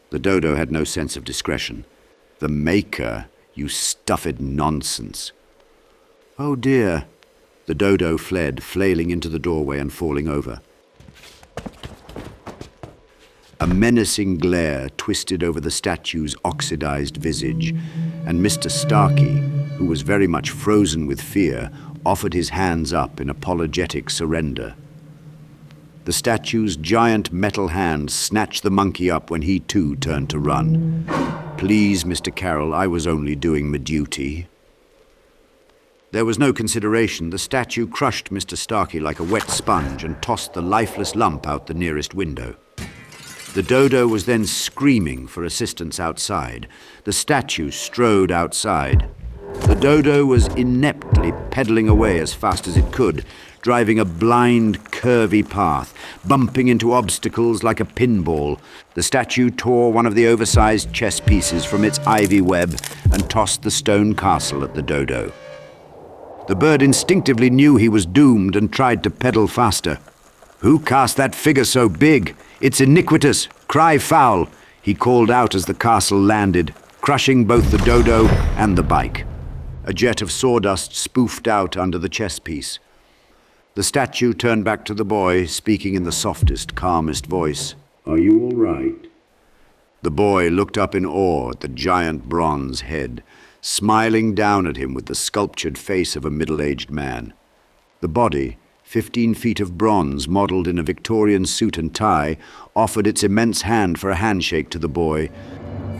The dodo had no sense of discretion. "The Maker, you stuffed nonsense." "Oh dear." The dodo fled, flailing into the doorway and falling over. A menacing glare twisted over the statue's oxidized visage, and Mr. Starkey, who was very much frozen with fear, offered his hands up in apologetic surrender. The statue's giant metal hand snatched the monkey up when he too turned to run. "Please, Mr. Carroll, I was only doing my duty." There was no consideration. The statue crushed Mr. Starkey like a wet sponge and tossed the lifeless lump out the nearest window. The dodo was then screaming for assistance outside. The statue strode outside. The dodo was ineptly pedaling away as fast as it could, driving a blind, curvy path, bumping into obstacles like a pinball. The statue tore one of the oversized chess pieces from its ivy web and tossed the stone castle at the dodo. The bird instinctively knew he was doomed and tried to pedal faster. "Who cast that figure so big? It's iniquitous! Cry foul!" he called out as the castle landed, crushing both the dodo and the bike. A jet of sawdust spoofed out under the chess piece. The statue turned back to the boy, speaking in the softest, calmest voice. Are you all right? The boy looked up in awe at the giant bronze head, smiling down at him with the sculptured face of a middle-aged man. The body, 15 feet of bronze modelled in a Victorian suit and tie, offered its immense hand for a handshake to the boy.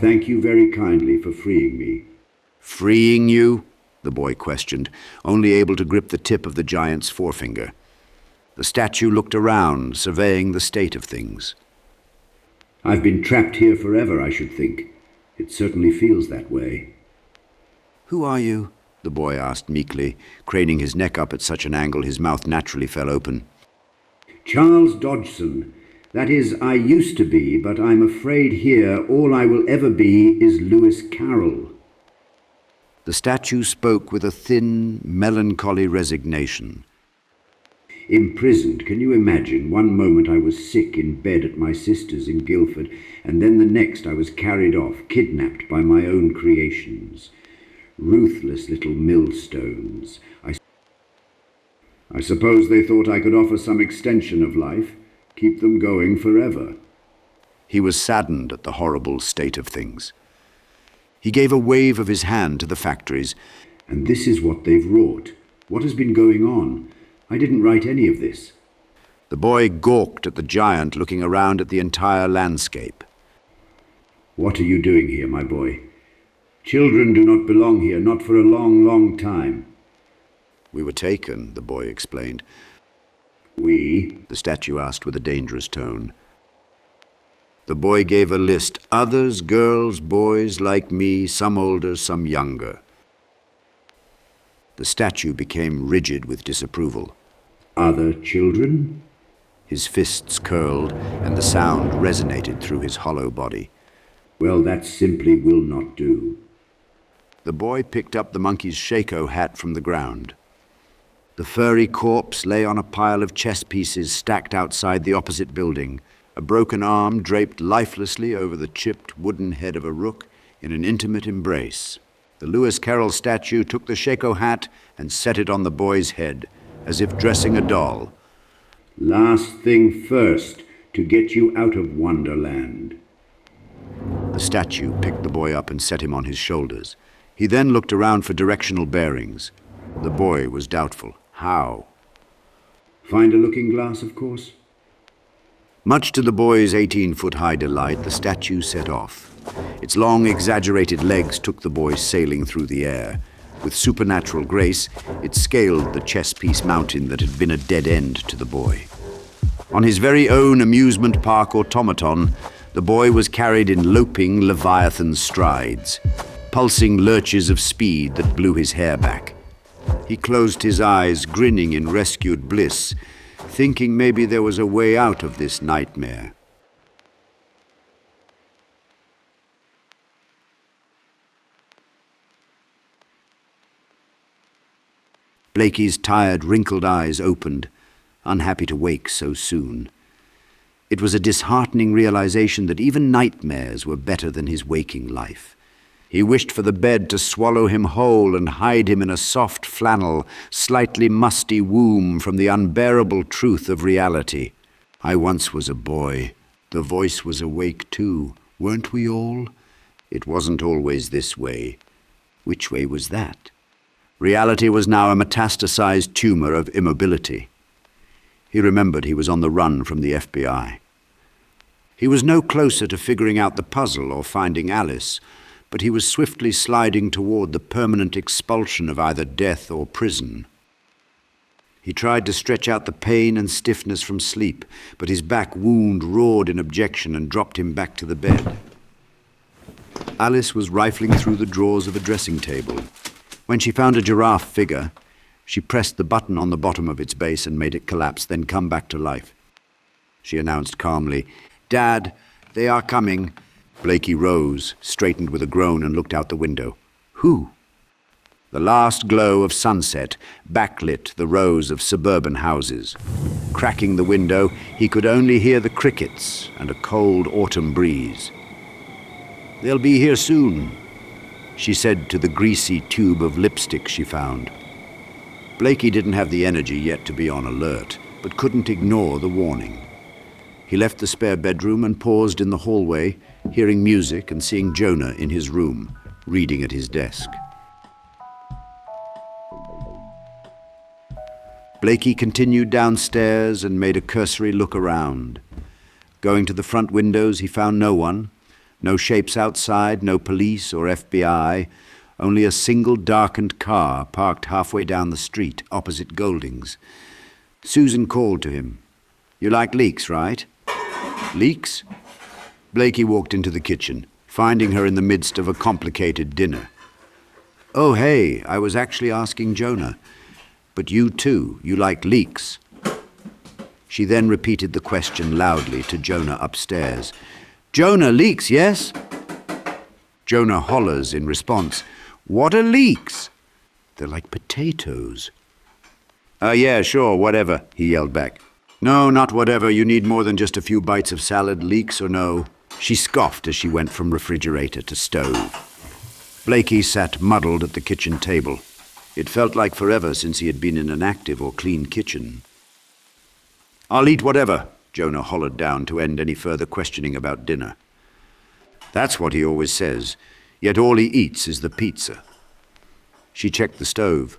Thank you very kindly for freeing me. Freeing you? The boy questioned, only able to grip the tip of the giant's forefinger. The statue looked around, surveying the state of things. I've been trapped here forever, I should think. It certainly feels that way. Who are you? The boy asked meekly, craning his neck up at such an angle his mouth naturally fell open. Charles Dodgson. That is, I used to be, but I'm afraid here all I will ever be is Lewis Carroll. The statue spoke with a thin, melancholy resignation. Imprisoned, can you imagine? One moment I was sick in bed at my sister's in Guildford, and then the next I was carried off, kidnapped by my own creations. Ruthless little millstones. I suppose they thought I could offer some extension of life, keep them going forever. He was saddened at the horrible state of things. He gave a wave of his hand to the factories. And this is what they've wrought. What has been going on? I didn't write any of this. The boy gawked at the giant, looking around at the entire landscape. What are you doing here, my boy? Children do not belong here, not for a long, long time. We were taken, the boy explained. We? The statue asked with a dangerous tone. The boy gave a list. Others, girls, boys like me, some older, some younger. The statue became rigid with disapproval. Other children? His fists curled, and the sound resonated through his hollow body. Well, that simply will not do. The boy picked up the monkey's shako hat from the ground. The furry corpse lay on a pile of chess pieces stacked outside the opposite building, a broken arm draped lifelessly over the chipped wooden head of a rook in an intimate embrace. The Lewis Carroll statue took the shako hat and set it on the boy's head, as if dressing a doll. Last thing first, to get you out of Wonderland. The statue picked the boy up and set him on his shoulders. He then looked around for directional bearings. The boy was doubtful. How? Find a looking glass, of course. Much to the boy's 18-foot-high delight, the statue set off. Its long, exaggerated legs took the boy sailing through the air. With supernatural grace, it scaled the chess-piece mountain that had been a dead end to the boy. On his very own amusement park automaton, the boy was carried in loping leviathan strides, pulsing lurches of speed that blew his hair back. He closed his eyes, grinning in rescued bliss, thinking maybe there was a way out of this nightmare. Blakey's tired, wrinkled eyes opened, unhappy to wake so soon. It was a disheartening realization that even nightmares were better than his waking life. He wished for the bed to swallow him whole and hide him in a soft flannel, slightly musty womb from the unbearable truth of reality. I once was a boy. The voice was awake too. Weren't we all? It wasn't always this way. Which way was that? Reality was now a metastasized tumor of immobility. He remembered he was on the run from the FBI. He was no closer to figuring out the puzzle or finding Alice, but he was swiftly sliding toward the permanent expulsion of either death or prison. He tried to stretch out the pain and stiffness from sleep, but his back wound roared in objection and dropped him back to the bed. Alice was rifling through the drawers of a dressing table. When she found a giraffe figure, she pressed the button on the bottom of its base and made it collapse, then come back to life. She announced calmly, "Dad, they are coming." Blakey rose, straightened with a groan, and looked out the window. Who? The last glow of sunset backlit the rows of suburban houses. Cracking the window, he could only hear the crickets and a cold autumn breeze. "They'll be here soon," she said to the greasy tube of lipstick she found. Blakey didn't have the energy yet to be on alert, but couldn't ignore the warning. He left the spare bedroom and paused in the hallway, hearing music and seeing Jonah in his room, reading at his desk. Blakey continued downstairs and made a cursory look around. Going to the front windows, he found no one, no shapes outside, no police or FBI, only a single darkened car parked halfway down the street opposite Golding's. Susan called to him. "You like leeks, right?" "Leeks?" Blakey walked into the kitchen, finding her in the midst of a complicated dinner. "Oh, hey, I was actually asking Jonah. But you too, you like leeks?" She then repeated the question loudly to Jonah upstairs. "Jonah, leeks, yes?" Jonah hollers in response. "What are leeks?" "They're like potatoes." Yeah, sure, whatever," he yelled back. "No, not whatever. You need more than just a few bites of salad, leeks or no." She scoffed as she went from refrigerator to stove. Blakey sat muddled at the kitchen table. It felt like forever since he had been in an active or clean kitchen. "I'll eat whatever," Jonah hollered down to end any further questioning about dinner. That's what he always says, yet all he eats is the pizza. She checked the stove.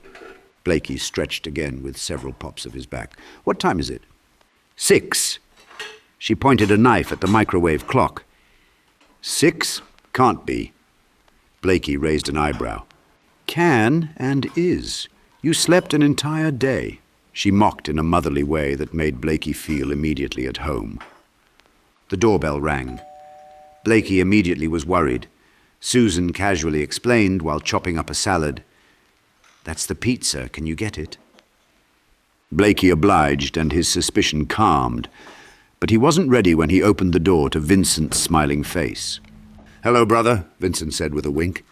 Blakey stretched again with several pops of his back. "What time is it?" 6. She pointed a knife at the microwave clock. 6? Can't be. Blakey raised an eyebrow. "Can and is. You slept an entire day." She mocked in a motherly way that made Blakey feel immediately at home. The doorbell rang. Blakey immediately was worried. Susan casually explained while chopping up a salad, "That's the pizza. Can you get it?" Blakey obliged, and his suspicion calmed. But he wasn't ready when he opened the door to Vincent's smiling face. "Hello, brother," Vincent said with a wink.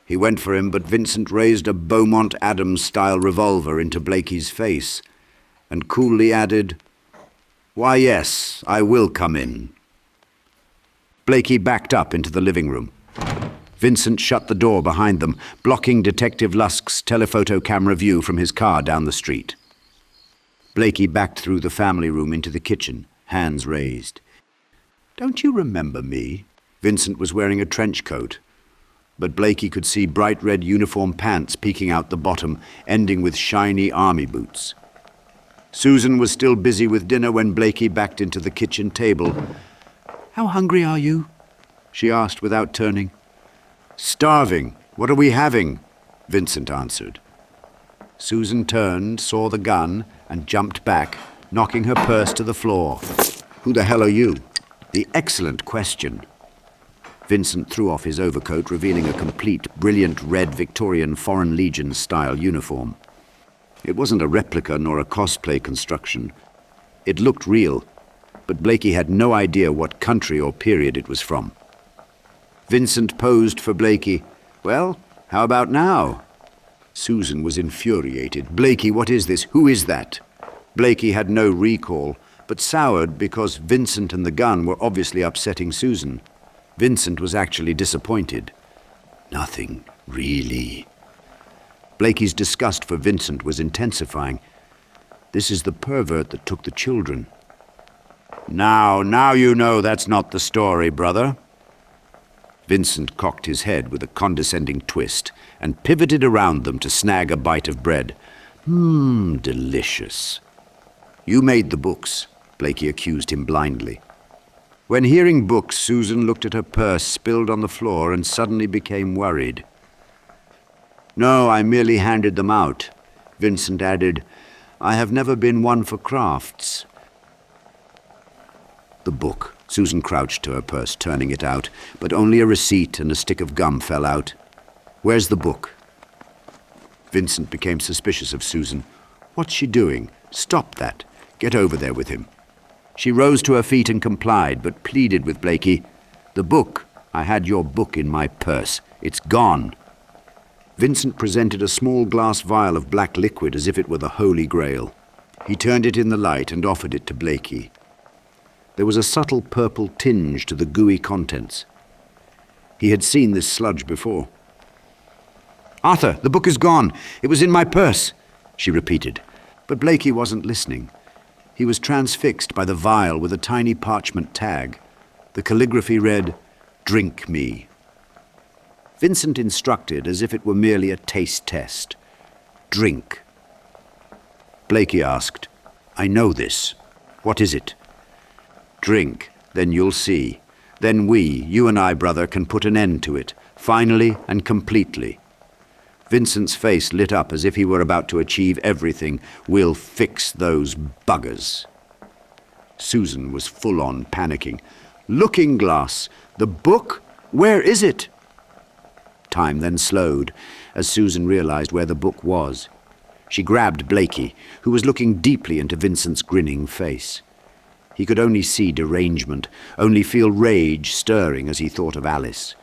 He went for him, but Vincent raised a Beaumont Adams-style revolver into Blakey's face and coolly added, "Why, yes, I will come in." Blakey backed up into the living room. Vincent shut the door behind them, blocking Detective Lusk's telephoto camera view from his car down the street. Blakey backed through the family room into the kitchen, hands raised. "Don't you remember me?" Vincent was wearing a trench coat, but Blakey could see bright red uniform pants peeking out the bottom, ending with shiny army boots. Susan was still busy with dinner when Blakey backed into the kitchen table. "How hungry are you?" she asked without turning. "Starving. What are we having?" Vincent answered. Susan turned, saw the gun, and jumped back, knocking her purse to the floor. "Who the hell are you?" "The excellent question." Vincent threw off his overcoat, revealing a complete, brilliant red Victorian Foreign Legion-style uniform. It wasn't a replica nor a cosplay construction. It looked real, but Blakey had no idea what country or period it was from. Vincent posed for Blakey. "Well, how about now?" Susan was infuriated. "Blakey, what is this? Who is that?" Blakey had no recall, but soured because Vincent and the gun were obviously upsetting Susan. Vincent was actually disappointed. "Nothing, really." Blakey's disgust for Vincent was intensifying. "This is the pervert that took the children." Now you know that's not the story, brother." Vincent cocked his head with a condescending twist and pivoted around them to snag a bite of bread. Delicious. "You made the books," Blakey accused him blindly. When hearing books, Susan looked at her purse spilled on the floor and suddenly became worried. "No, I merely handed them out." Vincent added, "I have never been one for crafts." The book. Susan crouched to her purse, turning it out, but only a receipt and a stick of gum fell out. "Where's the book?" Vincent became suspicious of Susan. "What's she doing? Stop that. Get over there with him." She rose to her feet and complied, but pleaded with Blakey. "The book. I had your book in my purse. It's gone." Vincent presented a small glass vial of black liquid as if it were the Holy Grail. He turned it in the light and offered it to Blakey. There was a subtle purple tinge to the gooey contents. He had seen this sludge before. "Arthur, the book is gone. It was in my purse." she repeated. But Blakey wasn't listening. He was transfixed by the vial with a tiny parchment tag. The calligraphy read, "Drink me." Vincent instructed as if it were merely a taste test. "Drink." Blakey asked, "I know this. What is it?" "Drink, then you'll see. Then you and I, brother, can put an end to it, finally and completely." Vincent's face lit up as if he were about to achieve everything. "We'll fix those buggers." Susan was full-on panicking. "Looking glass! The book? Where is it?" Time then slowed as Susan realized where the book was. She grabbed Blakey, who was looking deeply into Vincent's grinning face. He could only see derangement, only feel rage stirring as he thought of Alice.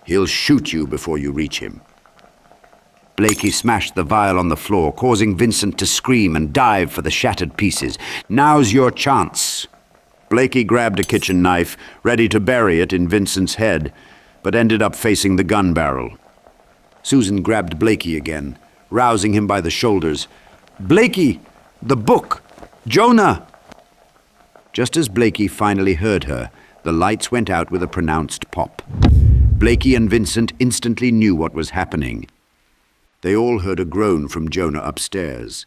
"He'll shoot you before you reach him." Blakey smashed the vial on the floor, causing Vincent to scream and dive for the shattered pieces. "Now's your chance." Blakey grabbed a kitchen knife, ready to bury it in Vincent's head, but ended up facing the gun barrel. Susan grabbed Blakey again, rousing him by the shoulders. "Blakey! The book! Jonah!" Just as Blakey finally heard her, the lights went out with a pronounced pop. Blakey and Vincent instantly knew what was happening. They all heard a groan from Jonah upstairs.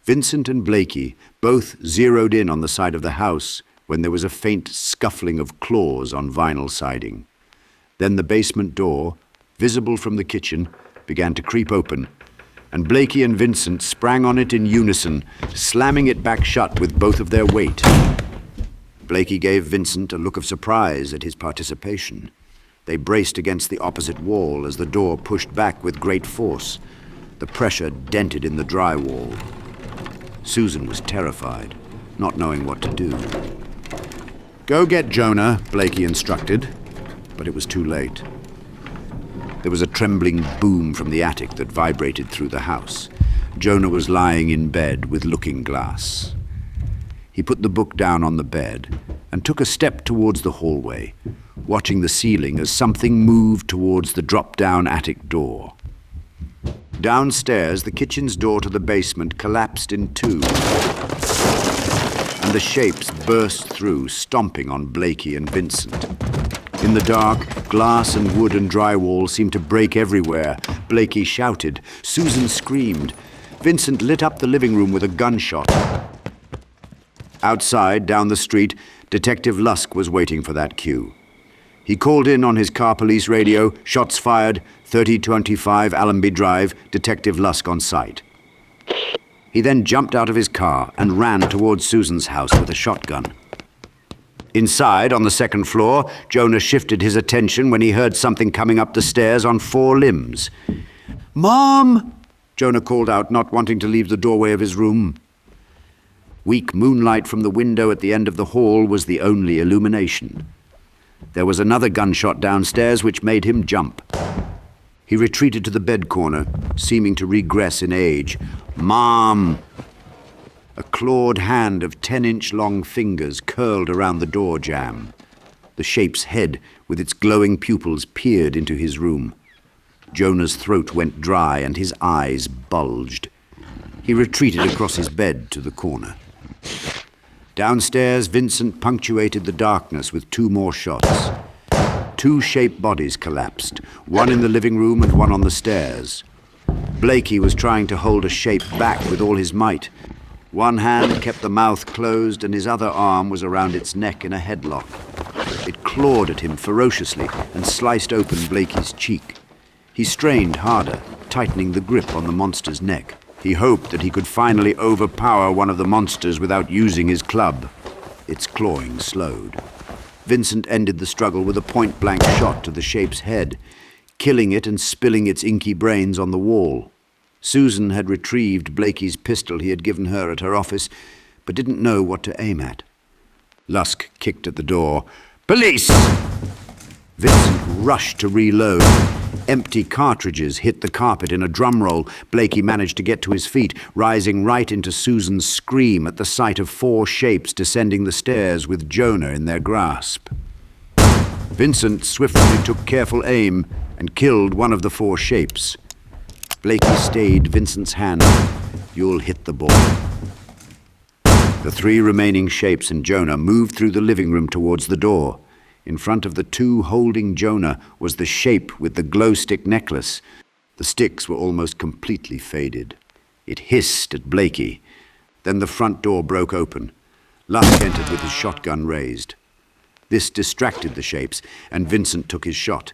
Vincent and Blakey both zeroed in on the side of the house when there was a faint scuffling of claws on vinyl siding. Then the basement door, visible from the kitchen, began to creep open, and Blakey and Vincent sprang on it in unison, slamming it back shut with both of their weight. Blakey gave Vincent a look of surprise at his participation. They braced against the opposite wall as the door pushed back with great force. The pressure dented in the drywall. Susan was terrified, not knowing what to do. "Go get Jonah," Blakey instructed, but it was too late. There was a trembling boom from the attic that vibrated through the house. Jonah was lying in bed with looking glass. He put the book down on the bed and took a step towards the hallway, watching the ceiling as something moved towards the drop-down attic door. Downstairs, the kitchen's door to the basement collapsed in two, and the shapes burst through, stomping on Blakey and Vincent. In the dark, glass and wood and drywall seemed to break everywhere. Blakey shouted. Susan screamed. Vincent lit up the living room with a gunshot. Outside, down the street, Detective Lusk was waiting for that cue. He called in on his car police radio, "Shots fired, 3025 Allenby Drive, Detective Lusk on site." He then jumped out of his car and ran towards Susan's house with a shotgun. Inside, on the second floor, Jonah shifted his attention when he heard something coming up the stairs on four limbs. "Mom!" Jonah called out, not wanting to leave the doorway of his room. Weak moonlight from the window at the end of the hall was the only illumination. There was another gunshot downstairs which made him jump. He retreated to the bed corner, seeming to regress in age. "Mom!" A clawed hand of 10-inch long fingers curled around the door jamb. The shape's head, with its glowing pupils, peered into his room. Jonah's throat went dry and his eyes bulged. He retreated across his bed to the corner. Downstairs, Vincent punctuated the darkness with two more shots. Two shaped bodies collapsed, one in the living room and one on the stairs. Blakey was trying to hold a shape back with all his might. One hand kept the mouth closed and his other arm was around its neck in a headlock. It clawed at him ferociously and sliced open Blakey's cheek. He strained harder, tightening the grip on the monster's neck. He hoped that he could finally overpower one of the monsters without using his club. Its clawing slowed. Vincent ended the struggle with a point-blank shot to the shape's head, killing it and spilling its inky brains on the wall. Susan had retrieved Blakey's pistol he had given her at her office, but didn't know what to aim at. Lusk kicked at the door. "Police!" Vincent rushed to reload. Empty cartridges hit the carpet in a drum roll. Blakey managed to get to his feet, rising right into Susan's scream at the sight of four shapes descending the stairs with Jonah in their grasp. Vincent swiftly took careful aim and killed one of the four shapes. Blakey stayed Vincent's hand You'll hit the boy. The 3 remaining shapes and Jonah moved through the living room towards the door. In front of the 2 holding Jonah was the shape with the glow stick necklace. The sticks were almost completely faded. It hissed at Blakey. Then the front door broke open. Lusk entered with his shotgun raised. This distracted the shapes, and Vincent took his shot.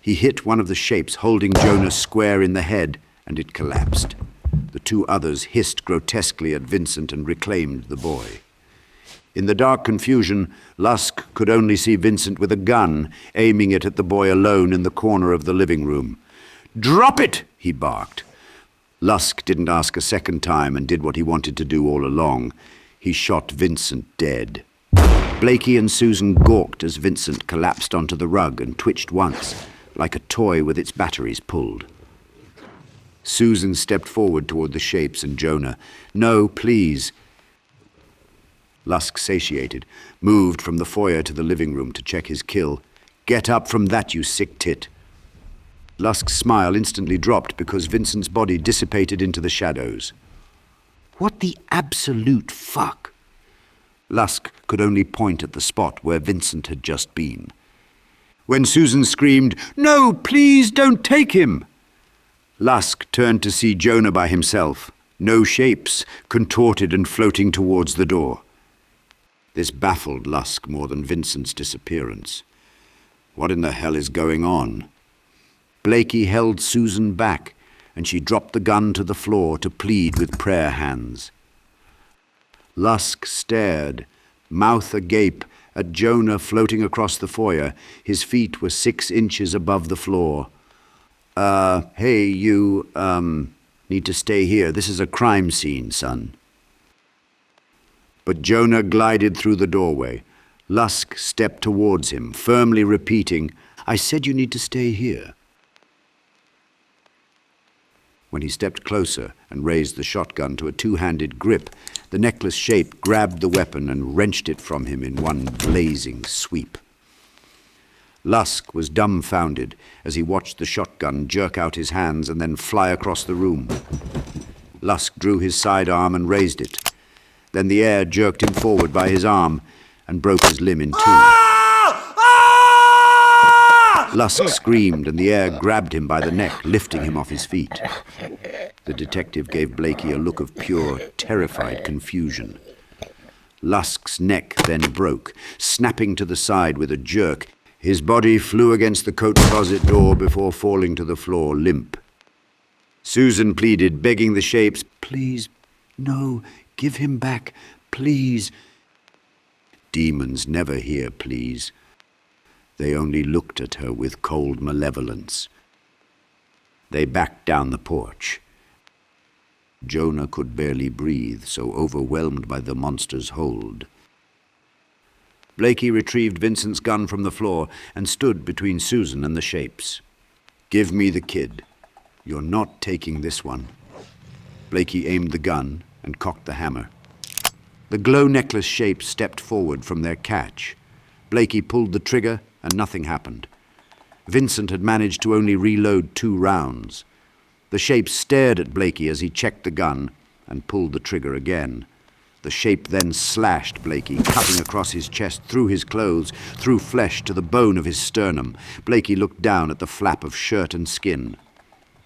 He hit one of the shapes, holding Jonah square in the head, and it collapsed. The 2 others hissed grotesquely at Vincent and reclaimed the boy. In the dark confusion, Lusk could only see Vincent with a gun, aiming it at the boy alone in the corner of the living room. "Drop it!" he barked. Lusk didn't ask a second time and did what he wanted to do all along. He shot Vincent dead. Blakey and Susan gawked as Vincent collapsed onto the rug and twitched once, like a toy with its batteries pulled. Susan stepped forward toward the shapes and Jonah. "No, please." Lusk, satiated, moved from the foyer to the living room to check his kill. "Get up from that, you sick tit." Lusk's smile instantly dropped because Vincent's body dissipated into the shadows. "What the absolute fuck?" Lusk could only point at the spot where Vincent had just been. When Susan screamed, "No, please don't take him!" Lusk turned to see Jonah by himself, no shapes, contorted and floating towards the door. This baffled Lusk more than Vincent's disappearance. What in the hell is going on? Blakey held Susan back, and she dropped the gun to the floor to plead with prayer hands. Lusk stared, mouth agape, at Jonah floating across the foyer. His feet were 6 inches above the floor. Hey, you, need to stay here. This is a crime scene, son." But Jonah glided through the doorway. Lusk stepped towards him, firmly repeating, "I said you need to stay here." When he stepped closer and raised the shotgun to a 2-handed grip, the necklace shape grabbed the weapon and wrenched it from him in one blazing sweep. Lusk was dumbfounded as he watched the shotgun jerk out his hands and then fly across the room. Lusk drew his sidearm and raised it. Then the air jerked him forward by his arm and broke his limb in 2. Lusk screamed and the air grabbed him by the neck, lifting him off his feet. The detective gave Blakey a look of pure, terrified confusion. Lusk's neck then broke, snapping to the side with a jerk. His body flew against the coat closet door before falling to the floor limp. Susan pleaded, begging the shapes, "Please, no, give him back, please." Demons never hear please. They only looked at her with cold malevolence. They backed down the porch. Jonah could barely breathe, so overwhelmed by the monster's hold. Blakey retrieved Vincent's gun from the floor and stood between Susan and the shapes. "Give me the kid. You're not taking this one." Blakey aimed the gun and cocked the hammer. The glow necklace shapes stepped forward from their catch. Blakey pulled the trigger and nothing happened. Vincent had managed to only reload 2 rounds. The shape stared at Blakey as he checked the gun and pulled the trigger again. The shape then slashed Blakey, cutting across his chest, through his clothes, through flesh to the bone of his sternum. Blakey looked down at the flap of shirt and skin.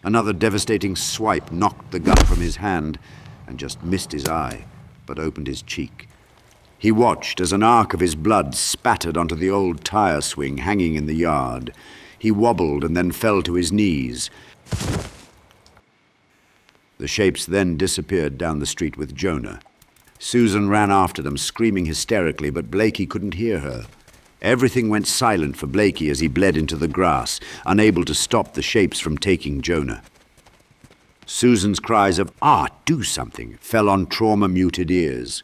Another devastating swipe knocked the gun from his hand and just missed his eye, but opened his cheek. He watched as an arc of his blood spattered onto the old tire swing hanging in the yard. He wobbled and then fell to his knees. The shapes then disappeared down the street with Jonah. Susan ran after them, screaming hysterically, but Blakey couldn't hear her. Everything went silent for Blakey as he bled into the grass, unable to stop the shapes from taking Jonah. Susan's cries of, do something, fell on trauma-muted ears.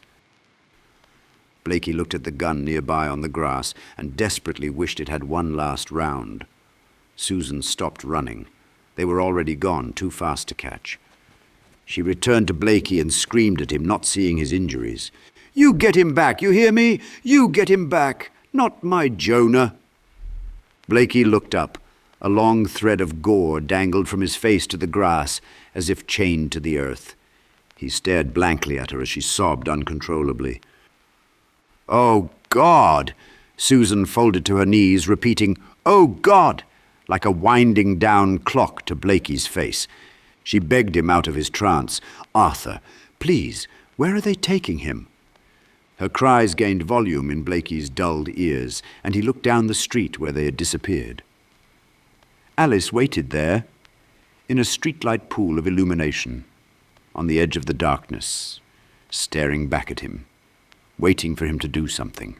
Blakey looked at the gun nearby on the grass and desperately wished it had one last round. Susan stopped running. They were already gone, too fast to catch. She returned to Blakey and screamed at him, not seeing his injuries. "You get him back, you hear me? You get him back, not my Jonah." Blakey looked up. A long thread of gore dangled from his face to the grass, as if chained to the earth. He stared blankly at her as she sobbed uncontrollably. "Oh, God!" Susan folded to her knees, repeating, "Oh, God!" like a winding down clock to Blakey's face. She begged him out of his trance. "Arthur, please, where are they taking him?" Her cries gained volume in Blakey's dulled ears, and he looked down the street where they had disappeared. Alice waited there, in a streetlight pool of illumination, on the edge of the darkness, staring back at him, waiting for him to do something.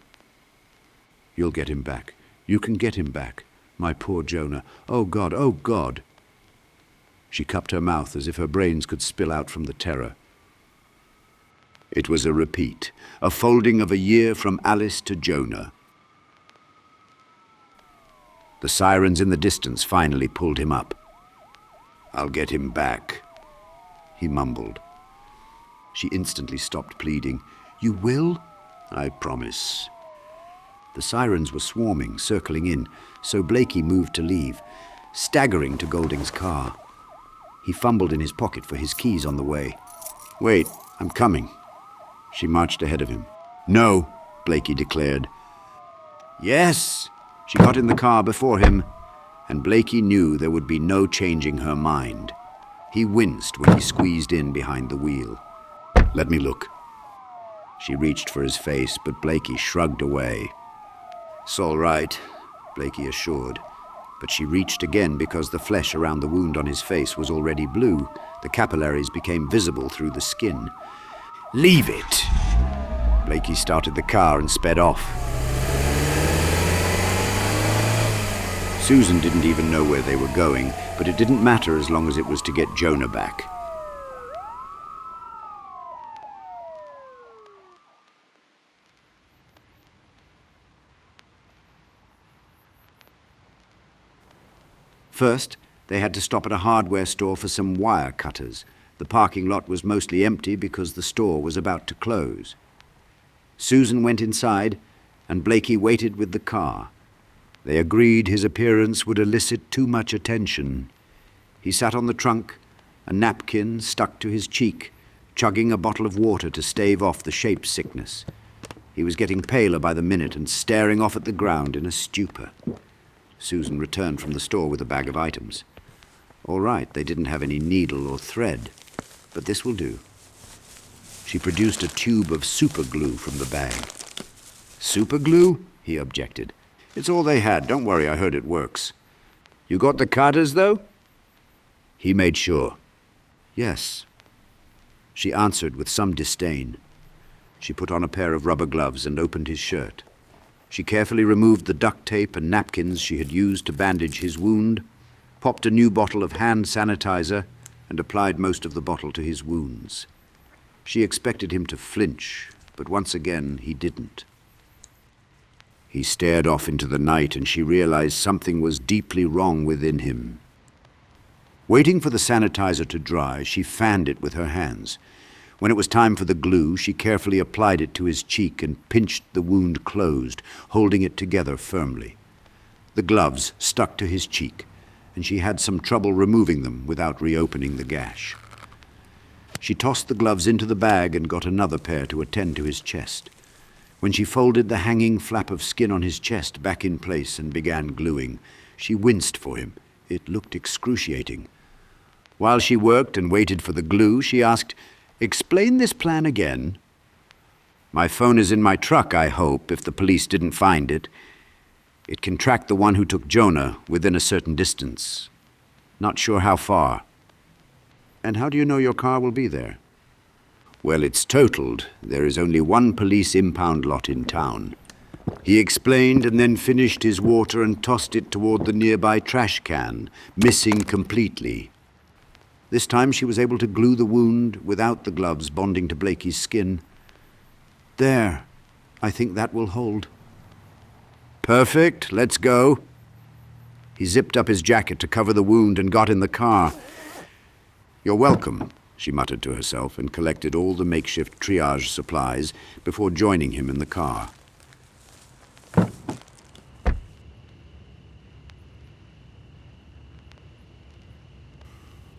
"You'll get him back. You can get him back. My poor Jonah. Oh, God, oh, God." She cupped her mouth as if her brains could spill out from the terror. It was a repeat, a folding of a year from Alice to Jonah. The sirens in the distance finally pulled him up. "I'll get him back," he mumbled. She instantly stopped pleading. "You will?" "I promise." The sirens were swarming, circling in, so Blakey moved to leave, staggering to Golding's car. He fumbled in his pocket for his keys on the way. "Wait, I'm coming." She marched ahead of him. "No," Blakey declared. "Yes!" She got in the car before him, and Blakey knew there would be no changing her mind. He winced when he squeezed in behind the wheel. "Let me look." She reached for his face, but Blakey shrugged away. "It's all right," Blakey assured. But she reached again because the flesh around the wound on his face was already blue. The capillaries became visible through the skin. "Leave it!" Blakey started the car and sped off. Susan didn't even know where they were going, but it didn't matter as long as it was to get Jonah back. First, they had to stop at a hardware store for some wire cutters. The parking lot was mostly empty because the store was about to close. Susan went inside, and Blakey waited with the car. They agreed his appearance would elicit too much attention. He sat on the trunk, a napkin stuck to his cheek, chugging a bottle of water to stave off the shape sickness. He was getting paler by the minute and staring off at the ground in a stupor. Susan returned from the store with a bag of items. All right, they didn't have any needle or thread, but this will do. She produced a tube of superglue from the bag. "Superglue?" he objected. "It's all they had. Don't worry, I heard it works." "You got the cutters, though?" He made sure. "Yes." She answered with some disdain. She put on a pair of rubber gloves and opened his shirt. She carefully removed the duct tape and napkins she had used to bandage his wound, popped a new bottle of hand sanitizer, and applied most of the bottle to his wounds. She expected him to flinch, but once again he didn't. He stared off into the night, and she realized something was deeply wrong within him. Waiting for the sanitizer to dry, she fanned it with her hands. When it was time for the glue, she carefully applied it to his cheek and pinched the wound closed, holding it together firmly. The gloves stuck to his cheek, and she had some trouble removing them without reopening the gash. She tossed the gloves into the bag and got another pair to attend to his chest. When she folded the hanging flap of skin on his chest back in place and began gluing, she winced for him. It looked excruciating. While she worked and waited for the glue, she asked, "Explain this plan again." "My phone is in my truck, I hope, if the police didn't find it. It can track the one who took Jonah within a certain distance. Not sure how far." "And how do you know your car will be there?" "Well, it's totaled. There is only one police impound lot in town." He explained and then finished his water and tossed it toward the nearby trash can, missing completely. This time she was able to glue the wound without the gloves bonding to Blakey's skin. "There. I think that will hold." "Perfect. Let's go." He zipped up his jacket to cover the wound and got in the car. "You're welcome," she muttered to herself, and collected all the makeshift triage supplies before joining him in the car.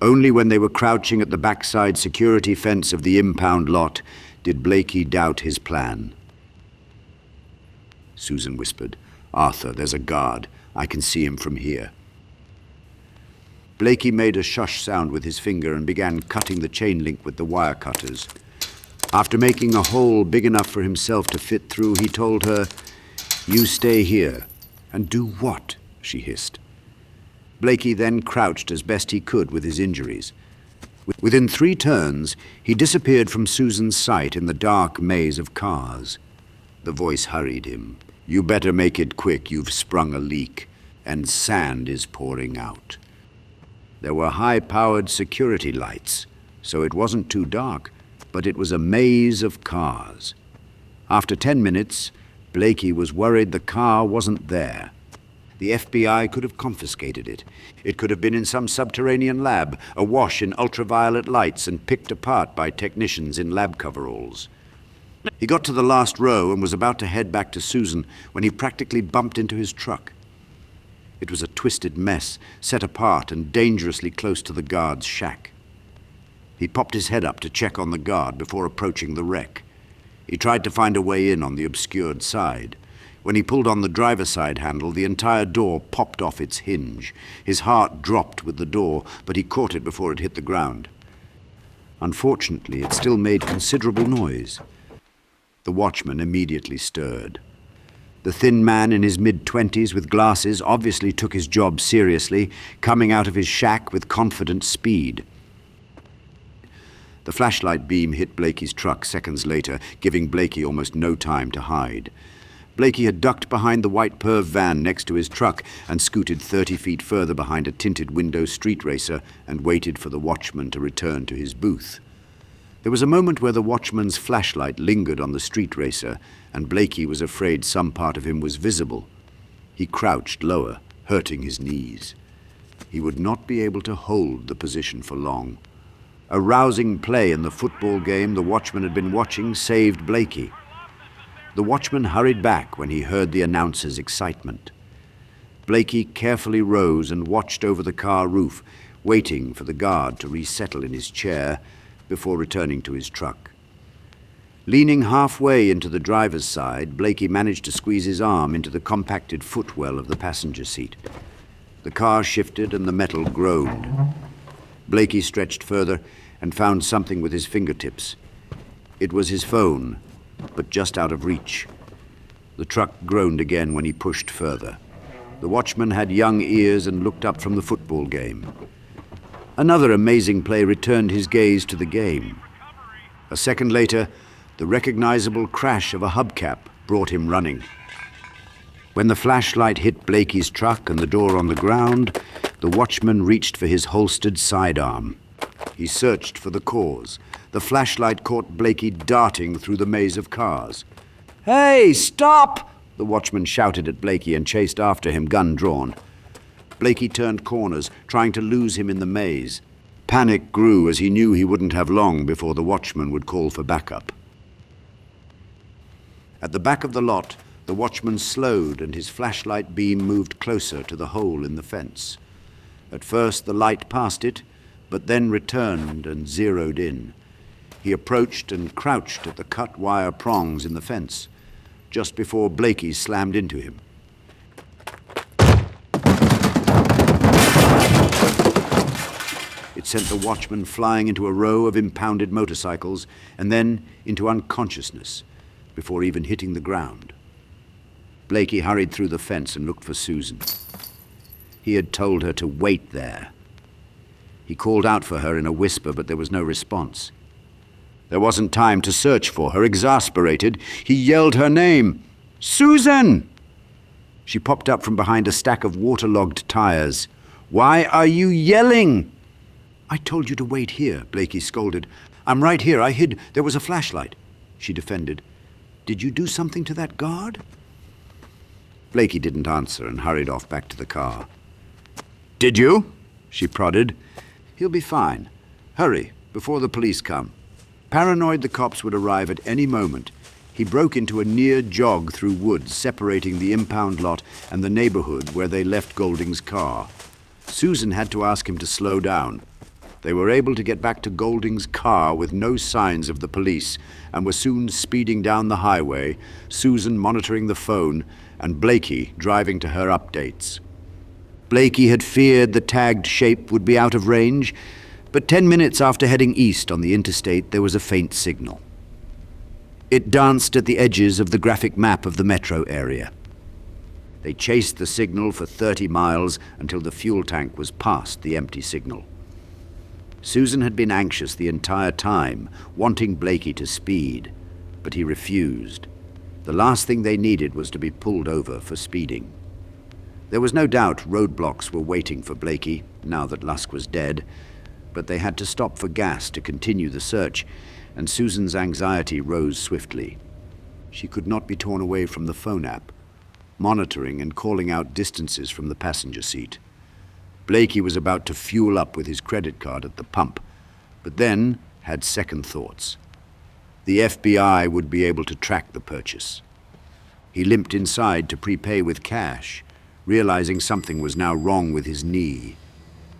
Only Only when they were crouching at the backside security fence of the impound lot did Blakey doubt his plan. Susan whispered, "Arthur, there's a guard. I can see him from here." Blakey made a shush sound with his finger and began cutting the chain link with the wire cutters. After making a hole big enough for himself to fit through, he told her, "You stay here." "And do what?" she hissed. Blakey then crouched as best he could with his injuries. Within 3 turns, he disappeared from Susan's sight in the dark maze of cars. The voice hurried him. "You better make it quick. You've sprung a leak, and sand is pouring out." There were high-powered security lights, so it wasn't too dark, but it was a maze of cars. After 10 minutes, Blakey was worried the car wasn't there. The FBI could have confiscated it. It could have been in some subterranean lab, awash in ultraviolet lights and picked apart by technicians in lab coveralls. He got to the last row and was about to head back to Susan when he practically bumped into his truck. It was a twisted mess, set apart and dangerously close to the guard's shack. He popped his head up to check on the guard before approaching the wreck. He tried to find a way in on the obscured side. When he pulled on the driver's side handle, the entire door popped off its hinge. His heart dropped with the door, but he caught it before it hit the ground. Unfortunately, it still made considerable noise. The watchman immediately stirred. The thin man in his mid-20s with glasses obviously took his job seriously, coming out of his shack with confident speed. The flashlight beam hit Blakey's truck seconds later, giving Blakey almost no time to hide. Blakey had ducked behind the white Perv van next to his truck and scooted 30 feet further behind a tinted window street racer and waited for the watchman to return to his booth. There was a moment where the watchman's flashlight lingered on the street racer, and Blakey was afraid some part of him was visible. He crouched lower, hurting his knees. He would not be able to hold the position for long. A rousing play in the football game the watchman had been watching saved Blakey. The watchman hurried back when he heard the announcer's excitement. Blakey carefully rose and watched over the car roof, waiting for the guard to resettle in his chair before returning to his truck. Leaning halfway into the driver's side, Blakey managed to squeeze his arm into the compacted footwell of the passenger seat. The car shifted and the metal groaned. Blakey stretched further and found something with his fingertips. It was his phone, but just out of reach. The truck groaned again when he pushed further. The watchman had young ears and looked up from the football game. Another amazing play returned his gaze to the game. A second later, the recognizable crash of a hubcap brought him running. When the flashlight hit Blakey's truck and the door on the ground, the watchman reached for his holstered sidearm. He searched for the cause. The flashlight caught Blakey darting through the maze of cars. "Hey, stop!" the watchman shouted at Blakey and chased after him, gun drawn. Blakey turned corners, trying to lose him in the maze. Panic grew as he knew he wouldn't have long before the watchman would call for backup. At the back of the lot, the watchman slowed and his flashlight beam moved closer to the hole in the fence. At first the light passed it, but then returned and zeroed in. He approached and crouched at the cut wire prongs in the fence, just before Blakey slammed into him. It sent the watchman flying into a row of impounded motorcycles and then into unconsciousness before even hitting the ground. Blakey hurried through the fence and looked for Susan. He had told her to wait there. He called out for her in a whisper, but there was no response. There wasn't time to search for her. Exasperated, he yelled her name. "Susan!" She popped up from behind a stack of waterlogged tires. "Why are you yelling?" "I told you to wait here," Blakey scolded. "I'm right here. I hid. There was a flashlight," she defended. "Did you do something to that guard?" Blakey didn't answer and hurried off back to the car. "Did you?" she prodded. "He'll be fine. Hurry, before the police come." Paranoid the cops would arrive at any moment, he broke into a near jog through woods separating the impound lot and the neighborhood where they left Golding's car. Susan had to ask him to slow down. They were able to get back to Golding's car with no signs of the police and were soon speeding down the highway, Susan monitoring the phone and Blakey driving to her updates. Blakey had feared the tagged shape would be out of range, but 10 minutes after heading east on the interstate there was a faint signal. It danced at the edges of the graphic map of the metro area. They chased the signal for 30 miles until the fuel tank was past the empty signal. Susan had been anxious the entire time, wanting Blakey to speed, but he refused. The last thing they needed was to be pulled over for speeding. There was no doubt roadblocks were waiting for Blakey, now that Lusk was dead, but they had to stop for gas to continue the search, and Susan's anxiety rose swiftly. She could not be torn away from the phone app, monitoring and calling out distances from the passenger seat. Blakey was about to fuel up with his credit card at the pump, but then had second thoughts. The FBI would be able to track the purchase. He limped inside to prepay with cash, realizing something was now wrong with his knee.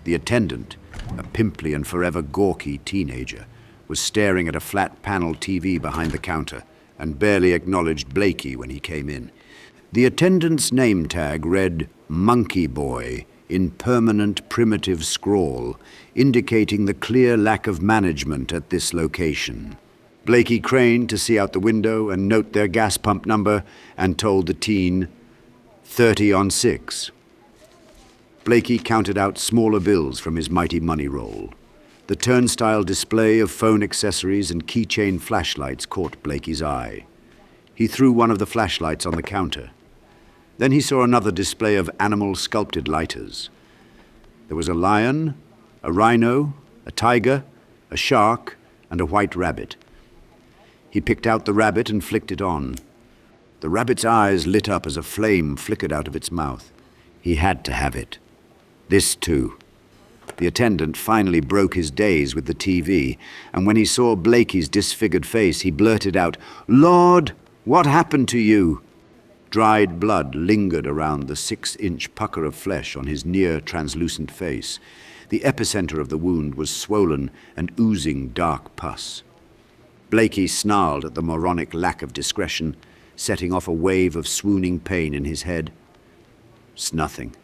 The attendant, a pimply and forever gawky teenager, was staring at a flat panel TV behind the counter and barely acknowledged Blakey when he came in. The attendant's name tag read Monkey Boy in permanent primitive scrawl, indicating the clear lack of management at this location. Blakey craned to see out the window and note their gas pump number and told the teen, 30 on 6. Blakey counted out smaller bills from his mighty money roll. The turnstile display of phone accessories and keychain flashlights caught Blakey's eye. He threw one of the flashlights on the counter. Then he saw another display of animal sculpted lighters. There was a lion, a rhino, a tiger, a shark, and a white rabbit. He picked out the rabbit and flicked it on. The rabbit's eyes lit up as a flame flickered out of its mouth. He had to have it. This too. The attendant finally broke his daze with the TV, and when he saw Blakey's disfigured face, he blurted out, "Lord, what happened to you?" Dried blood lingered around the 6-inch pucker of flesh on his near-translucent face. The epicenter of the wound was swollen and oozing dark pus. Blakey snarled at the moronic lack of discretion, setting off a wave of swooning pain in his head. "It's nothing.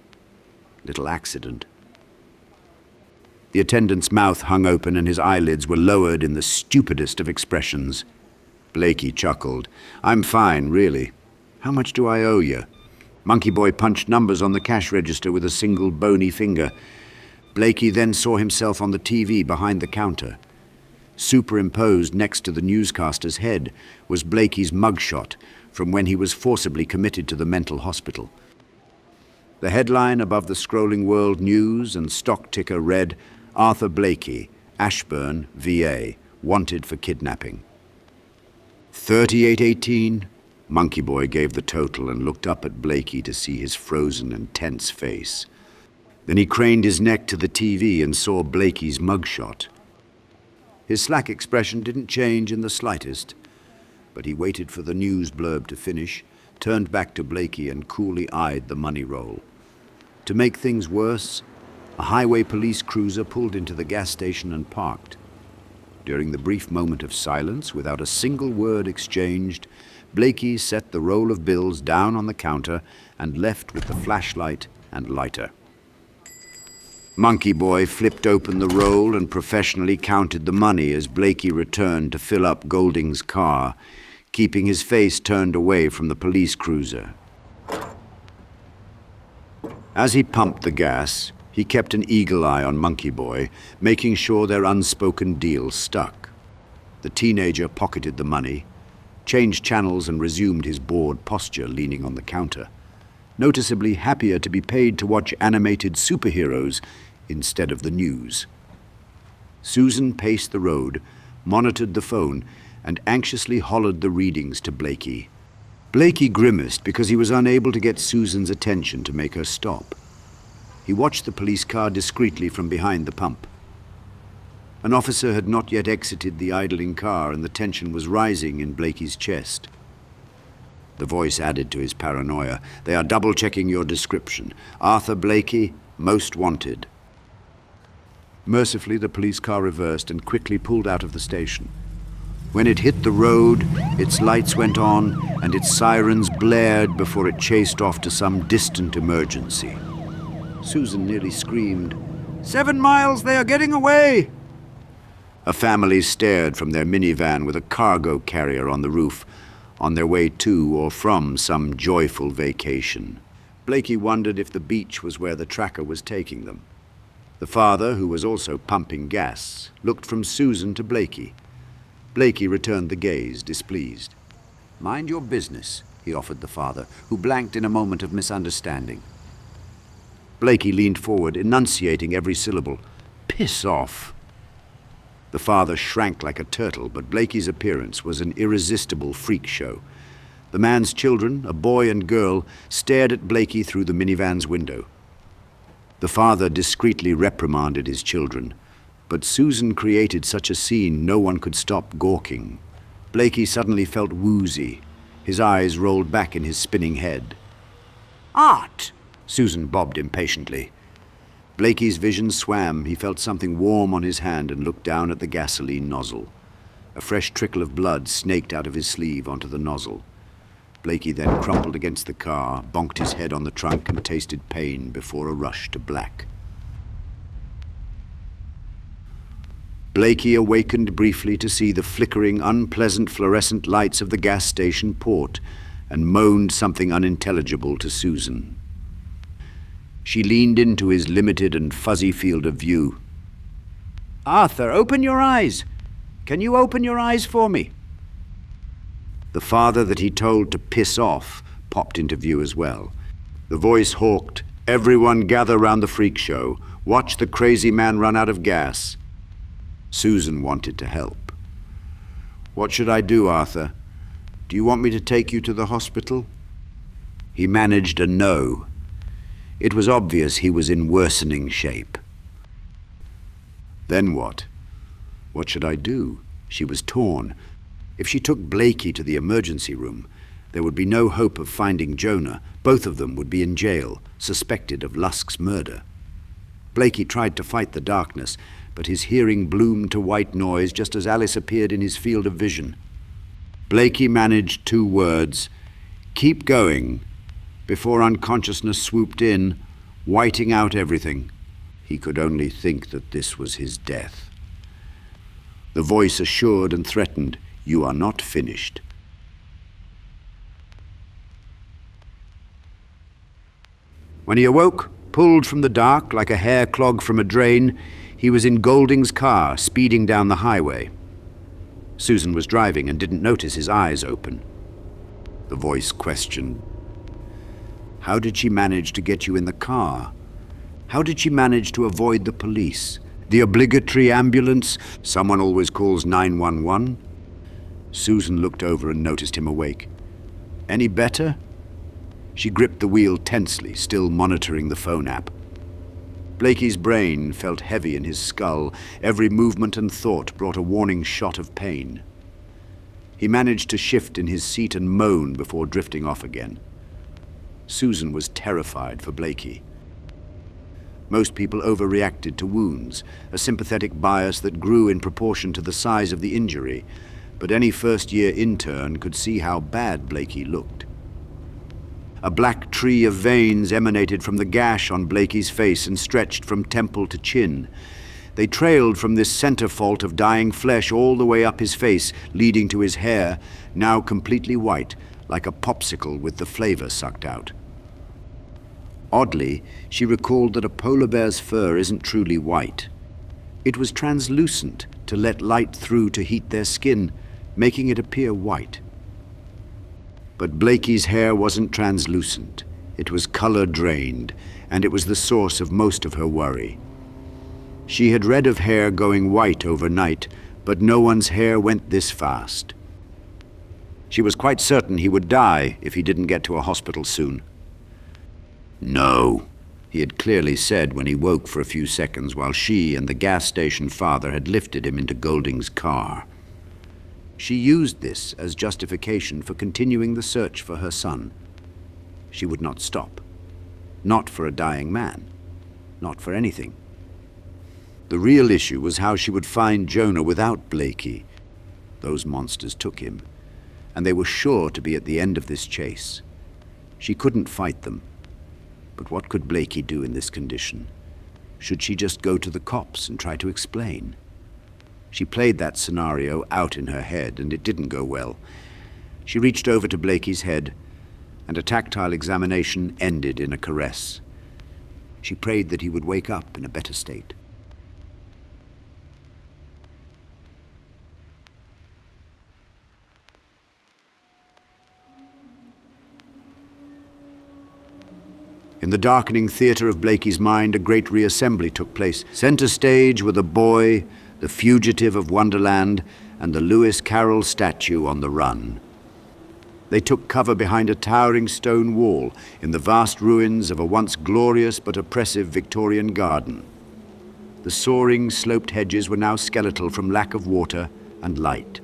Little accident." The attendant's mouth hung open and his eyelids were lowered in the stupidest of expressions. Blakey chuckled. "I'm fine, really. How much do I owe you?" Monkey Boy punched numbers on the cash register with a single bony finger. Blakey then saw himself on the TV behind the counter. Superimposed next to the newscaster's head was Blakey's mugshot from when he was forcibly committed to the mental hospital. The headline above the scrolling world news and stock ticker read, "Arthur Blakey, Ashburn, VA, wanted for kidnapping." 3818. Monkey Boy gave the total and looked up at Blakey to see his frozen and tense face. Then he craned his neck to the TV and saw Blakey's mugshot. His slack expression didn't change in the slightest, but he waited for the news blurb to finish, turned back to Blakey and coolly eyed the money roll. To make things worse, a highway police cruiser pulled into the gas station and parked. During the brief moment of silence, without a single word exchanged, Blakey set the roll of bills down on the counter and left with the flashlight and lighter. Monkey Boy flipped open the roll and professionally counted the money as Blakey returned to fill up Golding's car, keeping his face turned away from the police cruiser. As he pumped the gas, he kept an eagle eye on Monkey Boy, making sure their unspoken deal stuck. The teenager pocketed the money, changed channels and resumed his bored posture leaning on the counter, noticeably happier to be paid to watch animated superheroes instead of the news. Susan paced the road, monitored the phone, and anxiously hollered the readings to Blakey. Blakey grimaced because he was unable to get Susan's attention to make her stop. He watched the police car discreetly from behind the pump. An officer had not yet exited the idling car, and the tension was rising in Blakey's chest. The voice added to his paranoia. "They are double-checking your description. Arthur Blakey, most wanted." Mercifully, the police car reversed and quickly pulled out of the station. When it hit the road, its lights went on and its sirens blared before it chased off to some distant emergency. Susan nearly screamed, "7 miles, they are getting away!" A family stared from their minivan with a cargo carrier on the roof, on their way to or from some joyful vacation. Blakey wondered if the beach was where the tracker was taking them. The father, who was also pumping gas, looked from Susan to Blakey. Blakey returned the gaze, displeased. "Mind your business," he offered the father, who blanked in a moment of misunderstanding. Blakey leaned forward, enunciating every syllable. "Piss off." The father shrank like a turtle, but Blakey's appearance was an irresistible freak show. The man's children, a boy and girl, stared at Blakey through the minivan's window. The father discreetly reprimanded his children, but Susan created such a scene no one could stop gawking. Blakey suddenly felt woozy. His eyes rolled back in his spinning head. "Art!" Susan bobbed impatiently. Blakey's vision swam. He felt something warm on his hand and looked down at the gasoline nozzle. A fresh trickle of blood snaked out of his sleeve onto the nozzle. Blakey then crumpled against the car, bonked his head on the trunk and tasted pain before a rush to black. Blakey awakened briefly to see the flickering, unpleasant fluorescent lights of the gas station port and moaned something unintelligible to Susan. She leaned into his limited and fuzzy field of view. "Arthur, open your eyes! Can you open your eyes for me?" The father that he told to piss off popped into view as well. The voice hawked, "Everyone gather round the freak show. Watch the crazy man run out of gas." Susan wanted to help. "What should I do, Arthur? Do you want me to take you to the hospital?" He managed a no. It was obvious he was in worsening shape. Then what? What should I do? She was torn. If she took Blakey to the emergency room, there would be no hope of finding Jonah. Both of them would be in jail, suspected of Lusk's murder. Blakey tried to fight the darkness, but his hearing bloomed to white noise just as Alice appeared in his field of vision. Blakey managed 2 words, "Keep going," before unconsciousness swooped in, whiting out everything. He could only think that this was his death. The voice assured and threatened, "You are not finished." When he awoke, pulled from the dark like a hair clog from a drain, he was in Golding's car, speeding down the highway. Susan was driving and didn't notice his eyes open. The voice questioned, "How did she manage to get you in the car? How did she manage to avoid the police? The obligatory ambulance someone always calls 911? Susan looked over and noticed him awake. "Any better?" She gripped the wheel tensely, still monitoring the phone app. Blakey's brain felt heavy in his skull. Every movement and thought brought a warning shot of pain. He managed to shift in his seat and moan before drifting off again. Susan was terrified for Blakey. Most people overreacted to wounds, a sympathetic bias that grew in proportion to the size of the injury, but any first-year intern could see how bad Blakey looked. A black tree of veins emanated from the gash on Blakey's face and stretched from temple to chin. They trailed from this center fault of dying flesh all the way up his face, leading to his hair, now completely white, like a popsicle with the flavor sucked out. Oddly, she recalled that a polar bear's fur isn't truly white. It was translucent to let light through to heat their skin, making it appear white. But Blakey's hair wasn't translucent. It was color-drained, and it was the source of most of her worry. She had read of hair going white overnight, but no one's hair went this fast. She was quite certain he would die if he didn't get to a hospital soon. "No," he had clearly said when he woke for a few seconds while she and the gas station father had lifted him into Golding's car. She used this as justification for continuing the search for her son. She would not stop. Not for a dying man. Not for anything. The real issue was how she would find Jonah without Blakey. Those monsters took him, and they were sure to be at the end of this chase. She couldn't fight them. But what could Blakey do in this condition? Should she just go to the cops and try to explain? She played that scenario out in her head, and it didn't go well. She reached over to Blakey's head, and a tactile examination ended in a caress. She prayed that he would wake up in a better state. In the darkening theatre of Blakey's mind, a great reassembly took place. Center stage were the boy, the fugitive of Wonderland, and the Lewis Carroll statue on the run. They took cover behind a towering stone wall in the vast ruins of a once glorious but oppressive Victorian garden. The soaring, sloped hedges were now skeletal from lack of water and light.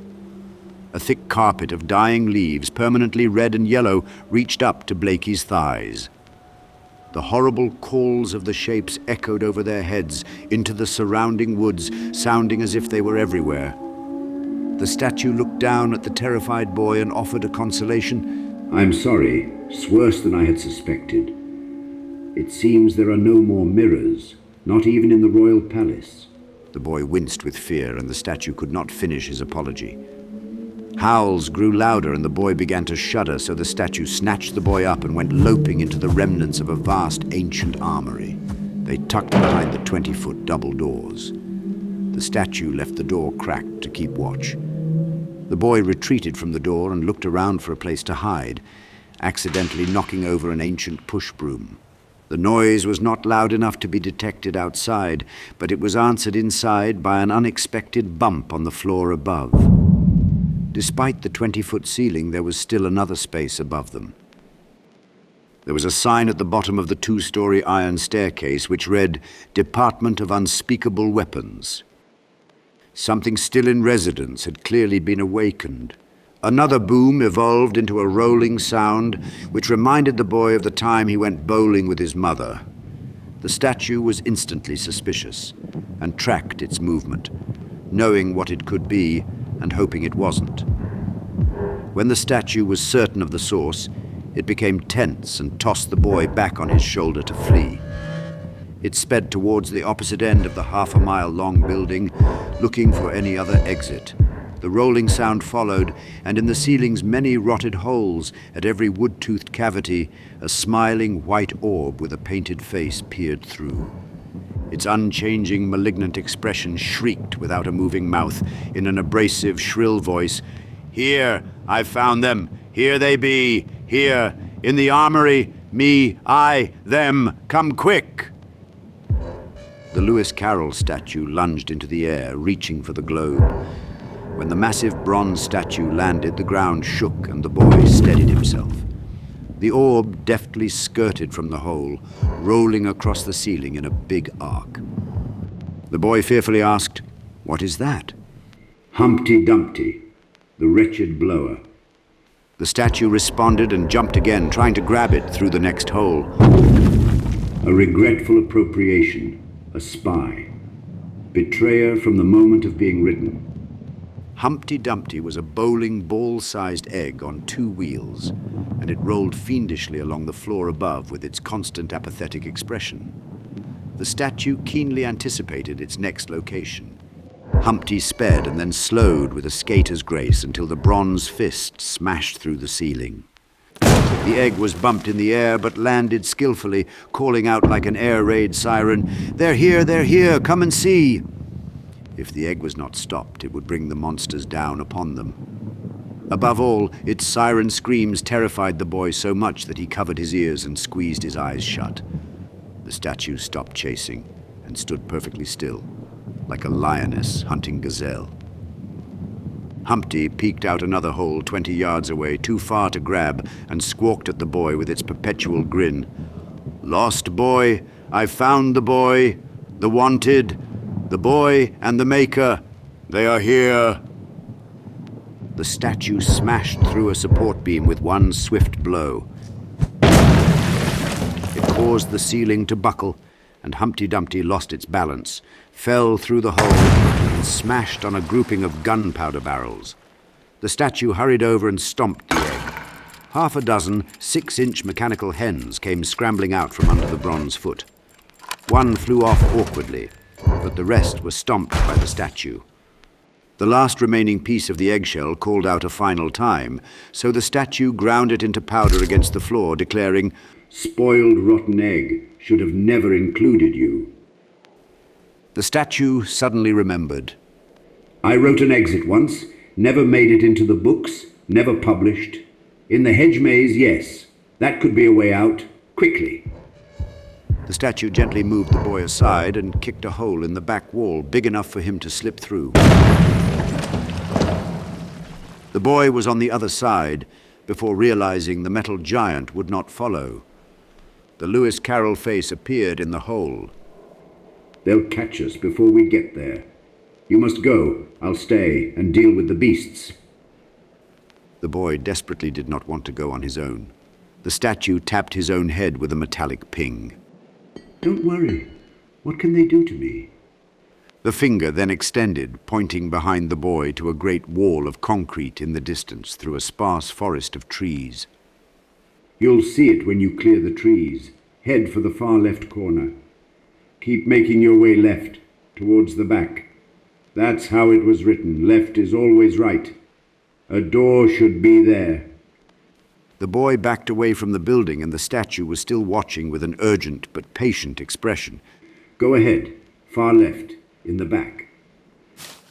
A thick carpet of dying leaves, permanently red and yellow, reached up to Blakey's thighs. The horrible calls of the shapes echoed over their heads into the surrounding woods, sounding as if they were everywhere. The statue looked down at the terrified boy and offered a consolation. "I'm sorry. It's worse than I had suspected. It seems there are no more mirrors, not even in the royal palace." The boy winced with fear, and the statue could not finish his apology. Howls grew louder, and the boy began to shudder, so the statue snatched the boy up and went loping into the remnants of a vast ancient armory. They tucked behind the 20-foot double doors. The statue left the door cracked to keep watch. The boy retreated from the door and looked around for a place to hide, accidentally knocking over an ancient push broom. The noise was not loud enough to be detected outside, but it was answered inside by an unexpected bump on the floor above. Despite the 20-foot ceiling, there was still another space above them. There was a sign at the bottom of the 2-story iron staircase which read, "Department of Unspeakable Weapons." Something still in residence had clearly been awakened. Another boom evolved into a rolling sound which reminded the boy of the time he went bowling with his mother. The statue was instantly suspicious and tracked its movement, knowing what it could be and hoping it wasn't. When the statue was certain of the source, it became tense and tossed the boy back on his shoulder to flee. It sped towards the opposite end of the half-a-mile-long building, looking for any other exit. The rolling sound followed, and in the ceiling's many rotted holes, at every wood-toothed cavity, a smiling white orb with a painted face peered through. Its unchanging, malignant expression shrieked without a moving mouth in an abrasive, shrill voice, "Here, I've found them. Here they be. Here, in the armory. Me, I, them. Come quick." The Lewis Carroll statue lunged into the air, reaching for the globe. When the massive bronze statue landed, the ground shook and the boy steadied himself. The orb deftly skirted from the hole, rolling across the ceiling in a big arc. The boy fearfully asked, "What is that?" "Humpty Dumpty, the wretched blower." The statue responded and jumped again, trying to grab it through the next hole. "A regretful appropriation, a spy, betrayer from the moment of being written." Humpty Dumpty was a bowling ball-sized egg on 2 wheels, and it rolled fiendishly along the floor above with its constant apathetic expression. The statue keenly anticipated its next location. Humpty sped and then slowed with a skater's grace until the bronze fist smashed through the ceiling. The egg was bumped in the air but landed skillfully, calling out like an air raid siren, they're here, come and see!" If the egg was not stopped, it would bring the monsters down upon them. Above all, its siren screams terrified the boy so much that he covered his ears and squeezed his eyes shut. The statue stopped chasing and stood perfectly still, like a lioness hunting gazelle. Humpty peeked out another hole 20 yards away, too far to grab, and squawked at the boy with its perpetual grin. "Lost boy, I've found the boy, the wanted, the boy and the maker. They are here." The statue smashed through a support beam with one swift blow. It caused the ceiling to buckle, and Humpty Dumpty lost its balance, fell through the hole, and smashed on a grouping of gunpowder barrels. The statue hurried over and stomped the egg. Half a dozen 6-inch mechanical hens came scrambling out from under the bronze foot. One flew off awkwardly, but the rest were stomped by the statue. The last remaining piece of the eggshell called out a final time, so the statue ground it into powder against the floor, declaring, "Spoiled rotten egg should have never included you." The statue suddenly remembered. "I wrote an exit once, never made it into the books, never published. In the hedge maze, yes, that could be a way out, quickly." The statue gently moved the boy aside and kicked a hole in the back wall big enough for him to slip through. The boy was on the other side before realizing the metal giant would not follow. The Lewis Carroll face appeared in the hole. "They'll catch us before we get there. You must go. I'll stay and deal with the beasts." The boy desperately did not want to go on his own. The statue tapped his own head with a metallic ping. "Don't worry. What can they do to me?" The finger then extended, pointing behind the boy to a great wall of concrete in the distance through a sparse forest of trees. "You'll see it when you clear the trees. Head for the far left corner. Keep making your way left, towards the back. That's how it was written. Left is always right. A door should be there." The boy backed away from the building, and the statue was still watching with an urgent but patient expression. "Go ahead. Far left. In the back."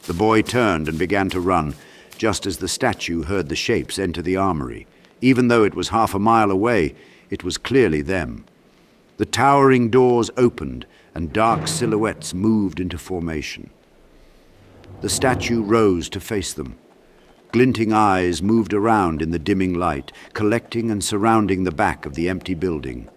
The boy turned and began to run, just as the statue heard the shapes enter the armory. Even though it was half a mile away, it was clearly them. The towering doors opened, and dark silhouettes moved into formation. The statue rose to face them. Glinting eyes moved around in the dimming light, collecting and surrounding the back of the empty building.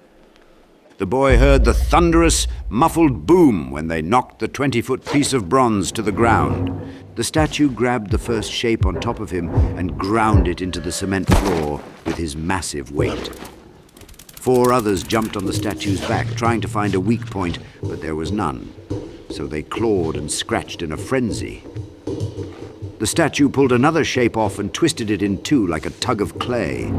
The boy heard the thunderous, muffled boom when they knocked the 20-foot piece of bronze to the ground. The statue grabbed the first shape on top of him and ground it into the cement floor with his massive weight. 4 others jumped on the statue's back, trying to find a weak point, but there was none. So they clawed and scratched in a frenzy. The statue pulled another shape off and twisted it in two like a tug of clay.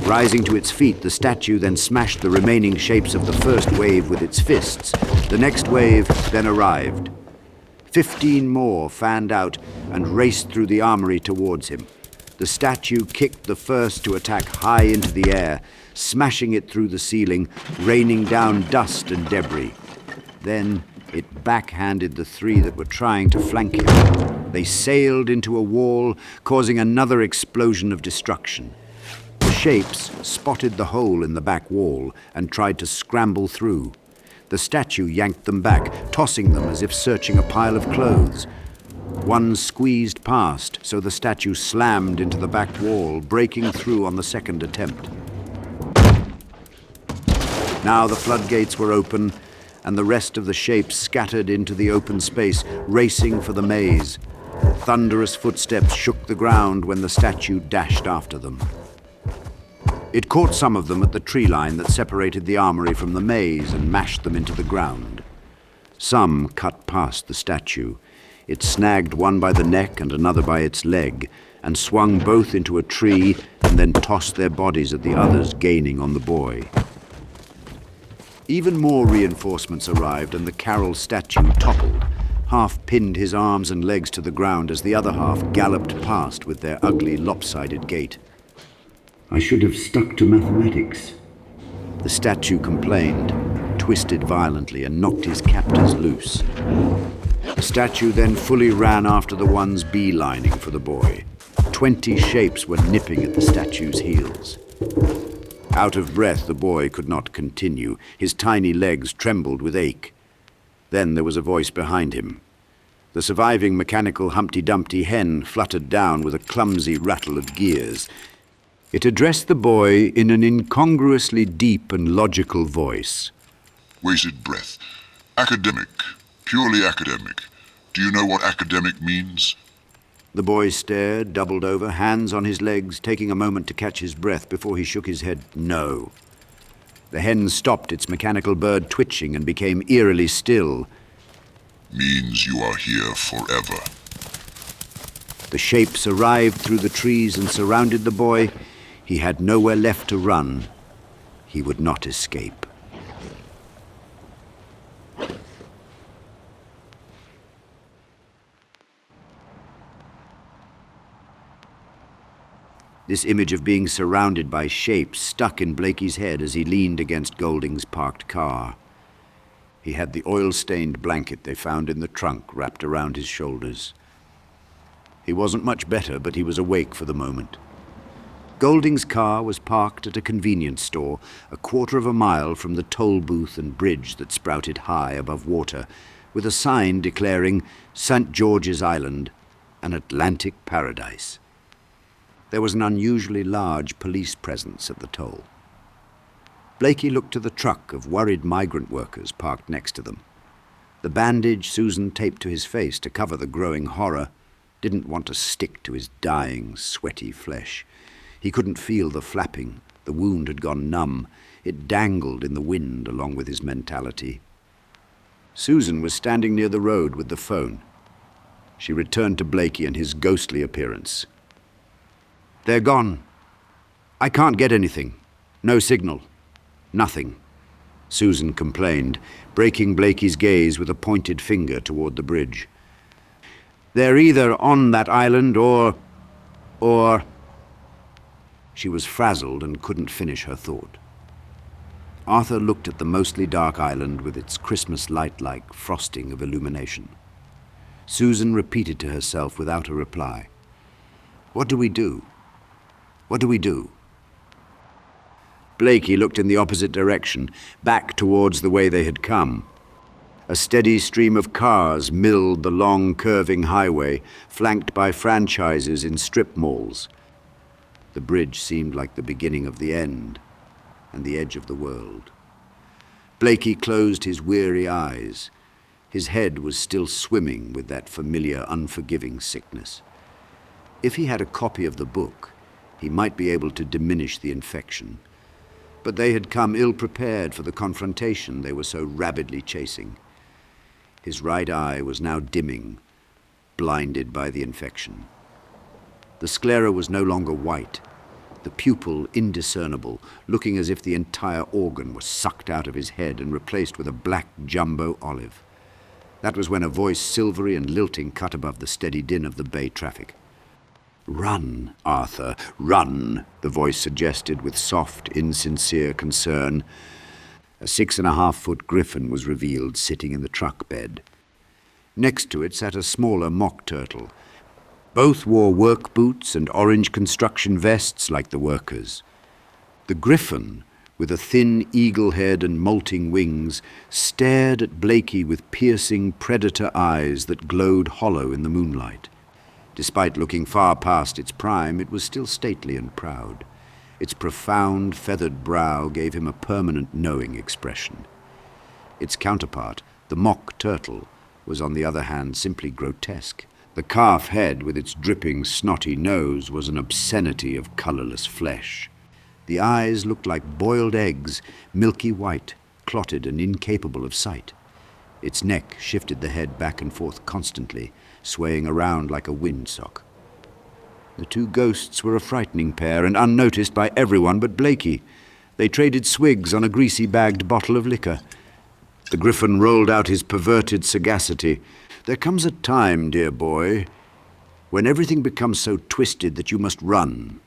Rising to its feet, the statue then smashed the remaining shapes of the first wave with its fists. The next wave then arrived. 15 more fanned out and raced through the armory towards him. The statue kicked the first to attack high into the air, smashing it through the ceiling, raining down dust and debris. Then it backhanded the 3 that were trying to flank him. They sailed into a wall, causing another explosion of destruction. The shapes spotted the hole in the back wall and tried to scramble through. The statue yanked them back, tossing them as if searching a pile of clothes. One squeezed past, so the statue slammed into the back wall, breaking through on the second attempt. Now the floodgates were open, and the rest of the shapes scattered into the open space, racing for the maze. Thunderous footsteps shook the ground when the statue dashed after them. It caught some of them at the tree line that separated the armory from the maze and mashed them into the ground. Some cut past the statue. It snagged one by the neck and another by its leg, and swung both into a tree and then tossed their bodies at the others, gaining on the boy. Even more reinforcements arrived, and the Carroll statue toppled, half pinned his arms and legs to the ground as the other half galloped past with their ugly, lopsided gait. "I should have stuck to mathematics." The statue complained, twisted violently, and knocked his captors loose. The statue then fully ran after the ones beelining for the boy. 20 shapes were nipping at the statue's heels. Out of breath, the boy could not continue. His tiny legs trembled with ache. Then there was a voice behind him. The surviving mechanical Humpty Dumpty hen fluttered down with a clumsy rattle of gears. It addressed the boy in an incongruously deep and logical voice. "Wasted breath. Academic. Purely academic. Do you know what academic means?" The boy stared, doubled over, hands on his legs, taking a moment to catch his breath before he shook his head. No. The hen stopped its mechanical bird twitching and became eerily still. Means you are here forever. The shapes arrived through the trees and surrounded the boy. He had nowhere left to run. He would not escape. This image of being surrounded by shapes stuck in Blakey's head as he leaned against Golding's parked car. He had the oil-stained blanket they found in the trunk wrapped around his shoulders. He wasn't much better, but he was awake for the moment. Golding's car was parked at a convenience store a quarter of a mile from the toll booth and bridge that sprouted high above water, with a sign declaring St. George's Island, an Atlantic paradise. There was an unusually large police presence at the toll. Blakey looked to the truck of worried migrant workers parked next to them. The bandage Susan taped to his face to cover the growing horror didn't want to stick to his dying, sweaty flesh. He couldn't feel the flapping. The wound had gone numb. It dangled in the wind along with his mentality. Susan was standing near the road with the phone. She returned to Blakey and his ghostly appearance. "They're gone. I can't get anything. No signal. Nothing," Susan complained, breaking Blakey's gaze with a pointed finger toward the bridge. "They're either on that island or... She was frazzled and couldn't finish her thought. Arthur looked at the mostly dark island with its Christmas light-like frosting of illumination. Susan repeated to herself without a reply, "What do we do? What do we do?" Blakey looked in the opposite direction, back towards the way they had come. A steady stream of cars milled the long, curving highway, flanked by franchises in strip malls. The bridge seemed like the beginning of the end, and the edge of the world. Blakey closed his weary eyes. His head was still swimming with that familiar, unforgiving sickness. If he had a copy of the book, he might be able to diminish the infection. But they had come ill-prepared for the confrontation they were so rabidly chasing. His right eye was now dimming, blinded by the infection. The sclera was no longer white, the pupil indiscernible, looking as if the entire organ was sucked out of his head and replaced with a black jumbo olive. That was when a voice silvery and lilting cut above the steady din of the bay traffic. "Run, Arthur, run," the voice suggested with soft, insincere concern. A 6.5-foot griffin was revealed sitting in the truck bed. Next to it sat a smaller mock turtle. Both wore work boots and orange construction vests like the workers. The griffin, with a thin eagle head and molting wings, stared at Blakey with piercing predator eyes that glowed hollow in the moonlight. Despite looking far past its prime, it was still stately and proud. Its profound, feathered brow gave him a permanent, knowing expression. Its counterpart, the mock turtle, was on the other hand simply grotesque. The calf head, with its dripping, snotty nose, was an obscenity of colourless flesh. The eyes looked like boiled eggs, milky white, clotted and incapable of sight. Its neck shifted the head back and forth constantly, swaying around like a windsock. The two ghosts were a frightening pair and unnoticed by everyone but Blakey. They traded swigs on a greasy-bagged bottle of liquor. The griffin rolled out his perverted sagacity. "There comes a time, dear boy, when everything becomes so twisted that you must run.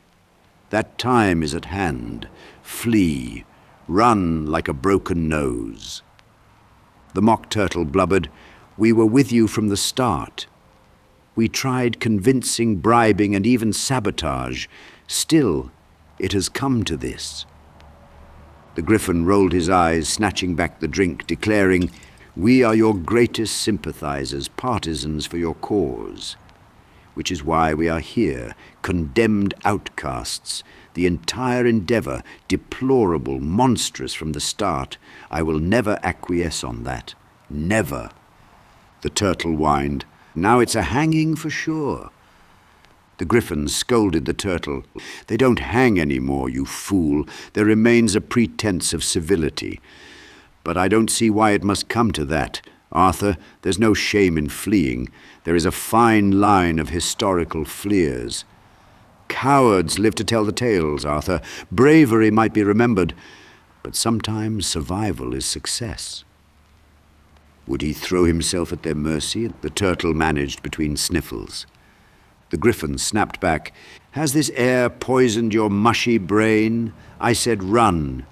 That time is at hand. Flee. Run like a broken nose." The mock turtle blubbered, "We were with you from the start. We tried convincing, bribing, and even sabotage. Still, it has come to this." The griffin rolled his eyes, snatching back the drink, declaring, "We are your greatest sympathizers, partisans for your cause. Which is why we are here, condemned outcasts. The entire endeavor, deplorable, monstrous from the start. I will never acquiesce on that. Never." The turtle whined, "Now it's a hanging for sure." The Griffin scolded the turtle. "They don't hang any more, you fool. There remains a pretense of civility. But I don't see why it must come to that. Arthur, there's no shame in fleeing. There is a fine line of historical fleers. Cowards live to tell the tales, Arthur. Bravery might be remembered, but sometimes survival is success." Would he throw himself at their mercy? The turtle managed between sniffles. The Griffin snapped back. "Has this air poisoned your mushy brain? I said run.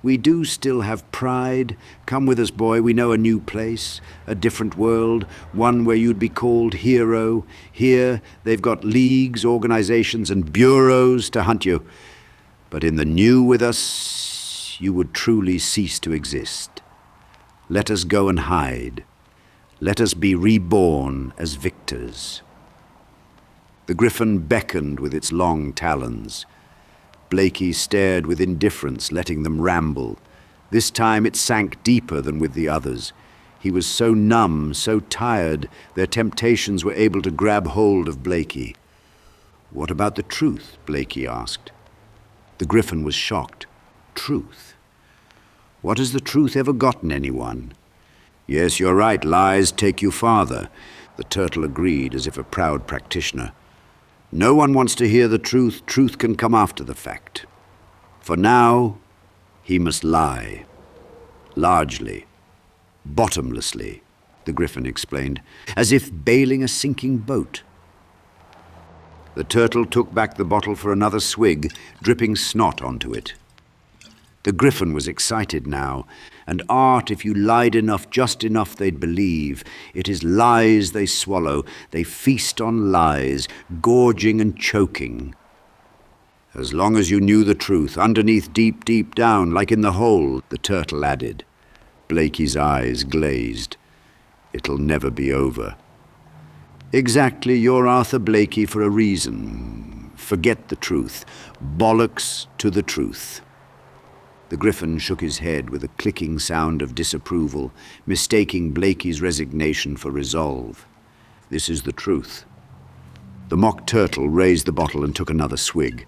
We do still have pride. Come with us, boy. We know a new place, a different world, one where you'd be called hero. Here, they've got leagues, organizations, and bureaus to hunt you. But in the new with us, you would truly cease to exist. Let us go and hide. Let us be reborn as victors." The Griffin beckoned with its long talons. Blakey stared with indifference, letting them ramble. This time it sank deeper than with the others. He was so numb, so tired, their temptations were able to grab hold of Blakey. "What about the truth?" Blakey asked. The Griffin was shocked. Truth? What has the truth ever gotten anyone? "Yes, you're right, lies take you farther," the turtle agreed as if a proud practitioner. "No one wants to hear the truth. Truth can come after the fact. For now, he must lie. Largely. Bottomlessly," the Griffin explained, as if bailing a sinking boat. The turtle took back the bottle for another swig, dripping snot onto it. The Griffin was excited now, and art, if you lied enough, just enough, they'd believe. It is lies they swallow. They feast on lies, gorging and choking. "As long as you knew the truth, underneath, deep, deep down, like in the hole," the turtle added. Blakey's eyes glazed. "It'll never be over." "Exactly, you're Arthur Blakey for a reason. Forget the truth. Bollocks to the truth." The Griffin shook his head with a clicking sound of disapproval, mistaking Blakey's resignation for resolve. "This is the truth." The mock turtle raised the bottle and took another swig.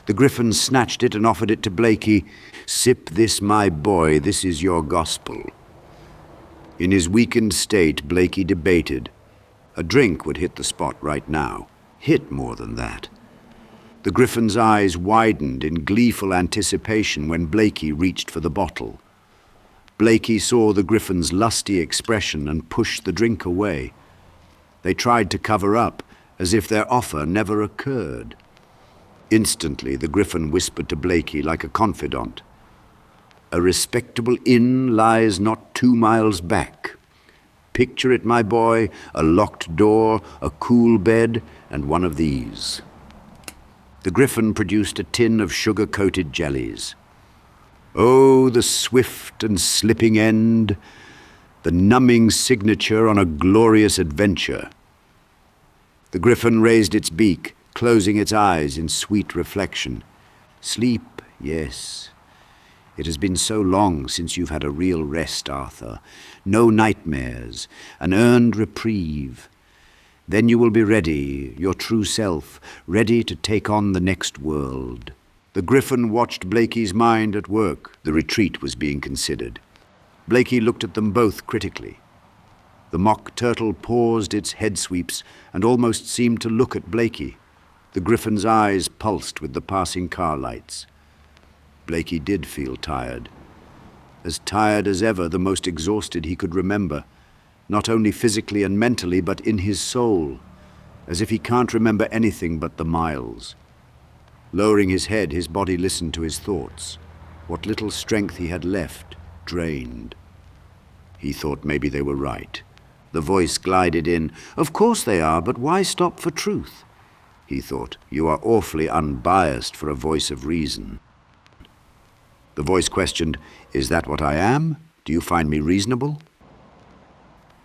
The Griffin snatched it and offered it to Blakey. "Sip this, my boy. This is your gospel." In his weakened state, Blakey debated. A drink would hit the spot right now. Hit more than that. The Griffin's eyes widened in gleeful anticipation when Blakey reached for the bottle. Blakey saw the Griffin's lusty expression and pushed the drink away. They tried to cover up, as if their offer never occurred. Instantly, the Griffin whispered to Blakey like a confidant. "A respectable inn lies not 2 miles back. Picture it, my boy, a locked door, a cool bed, and one of these." The Griffin produced a tin of sugar-coated jellies. Oh, the swift and slipping end, the numbing signature on a glorious adventure. The Griffin raised its beak, closing its eyes in sweet reflection. Sleep, yes. It has been so long since you've had a real rest, Arthur. No nightmares, an earned reprieve. Then you will be ready, your true self, ready to take on the next world. The Griffin watched Blakey's mind at work. The retreat was being considered. Blakey looked at them both critically. The mock turtle paused its head sweeps and almost seemed to look at Blakey. The Griffin's eyes pulsed with the passing car lights. Blakey did feel tired. As tired as ever, the most exhausted he could remember. Not only physically and mentally, but in his soul, as if he can't remember anything but the miles. Lowering his head, his body listened to his thoughts. What little strength he had left, drained. He thought maybe they were right. The voice glided in. "Of course they are, but why stop for truth?" He thought, "You are awfully unbiased for a voice of reason." The voice questioned, "Is that what I am? Do you find me reasonable?"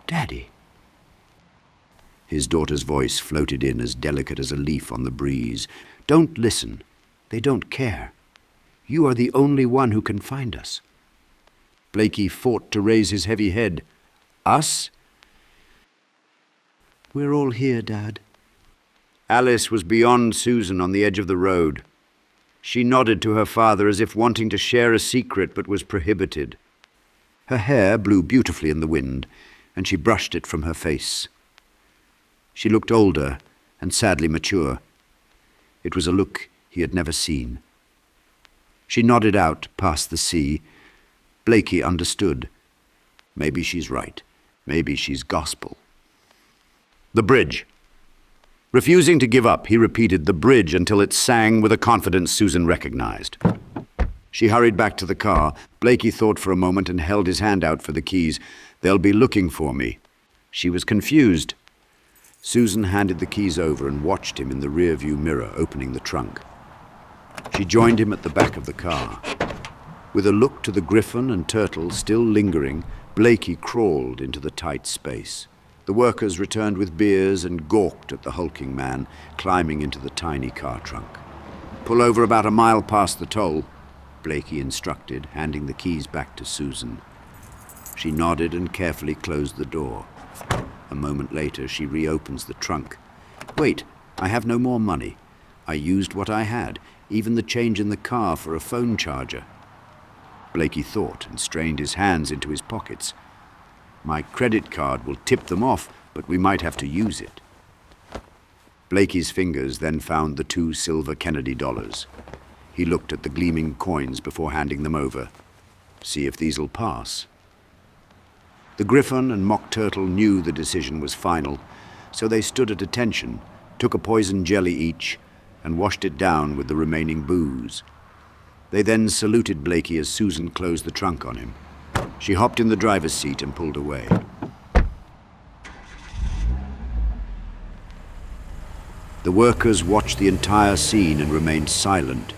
"Daddy." His daughter's voice floated in as delicate as a leaf on the breeze. "Don't listen. They don't care. You are the only one who can find us." Blakey fought to raise his heavy head. "Us?" "We're all here, Dad." Alice was beyond Susan on the edge of the road. She nodded to her father as if wanting to share a secret but was prohibited. Her hair blew beautifully in the wind, and she brushed it from her face. She looked older and sadly mature. It was a look he had never seen. She nodded out past the sea. Blakey understood. Maybe she's right. Maybe she's gospel. The bridge. Refusing to give up, he repeated the bridge until it sang with a confidence Susan recognized. She hurried back to the car. Blakey thought for a moment and held his hand out for the keys. "They'll be looking for me." She was confused. Susan handed the keys over and watched him in the rearview mirror, opening the trunk. She joined him at the back of the car. With a look to the griffon and turtle still lingering, Blakey crawled into the tight space. The workers returned with beers and gawked at the hulking man climbing into the tiny car trunk. "Pull over about a mile past the toll," Blakey instructed, handing the keys back to Susan. She nodded and carefully closed the door. A moment later, she reopens the trunk. "Wait, I have no more money. I used what I had, even the change in the car for a phone charger." Blakey thought and strained his hands into his pockets. "My credit card will tip them off, but we might have to use it." Blakey's fingers then found the 2 silver Kennedy dollars. He looked at the gleaming coins before handing them over. "See if these'll pass." The griffon and mock turtle knew the decision was final, so they stood at attention, took a poison jelly each, and washed it down with the remaining booze. They then saluted Blakey as Susan closed the trunk on him. She hopped in the driver's seat and pulled away. The workers watched the entire scene and remained silent,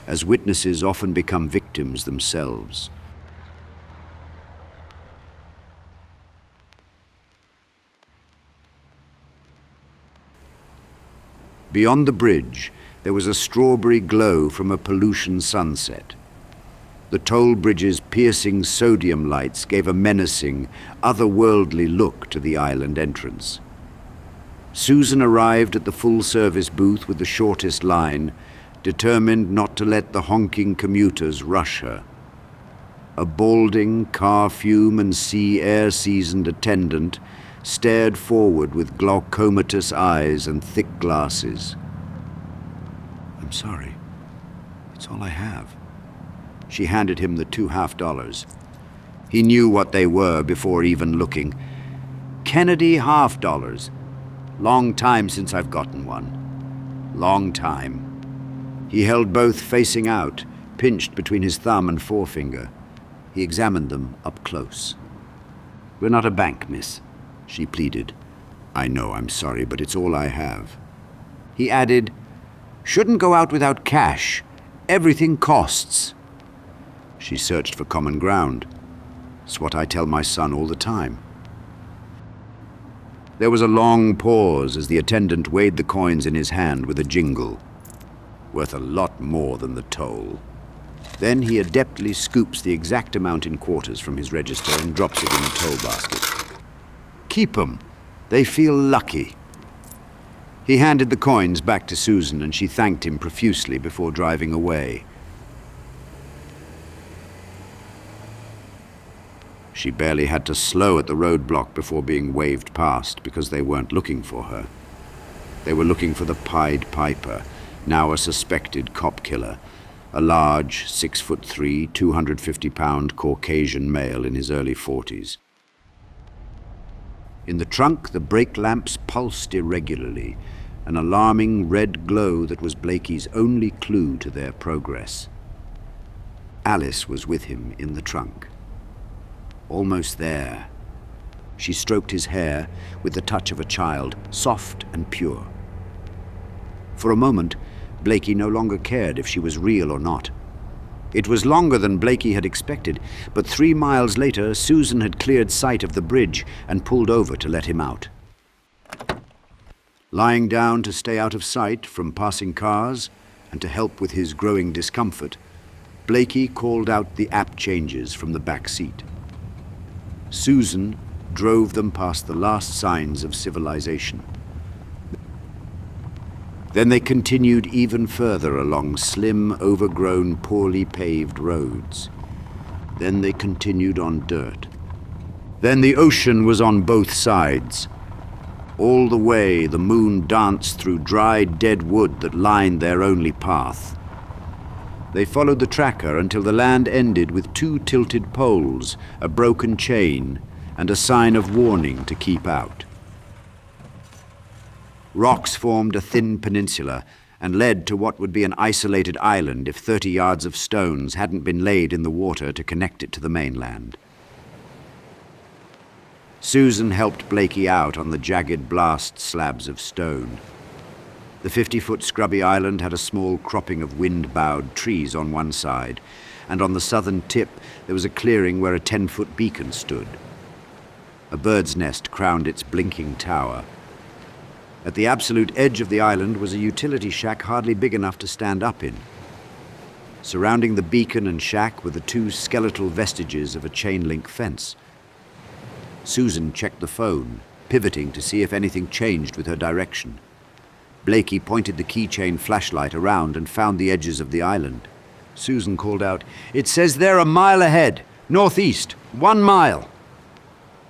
as witnesses often become victims themselves. Beyond the bridge, there was a strawberry glow from a pollution sunset. The toll bridge's piercing sodium lights gave a menacing, otherworldly look to the island entrance. Susan arrived at the full-service booth with the shortest line, determined not to let the honking commuters rush her. A balding, car-fume and sea air-seasoned attendant stared forward with glaucomatous eyes and thick glasses. "I'm sorry. It's all I have." She handed him the 2 half-dollars. He knew what they were before even looking. "Kennedy half-dollars. Long time since I've gotten one. Long time." He held both facing out, pinched between his thumb and forefinger. He examined them up close. "We're not a bank, miss," she pleaded. "I know, I'm sorry, but it's all I have." He added, "Shouldn't go out without cash. Everything costs." She searched for common ground. "It's what I tell my son all the time." There was a long pause as the attendant weighed the coins in his hand with a jingle. "Worth a lot more than the toll." Then he adeptly scoops the exact amount in quarters from his register and drops it in the toll basket. "Keep 'em. They feel lucky." He handed the coins back to Susan, and she thanked him profusely before driving away. She barely had to slow at the roadblock before being waved past because they weren't looking for her. They were looking for the Pied Piper, now a suspected cop killer, a large, 6'3", 250-pound Caucasian male in his early 40s. In the trunk, the brake lamps pulsed irregularly, an alarming red glow that was Blakey's only clue to their progress. Alice was with him in the trunk. Almost there. She stroked his hair with the touch of a child, soft and pure. For a moment, Blakey no longer cared if she was real or not. It was longer than Blakey had expected, but 3 miles later, Susan had cleared sight of the bridge and pulled over to let him out. Lying down to stay out of sight from passing cars and to help with his growing discomfort, Blakey called out the app changes from the back seat. Susan drove them past the last signs of civilization. Then they continued even further along slim, overgrown, poorly paved roads. Then they continued on dirt. Then the ocean was on both sides. All the way, the moon danced through dry, dead wood that lined their only path. They followed the tracker until the land ended with 2 tilted poles, a broken chain, and a sign of warning to keep out. Rocks formed a thin peninsula and led to what would be an isolated island if 30 yards of stones hadn't been laid in the water to connect it to the mainland. Susan helped Blakey out on the jagged blast slabs of stone. The 50-foot scrubby island had a small cropping of wind-bowed trees on one side, and on the southern tip there was a clearing where a 10-foot beacon stood. A bird's nest crowned its blinking tower. At the absolute edge of the island was a utility shack hardly big enough to stand up in. Surrounding the beacon and shack were the 2 skeletal vestiges of a chain-link fence. Susan checked the phone, pivoting to see if anything changed with her direction. Blakey pointed the keychain flashlight around and found the edges of the island. Susan called out, "It says there a mile ahead, northeast, 1 mile."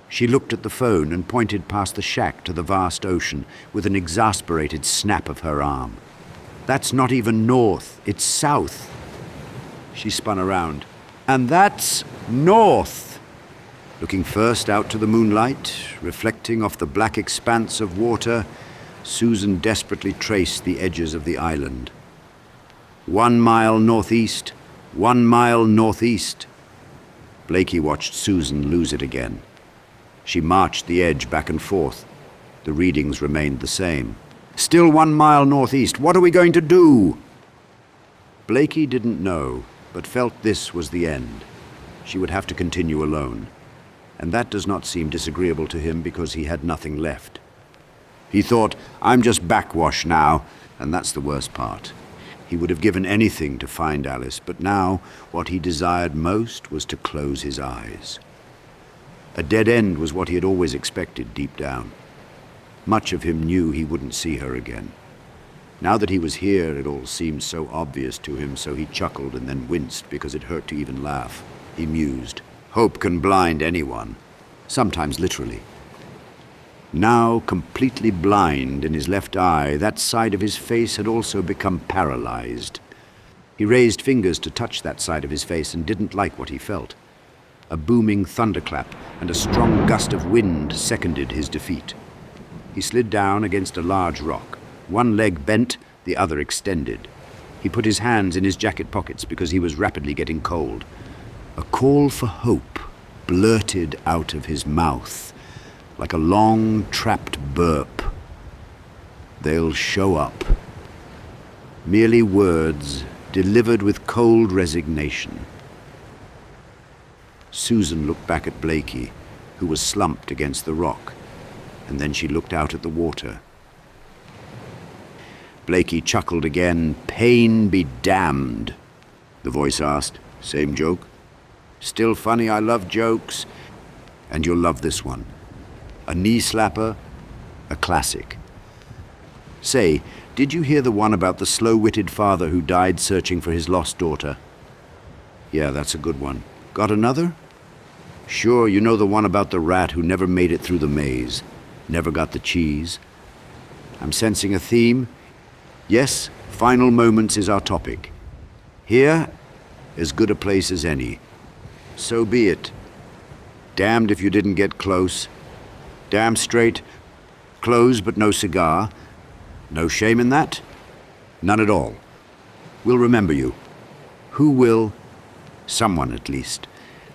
She looked at the phone and pointed past the shack to the vast ocean with an exasperated snap of her arm. "That's not even north, it's south." She spun around. "And that's north." Looking first out to the moonlight, reflecting off the black expanse of water, Susan desperately traced the edges of the island. 1 mile northeast, 1 mile northeast. Blakey watched Susan lose it again. She marched the edge back and forth. The readings remained the same. "Still 1 mile northeast. What are we going to do?" Blakey didn't know, but felt this was the end. She would have to continue alone. And that does not seem disagreeable to him because he had nothing left. He thought, "I'm just backwash now," and that's the worst part. He would have given anything to find Alice, but now what he desired most was to close his eyes. A dead end was what he had always expected deep down. Much of him knew he wouldn't see her again. Now that he was here, it all seemed so obvious to him, so he chuckled and then winced because it hurt to even laugh. He mused, "Hope can blind anyone," sometimes literally. Now completely blind in his left eye, that side of his face had also become paralyzed. He raised fingers to touch that side of his face and didn't like what he felt. A booming thunderclap and a strong gust of wind seconded his defeat. He slid down against a large rock. One leg bent, the other extended. He put his hands in his jacket pockets because he was rapidly getting cold. A call for hope blurted out of his mouth, like a long, trapped burp. "They'll show up." Merely words delivered with cold resignation. Susan looked back at Blakey, who was slumped against the rock, and then she looked out at the water. Blakey chuckled again. "Pain be damned," the voice asked. "Same joke?" "Still funny, I love jokes. And you'll love this one. A knee slapper, a classic. Say, did you hear the one about the slow-witted father who died searching for his lost daughter?" "Yeah, that's a good one. Got another?" "Sure, you know the one about the rat who never made it through the maze, never got the cheese." "I'm sensing a theme. Yes, final moments is our topic. Here, as good a place as any. So be it. Damned if you didn't get close. Damn straight. Close but no cigar. No shame in that? None at all. We'll remember you. Who will? Someone, at least.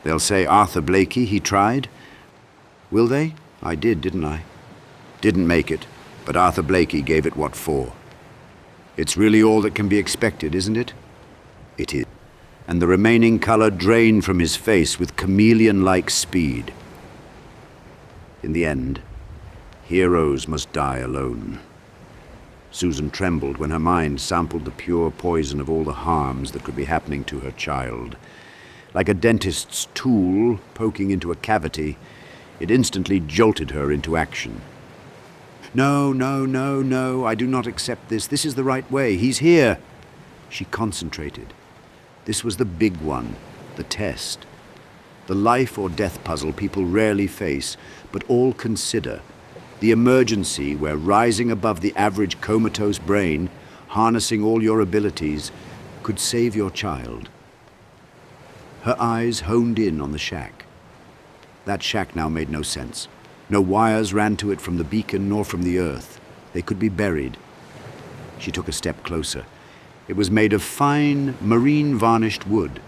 They'll say Arthur Blakey, he tried. Will they? I did, didn't I? Didn't make it, but Arthur Blakey gave it what for. It's really all that can be expected, isn't it? It is. And the remaining color drained from his face with chameleon-like speed. In the end, heroes must die alone. Susan trembled when her mind sampled the pure poison of all the harms that could be happening to her child. Like a dentist's tool poking into a cavity, it instantly jolted her into action. No, no, no, no, I do not accept this. This is the right way. He's here. She concentrated. This was the big one, the test. The life or death puzzle people rarely face, but all consider. The emergency where rising above the average comatose brain, harnessing all your abilities, could save your child. Her eyes honed in on the shack. That shack now made no sense. No wires ran to it from the beacon nor from the earth. They could be buried. She took a step closer. It was made of fine, marine-varnished wood,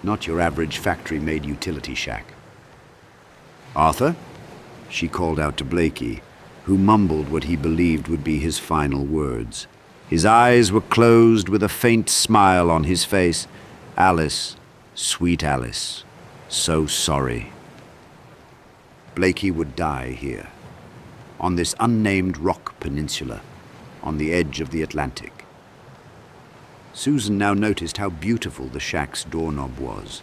not your average factory-made utility shack. "Arthur?" She called out to Blakey, who mumbled what he believed would be his final words. His eyes were closed with a faint smile on his face. "Alice, sweet Alice, so sorry." Blakey would die here, on this unnamed rock peninsula, on the edge of the Atlantic. Susan now noticed how beautiful the shack's doorknob was.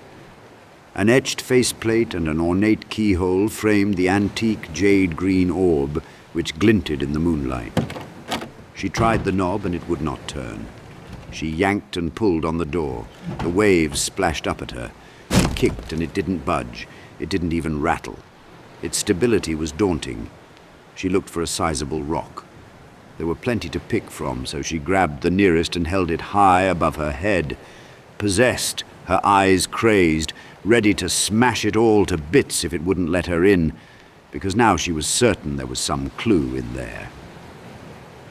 An etched faceplate and an ornate keyhole framed the antique jade-green orb which glinted in the moonlight. She tried the knob and it would not turn. She yanked and pulled on the door. The waves splashed up at her. She kicked and it didn't budge. It didn't even rattle. Its stability was daunting. She looked for a sizable rock. There were plenty to pick from, so she grabbed the nearest and held it high above her head. Possessed, her eyes crazed, ready to smash it all to bits if it wouldn't let her in, because now she was certain there was some clue in there.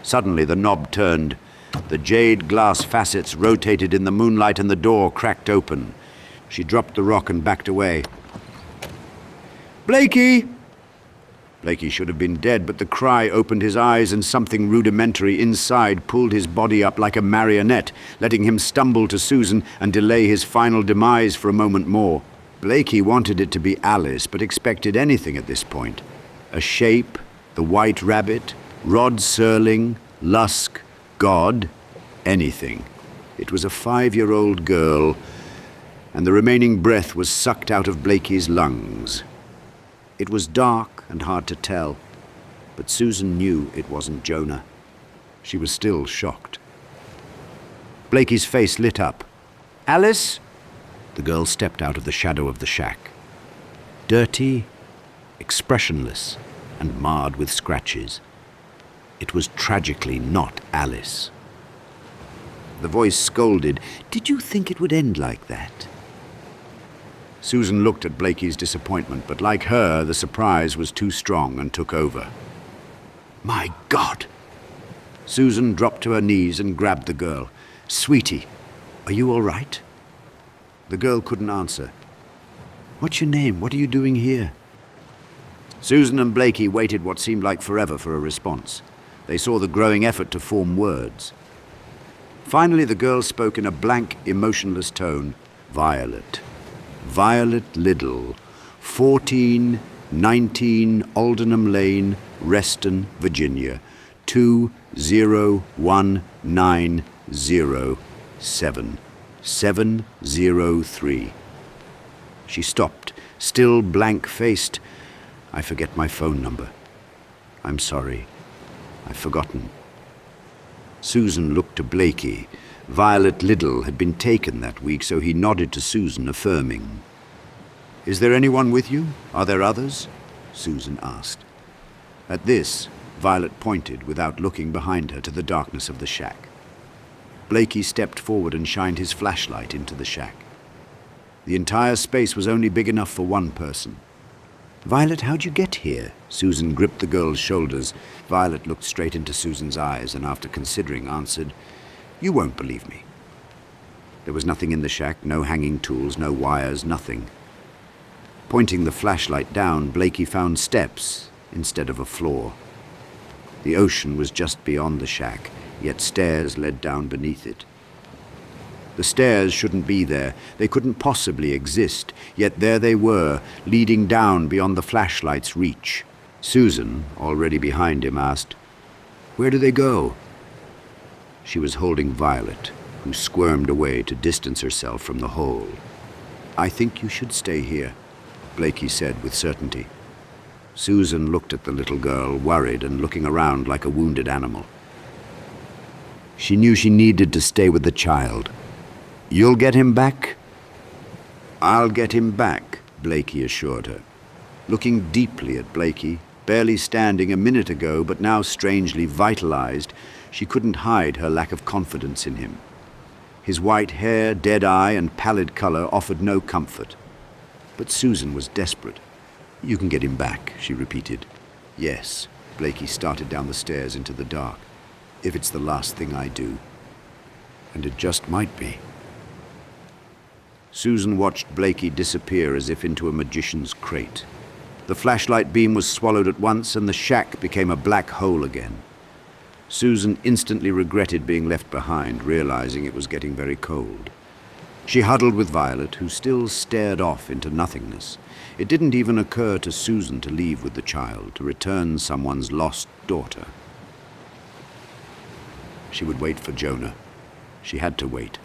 Suddenly the knob turned. The jade glass facets rotated in the moonlight and the door cracked open. She dropped the rock and backed away. "Blakey!" Blakey should have been dead, but the cry opened his eyes and something rudimentary inside pulled his body up like a marionette, letting him stumble to Susan and delay his final demise for a moment more. Blakey wanted it to be Alice, but expected anything at this point. A shape, the white rabbit, Rod Serling, Lusk, God, anything. It was a 5-year-old girl, and the remaining breath was sucked out of Blakey's lungs. It was dark and hard to tell, but Susan knew it wasn't Jonah. She was still shocked. Blakey's face lit up. "Alice?" The girl stepped out of the shadow of the shack. Dirty, expressionless, and marred with scratches. It was tragically not Alice. The voice scolded, "Did you think it would end like that?" Susan looked at Blakey's disappointment, but like her, the surprise was too strong and took over. "My God!" Susan dropped to her knees and grabbed the girl. "Sweetie, are you all right?" The girl couldn't answer. "What's your name? What are you doing here?" Susan and Blakey waited what seemed like forever for a response. They saw the growing effort to form words. Finally, the girl spoke in a blank, emotionless tone. "Violet. Violet Liddell, 1419 Aldenham Lane, Reston, Virginia, 20190 703. She stopped, still blank-faced. "I forget my phone number. I'm sorry. I've forgotten." Susan looked to Blakey. Violet Liddell had been taken that week, so he nodded to Susan, affirming. "Is there anyone with you? Are there others?" Susan asked. At this, Violet pointed, without looking behind her, to the darkness of the shack. Blakey stepped forward and shined his flashlight into the shack. The entire space was only big enough for one person. "Violet, how'd you get here?" Susan gripped the girl's shoulders. Violet looked straight into Susan's eyes and, after considering, answered, "You won't believe me." There was nothing in the shack, no hanging tools, no wires, nothing. Pointing the flashlight down, Blakey found steps instead of a floor. The ocean was just beyond the shack, yet stairs led down beneath it. The stairs shouldn't be there. They couldn't possibly exist, yet there they were, leading down beyond the flashlight's reach. Susan, already behind him, asked, "Where do they go?" She was holding Violet, who squirmed away to distance herself from the hole. "I think you should stay here," Blakey said with certainty. Susan looked at the little girl, worried and looking around like a wounded animal. She knew she needed to stay with the child. "You'll get him back?" "I'll get him back," Blakey assured her. Looking deeply at Blakey, barely standing a minute ago but now strangely vitalized, she couldn't hide her lack of confidence in him. His white hair, dead eye, and pallid color offered no comfort. But Susan was desperate. "You can get him back," she repeated. "Yes." Blakey started down the stairs into the dark. "If it's the last thing I do." And it just might be. Susan watched Blakey disappear as if into a magician's crate. The flashlight beam was swallowed at once, and the shack became a black hole again. Susan instantly regretted being left behind, realizing it was getting very cold. She huddled with Violet, who still stared off into nothingness. It didn't even occur to Susan to leave with the child, to return someone's lost daughter. She would wait for Jonah. She had to wait.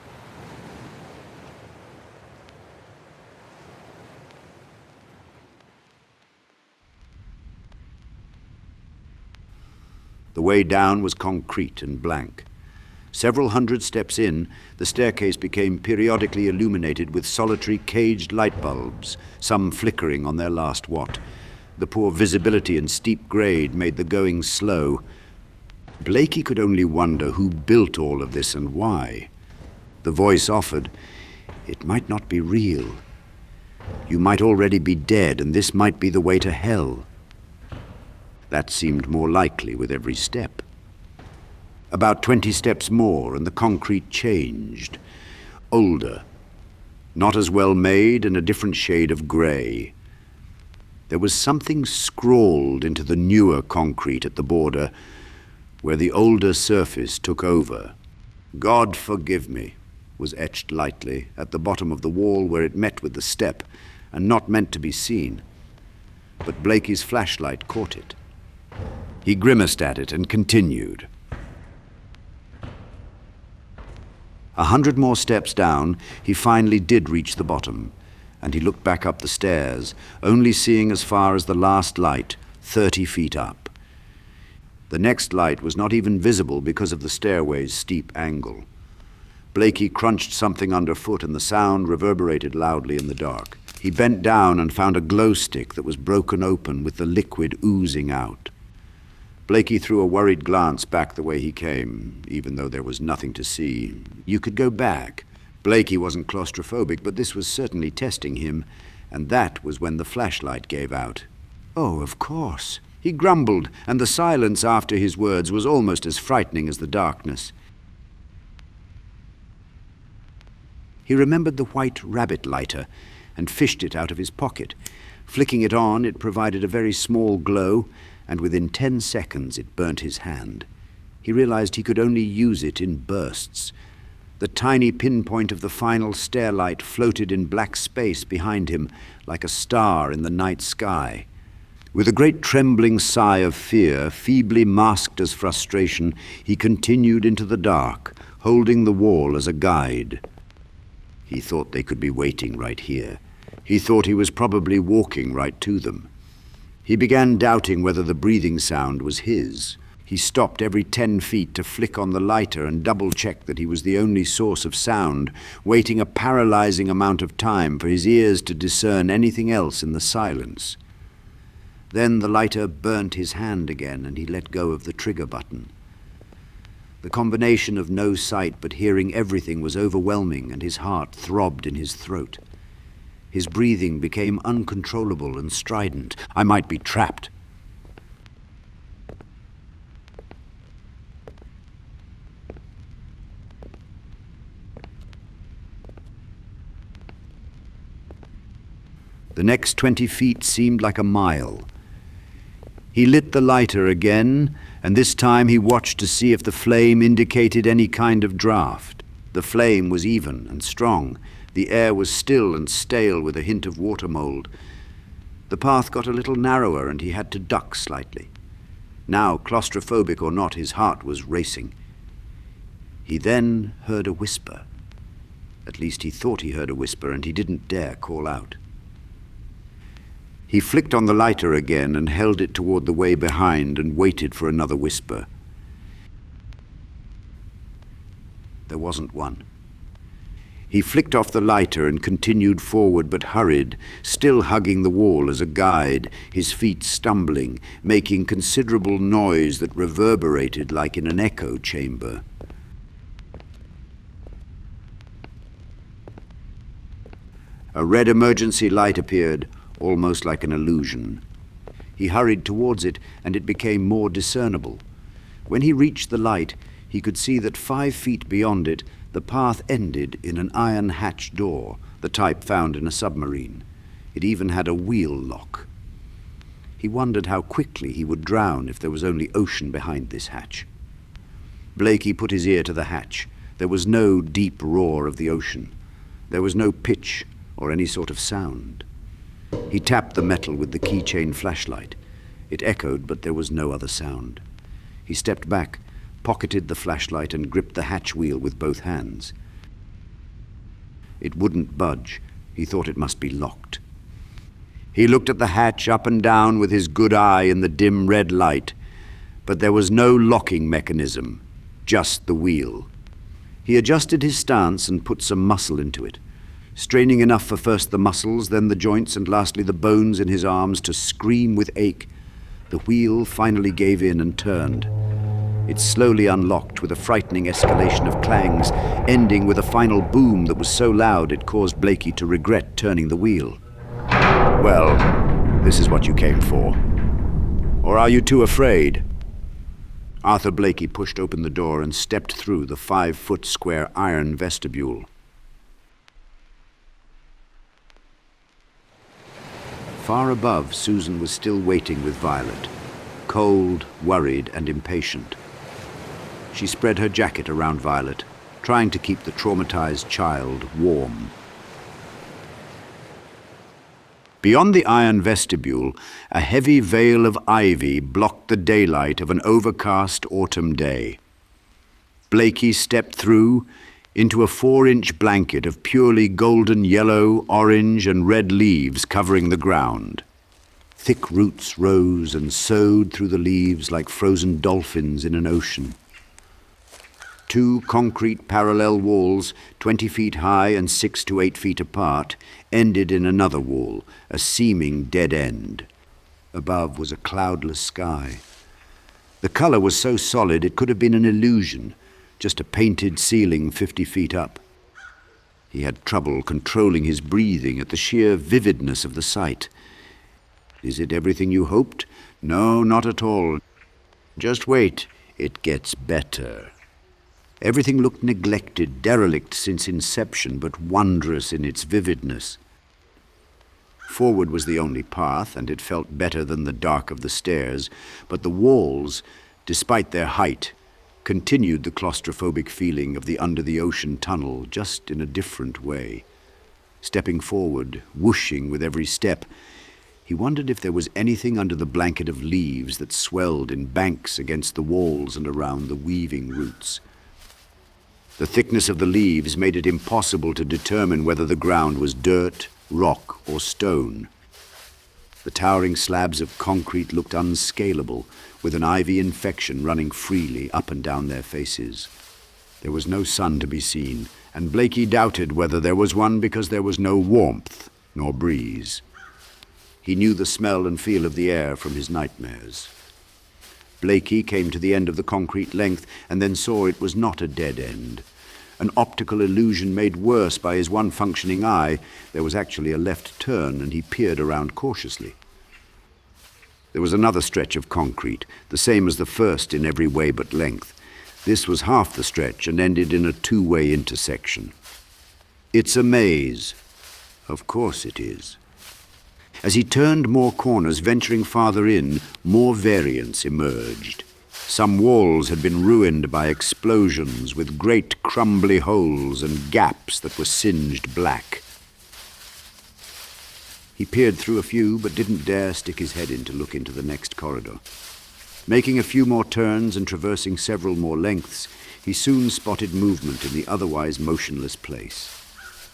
The way down was concrete and blank. Several hundred steps in, the staircase became periodically illuminated with solitary caged light bulbs, some flickering on their last watt. The poor visibility and steep grade made the going slow. Blakey could only wonder who built all of this and why. The voice offered, "It might not be real. You might already be dead, and this might be the way to hell." That seemed more likely with every step. About 20 steps more, and the concrete changed. Older. Not as well made, and a different shade of grey. There was something scrawled into the newer concrete at the border, where the older surface took over. "God forgive me," was etched lightly at the bottom of the wall where it met with the step, and not meant to be seen. But Blakey's flashlight caught it. He grimaced at it and continued. 100 more steps down, he finally did reach the bottom, and he looked back up the stairs, only seeing as far as the last light, 30 feet up. The next light was not even visible because of the stairway's steep angle. Blakey crunched something underfoot, and the sound reverberated loudly in the dark. He bent down and found a glow stick that was broken open with the liquid oozing out. Blakey threw a worried glance back the way he came, even though there was nothing to see. You could go back. Blakey wasn't claustrophobic, but this was certainly testing him, and that was when the flashlight gave out. "Oh, of course," he grumbled, and the silence after his words was almost as frightening as the darkness. He remembered the white rabbit lighter and fished it out of his pocket. Flicking it on, it provided a very small glow, and within 10 seconds it burnt his hand. He realized he could only use it in bursts. The tiny pinpoint of the final stairlight floated in black space behind him like a star in the night sky. With a great trembling sigh of fear, feebly masked as frustration, he continued into the dark, holding the wall as a guide. He thought they could be waiting right here. He thought he was probably walking right to them. He began doubting whether the breathing sound was his. He stopped every 10 feet to flick on the lighter and double-check that he was the only source of sound, waiting a paralyzing amount of time for his ears to discern anything else in the silence. Then the lighter burnt his hand again, and he let go of the trigger button. The combination of no sight but hearing everything was overwhelming, and his heart throbbed in his throat. His breathing became uncontrollable and strident. I might be trapped. The next 20 feet seemed like a mile. He lit the lighter again, and this time he watched to see if the flame indicated any kind of draft. The flame was even and strong. The air was still and stale with a hint of water mold. The path got a little narrower, and he had to duck slightly. Now, claustrophobic or not, his heart was racing. He then heard a whisper. At least he thought he heard a whisper, and he didn't dare call out. He flicked on the lighter again and held it toward the way behind and waited for another whisper. There wasn't one. He flicked off the lighter and continued forward, but hurried, still hugging the wall as a guide, his feet stumbling, making considerable noise that reverberated like in an echo chamber. A red emergency light appeared, almost like an illusion. He hurried towards it, and it became more discernible. When he reached the light, he could see that 5 feet beyond it, the path ended in an iron hatch door, the type found in a submarine. It even had a wheel lock. He wondered how quickly he would drown if there was only ocean behind this hatch. Blakey put his ear to the hatch. There was no deep roar of the ocean. There was no pitch or any sort of sound. He tapped the metal with the keychain flashlight. It echoed, but there was no other sound. He stepped back, pocketed the flashlight, and gripped the hatch wheel with both hands. It wouldn't budge. He thought it must be locked. He looked at the hatch up and down with his good eye in the dim red light, but there was no locking mechanism, just the wheel. He adjusted his stance and put some muscle into it, straining enough for first the muscles, then the joints, and lastly the bones in his arms to scream with ache. The wheel finally gave in and turned. It slowly unlocked with a frightening escalation of clangs, ending with a final boom that was so loud it caused Blakey to regret turning the wheel. Well, this is what you came for. Or are you too afraid? Arthur Blakey pushed open the door and stepped through the 5-foot square iron vestibule. Far above, Susan was still waiting with Violet, cold, worried, and impatient. She spread her jacket around Violet, trying to keep the traumatized child warm. Beyond the iron vestibule, a heavy veil of ivy blocked the daylight of an overcast autumn day. Blakey stepped through into a 4-inch blanket of purely golden yellow, orange, and red leaves covering the ground. Thick roots rose and sewed through the leaves like frozen dolphins in an ocean. 2 concrete parallel walls, 20 feet high and 6 to 8 feet apart, ended in another wall, a seeming dead end. Above was a cloudless sky. The color was so solid it could have been an illusion, just a painted ceiling 50 feet up. He had trouble controlling his breathing at the sheer vividness of the sight. Is it everything you hoped? No, not at all. Just wait, it gets better. Everything looked neglected, derelict since inception, but wondrous in its vividness. Forward was the only path, and it felt better than the dark of the stairs, but the walls, despite their height, continued the claustrophobic feeling of the under-the-ocean tunnel, just in a different way. Stepping forward, whooshing with every step, he wondered if there was anything under the blanket of leaves that swelled in banks against the walls and around the weaving roots. The thickness of the leaves made it impossible to determine whether the ground was dirt, rock, or stone. The towering slabs of concrete looked unscalable, with an ivy infection running freely up and down their faces. There was no sun to be seen, and Blakey doubted whether there was one because there was no warmth nor breeze. He knew the smell and feel of the air from his nightmares. Blakey came to the end of the concrete length and then saw it was not a dead end. An optical illusion made worse by his one functioning eye, there was actually a left turn, and he peered around cautiously. There was another stretch of concrete, the same as the first in every way but length. This was half the stretch and ended in a 2-way intersection. It's a maze. Of course it is. As he turned more corners, venturing farther in, more variants emerged. Some walls had been ruined by explosions, with great crumbly holes and gaps that were singed black. He peered through a few, but didn't dare stick his head in to look into the next corridor. Making a few more turns and traversing several more lengths, he soon spotted movement in the otherwise motionless place.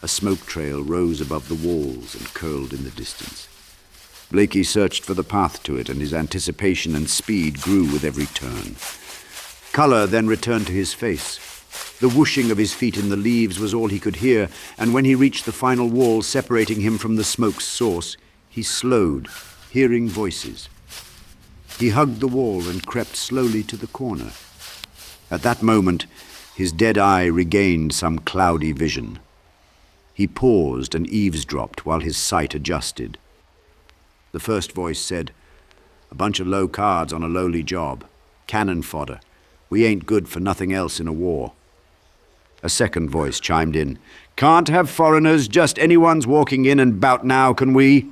A smoke trail rose above the walls and curled in the distance. Blakey searched for the path to it, and his anticipation and speed grew with every turn. Colour then returned to his face. The whooshing of his feet in the leaves was all he could hear, and when he reached the final wall separating him from the smoke's source, he slowed, hearing voices. He hugged the wall and crept slowly to the corner. At that moment, his dead eye regained some cloudy vision. He paused and eavesdropped while his sight adjusted. The first voice said, "A bunch of low cards on a lowly job. Cannon fodder. We ain't good for nothing else in a war." A second voice chimed in, "Can't have foreigners, just anyone's walking in and 'bout now, can we?"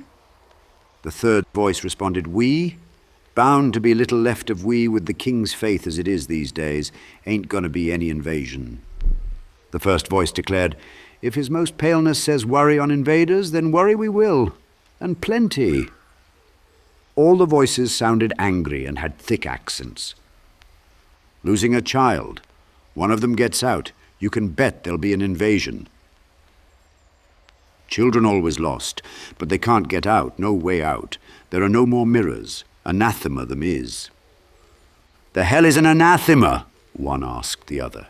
The third voice responded, "We? Bound to be little left of we with the king's faith as it is these days. Ain't gonna be any invasion." The first voice declared, "If His Most Paleness says worry on invaders, then worry we will, and plenty." All the voices sounded angry and had thick accents. "Losing a child. One of them gets out. You can bet there'll be an invasion." "Children always lost, but they can't get out, no way out. There are no more mirrors. Anathema them is." "The hell is an anathema?" one asked the other.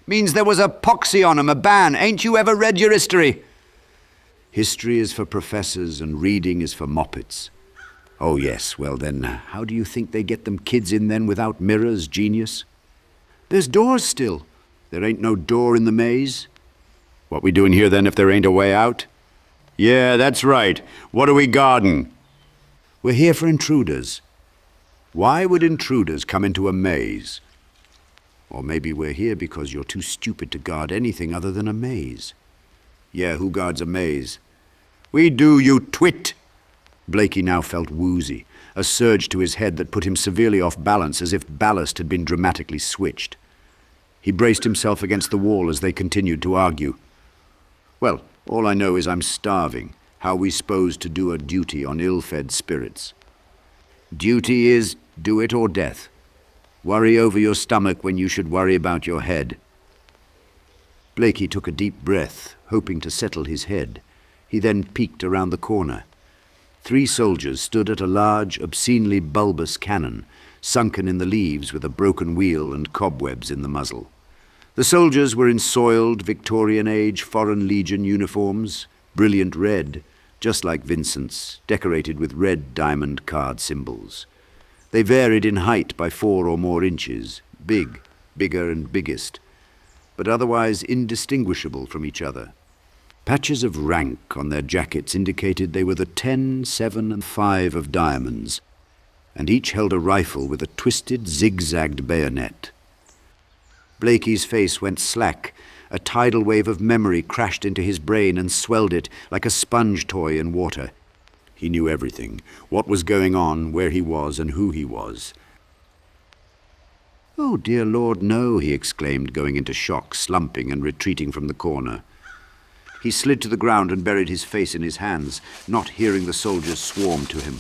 "Means there was a poxy on 'em, a ban. Ain't you ever read your history?" "History is for professors and reading is for moppets." "Oh yes, well then, how do you think they get them kids in then without mirrors, genius?" "There's doors still." "There ain't no door in the maze." "What we doing here then if there ain't a way out?" "Yeah, that's right. What are we guarding?" "We're here for intruders." "Why would intruders come into a maze?" "Or maybe we're here because you're too stupid to guard anything other than a maze." "Yeah, who guards a maze?" "We do, you twit!" Blakey now felt woozy, a surge to his head that put him severely off balance as if ballast had been dramatically switched. He braced himself against the wall as they continued to argue. "Well, all I know is I'm starving. How we supposed to do a duty on ill-fed spirits?" "Duty is do it or death. Worry over your stomach when you should worry about your head." Blakey took a deep breath, hoping to settle his head. He then peeked around the corner. 3 soldiers stood at a large, obscenely bulbous cannon, sunken in the leaves with a broken wheel and cobwebs in the muzzle. The soldiers were in soiled Victorian-age Foreign Legion uniforms, brilliant red, just like Vincent's, decorated with red diamond card symbols. They varied in height by 4 or more inches, big, bigger and biggest, but otherwise indistinguishable from each other. Patches of rank on their jackets indicated they were the 10, 7, and 5 of diamonds, and each held a rifle with a twisted, zigzagged bayonet. Blakey's face went slack. A tidal wave of memory crashed into his brain and swelled it like a sponge toy in water. He knew everything, what was going on, where he was, and who he was. "Oh, dear Lord, no," he exclaimed, going into shock, slumping and retreating from the corner. He slid to the ground and buried his face in his hands, not hearing the soldiers swarm to him.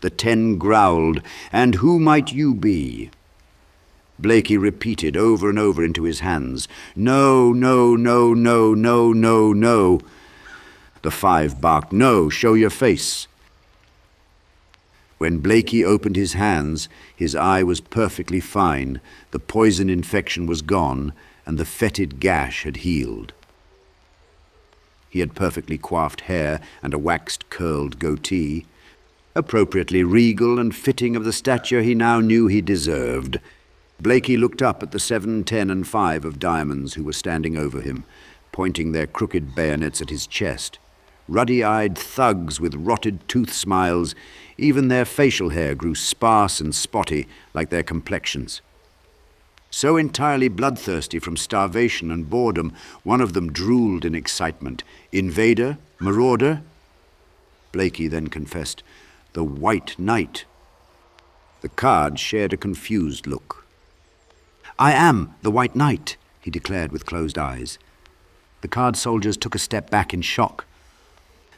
The 10 growled, "And who might you be?" Blakey repeated over and over into his hands, "No, no, no, no, no, no, no." The 5 barked, "No, show your face." When Blakey opened his hands, his eye was perfectly fine, the poison infection was gone, and the fetid gash had healed. He had perfectly coiffed hair and a waxed curled goatee, appropriately regal and fitting of the stature he now knew he deserved. Blakey looked up at the 7, 10, and 5 of diamonds who were standing over him, pointing their crooked bayonets at his chest. Ruddy-eyed thugs with rotted tooth smiles, even their facial hair grew sparse and spotty like their complexions. So entirely bloodthirsty from starvation and boredom, one of them drooled in excitement. "Invader? Marauder?" Blakey then confessed, "The White Knight." The card shared a confused look. "I am the White Knight," he declared with closed eyes. The card soldiers took a step back in shock.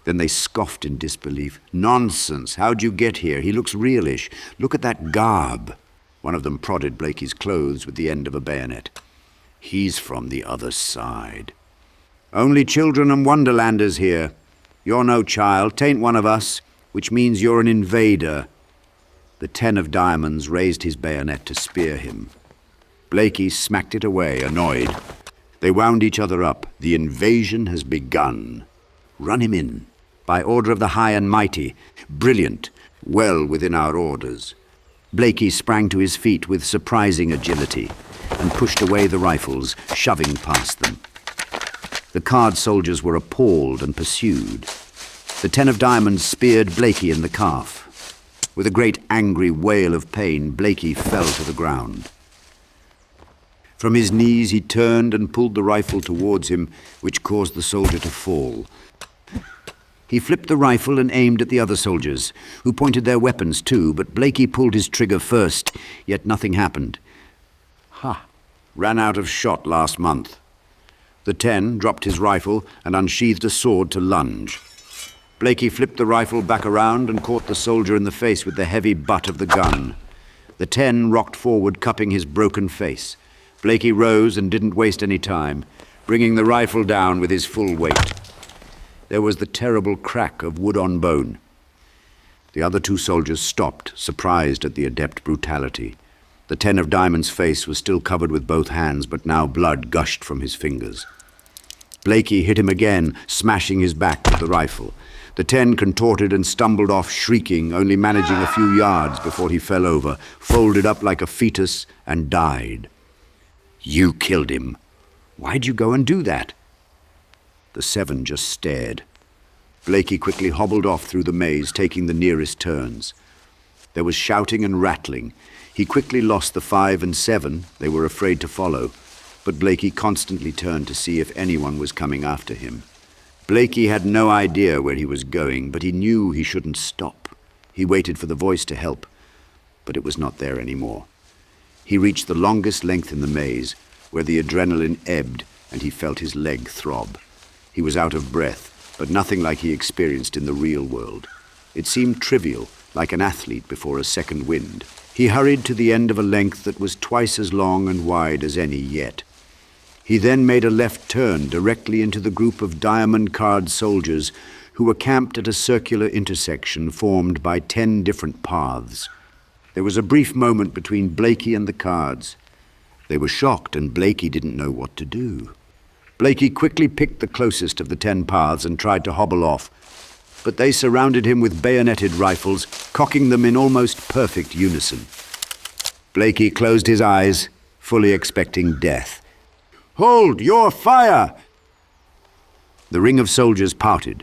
Then they scoffed in disbelief. "Nonsense! How'd you get here? He looks realish. Look at that garb." One of them prodded Blakey's clothes with the end of a bayonet. "He's from the other side." "Only children and wonderlanders here. You're no child, 'tain't one of us, which means you're an invader. The 10 of diamonds raised his bayonet to spear him. Blakey smacked it away, annoyed. They wound each other up. The invasion has begun. Run him in. By order of the high and mighty. Brilliant. Well within our orders. Blakey sprang to his feet with surprising agility and pushed away the rifles, shoving past them. The card soldiers were appalled and pursued. The 10 of diamonds speared Blakey in the calf. With a great angry wail of pain, Blakey fell to the ground. From his knees he turned and pulled the rifle towards him, which caused the soldier to fall. He flipped the rifle and aimed at the other soldiers, who pointed their weapons too, but Blakey pulled his trigger first, yet nothing happened. Ha! Ran out of shot last month. The 10 dropped his rifle and unsheathed a sword to lunge. Blakey flipped the rifle back around and caught the soldier in the face with the heavy butt of the gun. The 10 rocked forward, cupping his broken face. Blakey rose and didn't waste any time, bringing the rifle down with his full weight. There was the terrible crack of wood on bone. The other 2 soldiers stopped, surprised at the adept brutality. The 10 of diamonds' face was still covered with both hands, but now blood gushed from his fingers. Blakey hit him again, smashing his back with the rifle. The 10 contorted and stumbled off, shrieking, only managing a few yards before he fell over, folded up like a fetus, and died. You killed him. Why'd you go and do that? The 7 just stared. Blakey quickly hobbled off through the maze, taking the nearest turns. There was shouting and rattling. He quickly lost the 5 and 7. They were afraid to follow, but Blakey constantly turned to see if anyone was coming after him. Blakey had no idea where he was going, but he knew he shouldn't stop. He waited for the voice to help, but it was not there anymore. He reached the longest length in the maze, where the adrenaline ebbed and he felt his leg throb. He was out of breath, but nothing like he experienced in the real world. It seemed trivial, like an athlete before a second wind. He hurried to the end of a length that was twice as long and wide as any yet. He then made a left turn directly into the group of diamond card soldiers who were camped at a circular intersection formed by 10 different paths. There was a brief moment between Blakey and the cards. They were shocked, and Blakey didn't know what to do. Blakey quickly picked the closest of the 10 paths and tried to hobble off, but they surrounded him with bayoneted rifles, cocking them in almost perfect unison. Blakey closed his eyes, fully expecting death. Hold your fire! The ring of soldiers parted,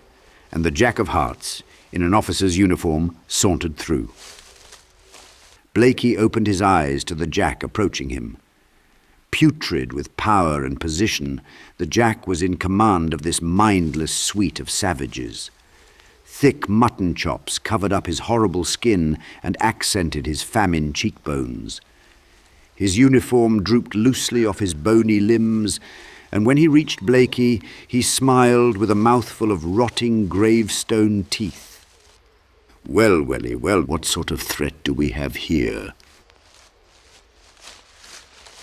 and the Jack of Hearts, in an officer's uniform, sauntered through. Blakey opened his eyes to the Jack approaching him. Putrid with power and position, the Jack was in command of this mindless suite of savages. Thick mutton chops covered up his horrible skin and accented his famine cheekbones. His uniform drooped loosely off his bony limbs, and when he reached Blakey, he smiled with a mouthful of rotting gravestone teeth. Well, Welly, well, what sort of threat do we have here?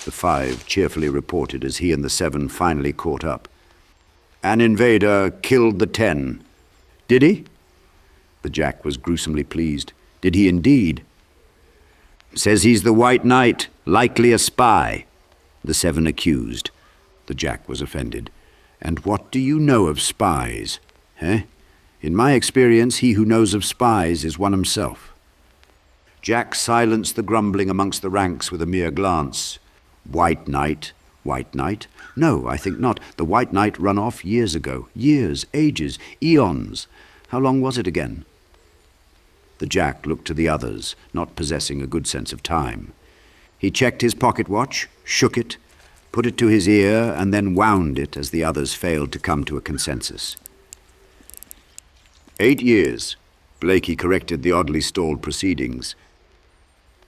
The 5 cheerfully reported as he and the 7 finally caught up. An invader killed the 10. Did he? The Jack was gruesomely pleased. Did he indeed? Says he's the White Knight, likely a spy. The 7 accused. The Jack was offended. And what do you know of spies? In my experience, he who knows of spies is one himself. Jack silenced the grumbling amongst the ranks with a mere glance. White Knight? White Knight? No, I think not. The White Knight run off years ago. Years, ages, eons. How long was it again? The Jack looked to the others, not possessing a good sense of time. He checked his pocket watch, shook it, put it to his ear, and then wound it as the others failed to come to a consensus. 8 years, Blakey corrected the oddly stalled proceedings.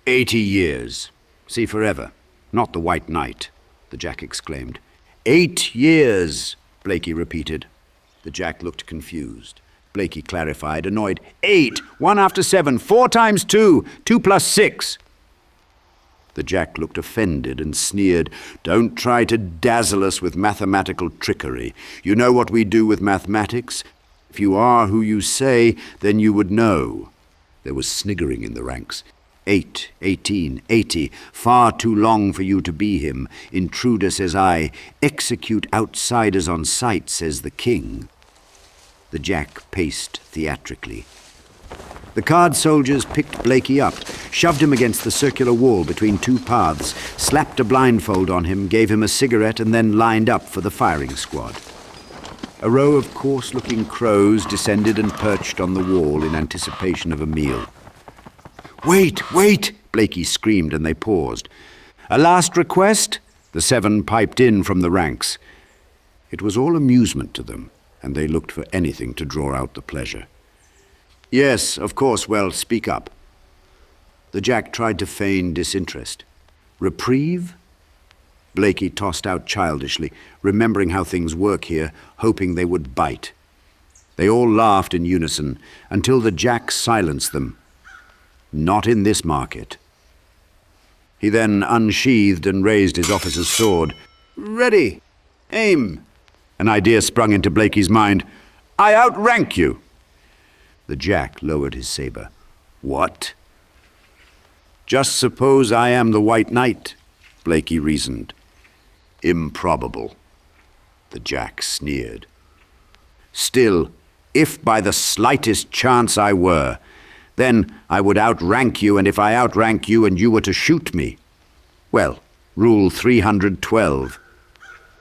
80 years. See, forever. Not the White Knight, the Jack exclaimed. 8 years, Blakey repeated. The Jack looked confused. Blakey clarified, annoyed. 8, 1 after 7, 4 times 2, 2 plus 6. The Jack looked offended and sneered. Don't try to dazzle us with mathematical trickery. You know what we do with mathematics? If you are who you say, then you would know." There was sniggering in the ranks. 8, 18, 80, far too long for you to be him. Intruder, says I. Execute outsiders on sight, says the king. The Jack paced theatrically. The card soldiers picked Blakey up, shoved him against the circular wall between two paths, slapped a blindfold on him, gave him a cigarette, and then lined up for the firing squad. A row of coarse-looking crows descended and perched on the wall in anticipation of a meal. "Wait, wait!" Blakey screamed, and they paused. "A last request?" The 7 piped in from the ranks. It was all amusement to them, and they looked for anything to draw out the pleasure. "Yes, of course. Well, speak up." The Jack tried to feign disinterest. "Reprieve?" Blakey tossed out childishly, remembering how things work here, hoping they would bite. They all laughed in unison, until the Jack silenced them. "Not in this market." He then unsheathed and raised his officer's sword. "Ready! Aim!" An idea sprung into Blakey's mind. "I outrank you!" The Jack lowered his saber. "What?" "Just suppose I am the White Knight," Blakey reasoned. "Improbable." The Jack sneered. "Still, if by the slightest chance I were, then I would outrank you, and if I outrank you and you were to shoot me, well, Rule 312.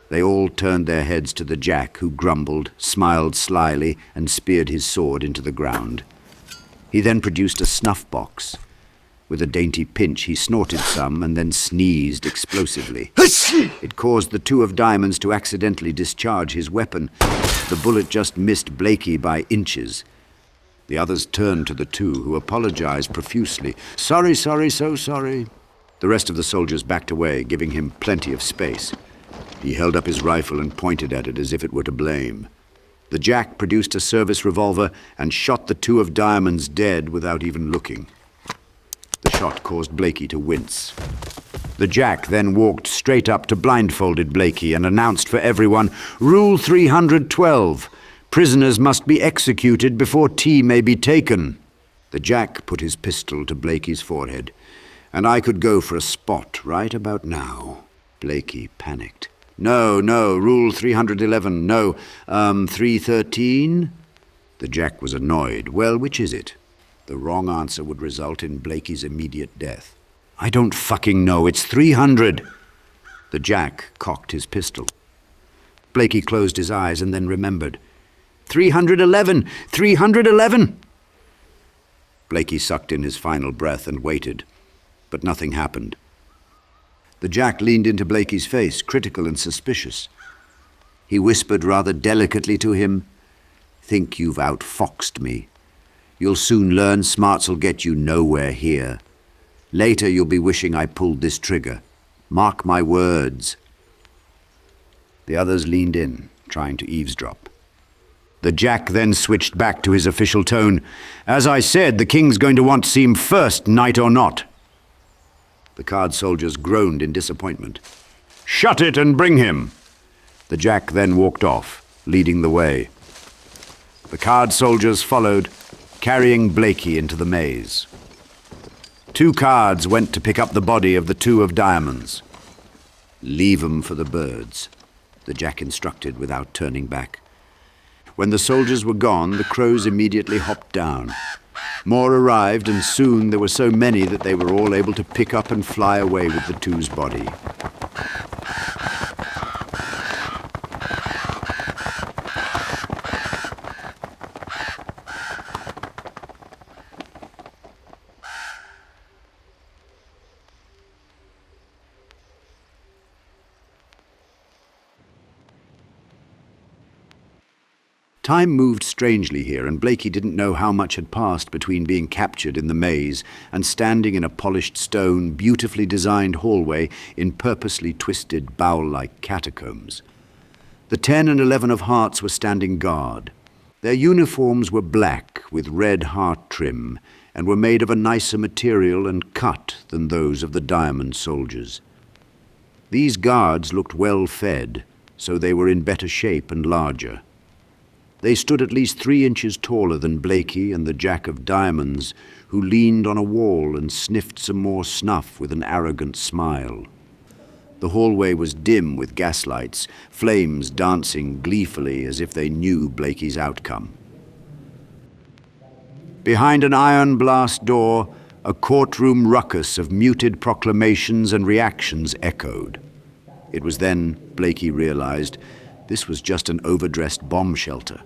They all turned their heads to the Jack, who grumbled, smiled slyly, and speared his sword into the ground. He then produced a snuff box. With a dainty pinch, he snorted some and then sneezed explosively. It caused the 2 of diamonds to accidentally discharge his weapon. The bullet just missed Blakey by inches. The others turned to the 2, who apologized profusely. "Sorry, sorry, so sorry." The rest of the soldiers backed away, giving him plenty of space. He held up his rifle and pointed at it as if it were to blame. The Jack produced a service revolver and shot the 2 of diamonds dead without even looking. The shot caused Blakey to wince. The Jack then walked straight up to blindfolded Blakey and announced for everyone, "Rule 312. Prisoners must be executed before tea may be taken." The Jack put his pistol to Blakey's forehead. "And I could go for a spot right about now." Blakey panicked. No, Rule 311, no, 313? The Jack was annoyed. "Well, which is it?" The wrong answer would result in Blakey's immediate death. "I don't fucking know, it's 300. The Jack cocked his pistol. Blakey closed his eyes and then remembered. 311! 311! Blakey sucked in his final breath and waited, but nothing happened. The Jack leaned into Blakey's face, critical and suspicious. He whispered rather delicately to him, "Think you've outfoxed me. You'll soon learn smarts'll get you nowhere here. Later you'll be wishing I pulled this trigger. Mark my words." The others leaned in, trying to eavesdrop. The Jack then switched back to his official tone. "As I said, the king's going to want to see him first, knight or not." The card soldiers groaned in disappointment. "Shut it and bring him." The Jack then walked off, leading the way. The card soldiers followed, carrying Blakey into the maze. 2 cards went to pick up the body of the 2 of diamonds. "Leave 'em for the birds," the Jack instructed without turning back. When the soldiers were gone, the crows immediately hopped down. More arrived, and soon there were so many that they were all able to pick up and fly away with the 2's body. Time moved strangely here, and Blakey didn't know how much had passed between being captured in the maze and standing in a polished stone, beautifully designed hallway in purposely twisted, bowl-like catacombs. The 10 and 11 of hearts were standing guard. Their uniforms were black with red heart trim and were made of a nicer material and cut than those of the diamond soldiers. These guards looked well fed, so they were in better shape and larger. They stood at least 3 inches taller than Blakey and the Jack of Diamonds, who leaned on a wall and sniffed some more snuff with an arrogant smile. The hallway was dim with gaslights, flames dancing gleefully as if they knew Blakey's outcome. Behind an iron blast door, a courtroom ruckus of muted proclamations and reactions echoed. It was then Blakey realized this was just an overdressed bomb shelter.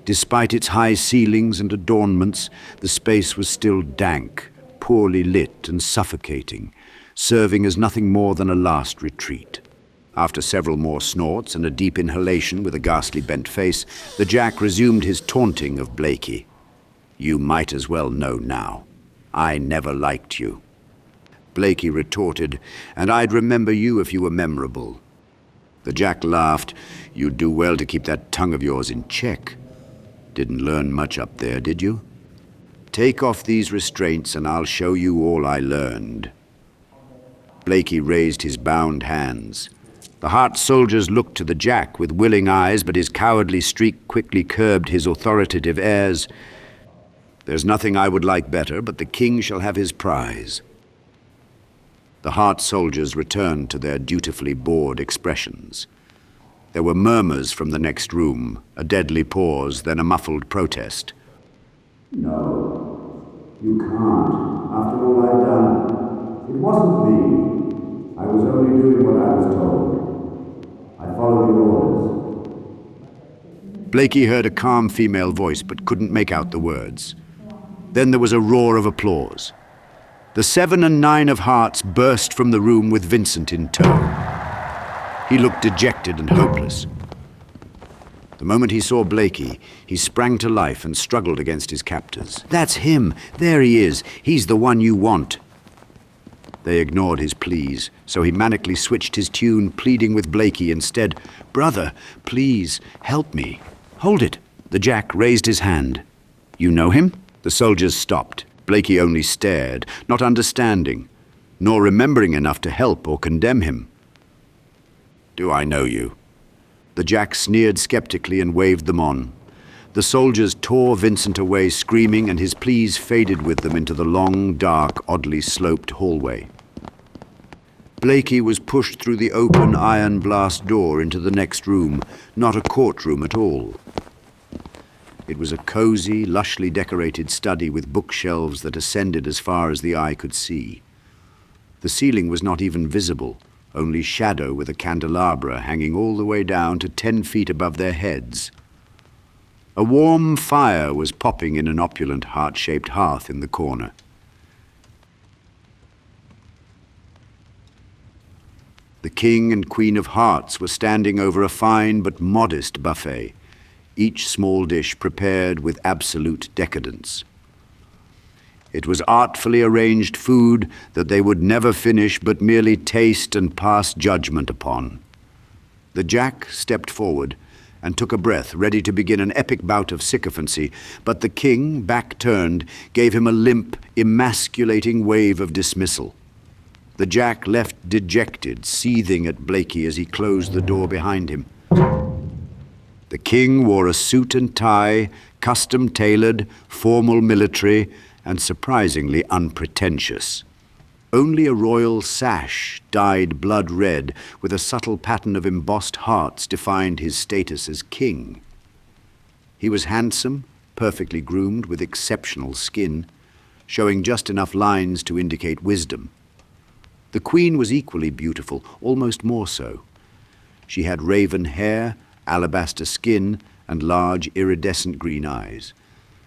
Despite its high ceilings and adornments, the space was still dank, poorly lit and suffocating, serving as nothing more than a last retreat. After several more snorts and a deep inhalation with a ghastly bent face, the Jack resumed his taunting of Blakey. "You might as well know now. I never liked you." Blakey retorted, "And I'd remember you if you were memorable." The Jack laughed. "You'd do well to keep that tongue of yours in check. Didn't learn much up there, did you? Take off these restraints and I'll show you all I learned." Blakey raised his bound hands. The Hart soldiers looked to the Jack with willing eyes, but his cowardly streak quickly curbed his authoritative airs. "There's nothing I would like better, but the king shall have his prize." The Hart soldiers returned to their dutifully bored expressions. There were murmurs from the next room, a deadly pause, then a muffled protest. No, you can't. After all I've done, it wasn't me. I was only doing what I was told. I followed your orders. Blakey heard a calm female voice but couldn't make out the words. Then there was a roar of applause. The 7 and 9 of Hearts burst from the room with Vincent in tow. He looked dejected and hopeless. The moment he saw Blakey, he sprang to life and struggled against his captors. "That's him! There he is! He's the one you want!" They ignored his pleas, so he manically switched his tune, pleading with Blakey instead. "Brother, please, help me. Hold it!" The Jack raised his hand. "You know him?" The soldiers stopped. Blakey only stared, not understanding, nor remembering enough to help or condemn him. "Do I know you?" The Jack sneered skeptically and waved them on. The soldiers tore Vincent away screaming, and his pleas faded with them into the long, dark, oddly sloped hallway. Blakey was pushed through the open iron blast door into the next room, not a courtroom at all. It was a cozy, lushly decorated study with bookshelves that ascended as far as the eye could see. The ceiling was not even visible, only shadow with a candelabra hanging all the way down to 10 feet above their heads. A warm fire was popping in an opulent heart-shaped hearth in the corner. The King and Queen of Hearts were standing over a fine but modest buffet, each small dish prepared with absolute decadence. It was artfully arranged food that they would never finish but merely taste and pass judgment upon. The Jack stepped forward and took a breath, ready to begin an epic bout of sycophancy, but the King, back turned, gave him a limp, emasculating wave of dismissal. The Jack left dejected, seething at Blakey as he closed the door behind him. The King wore a suit and tie, custom-tailored, formal military, and surprisingly unpretentious. Only a royal sash, dyed blood red, with a subtle pattern of embossed hearts, defined his status as king. He was handsome, perfectly groomed, with exceptional skin, showing just enough lines to indicate wisdom. The Queen was equally beautiful, almost more so. She had raven hair, alabaster skin, and large, iridescent green eyes.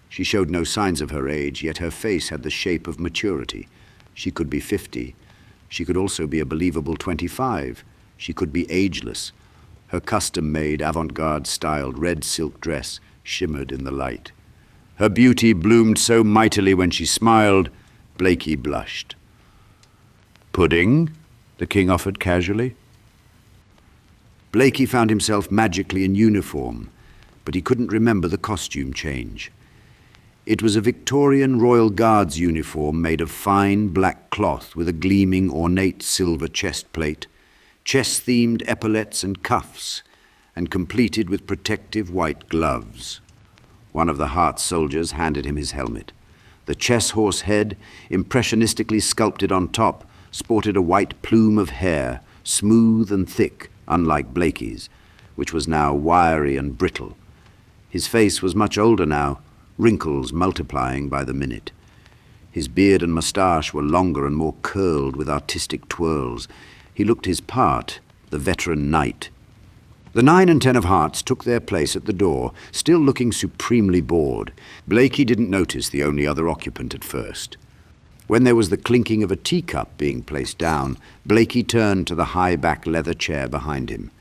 She showed no signs of her age, yet her face had the shape of maturity. She could be 50. She could also be a believable 25. She could be ageless. Her custom-made, avant-garde styled red silk dress shimmered in the light. Her beauty bloomed so mightily when she smiled, Blakey blushed. "Pudding?" the King offered casually. Blakey found himself magically in uniform, but he couldn't remember the costume change. It was a Victorian Royal Guards uniform made of fine black cloth with a gleaming ornate silver chest plate, chest-themed epaulets and cuffs, and completed with protective white gloves. One of the Hart's soldiers handed him his helmet. The chess horse head, impressionistically sculpted on top, sported a white plume of hair, smooth and thick, unlike Blakey's, which was now wiry and brittle. His face was much older now, wrinkles multiplying by the minute. His beard and moustache were longer and more curled with artistic twirls. He looked his part, the veteran knight. The 9 and 10 of Hearts took their place at the door, still looking supremely bored. Blakey didn't notice the only other occupant at first. When there was the clinking of a teacup being placed down, Blakey turned to the high-back leather chair behind him.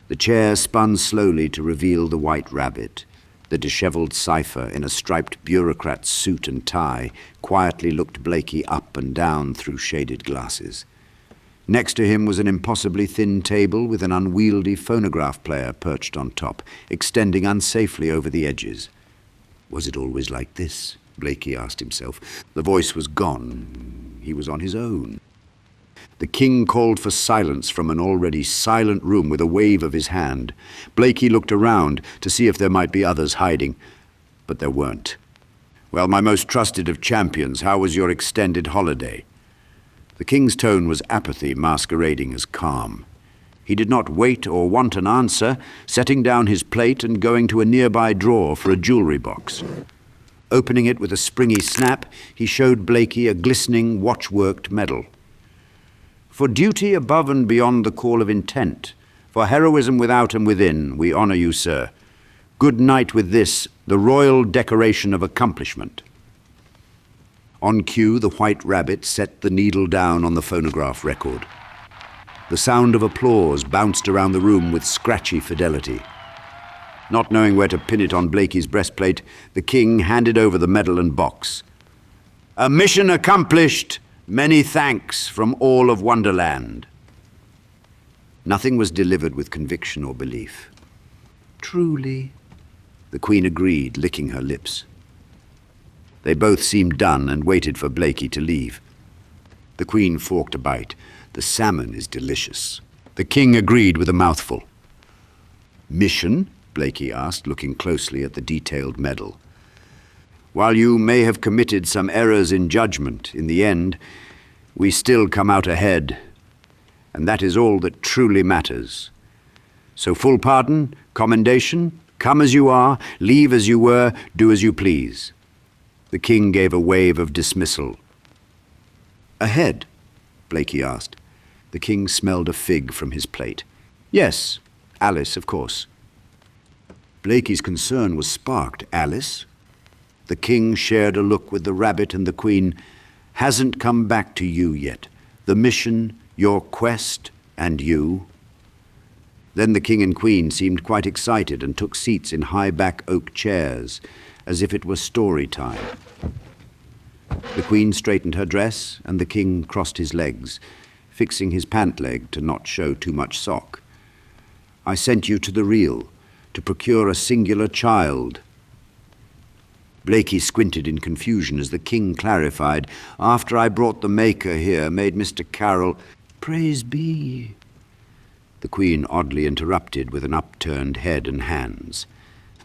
The chair spun slowly to reveal the white rabbit. The dishevelled cipher in a striped bureaucrat's suit and tie quietly looked Blakey up and down through shaded glasses. Next to him was an impossibly thin table with an unwieldy phonograph player perched on top, extending unsafely over the edges. Was it always like this? Blakey asked himself. The voice was gone. He was on his own. The king called for silence from an already silent room with a wave of his hand. Blakey looked around to see if there might be others hiding, but there weren't. Well, my most trusted of champions, how was your extended holiday? The king's tone was apathy masquerading as calm. He did not wait or want an answer, setting down his plate and going to a nearby drawer for a jewelry box. Opening it with a springy snap, he showed Blakey a glistening, watch-worked medal. For duty above and beyond the call of intent, for heroism without and within, we honor you, sir. Good night with this, the royal decoration of accomplishment. On cue, the white rabbit set the needle down on the phonograph record. The sound of applause bounced around the room with scratchy fidelity. Not knowing where to pin it on Blakey's breastplate, the king handed over the medal and box. A mission accomplished! Many thanks from all of Wonderland. Nothing was delivered with conviction or belief. Truly, the Queen agreed, licking her lips. They both seemed done and waited for Blakey to leave. The Queen forked a bite. The salmon is delicious. The King agreed with a mouthful. Mission? Blakey asked, looking closely at the detailed medal. While you may have committed some errors in judgment, in the end, we still come out ahead, and that is all that truly matters. So full pardon, commendation, come as you are, leave as you were, do as you please. The king gave a wave of dismissal. Ahead? Blakey asked. The king smelled a fig from his plate. Yes, Alice, of course. Blakey's concern was sparked. Alice? The king shared a look with the rabbit and the queen. Hasn't come back to you yet. The mission, your quest, and you. Then the king and queen seemed quite excited and took seats in high-back oak chairs, as if it were story time. The queen straightened her dress, and the king crossed his legs, fixing his pant leg to not show too much sock. I sent you to the reel, to procure a singular child. Blakey squinted in confusion as the king clarified. After I brought the maker here, made Mr. Carroll, praise be. The queen oddly interrupted with an upturned head and hands.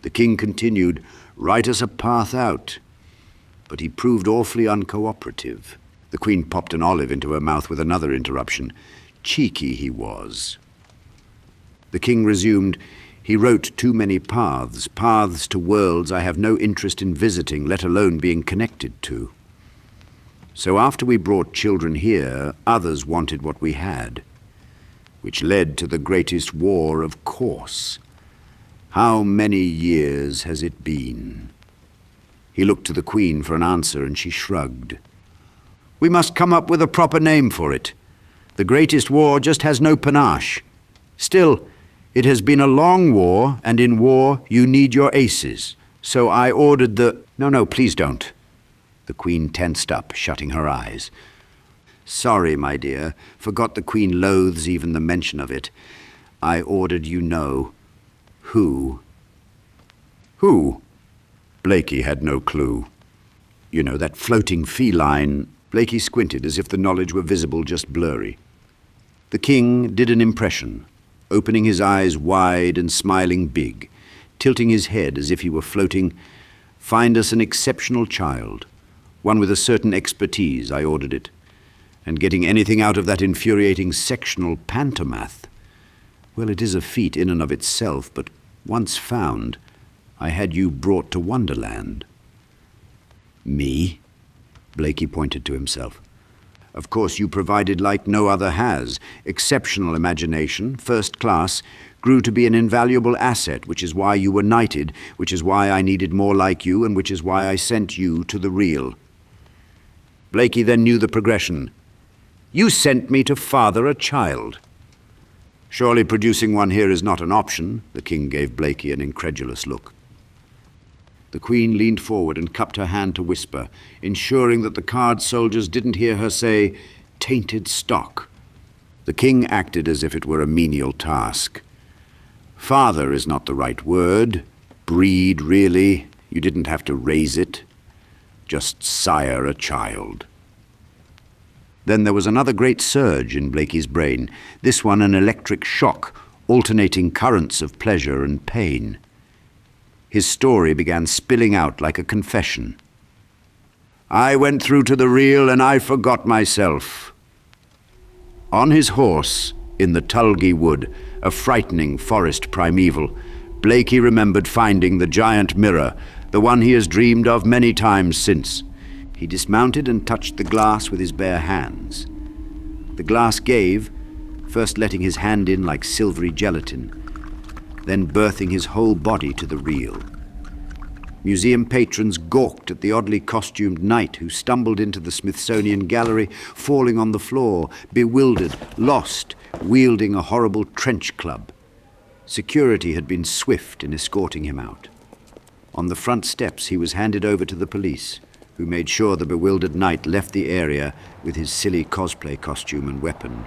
The king continued, write us a path out. But he proved awfully uncooperative. The queen popped an olive into her mouth with another interruption. Cheeky he was. The king resumed, he wrote too many paths to worlds I have no interest in visiting, let alone being connected to. So after we brought children here, others wanted what we had, which led to the greatest war, of course. How many years has it been? He looked to the queen for an answer, and she shrugged. We must come up with a proper name for it. The greatest war just has no panache. Still, it has been a long war, and in war you need your aces. So I ordered the... No, please don't. The queen tensed up, shutting her eyes. Sorry, my dear. Forgot the queen loathes even the mention of it. I ordered you know. Who? Who? Blakey had no clue. You know, that floating feline... Blakey squinted as if the knowledge were visible, just blurry. The king did an impression. opening his eyes wide and smiling big, tilting his head as if he were floating. "Find us an exceptional child, one with a certain expertise," I ordered it. And getting anything out of that infuriating sectional pantomath, well, it is a feat in and of itself, but once found, I had you brought to Wonderland. "Me?" Blakey pointed to himself. "Of course you provided like no other has. Exceptional imagination, first class, grew to be an invaluable asset, which is why you were knighted, which is why I needed more like you, and which is why I sent you to the real." Blakey then knew the progression. "You sent me to father a child." "Surely producing one here is not an option," the king gave Blakey an incredulous look. The Queen leaned forward and cupped her hand to whisper, ensuring that the card soldiers didn't hear her say, "tainted stock." The king acted as if it were a menial task. "Father is not the right word. Breed, really. You didn't have to raise it. Just sire a child." Then there was another great surge in Blakey's brain, this one an electric shock, alternating currents of pleasure and pain. His story began spilling out like a confession. "I went through to the real and I forgot myself." On his horse, in the Tulgey Wood, a frightening forest primeval, Blakey remembered finding the giant mirror, the one he has dreamed of many times since. He dismounted and touched the glass with his bare hands. The glass gave, first letting his hand in like silvery gelatin, then birthing his whole body to the real. Museum patrons gawked at the oddly costumed knight who stumbled into the Smithsonian gallery, falling on the floor, bewildered, lost, wielding a horrible trench club. Security had been swift in escorting him out. On the front steps he was handed over to the police, who made sure the bewildered knight left the area with his silly cosplay costume and weapon.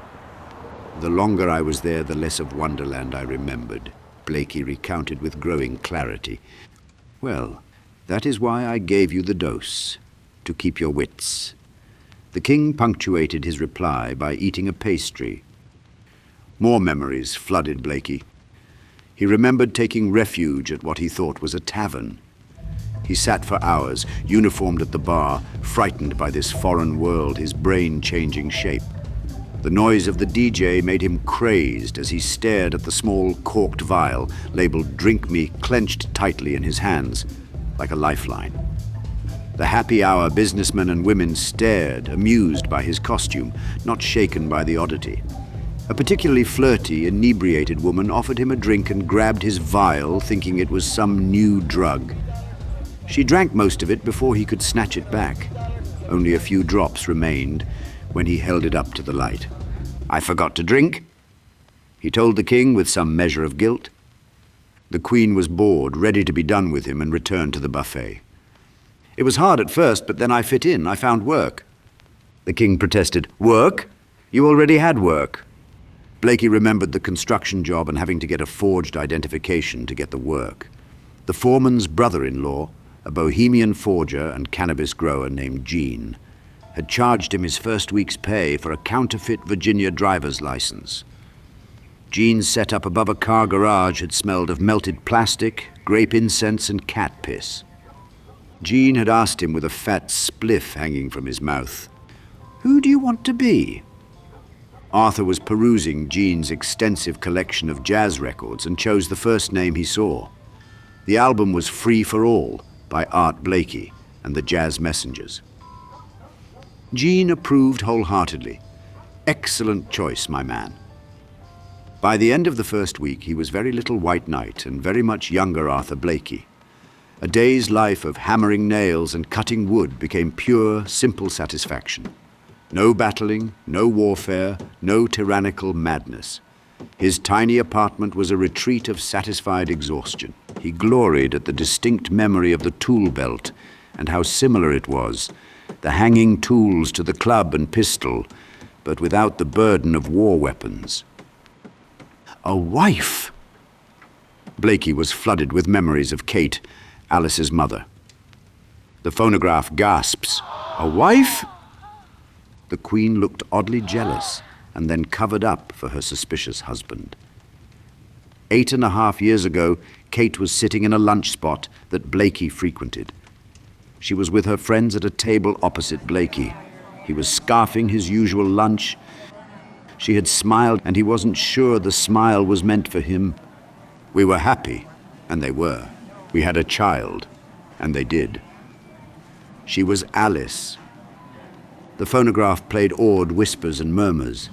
"The longer I was there, the less of Wonderland I remembered," Blakey recounted with growing clarity. "Well, that is why I gave you the dose, to keep your wits." The king punctuated his reply by eating a pastry. More memories flooded Blakey. He remembered taking refuge at what he thought was a tavern. He sat for hours, uniformed at the bar, frightened by this foreign world, his brain changing shape. The noise of the DJ made him crazed as he stared at the small corked vial labeled "Drink Me" clenched tightly in his hands, like a lifeline. The happy hour businessmen and women stared, amused by his costume, not shaken by the oddity. A particularly flirty, inebriated woman offered him a drink and grabbed his vial, thinking it was some new drug. She drank most of it before he could snatch it back. Only a few drops remained when he held it up to the light. "I forgot to drink," he told the king with some measure of guilt. The Queen was bored, ready to be done with him, and returned to the buffet. "It was hard at first, but then I fit in. I found work." The king protested. "Work? You already had work." Blakey remembered the construction job and having to get a forged identification to get the work. The foreman's brother-in-law, a bohemian forger and cannabis grower named Gene, had charged him his first week's pay for a counterfeit Virginia driver's license. Gene's setup above a car garage had smelled of melted plastic, grape incense, and cat piss. Gene had asked him with a fat spliff hanging from his mouth, "Who do you want to be?" Arthur was perusing Gene's extensive collection of jazz records and chose the first name he saw. The album was Free for All by Art Blakey and the Jazz Messengers. Gene approved wholeheartedly. "Excellent choice, my man." By the end of the first week, he was very little White Knight and very much younger Arthur Blakey. A day's life of hammering nails and cutting wood became pure, simple satisfaction. No battling, no warfare, no tyrannical madness. His tiny apartment was a retreat of satisfied exhaustion. He gloried at the distinct memory of the tool belt and how similar it was, the hanging tools to the club and pistol, but without the burden of war weapons. A wife! Blakey was flooded with memories of Kate, Alice's mother. The phonograph gasps, "A wife?" The Queen looked oddly jealous and then covered up for her suspicious husband. 8.5 years ago, Kate was sitting in a lunch spot that Blakey frequented. She was with her friends at a table opposite Blakey. He was scarfing his usual lunch. She had smiled, and he wasn't sure the smile was meant for him. We were happy, and they were. We had a child, and they did. She was Alice. The phonograph played awed whispers and murmurs.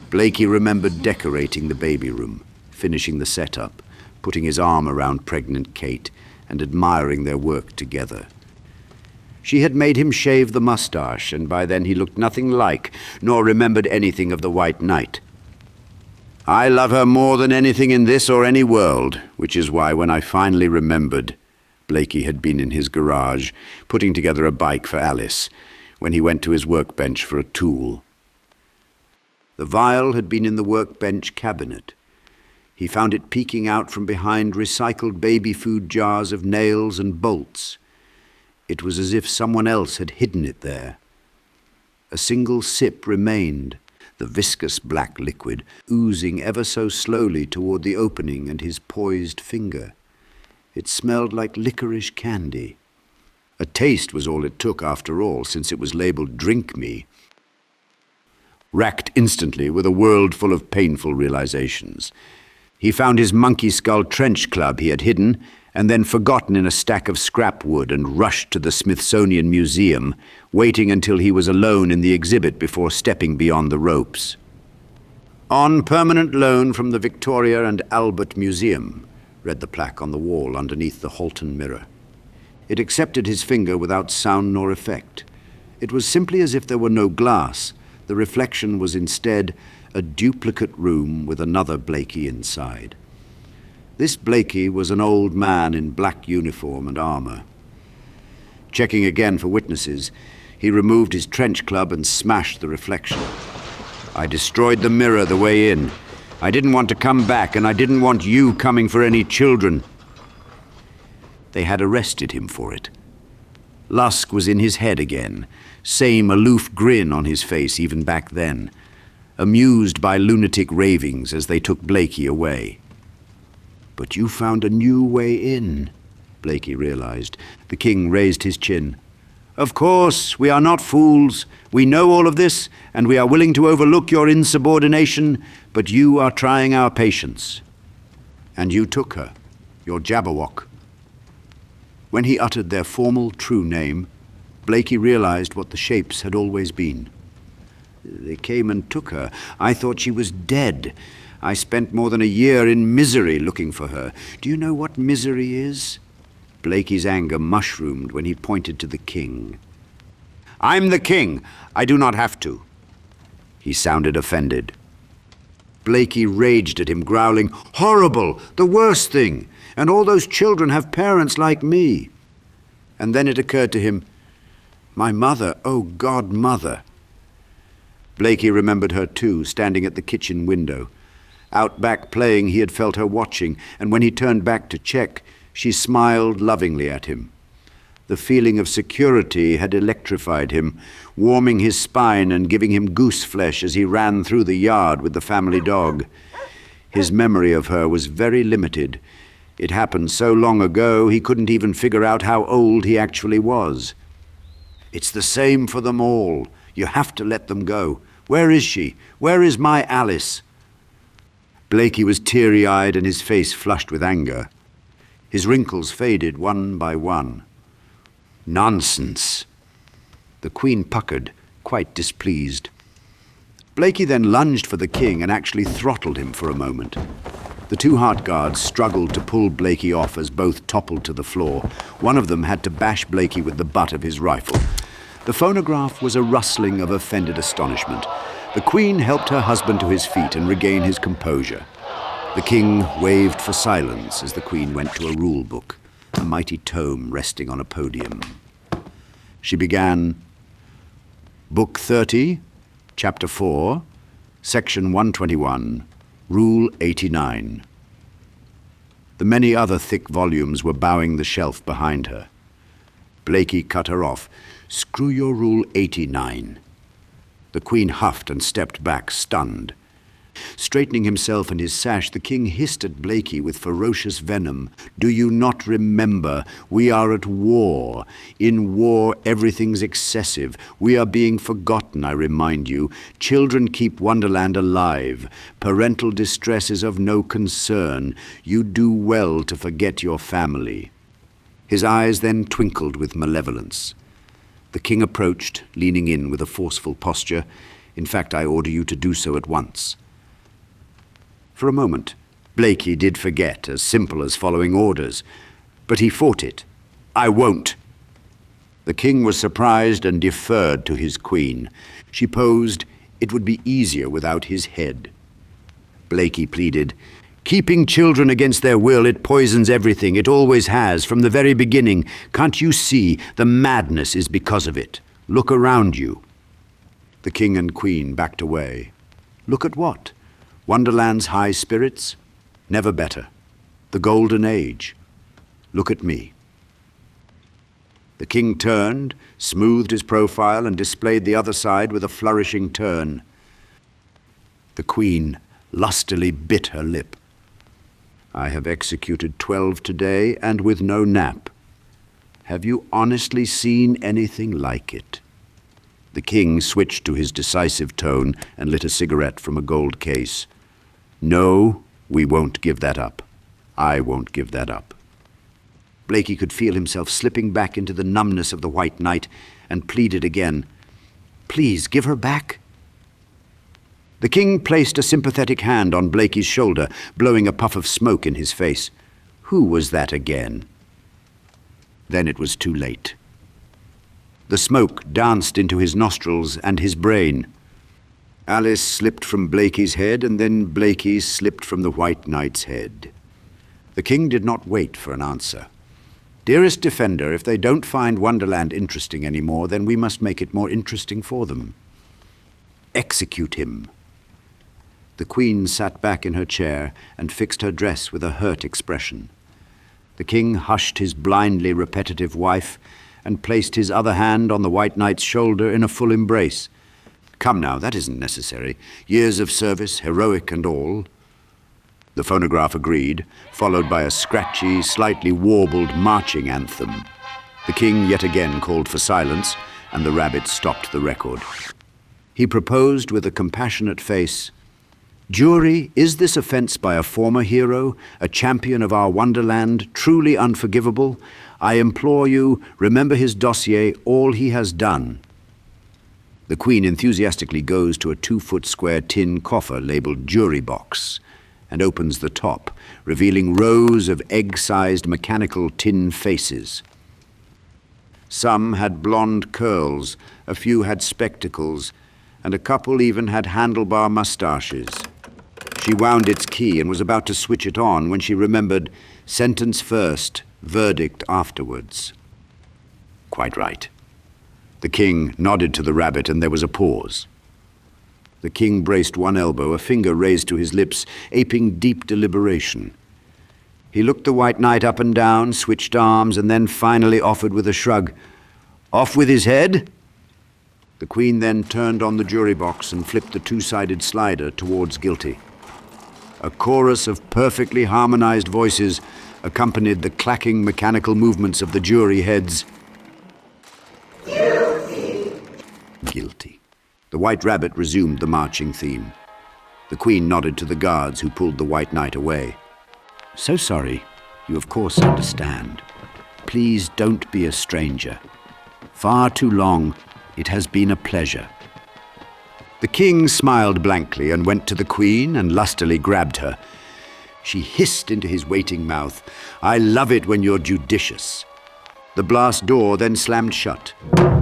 Blakey remembered decorating the baby room, finishing the setup, putting his arm around pregnant Kate, and admiring their work together. She had made him shave the mustache, and by then he looked nothing like, nor remembered anything of the White Knight. I love her more than anything in this or any world, which is why when I finally remembered, Blakey had been in his garage, putting together a bike for Alice, when he went to his workbench for a tool. The vial had been in the workbench cabinet. He found it peeking out from behind recycled baby food jars of nails and bolts. It was as if someone else had hidden it there. A single sip remained, the viscous black liquid oozing ever so slowly toward the opening and his poised finger. It smelled like licorice candy. A taste was all it took after all, since it was labeled "Drink Me." Racked instantly with a world full of painful realizations. He found his monkey skull trench club he had hidden and then forgotten in a stack of scrap wood and rushed to the Smithsonian Museum, waiting until he was alone in the exhibit before stepping beyond the ropes. On permanent loan from the Victoria and Albert Museum, read the plaque on the wall underneath the Holton mirror. It accepted his finger without sound nor effect. It was simply as if there were no glass. The reflection was instead a duplicate room with another Blakey inside. This Blakey was an old man in black uniform and armor. Checking again for witnesses, he removed his trench club and smashed the reflection. I destroyed the mirror the way in. I didn't want to come back, and I didn't want you coming for any children. They had arrested him for it. Lusk was in his head again, same aloof grin on his face even back then, amused by lunatic ravings as they took Blakey away. But you found a new way in, Blakey realized. The king raised his chin. Of course, we are not fools. We know all of this, and we are willing to overlook your insubordination, but you are trying our patience. And you took her, your Jabberwock. When he uttered their formal, true name, Blakey realized what the shapes had always been. They came and took her. I thought she was dead. I spent more than a year in misery looking for her. Do you know what misery is? Blakey's anger mushroomed when he pointed to the king. I'm the king. I do not have to. He sounded offended. Blakey raged at him, growling, Horrible! The worst thing! And all those children have parents like me. And then it occurred to him, my mother, oh God, mother. Blakey remembered her too, standing at the kitchen window. Out back playing, he had felt her watching, and when he turned back to check, she smiled lovingly at him. The feeling of security had electrified him, warming his spine and giving him goose flesh as he ran through the yard with the family dog. His memory of her was very limited. It happened so long ago he couldn't even figure out how old he actually was. It's the same for them all. You have to let them go. Where is she? Where is my Alice? Blakey was teary-eyed and his face flushed with anger. His wrinkles faded one by one. Nonsense. The Queen puckered, quite displeased. Blakey then lunged for the king and actually throttled him for a moment. The two heart guards struggled to pull Blakey off as both toppled to the floor. One of them had to bash Blakey with the butt of his rifle. The phonograph was a rustling of offended astonishment. The Queen helped her husband to his feet and regain his composure. The king waved for silence as the Queen went to a rule book, a mighty tome resting on a podium. She began, Book 30, Chapter 4, Section 121, Rule 89. The many other thick volumes were bowing the shelf behind her. Blakey cut her off. Screw your Rule 89. The Queen huffed and stepped back, stunned. Straightening himself and his sash, the king hissed at Blakey with ferocious venom. "Do you not remember? We are at war. In war, everything's excessive. We are being forgotten, I remind you. Children keep Wonderland alive. Parental distress is of no concern. You do well to forget your family." His eyes then twinkled with malevolence. The king approached, leaning in with a forceful posture. "In fact, I order you to do so at once." For a moment, Blakey did forget, as simple as following orders, but he fought it. "I won't." The king was surprised and deferred to his queen. She posed, it would be easier without his head. Blakey pleaded, "Keeping children against their will, it poisons everything. It always has, from the very beginning. Can't you see? The madness is because of it. Look around you." The king and queen backed away. Look at what? Wonderland's high spirits? Never better. The golden age. Look at me. The king turned, smoothed his profile, and displayed the other side with a flourishing turn. The queen lustily bit her lip. "I have executed 12 today, and with no nap. Have you honestly seen anything like it?" The king switched to his decisive tone and lit a cigarette from a gold case. "No, we won't give that up. I won't give that up." Blakey could feel himself slipping back into the numbness of the white night and pleaded again, "Please, give her back." The king placed a sympathetic hand on Blakey's shoulder, blowing a puff of smoke in his face. Who was that again? Then it was too late. The smoke danced into his nostrils and his brain. Alice slipped from Blakey's head, and then Blakey slipped from the White Knight's head. The king did not wait for an answer. "Dearest Defender, if they don't find Wonderland interesting anymore, then we must make it more interesting for them. Execute him." The queen sat back in her chair and fixed her dress with a hurt expression. The king hushed his blindly repetitive wife and placed his other hand on the White Knight's shoulder in a full embrace. "Come now, that isn't necessary. Years of service, heroic and all." The phonograph agreed, followed by a scratchy, slightly warbled marching anthem. The king yet again called for silence, and the rabbit stopped the record. He proposed with a compassionate face, "Jury, is this offense by a former hero, a champion of our Wonderland, truly unforgivable? I implore you, remember his dossier, all he has done." The queen enthusiastically goes to a 2-foot square tin coffer labeled jury box and opens the top, revealing rows of egg-sized mechanical tin faces. Some had blonde curls, a few had spectacles, and a couple even had handlebar mustaches. She wound its key and was about to switch it on when she remembered, sentence first, verdict afterwards. Quite right. The king nodded to the rabbit, and there was a pause. The king braced one elbow, a finger raised to his lips, aping deep deliberation. He looked the White Knight up and down, switched arms, and then finally offered with a shrug, "Off with his head?" The queen then turned on the jury box and flipped the 2-sided slider towards guilty. A chorus of perfectly harmonized voices accompanied the clacking mechanical movements of the jury heads. Guilty. The White Rabbit resumed the marching theme. The queen nodded to the guards, who pulled the White Knight away. "So sorry. You of course understand. Please don't be a stranger. Far too long. It has been a pleasure." The king smiled blankly and went to the queen and lustily grabbed her. She hissed into his waiting mouth, "I love it when you're judicious." The blast door then slammed shut.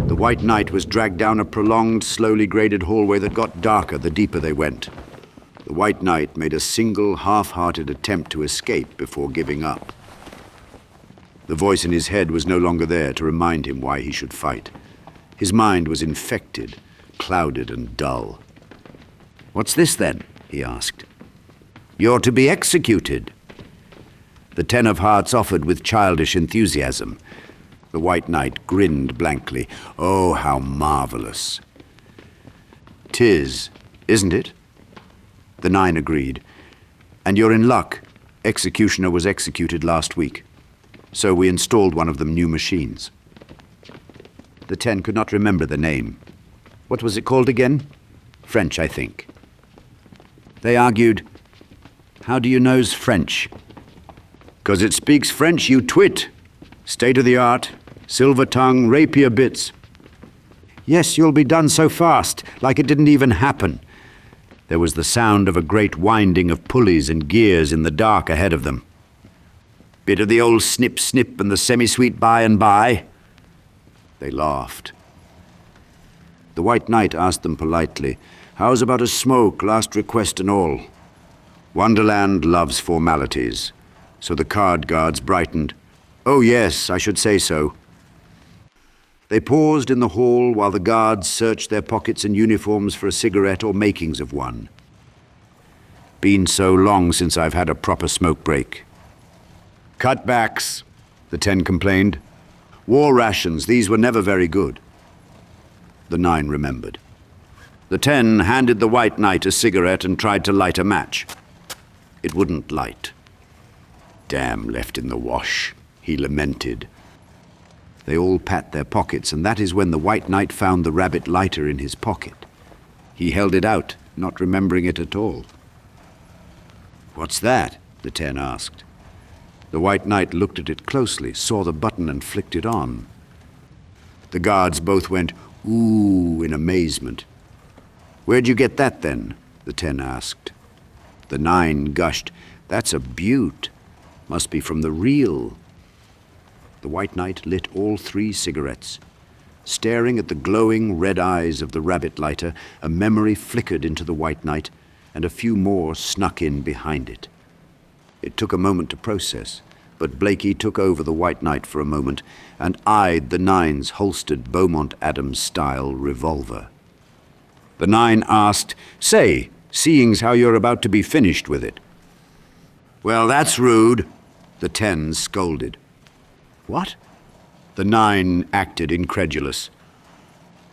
The White Knight was dragged down a prolonged, slowly graded hallway that got darker the deeper they went. The White Knight made a single, half-hearted attempt to escape before giving up. The voice in his head was no longer there to remind him why he should fight. His mind was infected, clouded and dull. "What's this, then?" he asked. "You're to be executed." The 10 of hearts offered with childish enthusiasm. The White Knight grinned blankly. "Oh, how marvelous." "'Tis, isn't it?" The 9 agreed. And you're in luck. Executioner was executed last week. So we installed one of them new machines. The 10 could not remember the name. What was it called again? French, I think. They argued, "How do you know's French?" "'Cause it speaks French, you twit. State-of-the-art, silver tongue, rapier bits." "Yes, you'll be done so fast, like it didn't even happen." There was the sound of a great winding of pulleys and gears in the dark ahead of them. "Bit of the old snip-snip and the semi-sweet by and by." They laughed. The White Knight asked them politely, "How's about a smoke, last request and all?" Wonderland loves formalities, so the card guards brightened. "Oh yes, I should say so." They paused in the hall while the guards searched their pockets and uniforms for a cigarette or makings of one. "Been so long since I've had a proper smoke break." "Cutbacks," the 10 complained. "War rations, these were never very good." The 9 remembered. The 10 handed the White Knight a cigarette and tried to light a match. It wouldn't light. "Damn, left in the wash," he lamented. They all pat their pockets, and that is when the White Knight found the rabbit lighter in his pocket. He held it out, not remembering it at all. "What's that?" the 10 asked. The White Knight looked at it closely, saw the button and flicked it on. The guards both went, "Ooh," in amazement. "Where'd you get that then?" the 10 asked. The 9 gushed, "That's a beaut. Must be from the real." The White Knight lit all 3 cigarettes. Staring at the glowing red eyes of the rabbit lighter, a memory flickered into the White Knight, and a few more snuck in behind it. It took a moment to process, but Blakey took over the White Knight for a moment and eyed the 9's holstered Beaumont Adams-style revolver. The 9 asked, "Say, seeing's how you're about to be finished with it." "Well, that's rude," the 10 scolded. "What?" The 9 acted incredulous.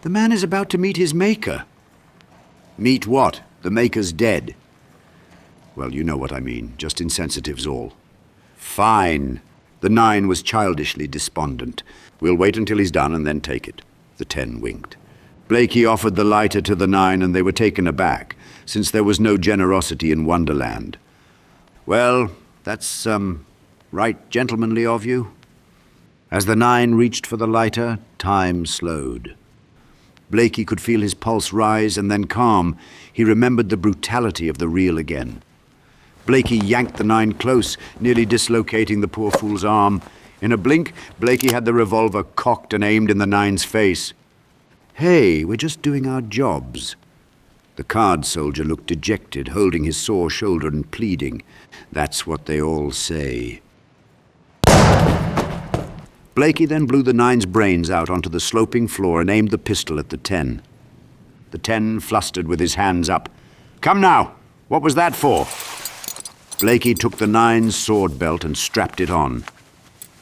"The man is about to meet his maker." "Meet what? The maker's dead." "Well, you know what I mean, just insensitives all." "Fine." The 9 was childishly despondent. "We'll wait until he's done and then take it." The 10 winked. Blakey offered the lighter to the 9 and they were taken aback, since there was no generosity in Wonderland. "Well, that's, right gentlemanly of you." As the 9 reached for the lighter, time slowed. Blakey could feel his pulse rise and then calm. He remembered the brutality of the reel again. Blakey yanked the 9 close, nearly dislocating the poor fool's arm. In a blink, Blakey had the revolver cocked and aimed in the 9's face. "Hey, we're just doing our jobs." The card soldier looked dejected, holding his sore shoulder and pleading. "That's what they all say." Blakey then blew the 9's brains out onto the sloping floor and aimed the pistol at the 10. The 10 flustered with his hands up. "Come now! What was that for?" Blakey took the 9's sword belt and strapped it on.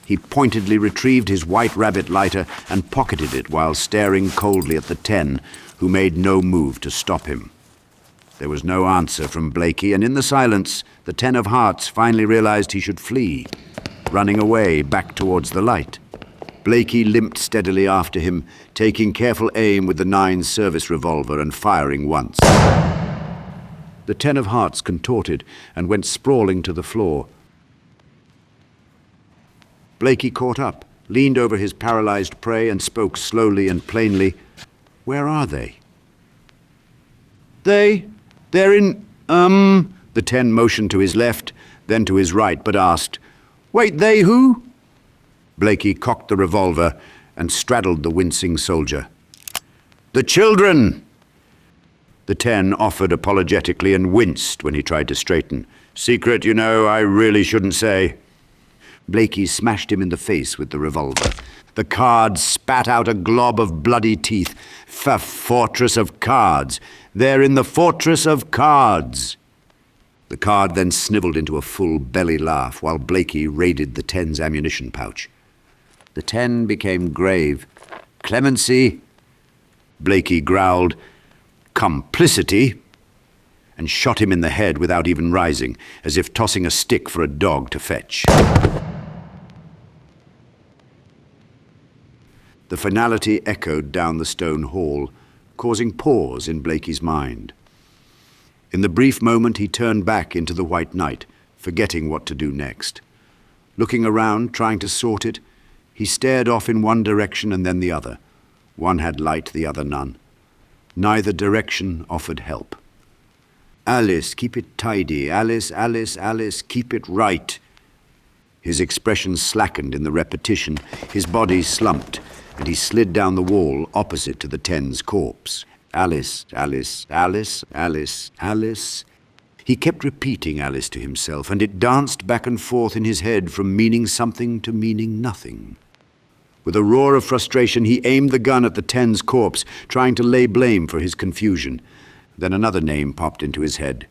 He pointedly retrieved his white rabbit lighter and pocketed it while staring coldly at the 10, who made no move to stop him. There was no answer from Blakey, and in the silence, the 10 of hearts finally realized he should flee, running away back towards the light. Blakey limped steadily after him, taking careful aim with the 9's service revolver and firing once. The 10 of hearts contorted and went sprawling to the floor. Blakey caught up, leaned over his paralyzed prey and spoke slowly and plainly. "Where are they?" They're in, The 10 motioned to his left, then to his right, but asked, "Wait, they who?" Blakey cocked the revolver and straddled the wincing soldier. "The children!" The 10 offered apologetically and winced when he tried to straighten. "Secret, you know, I really shouldn't say." Blakey smashed him in the face with the revolver. The card spat out a glob of bloody teeth. Fortress of cards. They're in the fortress of cards. The card then snivelled into a full belly laugh while Blakey raided the 10's ammunition pouch. The 10 became grave. "Clemency?" Blakey growled. "Complicity?" And and shot him in the head without even rising, as if tossing a stick for a dog to fetch. The finality echoed down the stone hall, causing pause in Blakey's mind. In the brief moment he turned back into the white night, forgetting what to do next. Looking around, trying to sort it, he stared off in one direction and then the other. One had light, the other none. Neither direction offered help. "Alice, keep it tidy. Alice, Alice, Alice, keep it right." His expression slackened in the repetition, his body slumped, and he slid down the wall opposite to the Ten's corpse. "Alice, Alice, Alice, Alice, Alice." He kept repeating Alice to himself, and it danced back and forth in his head from meaning something to meaning nothing. With a roar of frustration, he aimed the gun at the Ten's corpse, trying to lay blame for his confusion. Then another name popped into his head.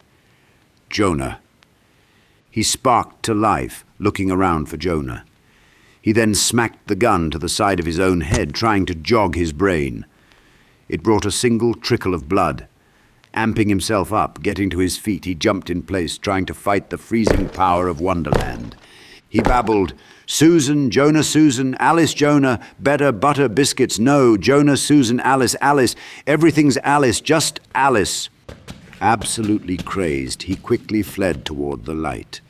Jonah. He sparked to life, looking around for Jonah. He then smacked the gun to the side of his own head, trying to jog his brain. It brought a single trickle of blood. Amping himself up, getting to his feet, he jumped in place, trying to fight the freezing power of Wonderland. He babbled, "Susan, Jonah, Susan, Alice, Jonah, better, butter, biscuits, no, Jonah, Susan, Alice, Alice, everything's Alice, just Alice." Absolutely crazed, he quickly fled toward the light.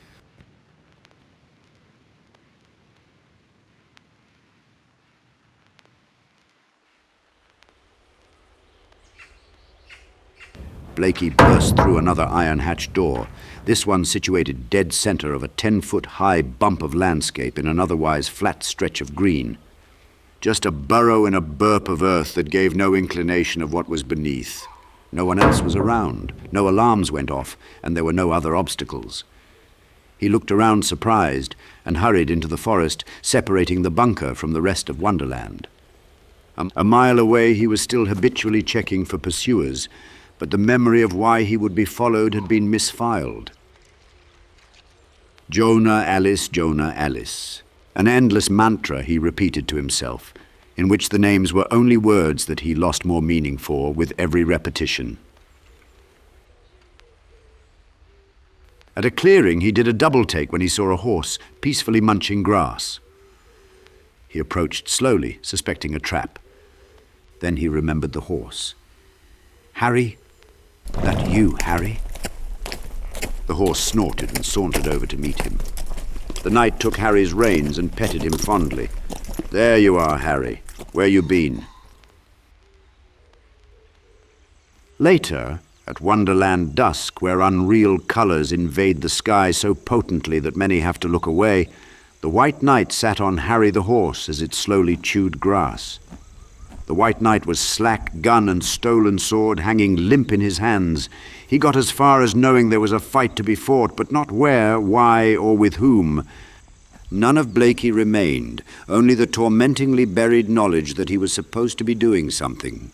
Blakey burst through another iron-hatched door, this one situated dead center of a 10-foot-high bump of landscape in an otherwise flat stretch of green. Just a burrow in a burp of earth that gave no inclination of what was beneath. No one else was around, no alarms went off, and there were no other obstacles. He looked around surprised and hurried into the forest, separating the bunker from the rest of Wonderland. A mile away he was still habitually checking for pursuers, but the memory of why he would be followed had been misfiled. Jonah, Alice, Jonah, Alice. An endless mantra he repeated to himself, in which the names were only words that he lost more meaning for with every repetition. At a clearing, he did a double-take when he saw a horse peacefully munching grass. He approached slowly, suspecting a trap. Then he remembered the horse. "Harry? That you, Harry?" The horse snorted and sauntered over to meet him. The knight took Harry's reins and petted him fondly. "There you are, Harry. Where you been?" Later, at Wonderland dusk, where unreal colors invade the sky so potently that many have to look away, the White Knight sat on Harry the horse as it slowly chewed grass. The White Knight was slack, gun and stolen sword hanging limp in his hands. He got as far as knowing there was a fight to be fought, but not where, why, or with whom. None of Blakey remained, only the tormentingly buried knowledge that he was supposed to be doing something.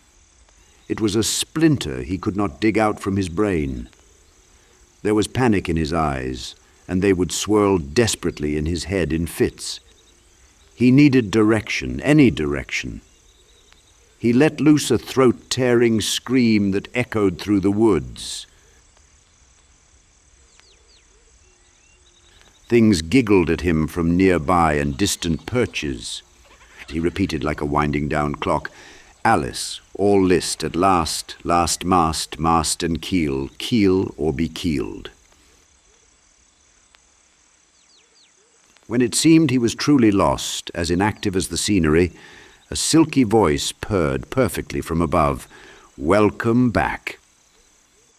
It was a splinter he could not dig out from his brain. There was panic in his eyes, and they would swirl desperately in his head in fits. He needed direction, any direction. He let loose a throat-tearing scream that echoed through the woods. Things giggled at him from nearby and distant perches. He repeated like a winding-down clock, "Alice, all list at last, last mast, mast and keel, keel or be keeled." When it seemed he was truly lost, as inactive as the scenery, a silky voice purred perfectly from above, "Welcome back."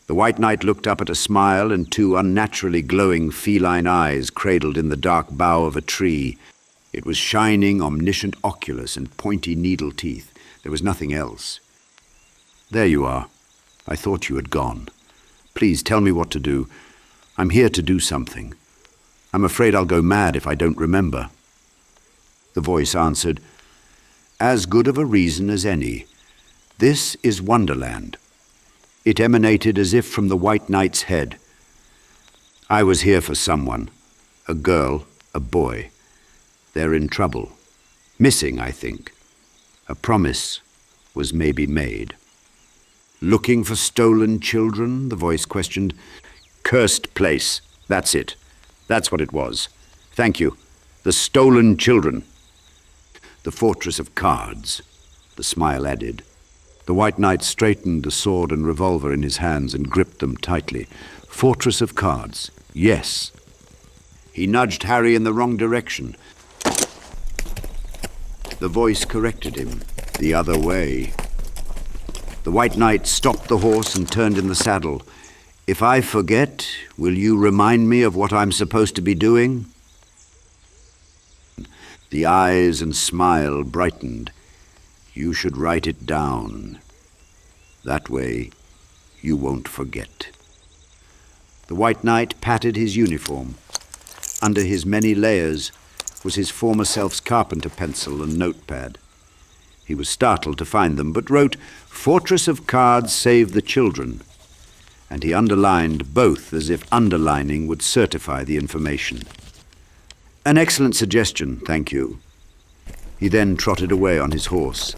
The White Knight looked up at a smile and two unnaturally glowing feline eyes cradled in the dark bough of a tree. It was shining, omniscient oculus and pointy needle teeth. There was nothing else. "There you are. I thought you had gone. Please tell me what to do. I'm here to do something. I'm afraid I'll go mad if I don't remember." The voice answered, "As good of a reason as any. This is Wonderland." It emanated as if from the White Knight's head. "I was here for someone. A girl, a boy. They're in trouble. Missing, I think. A promise was maybe made." Looking for stolen children? The voice questioned. Cursed place. That's it. That's what it was. Thank you. The stolen children. The fortress of cards, the smile added. The White Knight straightened the sword and revolver in his hands and gripped them tightly. Fortress of cards. Yes. He nudged Harry in the wrong direction. The voice corrected him. The other way. The White Knight stopped the horse and turned in the saddle. If I forget, will you remind me of what I'm supposed to be doing? The eyes and smile brightened. You should write it down. That way, you won't forget. The White Knight patted his uniform. Under his many layers was his former self's carpenter pencil and notepad. He was startled to find them, but wrote, Fortress of Cards Save the Children. And he underlined both as if underlining would certify the information. An excellent suggestion, thank you. He then trotted away on his horse.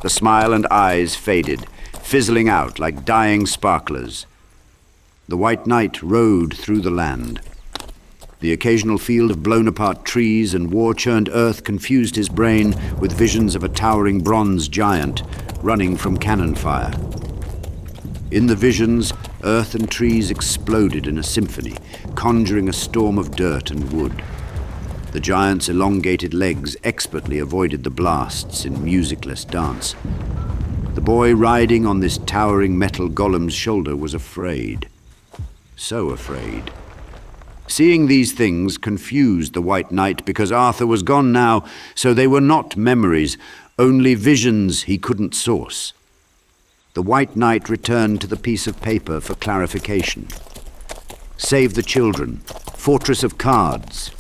The smile and eyes faded, fizzling out like dying sparklers. The White Knight rode through the land. The occasional field of blown-apart trees and war-churned earth confused his brain with visions of a towering bronze giant running from cannon fire. In the visions, earth and trees exploded in a symphony, conjuring a storm of dirt and wood. The giant's elongated legs expertly avoided the blasts in musicless dance. The boy riding on this towering metal golem's shoulder was afraid. So afraid. Seeing these things confused the White Knight because Arthur was gone now, so they were not memories, only visions he couldn't source. The White Knight returned to the piece of paper for clarification. Save the children. Fortress of cards.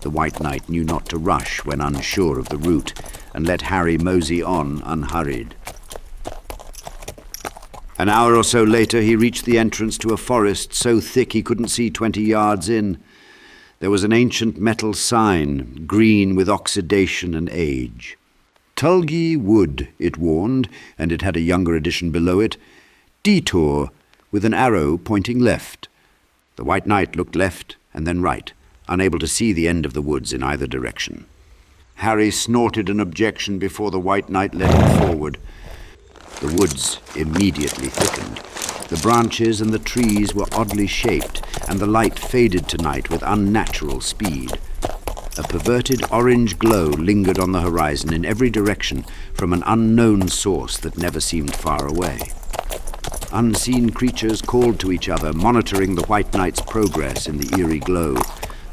The White Knight knew not to rush when unsure of the route, and let Harry mosey on unhurried. An hour or so later, he reached the entrance to a forest so thick he couldn't see 20 yards in. There was an ancient metal sign, green with oxidation and age. Tulgey Wood, it warned, and it had a younger edition below it. Detour, with an arrow pointing left. The White Knight looked left and then right, unable to see the end of the woods in either direction. Harry snorted an objection before the White Knight led him forward. The woods immediately thickened. The branches and the trees were oddly shaped, and the light faded tonight with unnatural speed. A perverted orange glow lingered on the horizon in every direction from an unknown source that never seemed far away. Unseen creatures called to each other, monitoring the White Knight's progress in the eerie glow.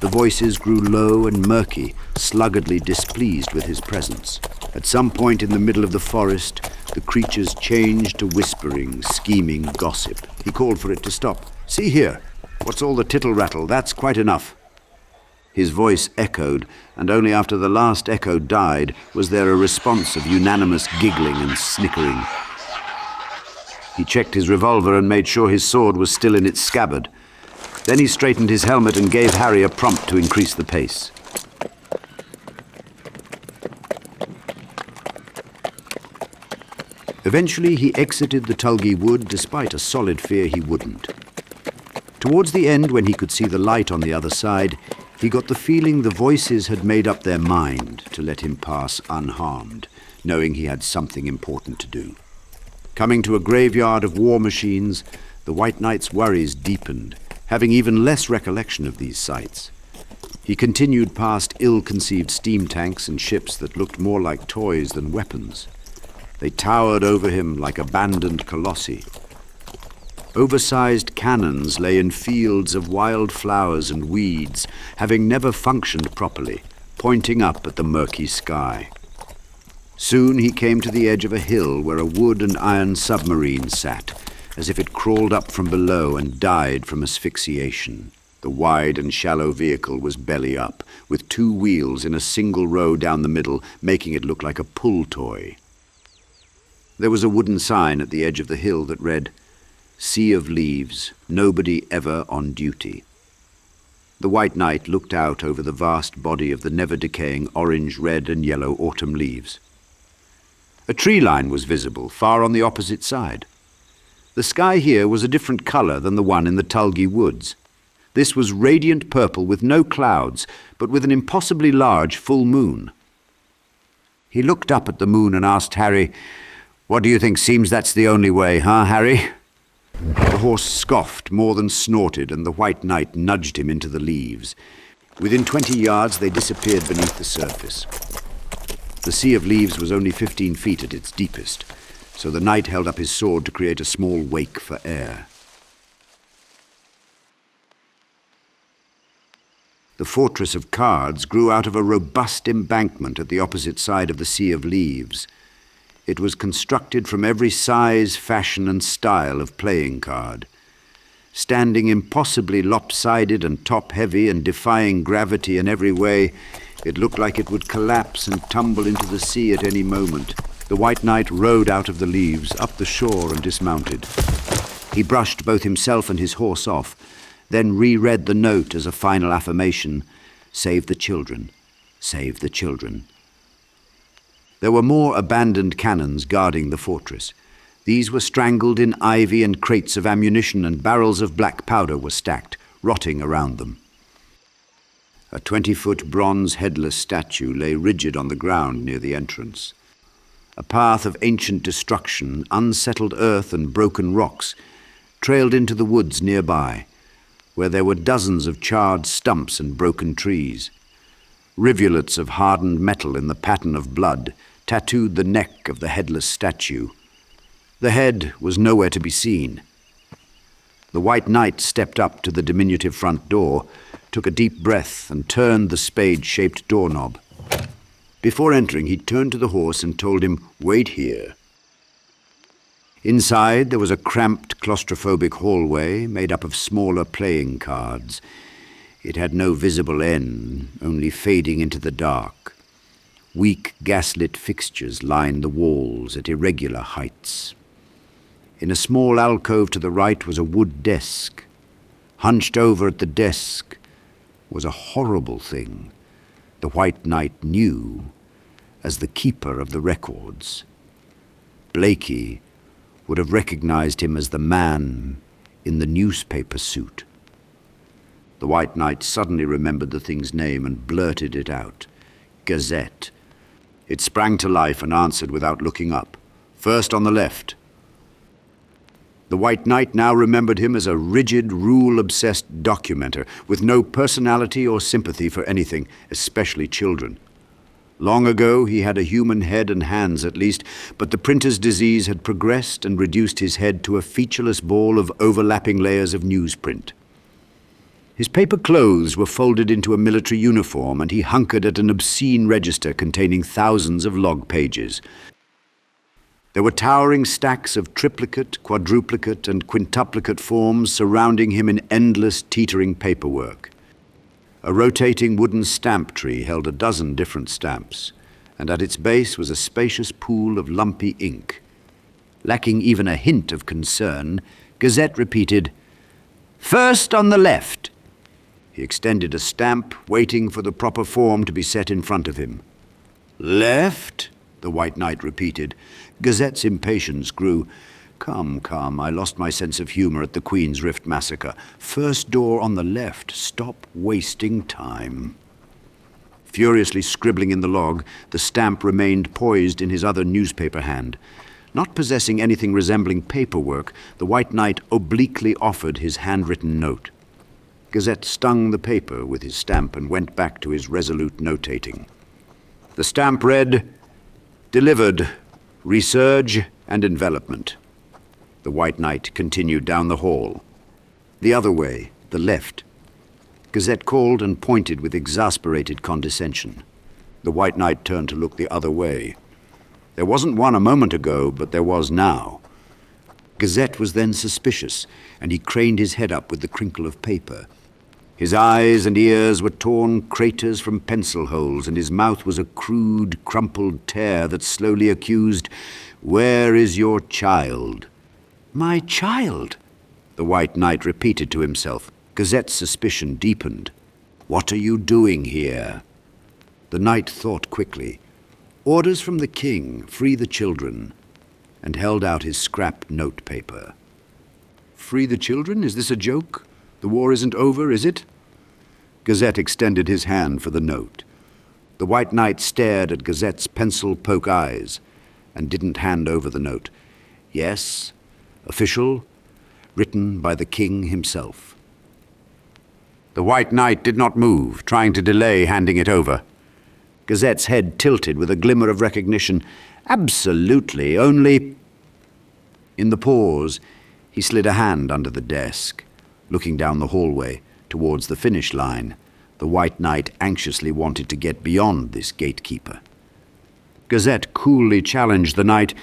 The voices grew low and murky, sluggardly displeased with his presence. At some point in the middle of the forest, the creatures changed to whispering, scheming gossip. He called for it to stop. See here, what's all the tittle-rattle? That's quite enough. His voice echoed, and only after the last echo died was there a response of unanimous giggling and snickering. He checked his revolver and made sure his sword was still in its scabbard. Then he straightened his helmet and gave Harry a prompt to increase the pace. Eventually, he exited the Tulgey Wood despite a solid fear he wouldn't. Towards the end, when he could see the light on the other side, he got the feeling the voices had made up their mind to let him pass unharmed, knowing he had something important to do. Coming to a graveyard of war machines, the White Knight's worries deepened, having even less recollection of these sights. He continued past ill-conceived steam tanks and ships that looked more like toys than weapons. They towered over him like abandoned colossi. Oversized cannons lay in fields of wild flowers and weeds, having never functioned properly, pointing up at the murky sky. Soon he came to the edge of a hill where a wood and iron submarine sat, as if it crawled up from below and died from asphyxiation. The wide and shallow vehicle was belly up, with 2 wheels in a single row down the middle, making it look like a pull toy. There was a wooden sign at the edge of the hill that read, Sea of Leaves, Nobody Ever on Duty. The White Knight looked out over the vast body of the never-decaying orange, red, and yellow autumn leaves. A tree line was visible, far on the opposite side. The sky here was a different colour than the one in the Tulgey Woods. This was radiant purple with no clouds, but with an impossibly large full moon. He looked up at the moon and asked Harry, "What do you think? Seems that's the only way, huh, Harry?" The horse scoffed more than snorted, and the White Knight nudged him into the leaves. Within 20 yards they disappeared beneath the surface. The sea of leaves was only 15 feet at its deepest, so the knight held up his sword to create a small wake for air. The fortress of cards grew out of a robust embankment at the opposite side of the sea of leaves. It was constructed from every size, fashion, and style of playing card. Standing impossibly lopsided and top-heavy and defying gravity in every way, it looked like it would collapse and tumble into the sea at any moment. The White Knight rode out of the leaves, up the shore, and dismounted. He brushed both himself and his horse off, then reread the note as a final affirmation, "Save the children, save the children." There were more abandoned cannons guarding the fortress. These were strangled in ivy, and crates of ammunition and barrels of black powder were stacked, rotting around them. A 20-foot bronze headless statue lay rigid on the ground near the entrance. A path of ancient destruction, unsettled earth and broken rocks, trailed into the woods nearby, where there were dozens of charred stumps and broken trees. Rivulets of hardened metal in the pattern of blood tattooed the neck of the headless statue. The head was nowhere to be seen. The White Knight stepped up to the diminutive front door, took a deep breath, and turned the spade-shaped doorknob. Before entering, he turned to the horse and told him, "Wait here." Inside, there was a cramped, claustrophobic hallway made up of smaller playing cards. It had no visible end, only fading into the dark. Weak gaslit fixtures lined the walls at irregular heights. In a small alcove to the right was a wood desk. Hunched over at the desk was a horrible thing the White Knight knew as the keeper of the records. Blakey would have recognized him as the man in the newspaper suit. The White Knight suddenly remembered the thing's name and blurted it out. Gazette. It sprang to life and answered without looking up. "First on the left." The White Knight now remembered him as a rigid, rule-obsessed documenter with no personality or sympathy for anything, especially children. Long ago, he had a human head and hands at least, but the printer's disease had progressed and reduced his head to a featureless ball of overlapping layers of newsprint. His paper clothes were folded into a military uniform, and he hunkered at an obscene register containing thousands of log pages. There were towering stacks of triplicate, quadruplicate, and quintuplicate forms surrounding him in endless, teetering paperwork. A rotating wooden stamp tree held a dozen different stamps, and at its base was a spacious pool of lumpy ink. Lacking even a hint of concern, Gazette repeated, "First on the left." He extended a stamp, waiting for the proper form to be set in front of him. "Left?" the White Knight repeated. Gazette's impatience grew. Come, I lost my sense of humor at the Queen's Rift massacre. First door on the left. Stop wasting time." Furiously scribbling in the log, the stamp remained poised in his other newspaper hand. Not possessing anything resembling paperwork, the White Knight obliquely offered his handwritten note. Gazette stung the paper with his stamp and went back to his resolute notating. The stamp read, "Delivered. Resurge and envelopment." The White Knight continued down the hall. The other way, the left. Gazette called and pointed with exasperated condescension. The White Knight turned to look the other way. There wasn't one a moment ago, but there was now. Gazette was then suspicious, and he craned his head up with the crinkle of paper. His eyes and ears were torn craters from pencil holes, and his mouth was a crude, crumpled tear that slowly accused, "Where is your child?" "My child?" the White Knight repeated to himself. Gazette's suspicion deepened. "What are you doing here?" The knight thought quickly. "Orders from the king, free the children," and held out his scrap notepaper. Free the children? Is this a joke? The war isn't over, is it? Gazette extended his hand for the note. The White Knight stared at Gazette's pencil-poke eyes and didn't hand over the note. Yes, official, written by the king himself. The White Knight did not move, trying to delay handing it over. Gazette's head tilted with a glimmer of recognition. Absolutely, only... In the pause, he slid a hand under the desk, looking down the hallway towards the finish line. The White Knight anxiously wanted to get beyond this gatekeeper. Gazette coolly challenged the knight.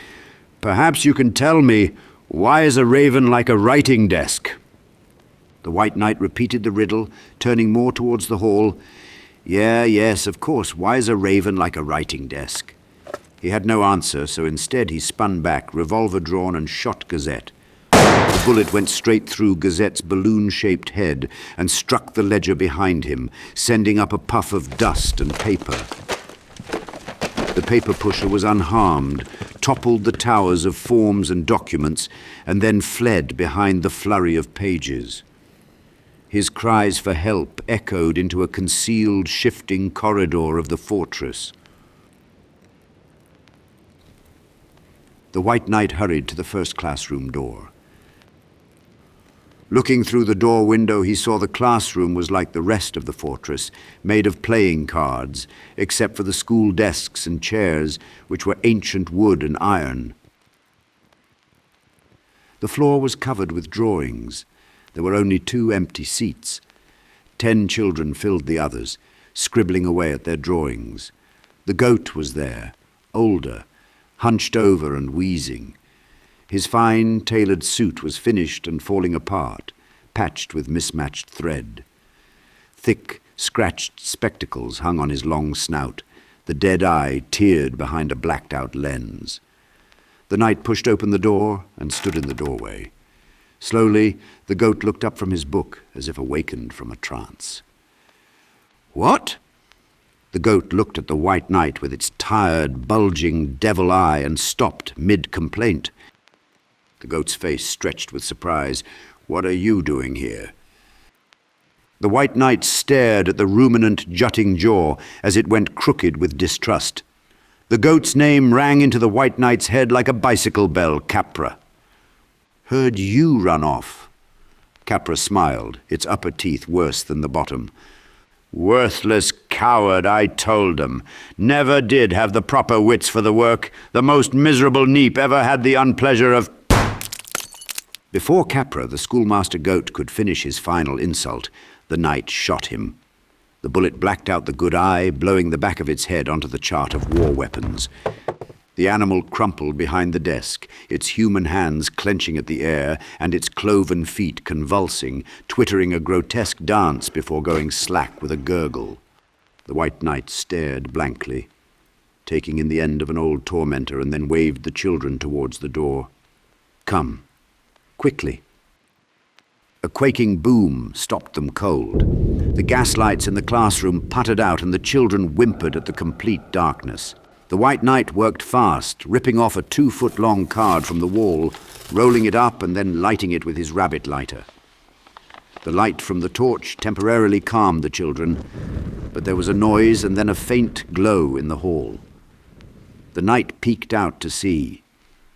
Perhaps you can tell me, why is a raven like a writing desk? The White Knight repeated the riddle, turning more towards the hall. Yes, of course, why is a raven like a writing desk? He had no answer, so instead he spun back, revolver drawn, and shot Gazette. The bullet went straight through Gazette's balloon-shaped head and struck the ledger behind him, sending up a puff of dust and paper. The paper pusher was unharmed, toppled the towers of forms and documents, and then fled behind the flurry of pages. His cries for help echoed into a concealed, shifting corridor of the fortress. The White Knight hurried to the first classroom door. Looking through the door window, he saw the classroom was like the rest of the fortress, made of playing cards, except for the school desks and chairs, which were ancient wood and iron. The floor was covered with drawings. There were only 2 empty seats. 10 children filled the others, scribbling away at their drawings. The goat was there, older, hunched over and wheezing. His fine, tailored suit was finished and falling apart, patched with mismatched thread. Thick, scratched spectacles hung on his long snout, the dead eye teared behind a blacked-out lens. The knight pushed open the door and stood in the doorway. Slowly, the goat looked up from his book as if awakened from a trance. What? The goat looked at the White Knight with its tired, bulging devil eye and stopped mid-complaint. The goat's face stretched with surprise. What are you doing here? The White Knight stared at the ruminant, jutting jaw as it went crooked with distrust. The goat's name rang into the White Knight's head like a bicycle bell, Capra. Heard you run off. Capra smiled, its upper teeth worse than the bottom. Worthless coward, I told him. Never did have the proper wits for the work. The most miserable neep ever had the unpleasure of... Before Capra, the schoolmaster goat, could finish his final insult, the knight shot him. The bullet blacked out the good eye, blowing the back of its head onto the chart of war weapons. The animal crumpled behind the desk, its human hands clenching at the air and its cloven feet convulsing, twittering a grotesque dance before going slack with a gurgle. The White Knight stared blankly, taking in the end of an old tormentor, and then waved the children towards the door. Come. Quickly. A quaking boom stopped them cold. The gaslights in the classroom puttered out and the children whimpered at the complete darkness. The White Knight worked fast, ripping off a 2-foot-long card from the wall, rolling it up and then lighting it with his rabbit lighter. The light from the torch temporarily calmed the children, but there was a noise and then a faint glow in the hall. The knight peeked out to see.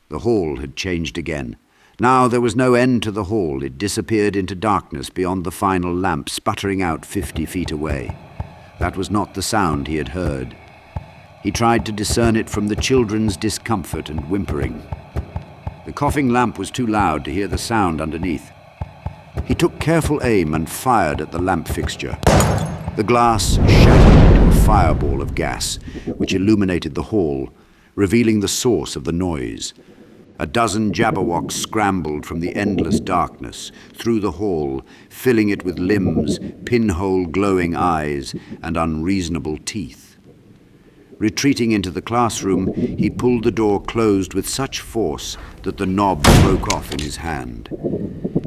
The hall had changed again. Now there was no end to the hall. It disappeared into darkness beyond the final lamp, sputtering out 50 feet away. That was not the sound he had heard. He tried to discern it from the children's discomfort and whimpering. The coughing lamp was too loud to hear the sound underneath. He took careful aim and fired at the lamp fixture. The glass shattered into a fireball of gas, which illuminated the hall, revealing the source of the noise. A dozen Jabberwocks scrambled from the endless darkness, through the hall, filling it with limbs, pinhole glowing eyes, and unreasonable teeth. Retreating into the classroom, he pulled the door closed with such force that the knob broke off in his hand.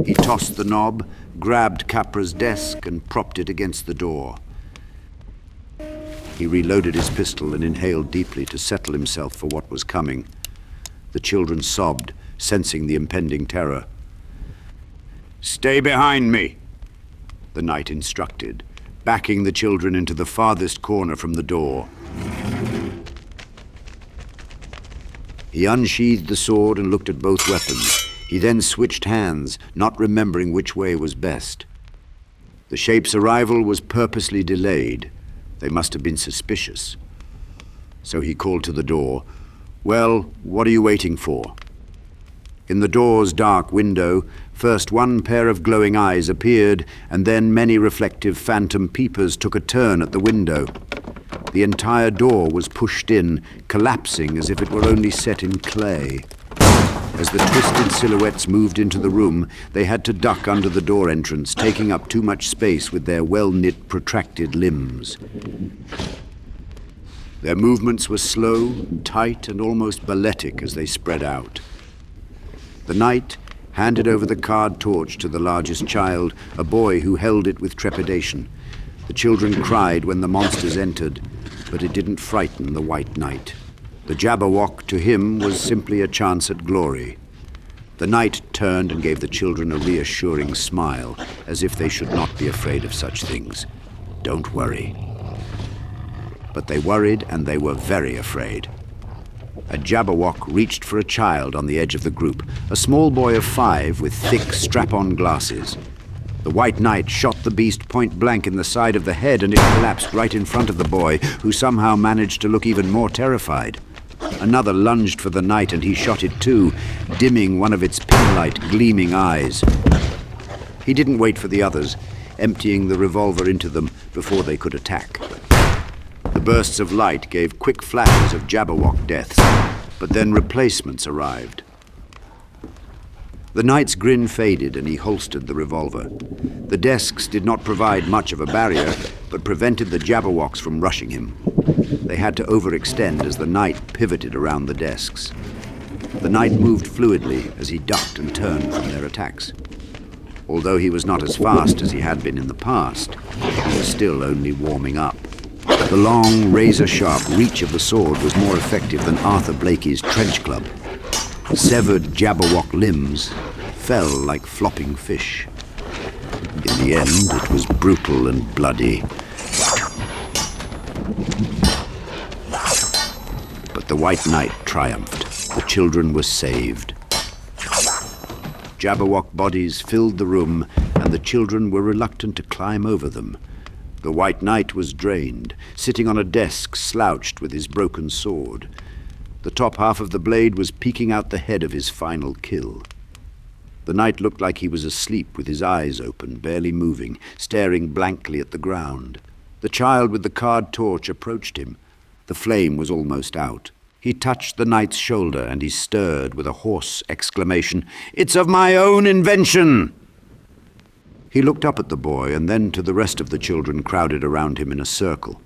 He tossed the knob, grabbed Capra's desk, and propped it against the door. He reloaded his pistol and inhaled deeply to settle himself for what was coming. The children sobbed, sensing the impending terror. "Stay behind me," the knight instructed, backing the children into the farthest corner from the door. He unsheathed the sword and looked at both weapons. He then switched hands, not remembering which way was best. The shape's arrival was purposely delayed. They must have been suspicious. So he called to the door, "Well, what are you waiting for?" In the door's dark window, first one pair of glowing eyes appeared, and then many reflective phantom peepers took a turn at the window. The entire door was pushed in, collapsing as if it were only set in clay. As the twisted silhouettes moved into the room, they had to duck under the door entrance, taking up too much space with their well-knit, protracted limbs. Their movements were slow, tight, and almost balletic as they spread out. The knight handed over the card torch to the largest child, a boy who held it with trepidation. The children cried when the monsters entered, but it didn't frighten the White Knight. The Jabberwock, to him, was simply a chance at glory. The knight turned and gave the children a reassuring smile, as if they should not be afraid of such things. "Don't worry." But they worried, and they were very afraid. A Jabberwock reached for a child on the edge of the group, a small boy of 5 with thick strap-on glasses. The White Knight shot the beast point blank in the side of the head, and it collapsed right in front of the boy, who somehow managed to look even more terrified. Another lunged for the knight, and he shot it too, dimming one of its pin-light gleaming eyes. He didn't wait for the others, emptying the revolver into them before they could attack. The bursts of light gave quick flashes of Jabberwock deaths, but then replacements arrived. The knight's grin faded, and he holstered the revolver. The desks did not provide much of a barrier, but prevented the Jabberwocks from rushing him. They had to overextend as the knight pivoted around the desks. The knight moved fluidly as he ducked and turned from their attacks. Although he was not as fast as he had been in the past, he was still only warming up. The long, razor-sharp reach of the sword was more effective than Arthur Blakey's trench club. Severed Jabberwock limbs fell like flopping fish. In the end, it was brutal and bloody. But the White Knight triumphed. The children were saved. Jabberwock bodies filled the room, and the children were reluctant to climb over them. The White Knight was drained, sitting on a desk slouched with his broken sword. The top half of the blade was peeking out the head of his final kill. The knight looked like he was asleep with his eyes open, barely moving, staring blankly at the ground. The child with the card torch approached him. The flame was almost out. He touched the knight's shoulder, and he stirred with a hoarse exclamation, "It's of my own invention!" He looked up at the boy, and then to the rest of the children crowded around him in a circle.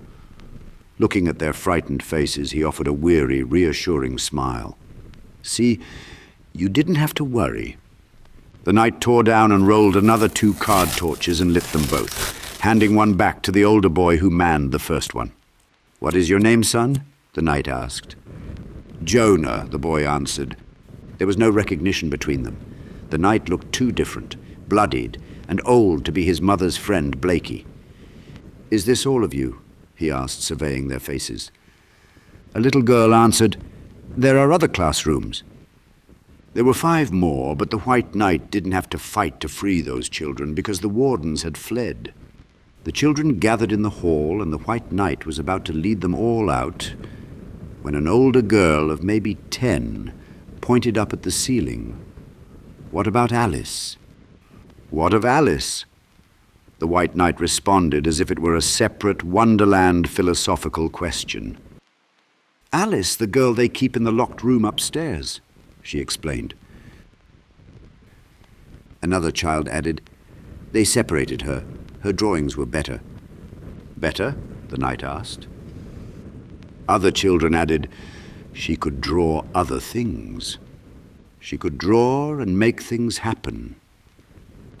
Looking at their frightened faces, he offered a weary, reassuring smile. "See, you didn't have to worry." The knight tore down and rolled another 2 card torches and lit them both, handing one back to the older boy who manned the first one. "What is your name, son?" the knight asked. "Jonah," the boy answered. There was no recognition between them. The knight looked too different, bloodied, and old to be his mother's friend, Blakey. "Is this all of you?" he asked, surveying their faces. A little girl answered, "There are other classrooms." There were 5 more, but the White Knight didn't have to fight to free those children because the wardens had fled. The children gathered in the hall, and the White Knight was about to lead them all out when an older girl of maybe 10 pointed up at the ceiling. "What about Alice?" "What of Alice?" The White Knight responded as if it were a separate Wonderland philosophical question. "Alice, the girl they keep in the locked room upstairs," she explained. Another child added, "They separated her. Her drawings were better." "Better?" the knight asked. Other children added, "She could draw other things. She could draw and make things happen.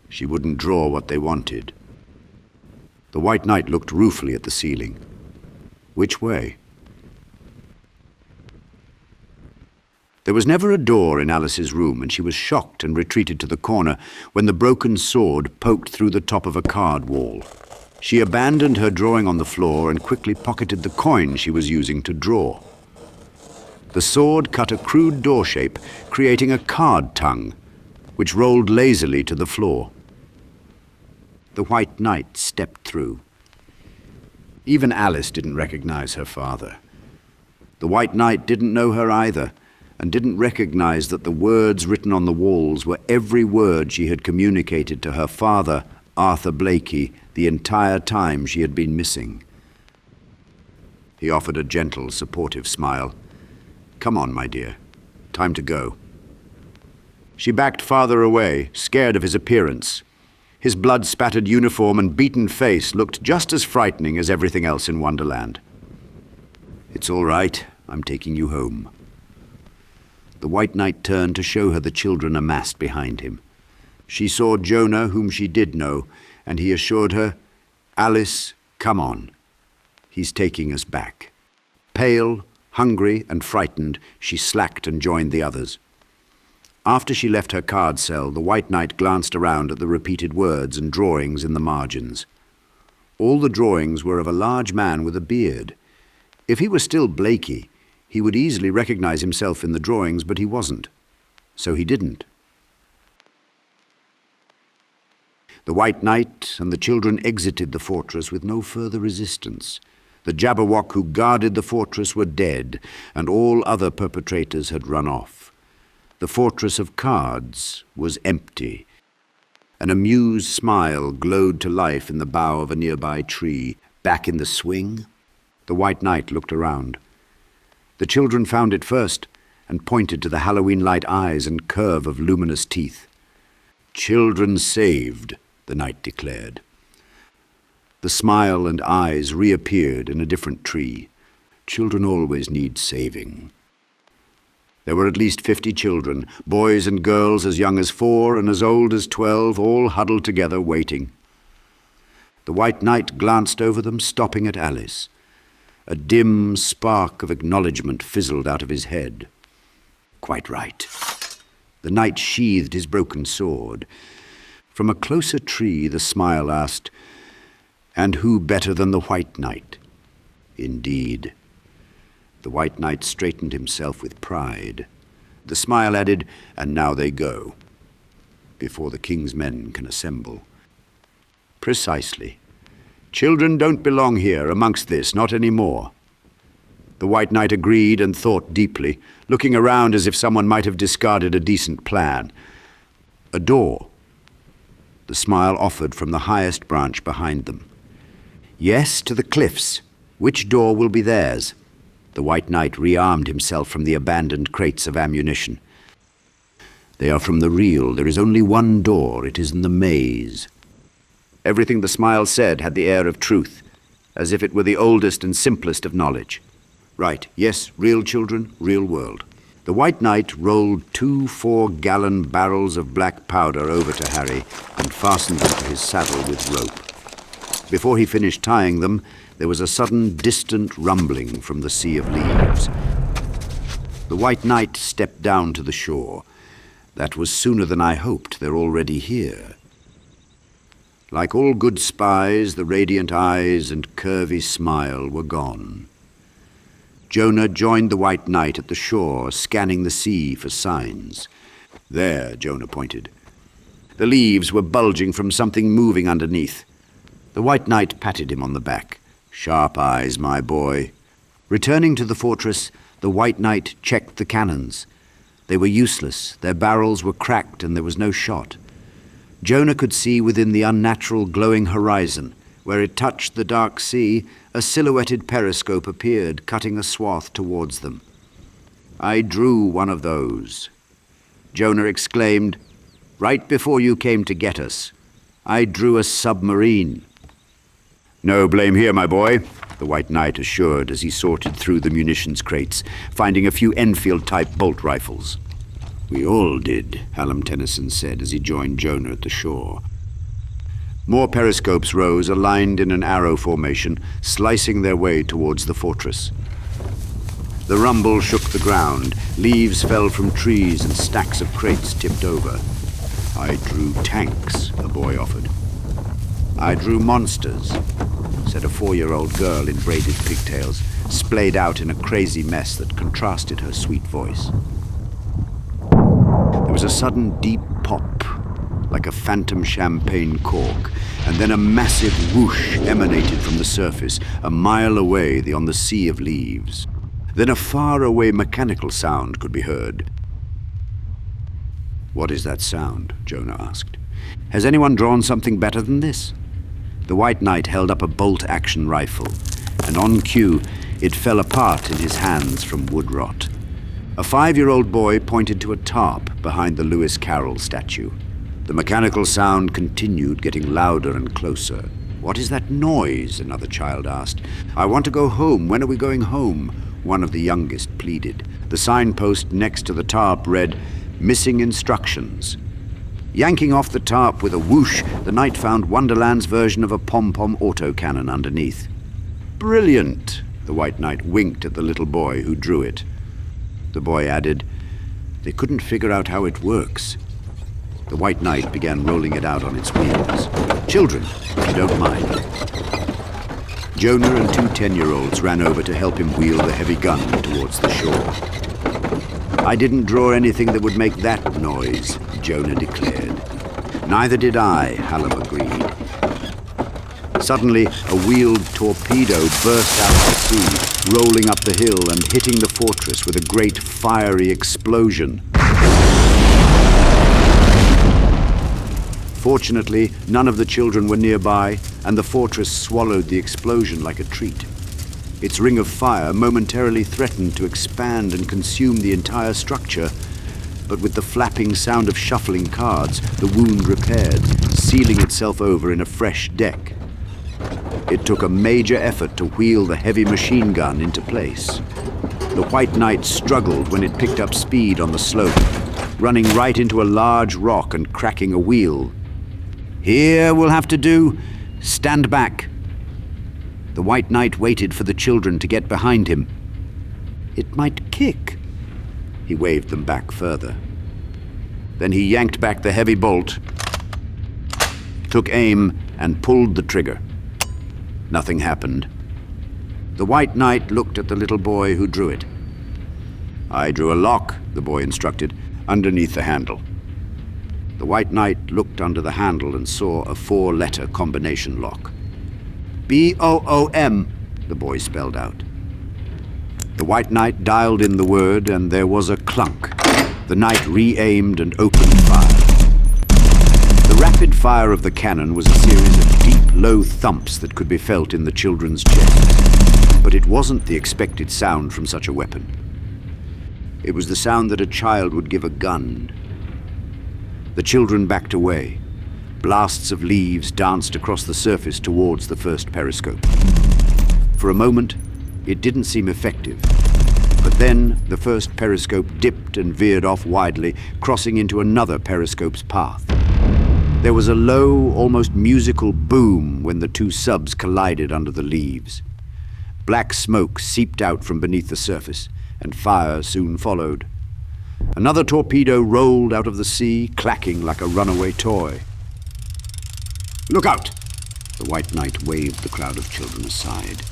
She wouldn't draw what they wanted." The White Knight looked ruefully at the ceiling. "Which way?" There was never a door in Alice's room, and she was shocked and retreated to the corner when the broken sword poked through the top of a card wall. She abandoned her drawing on the floor and quickly pocketed the coin she was using to draw. The sword cut a crude door shape, creating a card tongue, which rolled lazily to the floor. The White Knight stepped through. Even Alice didn't recognize her father. The White Knight didn't know her either, and didn't recognize that the words written on the walls were every word she had communicated to her father, Arthur Blakey, the entire time she had been missing. He offered a gentle, supportive smile. "Come on, my dear. Time to go." She backed farther away, scared of his appearance. His blood-spattered uniform and beaten face looked just as frightening as everything else in Wonderland. "It's all right. I'm taking you home." The White Knight turned to show her the children amassed behind him. She saw Jonah, whom she did know, and he assured her, "Alice, come on. He's taking us back." Pale, hungry and frightened, she slacked and joined the others. After she left her card cell, the White Knight glanced around at the repeated words and drawings in the margins. All the drawings were of a large man with a beard. If he were still Blakey, he would easily recognize himself in the drawings, but he wasn't. So he didn't. The White Knight and the children exited the fortress with no further resistance. The Jabberwock who guarded the fortress were dead, and all other perpetrators had run off. The fortress of cards was empty. An amused smile glowed to life in the bough of a nearby tree. Back in the swing? The White Knight looked around. The children found it first and pointed to the Halloween-like eyes and curve of luminous teeth. "Children saved," the knight declared. The smile and eyes reappeared in a different tree. Children always need saving. There were at least 50 children, boys and girls as young as 4 and as old as 12, all huddled together waiting. The White Knight glanced over them, stopping at Alice. A dim spark of acknowledgement fizzled out of his head. Quite right. The knight sheathed his broken sword. From a closer tree, the smile asked, "And who better than the White Knight?" Indeed. The White Knight straightened himself with pride. The smile added, "And now they go, before the king's men can assemble." Precisely. Children don't belong here amongst this, not anymore. The White Knight agreed and thought deeply, looking around as if someone might have discarded a decent plan. A door. The smile offered from the highest branch behind them. "Yes, to the cliffs. Which door will be theirs?" The White Knight rearmed himself from the abandoned crates of ammunition. "They are from the real. There is only one door. It is in the maze." Everything the smile said had the air of truth, as if it were the oldest and simplest of knowledge. "Right, yes, real children, real world." The White Knight rolled 2 4-gallon barrels of black powder over to Harry and fastened them to his saddle with rope. Before he finished tying them, there was a sudden distant rumbling from the sea of leaves. The White Knight stepped down to the shore. "That was sooner than I hoped. They're already here." Like all good spies, the radiant eyes and curvy smile were gone. Jonah joined the White Knight at the shore, scanning the sea for signs. "There," Jonah pointed. The leaves were bulging from something moving underneath. The White Knight patted him on the back. "Sharp eyes, my boy." Returning to the fortress, the White Knight checked the cannons. They were useless, their barrels were cracked, and there was no shot. Jonah could see within the unnatural glowing horizon. Where it touched the dark sea, a silhouetted periscope appeared, cutting a swath towards them. "I drew one of those," Jonah exclaimed. "Right before you came to get us. I drew a submarine." "No blame here, my boy," the White Knight assured as he sorted through the munitions crates, finding a few Enfield-type bolt rifles. "We all did," Hallam Tennyson said as he joined Jonah at the shore. More periscopes rose, aligned in an arrow formation, slicing their way towards the fortress. The rumble shook the ground. Leaves fell from trees and stacks of crates tipped over. I drew tanks, a boy offered. I drew monsters, said a 4-year-old girl in braided pigtails, splayed out in a crazy mess that contrasted her sweet voice. There was a sudden deep pop, like a phantom champagne cork, and then a massive whoosh emanated from the surface, a mile away on the sea of leaves. Then a far-away mechanical sound could be heard. "What is that sound?" Jonah asked. "Has anyone drawn something better than this?" The White Knight held up a bolt-action rifle, and on cue, it fell apart in his hands from wood rot. A 5-year-old boy pointed to a tarp behind the Lewis Carroll statue. The mechanical sound continued, getting louder and closer. "What is that noise?" another child asked. "I want to go home. When are we going home?" one of the youngest pleaded. The signpost next to the tarp read, "Missing instructions." Yanking off the tarp with a whoosh, the knight found Wonderland's version of a pom-pom autocannon underneath. "Brilliant!" The White Knight winked at the little boy who drew it. The boy added, "They couldn't figure out how it works." The White Knight began rolling it out on its wheels. "Children, if you don't mind." Jonah and 2 10-year-olds ran over to help him wheel the heavy gun towards the shore. "I didn't draw anything that would make that noise," Jonah declared. "Neither did I," Hallam agreed. Suddenly, a wheeled torpedo burst out of the sea, rolling up the hill and hitting the fortress with a great fiery explosion. Fortunately, none of the children were nearby, and the fortress swallowed the explosion like a treat. Its ring of fire momentarily threatened to expand and consume the entire structure, but with the flapping sound of shuffling cards, the wound repaired, sealing itself over in a fresh deck. It took a major effort to wheel the heavy machine gun into place. The White Knight struggled when it picked up speed on the slope, running right into a large rock and cracking a wheel. "Here will have to do. Stand back." The White Knight waited for the children to get behind him. "It might kick." He waved them back further. Then he yanked back the heavy bolt, took aim, and pulled the trigger. Nothing happened. The White Knight looked at the little boy who drew it. "I drew a lock," the boy instructed, "underneath the handle." The White Knight looked under the handle and saw a 4-letter combination lock. "BOOM," the boy spelled out. The White Knight dialed in the word, and there was a clunk. The knight re-aimed and opened fire. The rapid fire of the cannon was a series of deep, low thumps that could be felt in the children's chests. But it wasn't the expected sound from such a weapon. It was the sound that a child would give a gun. The children backed away. Blasts of leaves danced across the surface towards the first periscope. For a moment, it didn't seem effective. But then the first periscope dipped and veered off widely, crossing into another periscope's path. There was a low, almost musical boom when the 2 subs collided under the leaves. Black smoke seeped out from beneath the surface, and fire soon followed. Another torpedo rolled out of the sea, clacking like a runaway toy. "Look out!" The White Knight waved the crowd of children aside.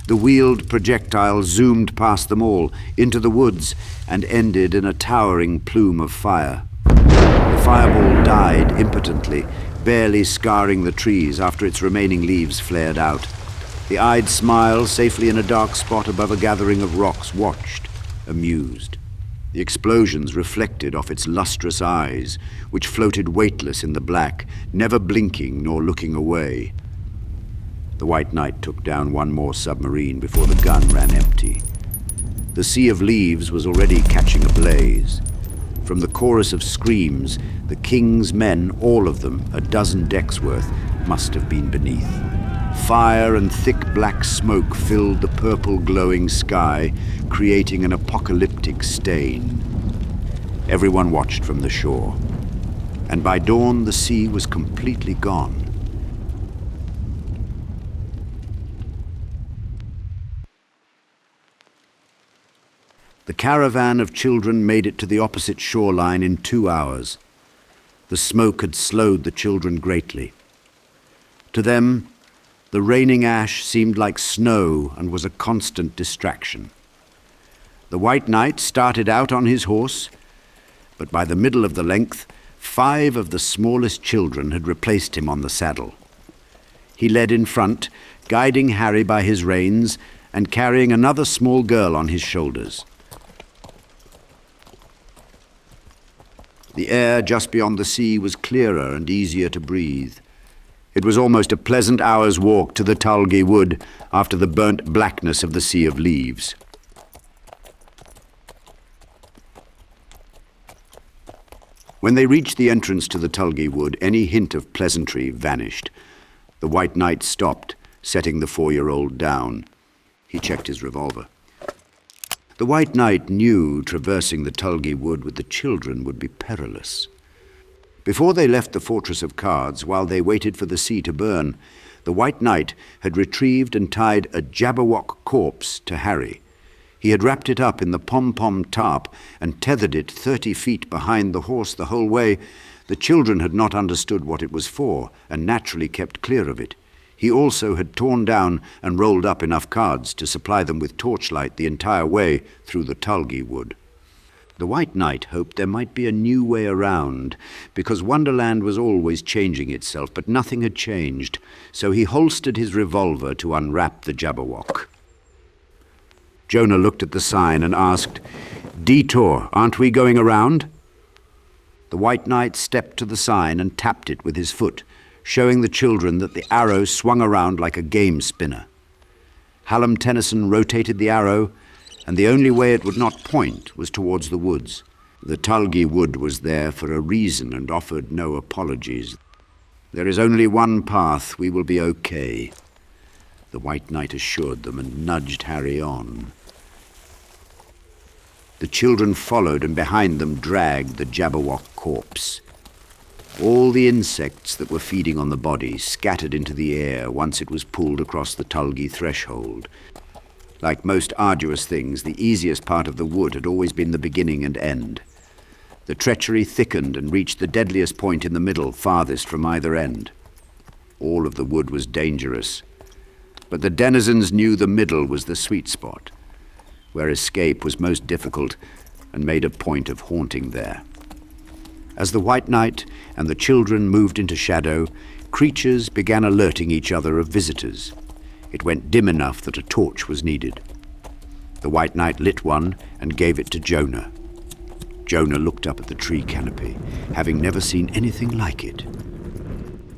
The wheeled projectile zoomed past them all, into the woods, and ended in a towering plume of fire. The fireball died impotently, barely scarring the trees after its remaining leaves flared out. The eyed Smile, safely in a dark spot above a gathering of rocks, watched, amused. The explosions reflected off its lustrous eyes, which floated weightless in the black, never blinking nor looking away. The White Knight took down 1 more submarine before the gun ran empty. The sea of leaves was already catching a blaze. From the chorus of screams, the king's men, all of them, a dozen decks worth, must have been beneath. Fire and thick black smoke filled the purple glowing sky, creating an apocalyptic stain. Everyone watched from the shore, and by dawn the sea was completely gone. The caravan of children made it to the opposite shoreline in 2 hours. The smoke had slowed the children greatly. To them, the raining ash seemed like snow and was a constant distraction. The White Knight started out on his horse, but by the middle of the length, 5 of the smallest children had replaced him on the saddle. He led in front, guiding Harry by his reins and carrying another small girl on his shoulders. The air just beyond the sea was clearer and easier to breathe. It was almost a pleasant hour's walk to the Tulgey Wood after the burnt blackness of the Sea of Leaves. When they reached the entrance to the Tulgey Wood, any hint of pleasantry vanished. The White Knight stopped, setting the 4-year-old down. He checked his revolver. The White Knight knew traversing the Tulgey Wood with the children would be perilous. Before they left the Fortress of Cards, while they waited for the sea to burn, the White Knight had retrieved and tied a Jabberwock corpse to Harry. He had wrapped it up in the pom-pom tarp and tethered it 30 feet behind the horse the whole way. The children had not understood what it was for and naturally kept clear of it. He also had torn down and rolled up enough cards to supply them with torchlight the entire way through the Tulgey Wood. The White Knight hoped there might be a new way around, because Wonderland was always changing itself, but nothing had changed, so he holstered his revolver to unwrap the Jabberwock. Jonah looked at the sign and asked, "Detour, aren't we going around?" The White Knight stepped to the sign and tapped it with his foot, showing the children that the arrow swung around like a game spinner. Hallam Tennyson rotated the arrow, and the only way it would not point was towards the woods. The Tulgey Wood was there for a reason and offered no apologies. "There is only one path. We will be okay," the White Knight assured them and nudged Harry on. The children followed, and behind them dragged the Jabberwock corpse. All the insects that were feeding on the body scattered into the air once it was pulled across the Tulgey threshold. Like most arduous things, the easiest part of the wood had always been the beginning and end. The treachery thickened and reached the deadliest point in the middle, farthest from either end. All of the wood was dangerous, but the denizens knew the middle was the sweet spot, where escape was most difficult, and made a point of haunting there. As the White Knight and the children moved into shadow, creatures began alerting each other of visitors. It went dim enough that a torch was needed. The White Knight lit one and gave it to Jonah. Jonah looked up at the tree canopy, having never seen anything like it.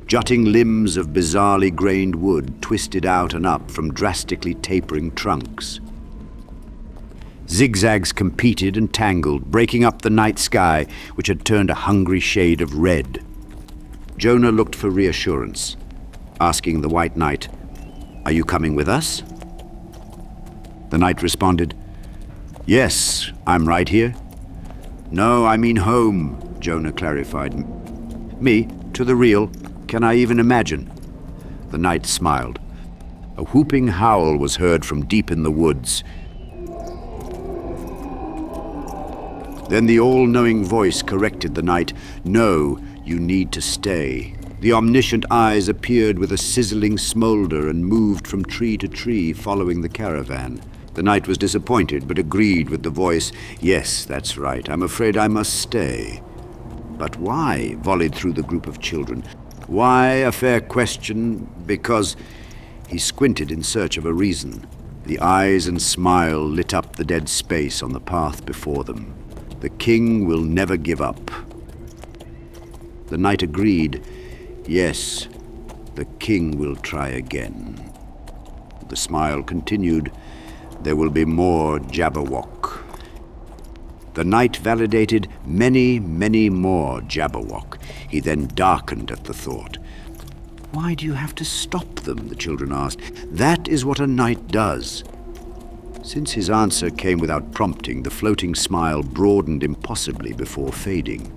Jutting limbs of bizarrely grained wood twisted out and up from drastically tapering trunks. Zigzags competed and tangled, breaking up the night sky, which had turned a hungry shade of red. Jonah looked for reassurance, asking the White Knight, "Are you coming with us?" The knight responded, "Yes, I'm right here." "No, I mean home," Jonah clarified. "Me, to the real. Can I even imagine?" The knight smiled. A whooping howl was heard from deep in the woods. Then the all-knowing voice corrected the knight. "No, you need to stay." The omniscient eyes appeared with a sizzling smolder and moved from tree to tree, following the caravan. The knight was disappointed, but agreed with the voice. "Yes, that's right. I'm afraid I must stay." "But why?" volleyed through the group of children. "Why? A fair question. Because—" He squinted in search of a reason. The eyes and smile lit up the dead space on the path before them. "The king will never give up." The knight agreed. "Yes, the king will try again." The smile continued. "There will be more Jabberwock." The knight validated many, many more Jabberwock. He then darkened at the thought. "Why do you have to stop them?" the children asked. "That is what a knight does." Since his answer came without prompting, the floating smile broadened impossibly before fading.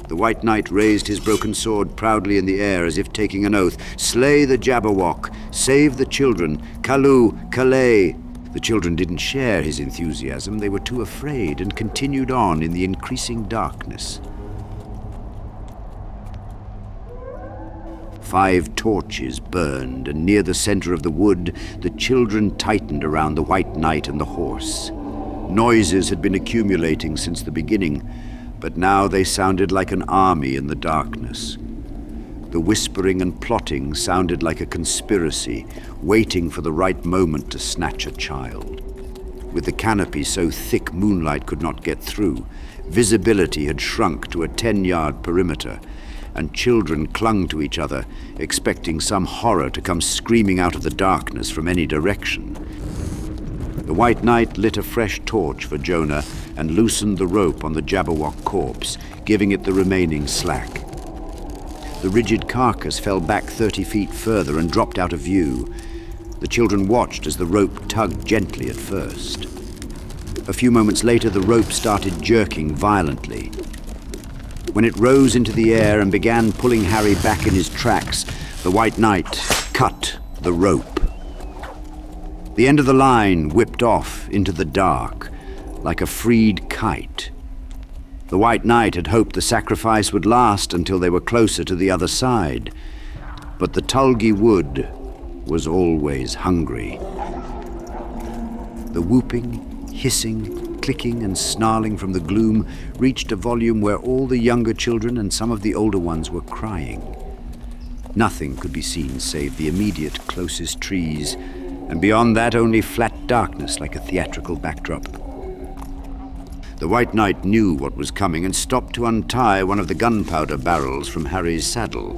The White Knight raised his broken sword proudly in the air as if taking an oath. "Slay the Jabberwock, save the children, Kalu, Kalay." The children didn't share his enthusiasm. They were too afraid and continued on in the increasing darkness. 5 torches burned, and near the center of the wood, the children tightened around the White Knight and the horse. Noises had been accumulating since the beginning, but now they sounded like an army in the darkness. The whispering and plotting sounded like a conspiracy, waiting for the right moment to snatch a child. With the canopy so thick moonlight could not get through, visibility had shrunk to a 10-yard perimeter, and children clung to each other, expecting some horror to come screaming out of the darkness from any direction. The White Knight lit a fresh torch for Jonah and loosened the rope on the Jabberwock corpse, giving it the remaining slack. The rigid carcass fell back 30 feet further and dropped out of view. The children watched as the rope tugged gently at first. A few moments later, the rope started jerking violently. When it rose into the air and began pulling Harry back in his tracks, the White Knight cut the rope. The end of the line whipped off into the dark, like a freed kite. The White Knight had hoped the sacrifice would last until they were closer to the other side. But the Tulgey Wood was always hungry. The whooping, hissing, clicking and snarling from the gloom reached a volume where all the younger children and some of the older ones were crying. Nothing could be seen save the immediate closest trees, and beyond that only flat darkness like a theatrical backdrop. The White Knight knew what was coming and stopped to untie one of the gunpowder barrels from Harry's saddle.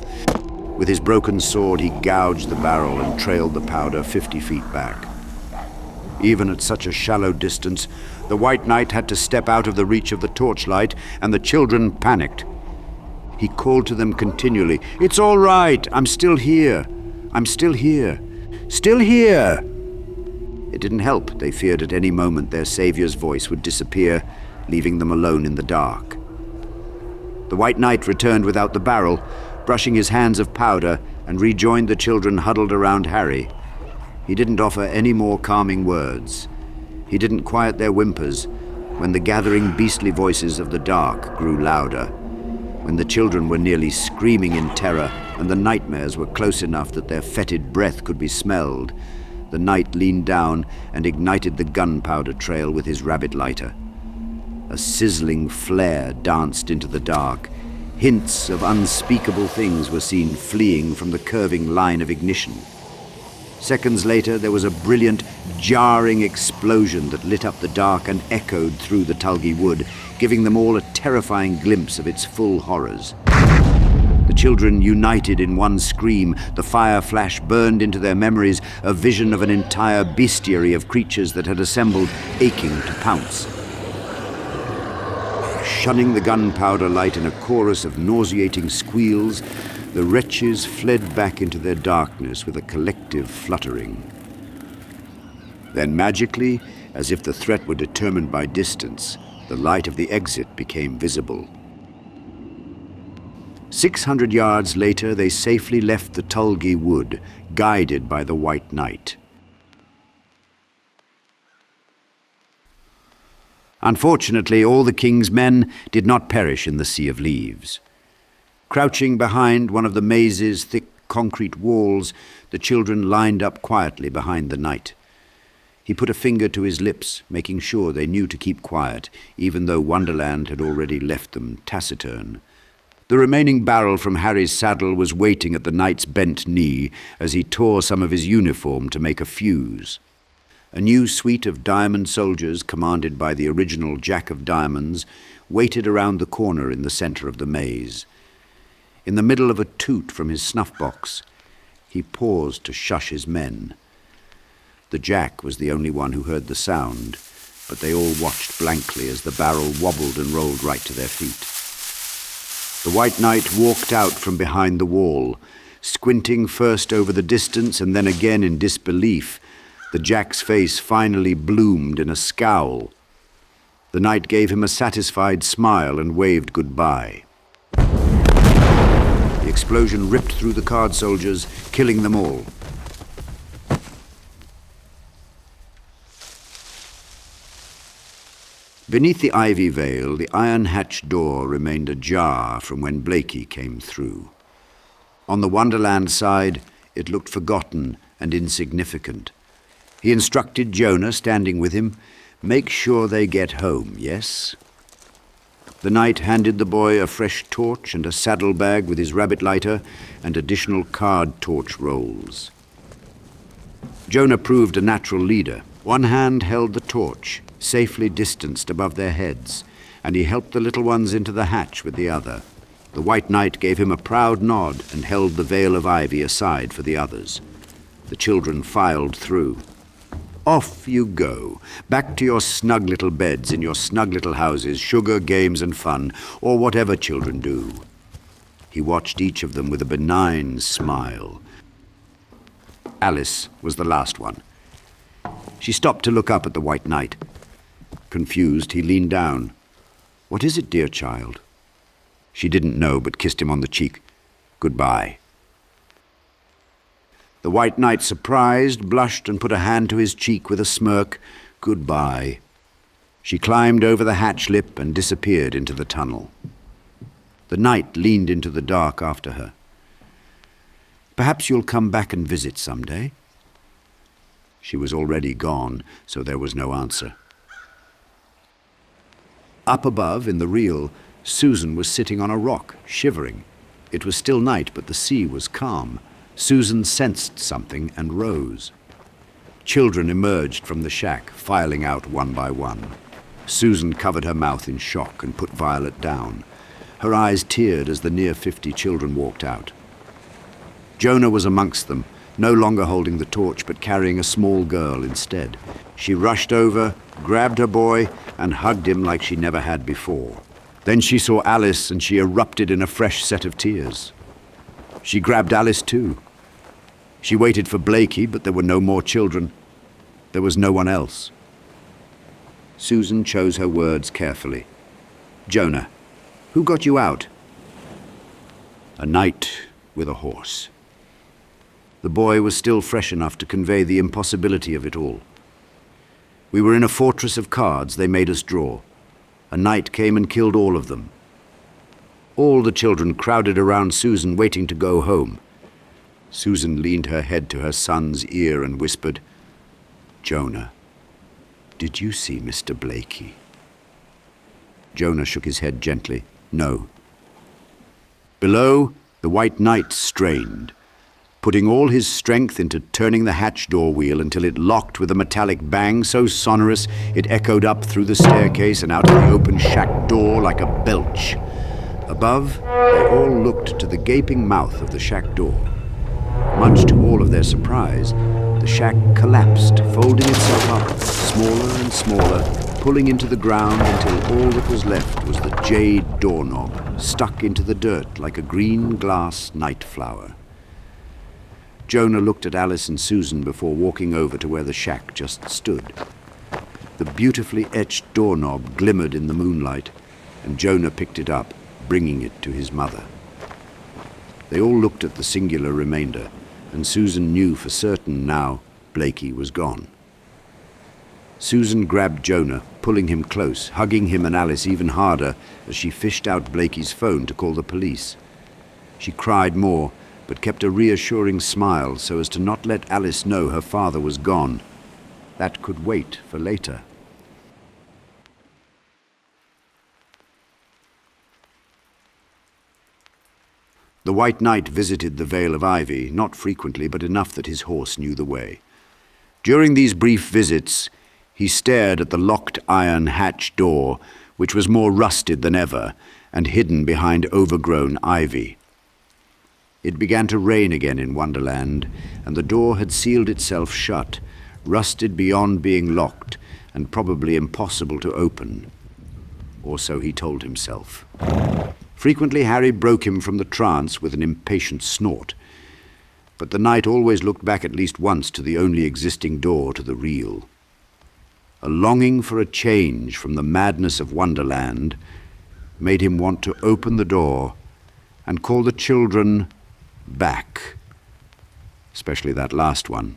With his broken sword, he gouged the barrel and trailed the powder 50 feet back. Even at such a shallow distance, the White Knight had to step out of the reach of the torchlight, and the children panicked. He called to them continually, "It's all right, I'm still here. I'm still here. Still here!" It didn't help. They feared at any moment their savior's voice would disappear, leaving them alone in the dark. The White Knight returned without the barrel, brushing his hands of powder, and rejoined the children huddled around Harry. He didn't offer any more calming words. He didn't quiet their whimpers when the gathering beastly voices of the dark grew louder, when the children were nearly screaming in terror and the nightmares were close enough that their fetid breath could be smelled. The knight leaned down and ignited the gunpowder trail with his rabbit lighter. A sizzling flare danced into the dark. Hints of unspeakable things were seen fleeing from the curving line of ignition. Seconds later, there was a brilliant, jarring explosion that lit up the dark and echoed through the Tulgey Wood, giving them all a terrifying glimpse of its full horrors. The children united in one scream. The fire flash burned into their memories, a vision of an entire bestiary of creatures that had assembled, aching to pounce. Shunning the gunpowder light in a chorus of nauseating squeals, the wretches fled back into their darkness with a collective fluttering. Then magically, as if the threat were determined by distance, the light of the exit became visible. 600 yards later, they safely left the Tulgey Wood, guided by the White Knight. Unfortunately, all the king's men did not perish in the Sea of Leaves. Crouching behind one of the maze's thick concrete walls, the children lined up quietly behind the knight. He put a finger to his lips, making sure they knew to keep quiet, even though Wonderland had already left them taciturn. The remaining barrel from Harry's saddle was waiting at the knight's bent knee as he tore some of his uniform to make a fuse. A new suite of diamond soldiers, commanded by the original Jack of Diamonds, waited around the corner in the center of the maze. In the middle of a toot from his snuff-box, he paused to shush his men. The Jack was the only one who heard the sound, but they all watched blankly as the barrel wobbled and rolled right to their feet. The White Knight walked out from behind the wall, squinting first over the distance and then again in disbelief. The Jack's face finally bloomed in a scowl. The knight gave him a satisfied smile and waved goodbye. The explosion ripped through the card soldiers, killing them all. Beneath the ivy veil, the iron hatch door remained ajar from when Blakey came through. On the Wonderland side, it looked forgotten and insignificant. He instructed Jonah, standing with him, "Make sure they get home, yes?" The knight handed the boy a fresh torch and a saddlebag with his rabbit lighter and additional card torch rolls. Jonah proved a natural leader. One hand held the torch, safely distanced above their heads, and he helped the little ones into the hatch with the other. The White Knight gave him a proud nod and held the veil of ivy aside for the others. The children filed through. Off you go, back to your snug little beds in your snug little houses, sugar, games and fun, or whatever children do. He watched each of them with a benign smile. Alice was the last one. She stopped to look up at the White Knight. Confused, he leaned down. "What is it, dear child?" She didn't know, but kissed him on the cheek. "Goodbye." The White Knight, surprised, blushed and put a hand to his cheek with a smirk. "Goodbye." She climbed over the hatch lip and disappeared into the tunnel. The knight leaned into the dark after her. "Perhaps you'll come back and visit someday." She was already gone, so there was no answer. Up above, in the reel, Susan was sitting on a rock, shivering. It was still night, but the sea was calm. Susan sensed something and rose. Children emerged from the shack, filing out one by one. Susan covered her mouth in shock and put Violet down. Her eyes teared as the near 50 children walked out. Jonah was amongst them, no longer holding the torch but carrying a small girl instead. She rushed over, grabbed her boy, and hugged him like she never had before. Then she saw Alice and she erupted in a fresh set of tears. She grabbed Alice too. She waited for Blakey, but there were no more children. There was no one else. Susan chose her words carefully. "Jonah, who got you out?" "A knight with a horse." The boy was still fresh enough to convey the impossibility of it all. "We were in a fortress of cards they made us draw. A knight came and killed all of them." All the children crowded around Susan, waiting to go home. Susan leaned her head to her son's ear and whispered, "Jonah, did you see Mr. Blakey?" Jonah shook his head gently. "No." Below, the White Knight strained, putting all his strength into turning the hatch door wheel until it locked with a metallic bang so sonorous it echoed up through the staircase and out of the open shack door like a belch. Above, they all looked to the gaping mouth of the shack door. Much to all of their surprise, the shack collapsed, folding itself up, smaller and smaller, pulling into the ground until all that was left was the jade doorknob, stuck into the dirt like a green glass night flower. Jonah looked at Alice and Susan before walking over to where the shack just stood. The beautifully etched doorknob glimmered in the moonlight, and Jonah picked it up, bringing it to his mother. They all looked at the singular remainder, and Susan knew for certain now Blakey was gone. Susan grabbed Jonah, pulling him close, hugging him and Alice even harder as she fished out Blakey's phone to call the police. She cried more, but kept a reassuring smile so as to not let Alice know her father was gone. That could wait for later. The White Knight visited the Vale of Ivy, not frequently, but enough that his horse knew the way. During these brief visits, he stared at the locked iron hatch door, which was more rusted than ever, and hidden behind overgrown ivy. It began to rain again in Wonderland, and the door had sealed itself shut, rusted beyond being locked, and probably impossible to open. Or so he told himself. Frequently Harry broke him from the trance with an impatient snort, but the knight always looked back at least once to the only existing door to the reel. A longing for a change from the madness of Wonderland made him want to open the door and call the children back, especially that last one,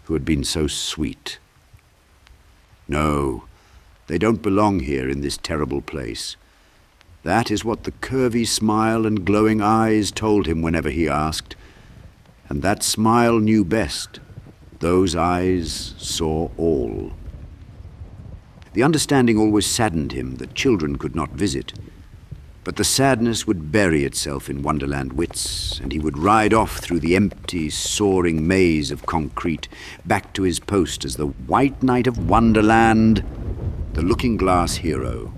who had been so sweet. No, They don't belong here in this terrible place. That is what the curvy smile and glowing eyes told him whenever he asked. And that smile knew best. Those eyes saw all. The understanding always saddened him that children could not visit. But the sadness would bury itself in Wonderland wits, and he would ride off through the empty, soaring maze of concrete, back to his post as the White Knight of Wonderland, the looking-glass hero.